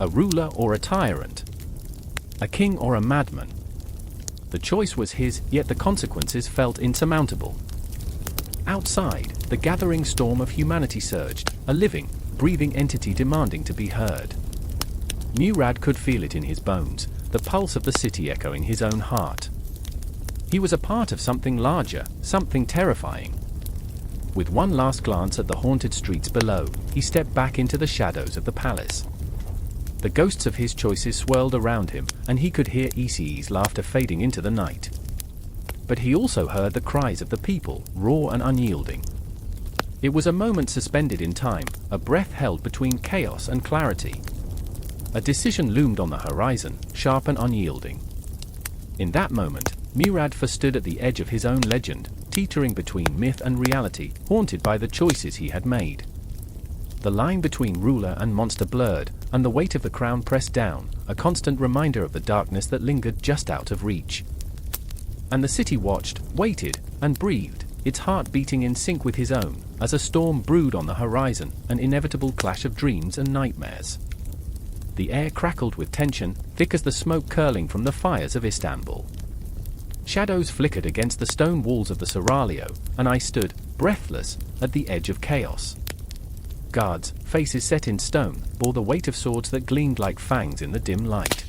A ruler or a tyrant? A king or a madman? The choice was his, yet the consequences felt insurmountable. Outside, the gathering storm of humanity surged, a living, breathing entity demanding to be heard. Murad could feel it in his bones, the pulse of the city echoing his own heart. He was a part of something larger, something terrifying. With one last glance at the haunted streets below, he stepped back into the shadows of the palace. The ghosts of his choices swirled around him, and he could hear Easy's laughter fading into the night. But he also heard the cries of the people, raw and unyielding. It was a moment suspended in time, a breath held between chaos and clarity. A decision loomed on the horizon, sharp and unyielding. In that moment, Murad IV stood at the edge of his own legend, teetering between myth and reality, haunted by the choices he had made. The line between ruler and monster blurred, and the weight of the crown pressed down, a constant reminder of the darkness that lingered just out of reach. And the city watched, waited, and breathed, its heart beating in sync with his own, as a storm brewed on the horizon, an inevitable clash of dreams and nightmares. The air crackled with tension, thick as the smoke curling from the fires of Istanbul. Shadows flickered against the stone walls of the seraglio, and I stood, breathless, at the edge of chaos. Guards, faces set in stone, bore the weight of swords that gleamed like fangs in the dim light.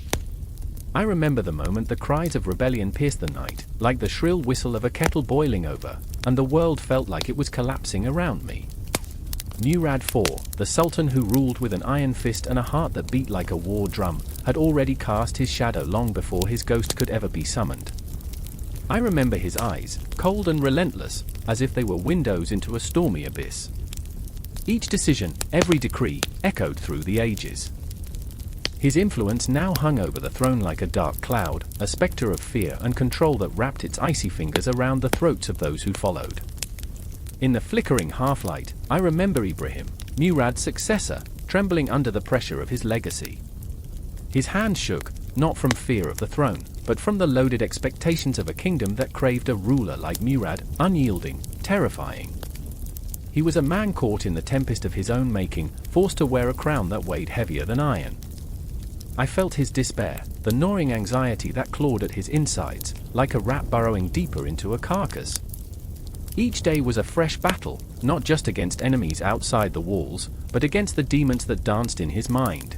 I remember the moment the cries of rebellion pierced the night, like the shrill whistle of a kettle boiling over, and the world felt like it was collapsing around me. Murad IV, the Sultan who ruled with an iron fist and a heart that beat like a war drum, had already cast his shadow long before his ghost could ever be summoned. I remember his eyes, cold and relentless, as if they were windows into a stormy abyss. Each decision, every decree, echoed through the ages. His influence now hung over the throne like a dark cloud, a spectre of fear and control that wrapped its icy fingers around the throats of those who followed. In the flickering half-light, I remember Ibrahim, Murad's successor, trembling under the pressure of his legacy. His hand shook, not from fear of the throne, but from the loaded expectations of a kingdom that craved a ruler like Murad, unyielding, terrifying. He was a man caught in the tempest of his own making, forced to wear a crown that weighed heavier than iron. I felt his despair, the gnawing anxiety that clawed at his insides, like a rat burrowing deeper into a carcass. Each day was a fresh battle, not just against enemies outside the walls, but against the demons that danced in his mind.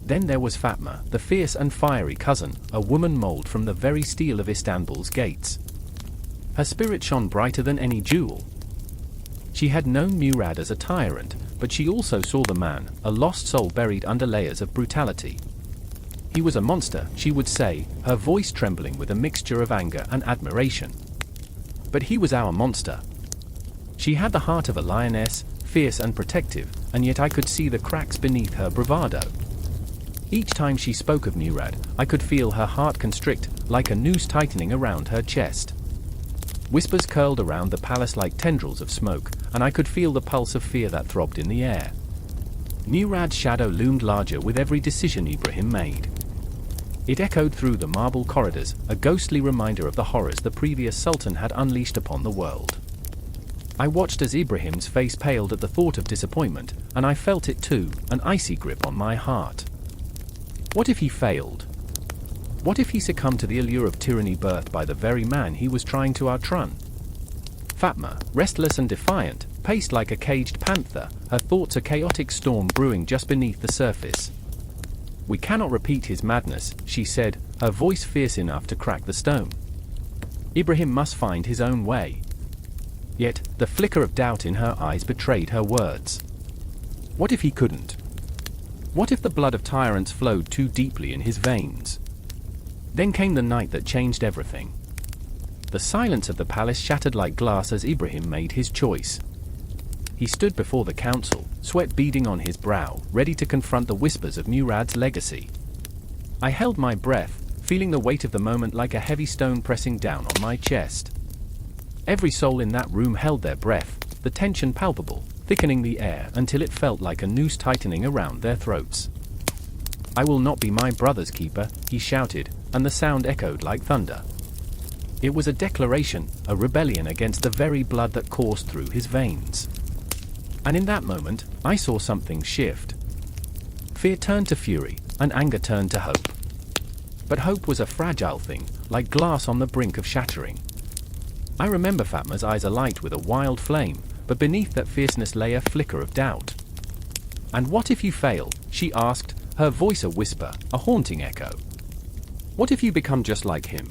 Then there was Fatma, the fierce and fiery cousin, a woman mold from the very steel of Istanbul's gates. Her spirit shone brighter than any jewel. She had known Murad as a tyrant, but she also saw the man, a lost soul buried under layers of brutality. He was a monster, she would say, her voice trembling with a mixture of anger and admiration. But he was our monster. She had the heart of a lioness, fierce and protective, and yet I could see the cracks beneath her bravado. Each time she spoke of Murad, I could feel her heart constrict, like a noose tightening around her chest. Whispers curled around the palace like tendrils of smoke, and I could feel the pulse of fear that throbbed in the air. Murad's shadow loomed larger with every decision Ibrahim made. It echoed through the marble corridors, a ghostly reminder of the horrors the previous sultan had unleashed upon the world. I watched as Ibrahim's face paled at the thought of disappointment, and I felt it too, an icy grip on my heart. What if he failed? What if he succumbed to the allure of tyranny birthed by the very man he was trying to outrun? Fatma, restless and defiant, paced like a caged panther, her thoughts a chaotic storm brewing just beneath the surface. "We cannot repeat his madness," she said, her voice fierce enough to crack the stone. Ibrahim must find his own way. Yet, the flicker of doubt in her eyes betrayed her words. What if he couldn't? What if the blood of tyrants flowed too deeply in his veins? Then came the night that changed everything. The silence of the palace shattered like glass as Ibrahim made his choice. He stood before the council, sweat beading on his brow, ready to confront the whispers of Murad's legacy. I held my breath, feeling the weight of the moment like a heavy stone pressing down on my chest. Every soul in that room held their breath, the tension palpable, thickening the air until it felt like a noose tightening around their throats. "I will not be my brother's keeper," he shouted, and the sound echoed like thunder. It was a declaration, a rebellion against the very blood that coursed through his veins. And in that moment, I saw something shift. Fear turned to fury, and anger turned to hope. But hope was a fragile thing, like glass on the brink of shattering. I remember Fatma's eyes alight with a wild flame, but beneath that fierceness lay a flicker of doubt. "And what if you fail?" she asked, her voice a whisper, a haunting echo. "What if you become just like him?"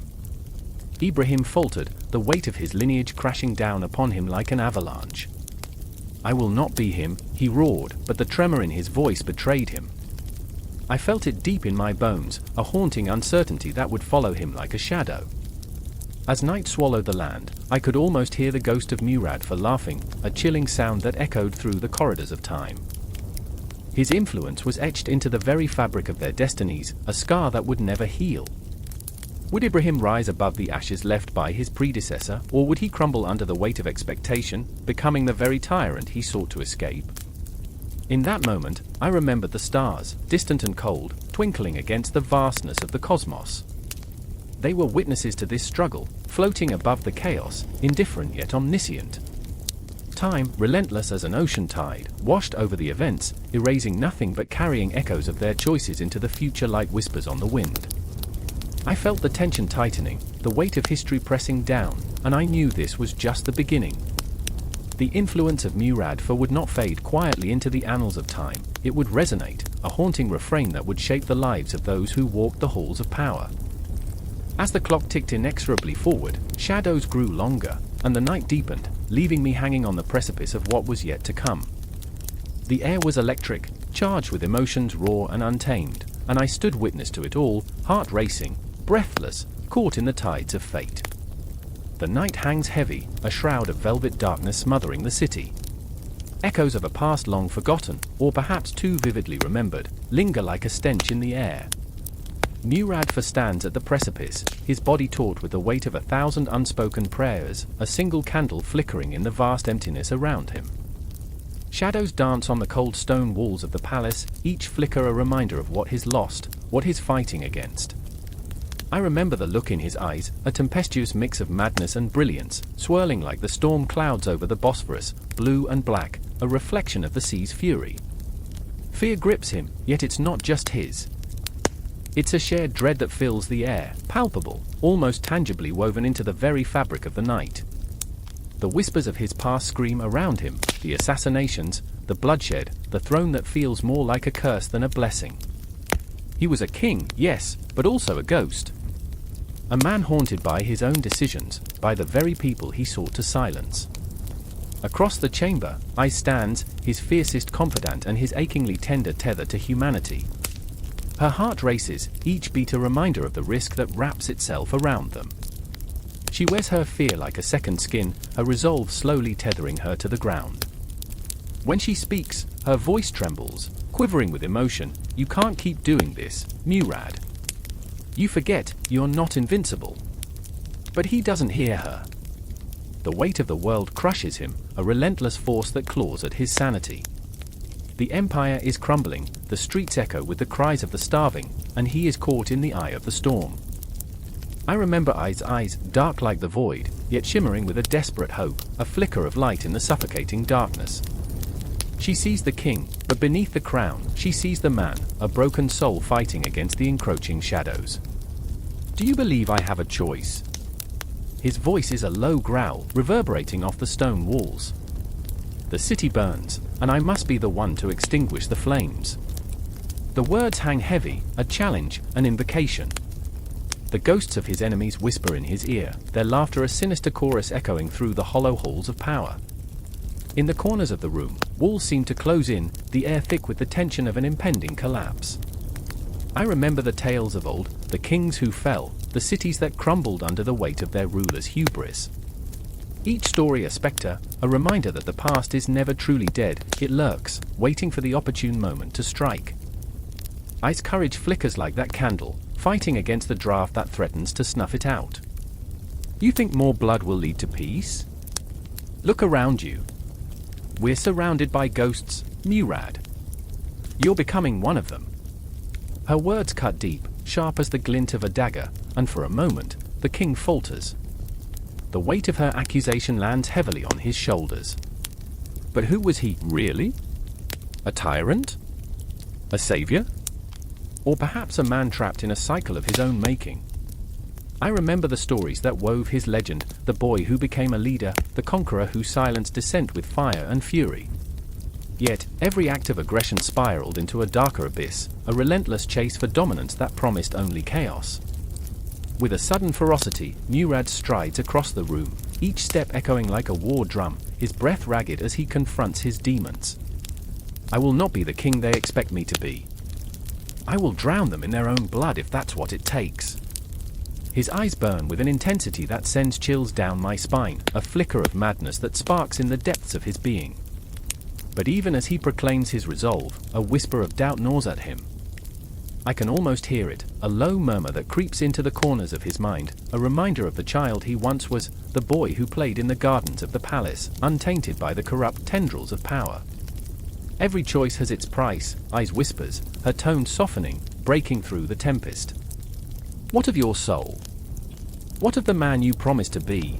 Ibrahim faltered, the weight of his lineage crashing down upon him like an avalanche. "I will not be him," he roared, but the tremor in his voice betrayed him. I felt it deep in my bones, a haunting uncertainty that would follow him like a shadow. As night swallowed the land, I could almost hear the ghost of Murad IV laughing, a chilling sound that echoed through the corridors of time. His influence was etched into the very fabric of their destinies, a scar that would never heal. Would Ibrahim rise above the ashes left by his predecessor, or would he crumble under the weight of expectation, becoming the very tyrant he sought to escape? In that moment, I remembered the stars, distant and cold, twinkling against the vastness of the cosmos. They were witnesses to this struggle, floating above the chaos, indifferent yet omniscient. Time, relentless as an ocean tide, washed over the events, erasing nothing but carrying echoes of their choices into the future like whispers on the wind. I felt the tension tightening, the weight of history pressing down, and I knew this was just the beginning. The influence of Murad IV would not fade quietly into the annals of time, it would resonate, a haunting refrain that would shape the lives of those who walked the halls of power. As the clock ticked inexorably forward, shadows grew longer, and the night deepened, leaving me hanging on the precipice of what was yet to come. The air was electric, charged with emotions raw and untamed, and I stood witness to it all, heart racing, breathless, caught in the tides of fate. The night hangs heavy, a shroud of velvet darkness smothering the city. Echoes of a past long forgotten, or perhaps too vividly remembered, linger like a stench in the air. Murad IV stands at the precipice, his body taut with the weight of 1,000 unspoken prayers, a single candle flickering in the vast emptiness around him. Shadows dance on the cold stone walls of the palace, each flicker a reminder of what he's lost, what he's fighting against. I remember the look in his eyes, a tempestuous mix of madness and brilliance, swirling like the storm clouds over the Bosphorus, blue and black, a reflection of the sea's fury. Fear grips him, yet it's not just his. It's a shared dread that fills the air, palpable, almost tangibly woven into the very fabric of the night. The whispers of his past scream around him, the assassinations, the bloodshed, the throne that feels more like a curse than a blessing. He was a king, yes, but also a ghost. A man haunted by his own decisions, by the very people he sought to silence. Across the chamber, Ice stands, his fiercest confidant and his achingly tender tether to humanity. Her heart races, each beat a reminder of the risk that wraps itself around them. She wears her fear like a second skin, her resolve slowly tethering her to the ground. When she speaks, her voice trembles, quivering with emotion. You can't keep doing this, Murad. You forget, you're not invincible. But he doesn't hear her. The weight of the world crushes him, a relentless force that claws at his sanity. The empire is crumbling, the streets echo with the cries of the starving, and he is caught in the eye of the storm. I remember I's eyes, dark like the void, yet shimmering with a desperate hope, a flicker of light in the suffocating darkness. She sees the king, but beneath the crown, she sees the man, a broken soul fighting against the encroaching shadows. Do you believe I have a choice? His voice is a low growl, reverberating off the stone walls. The city burns, and I must be the one to extinguish the flames. The words hang heavy, a challenge, an invocation. The ghosts of his enemies whisper in his ear, their laughter a sinister chorus echoing through the hollow halls of power. In the corners of the room, walls seem to close in, the air thick with the tension of an impending collapse. I remember the tales of old, the kings who fell, the cities that crumbled under the weight of their rulers' hubris. Each story a spectre, a reminder that the past is never truly dead, it lurks, waiting for the opportune moment to strike. I's courage flickers like that candle, fighting against the draft that threatens to snuff it out. You think more blood will lead to peace? Look around you. We're surrounded by ghosts, Murad. You're becoming one of them. Her words cut deep, sharp as the glint of a dagger, and for a moment, the king falters. The weight of her accusation lands heavily on his shoulders. But who was he, really? A tyrant? A savior? Or perhaps a man trapped in a cycle of his own making? I remember the stories that wove his legend, the boy who became a leader, the conqueror who silenced dissent with fire and fury. Yet, every act of aggression spiraled into a darker abyss, a relentless chase for dominance that promised only chaos. With a sudden ferocity, Murad strides across the room, each step echoing like a war drum, his breath ragged as he confronts his demons. I will not be the king they expect me to be. I will drown them in their own blood if that's what it takes. His eyes burn with an intensity that sends chills down my spine, a flicker of madness that sparks in the depths of his being. But even as he proclaims his resolve, a whisper of doubt gnaws at him. I can almost hear it, a low murmur that creeps into the corners of his mind, a reminder of the child he once was, the boy who played in the gardens of the palace, untainted by the corrupt tendrils of power. Every choice has its price, I's whispers, her tone softening, breaking through the tempest. What of your soul? What of the man you promised to be?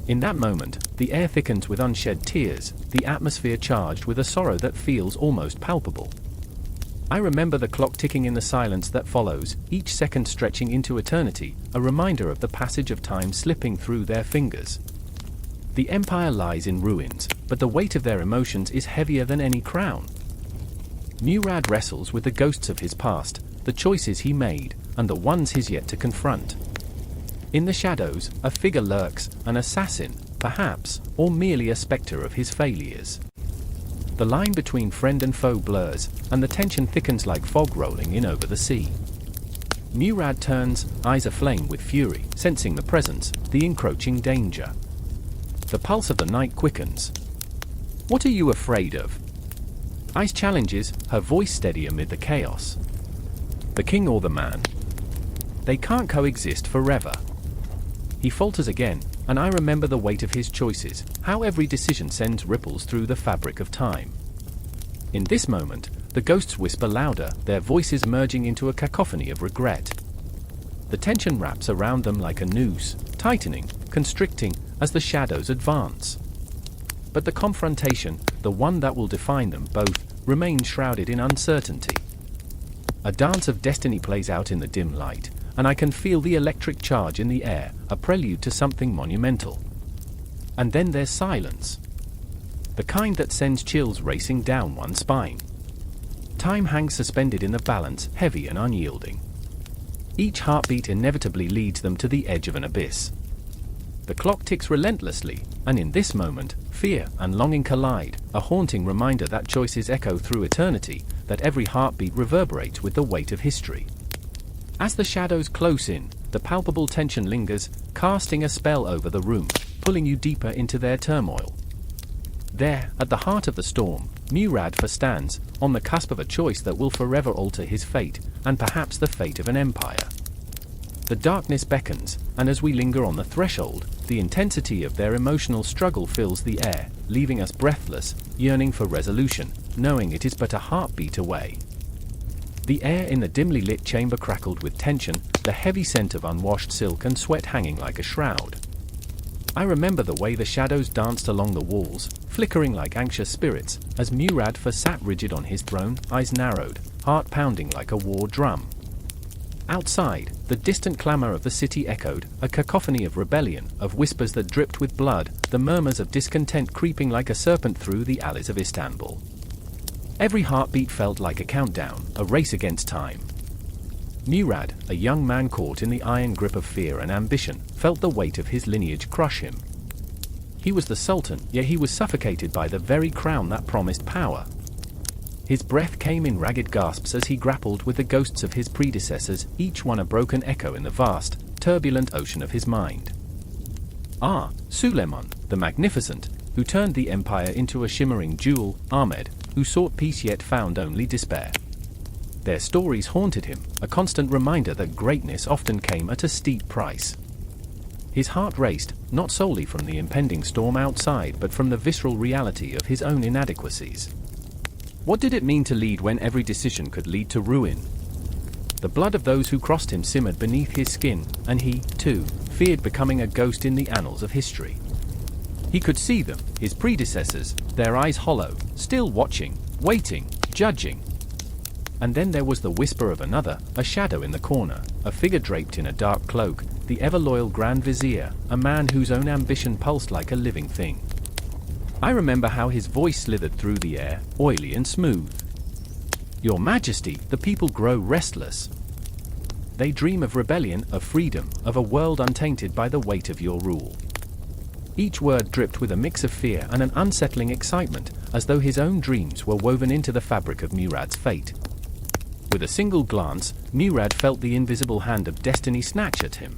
In that moment, the air thickens with unshed tears, the atmosphere charged with a sorrow that feels almost palpable. I remember the clock ticking in the silence that follows, each second stretching into eternity, a reminder of the passage of time slipping through their fingers. The empire lies in ruins, but the weight of their emotions is heavier than any crown. Murad wrestles with the ghosts of his past, the choices he made, and the ones he's yet to confront. In the shadows, a figure lurks, an assassin, perhaps, or merely a spectre of his failures. The line between friend and foe blurs, and the tension thickens like fog rolling in over the sea. Murad turns, eyes aflame with fury, sensing the presence, the encroaching danger. The pulse of the night quickens. What are you afraid of? Ice challenges, her voice steady amid the chaos. The king or the man? They can't coexist forever. He falters again, and I remember the weight of his choices, how every decision sends ripples through the fabric of time. In this moment, the ghosts whisper louder, their voices merging into a cacophony of regret. The tension wraps around them like a noose, tightening, constricting, as the shadows advance. But the confrontation, the one that will define them both, remains shrouded in uncertainty. A dance of destiny plays out in the dim light, and I can feel the electric charge in the air, a prelude to something monumental. And then there's silence. The kind that sends chills racing down one's spine. Time hangs suspended in the balance, heavy and unyielding. Each heartbeat inevitably leads them to the edge of an abyss. The clock ticks relentlessly, and in this moment, fear and longing collide, a haunting reminder that choices echo through eternity, that every heartbeat reverberates with the weight of history. As the shadows close in, the palpable tension lingers, casting a spell over the room, pulling you deeper into their turmoil. There, at the heart of the storm, Murad IV stands, on the cusp of a choice that will forever alter his fate, and perhaps the fate of an empire. The darkness beckons, and as we linger on the threshold, the intensity of their emotional struggle fills the air, leaving us breathless, yearning for resolution, knowing it is but a heartbeat away. The air in the dimly lit chamber crackled with tension, the heavy scent of unwashed silk and sweat hanging like a shroud. I remember the way the shadows danced along the walls, flickering like anxious spirits, as Murad IV sat rigid on his throne, eyes narrowed, heart pounding like a war drum. Outside, the distant clamor of the city echoed, a cacophony of rebellion, of whispers that dripped with blood, the murmurs of discontent creeping like a serpent through the alleys of Istanbul. Every heartbeat felt like a countdown, a race against time. Murad, a young man caught in the iron grip of fear and ambition, felt the weight of his lineage crush him. He was the Sultan, yet he was suffocated by the very crown that promised power. His breath came in ragged gasps as he grappled with the ghosts of his predecessors, each one a broken echo in the vast, turbulent ocean of his mind. Suleiman, the Magnificent, who turned the empire into a shimmering jewel, Ahmed, who sought peace yet found only despair. Their stories haunted him, a constant reminder that greatness often came at a steep price. His heart raced, not solely from the impending storm outside but from the visceral reality of his own inadequacies. What did it mean to lead when every decision could lead to ruin? The blood of those who crossed him simmered beneath his skin, and he, too, feared becoming a ghost in the annals of history. He could see them, his predecessors, their eyes hollow, still watching, waiting, judging. And then there was the whisper of another, a shadow in the corner, a figure draped in a dark cloak, the ever-loyal Grand Vizier, a man whose own ambition pulsed like a living thing. I remember how his voice slithered through the air, oily and smooth. "Your Majesty, the people grow restless. They dream of rebellion, of freedom, of a world untainted by the weight of your rule." Each word dripped with a mix of fear and an unsettling excitement, as though his own dreams were woven into the fabric of Murad's fate. With a single glance, Murad felt the invisible hand of destiny snatch at him.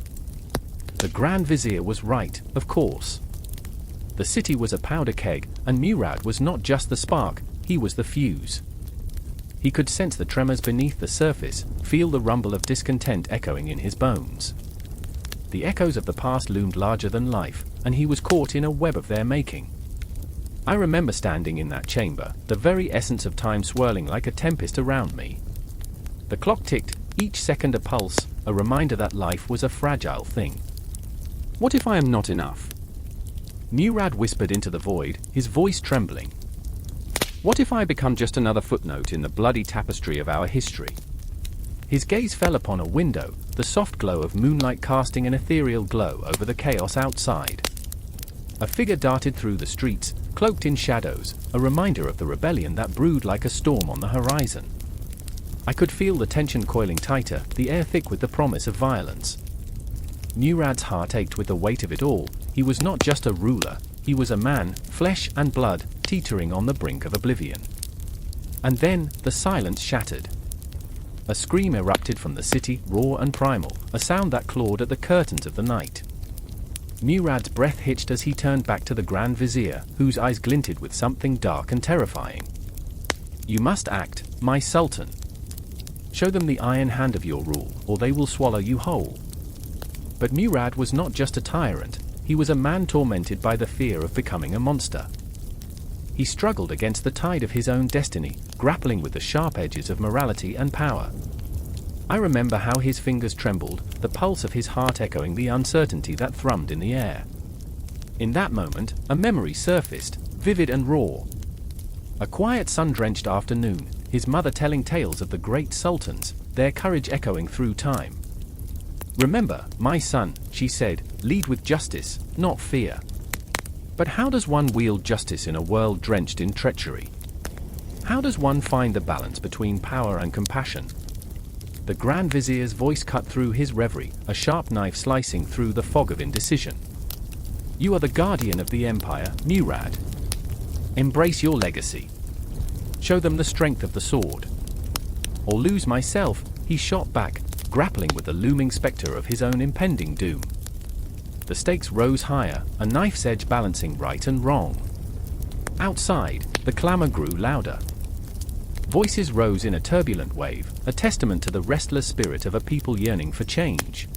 The Grand Vizier was right, of course. The city was a powder keg, and Murad was not just the spark, he was the fuse. He could sense the tremors beneath the surface, feel the rumble of discontent echoing in his bones. The echoes of the past loomed larger than life, and he was caught in a web of their making. I remember standing in that chamber, the very essence of time swirling like a tempest around me. The clock ticked, each second a pulse, a reminder that life was a fragile thing. What if I am not enough? Murad whispered into the void, his voice trembling. What if I become just another footnote in the bloody tapestry of our history? His gaze fell upon a window, the soft glow of moonlight casting an ethereal glow over the chaos outside. A figure darted through the streets, cloaked in shadows, a reminder of the rebellion that brewed like a storm on the horizon. I could feel the tension coiling tighter, the air thick with the promise of violence. Murad's heart ached with the weight of it all. He was not just a ruler, he was a man, flesh and blood, teetering on the brink of oblivion. And then, the silence shattered. A scream erupted from the city, raw and primal, a sound that clawed at the curtains of the night. Murad's breath hitched as he turned back to the Grand Vizier, whose eyes glinted with something dark and terrifying. "You must act, my Sultan. Show them the iron hand of your rule, or they will swallow you whole." But Murad was not just a tyrant, he was a man tormented by the fear of becoming a monster. He struggled against the tide of his own destiny, grappling with the sharp edges of morality and power. I remember how his fingers trembled, the pulse of his heart echoing the uncertainty that thrummed in the air. In that moment, a memory surfaced, vivid and raw. A quiet sun-drenched afternoon, his mother telling tales of the great sultans, their courage echoing through time. "Remember, my son," she said, "lead with justice, not fear." But how does one wield justice in a world drenched in treachery? How does one find the balance between power and compassion? The Grand Vizier's voice cut through his reverie, a sharp knife slicing through the fog of indecision. "You are the guardian of the empire, Murad. Embrace your legacy. Show them the strength of the sword. Or lose myself," he shot back, grappling with the looming specter of his own impending doom. The stakes rose higher, a knife's edge balancing right and wrong. Outside, the clamor grew louder. Voices rose in a turbulent wave, a testament to the restless spirit of a people yearning for change.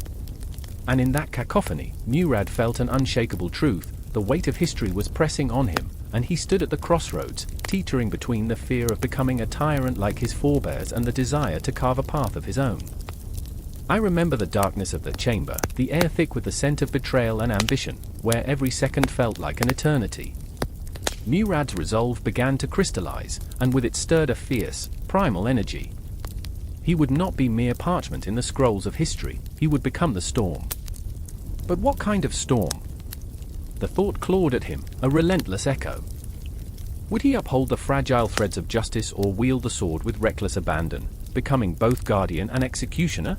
And in that cacophony, Murad felt an unshakable truth: the weight of history was pressing on him, and he stood at the crossroads, teetering between the fear of becoming a tyrant like his forebears and the desire to carve a path of his own. I remember the darkness of the chamber, the air thick with the scent of betrayal and ambition, where every second felt like an eternity. Murad's resolve began to crystallize, and with it stirred a fierce, primal energy. He would not be mere parchment in the scrolls of history, he would become the storm. But what kind of storm? The thought clawed at him, a relentless echo. Would he uphold the fragile threads of justice or wield the sword with reckless abandon, becoming both guardian and executioner?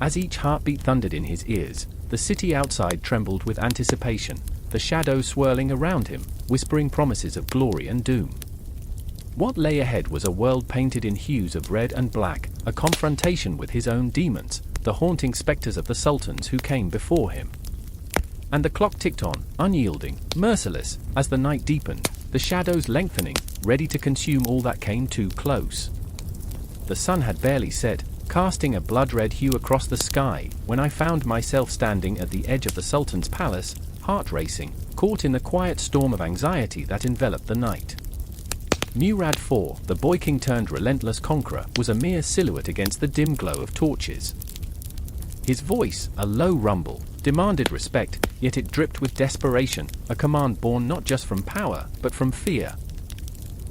As each heartbeat thundered in his ears, the city outside trembled with anticipation, the shadows swirling around him, whispering promises of glory and doom. What lay ahead was a world painted in hues of red and black, a confrontation with his own demons, the haunting specters of the sultans who came before him. And the clock ticked on, unyielding, merciless, as the night deepened, the shadows lengthening, ready to consume all that came too close. The sun had barely set, casting a blood-red hue across the sky, when I found myself standing at the edge of the Sultan's palace, heart racing, caught in the quiet storm of anxiety that enveloped the night. Murad IV, the boy king turned relentless conqueror, was a mere silhouette against the dim glow of torches. His voice, a low rumble, demanded respect, yet it dripped with desperation, a command born not just from power, but from fear.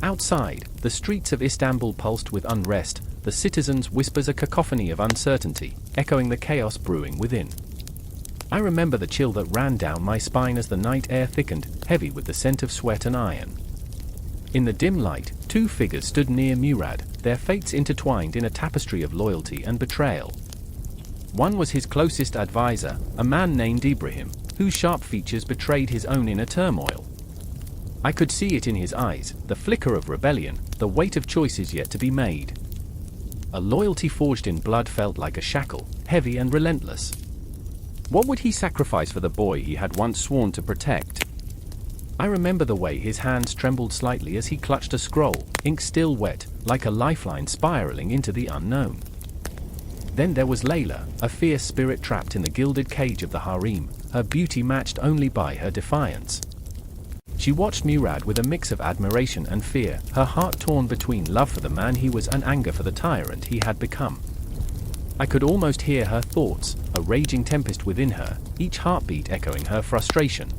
Outside, the streets of Istanbul pulsed with unrest, the citizens' whispers a cacophony of uncertainty, echoing the chaos brewing within. I remember the chill that ran down my spine as the night air thickened, heavy with the scent of sweat and iron. In the dim light, two figures stood near Murad, their fates intertwined in a tapestry of loyalty and betrayal. One was his closest advisor, a man named Ibrahim, whose sharp features betrayed his own inner turmoil. I could see it in his eyes, the flicker of rebellion, the weight of choices yet to be made. A loyalty forged in blood felt like a shackle, heavy and relentless. What would he sacrifice for the boy he had once sworn to protect? I remember the way his hands trembled slightly as he clutched a scroll, ink still wet, like a lifeline spiraling into the unknown. Then there was Layla, a fierce spirit trapped in the gilded cage of the harem, her beauty matched only by her defiance. She watched Murad with a mix of admiration and fear, her heart torn between love for the man he was and anger for the tyrant he had become. I could almost hear her thoughts, a raging tempest within her, each heartbeat echoing her frustration.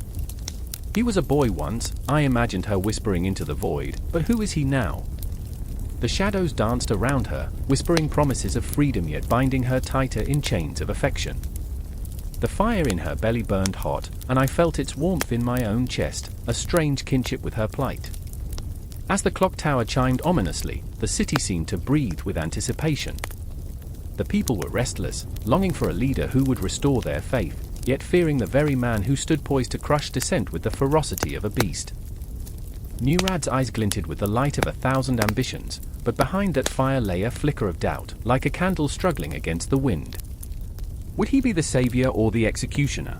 He was a boy once, I imagined her whispering into the void, but who is he now? The shadows danced around her, whispering promises of freedom yet binding her tighter in chains of affection. The fire in her belly burned hot, and I felt its warmth in my own chest, a strange kinship with her plight. As the clock tower chimed ominously, the city seemed to breathe with anticipation. The people were restless, longing for a leader who would restore their faith, yet fearing the very man who stood poised to crush dissent with the ferocity of a beast. Murad's eyes glinted with the light of 1,000 ambitions, but behind that fire lay a flicker of doubt, like a candle struggling against the wind. Would he be the savior or the executioner?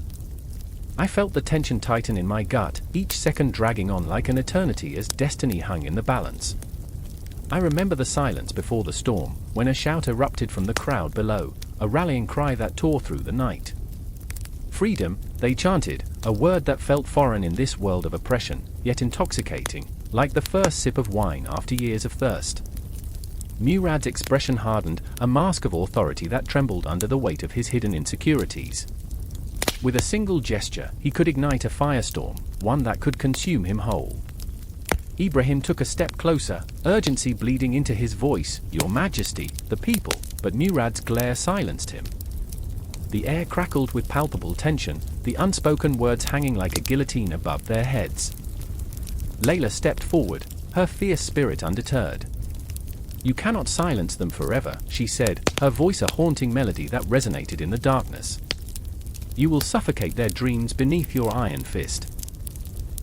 I felt the tension tighten in my gut, each second dragging on like an eternity as destiny hung in the balance. I remember the silence before the storm, when a shout erupted from the crowd below, a rallying cry that tore through the night. Freedom, they chanted, a word that felt foreign in this world of oppression, yet intoxicating, like the first sip of wine after years of thirst. Murad's expression hardened, a mask of authority that trembled under the weight of his hidden insecurities. With a single gesture, he could ignite a firestorm, one that could consume him whole. Ibrahim took a step closer, urgency bleeding into his voice. "Your Majesty, the people," but Murad's glare silenced him. The air crackled with palpable tension, the unspoken words hanging like a guillotine above their heads. Layla stepped forward, her fierce spirit undeterred. "You cannot silence them forever," she said, her voice a haunting melody that resonated in the darkness. "You will suffocate their dreams beneath your iron fist."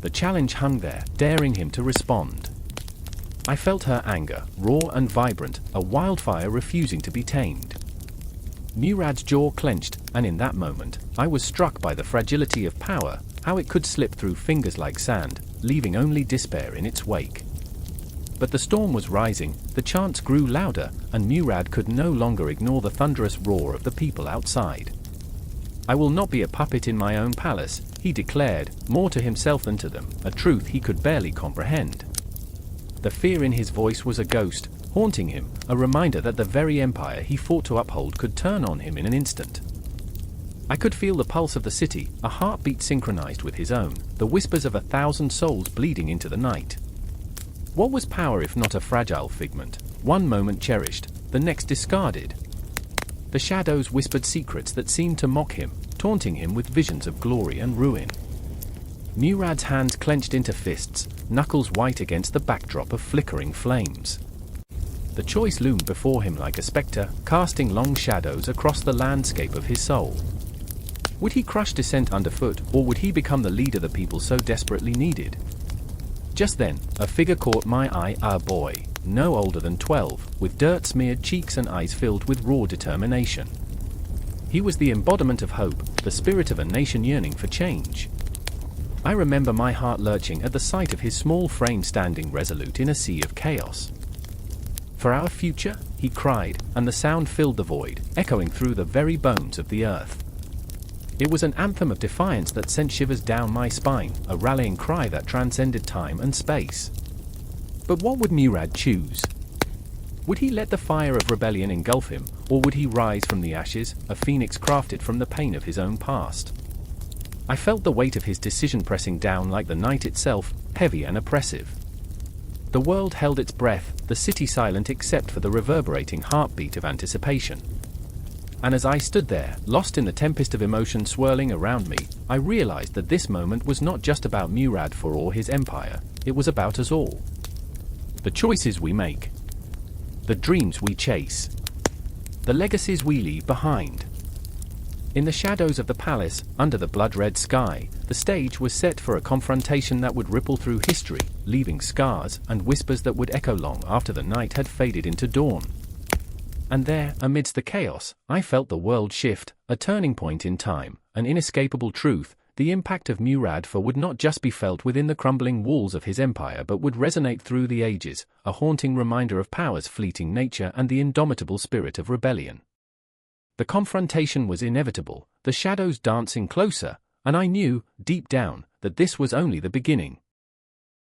The challenge hung there, daring him to respond. I felt her anger, raw and vibrant, a wildfire refusing to be tamed. Murad's jaw clenched, and in that moment, I was struck by the fragility of power, how it could slip through fingers like sand, leaving only despair in its wake. But the storm was rising, the chants grew louder, and Murad could no longer ignore the thunderous roar of the people outside. "I will not be a puppet in my own palace," he declared, more to himself than to them, a truth he could barely comprehend. The fear in his voice was a ghost, haunting him, a reminder that the very empire he fought to uphold could turn on him in an instant. I could feel the pulse of the city, a heartbeat synchronized with his own, the whispers of 1,000 souls bleeding into the night. What was power if not a fragile figment, one moment cherished, the next discarded? The shadows whispered secrets that seemed to mock him, taunting him with visions of glory and ruin. Murad's hands clenched into fists, knuckles white against the backdrop of flickering flames. The choice loomed before him like a spectre, casting long shadows across the landscape of his soul. Would he crush dissent underfoot, or would he become the leader the people so desperately needed? Just then, a figure caught my eye, a boy, no older than 12, with dirt-smeared cheeks and eyes filled with raw determination. He was the embodiment of hope, the spirit of a nation yearning for change. I remember my heart lurching at the sight of his small frame standing resolute in a sea of chaos. "For our future," he cried, and the sound filled the void, echoing through the very bones of the earth. It was an anthem of defiance that sent shivers down my spine, a rallying cry that transcended time and space. But what would Murad choose? Would he let the fire of rebellion engulf him, or would he rise from the ashes, a phoenix crafted from the pain of his own past? I felt the weight of his decision pressing down like the night itself, heavy and oppressive. The world held its breath, the city silent except for the reverberating heartbeat of anticipation. And as I stood there, lost in the tempest of emotion swirling around me, I realized that this moment was not just about Murad IV or his empire, it was about us all. The choices we make. The dreams we chase. The legacies we leave behind. In the shadows of the palace, under the blood-red sky, the stage was set for a confrontation that would ripple through history, leaving scars and whispers that would echo long after the night had faded into dawn. And there, amidst the chaos, I felt the world shift, a turning point in time, an inescapable truth. The impact of Murad IV would not just be felt within the crumbling walls of his empire but would resonate through the ages, a haunting reminder of power's fleeting nature and the indomitable spirit of rebellion. The confrontation was inevitable, the shadows dancing closer, and I knew, deep down, that this was only the beginning.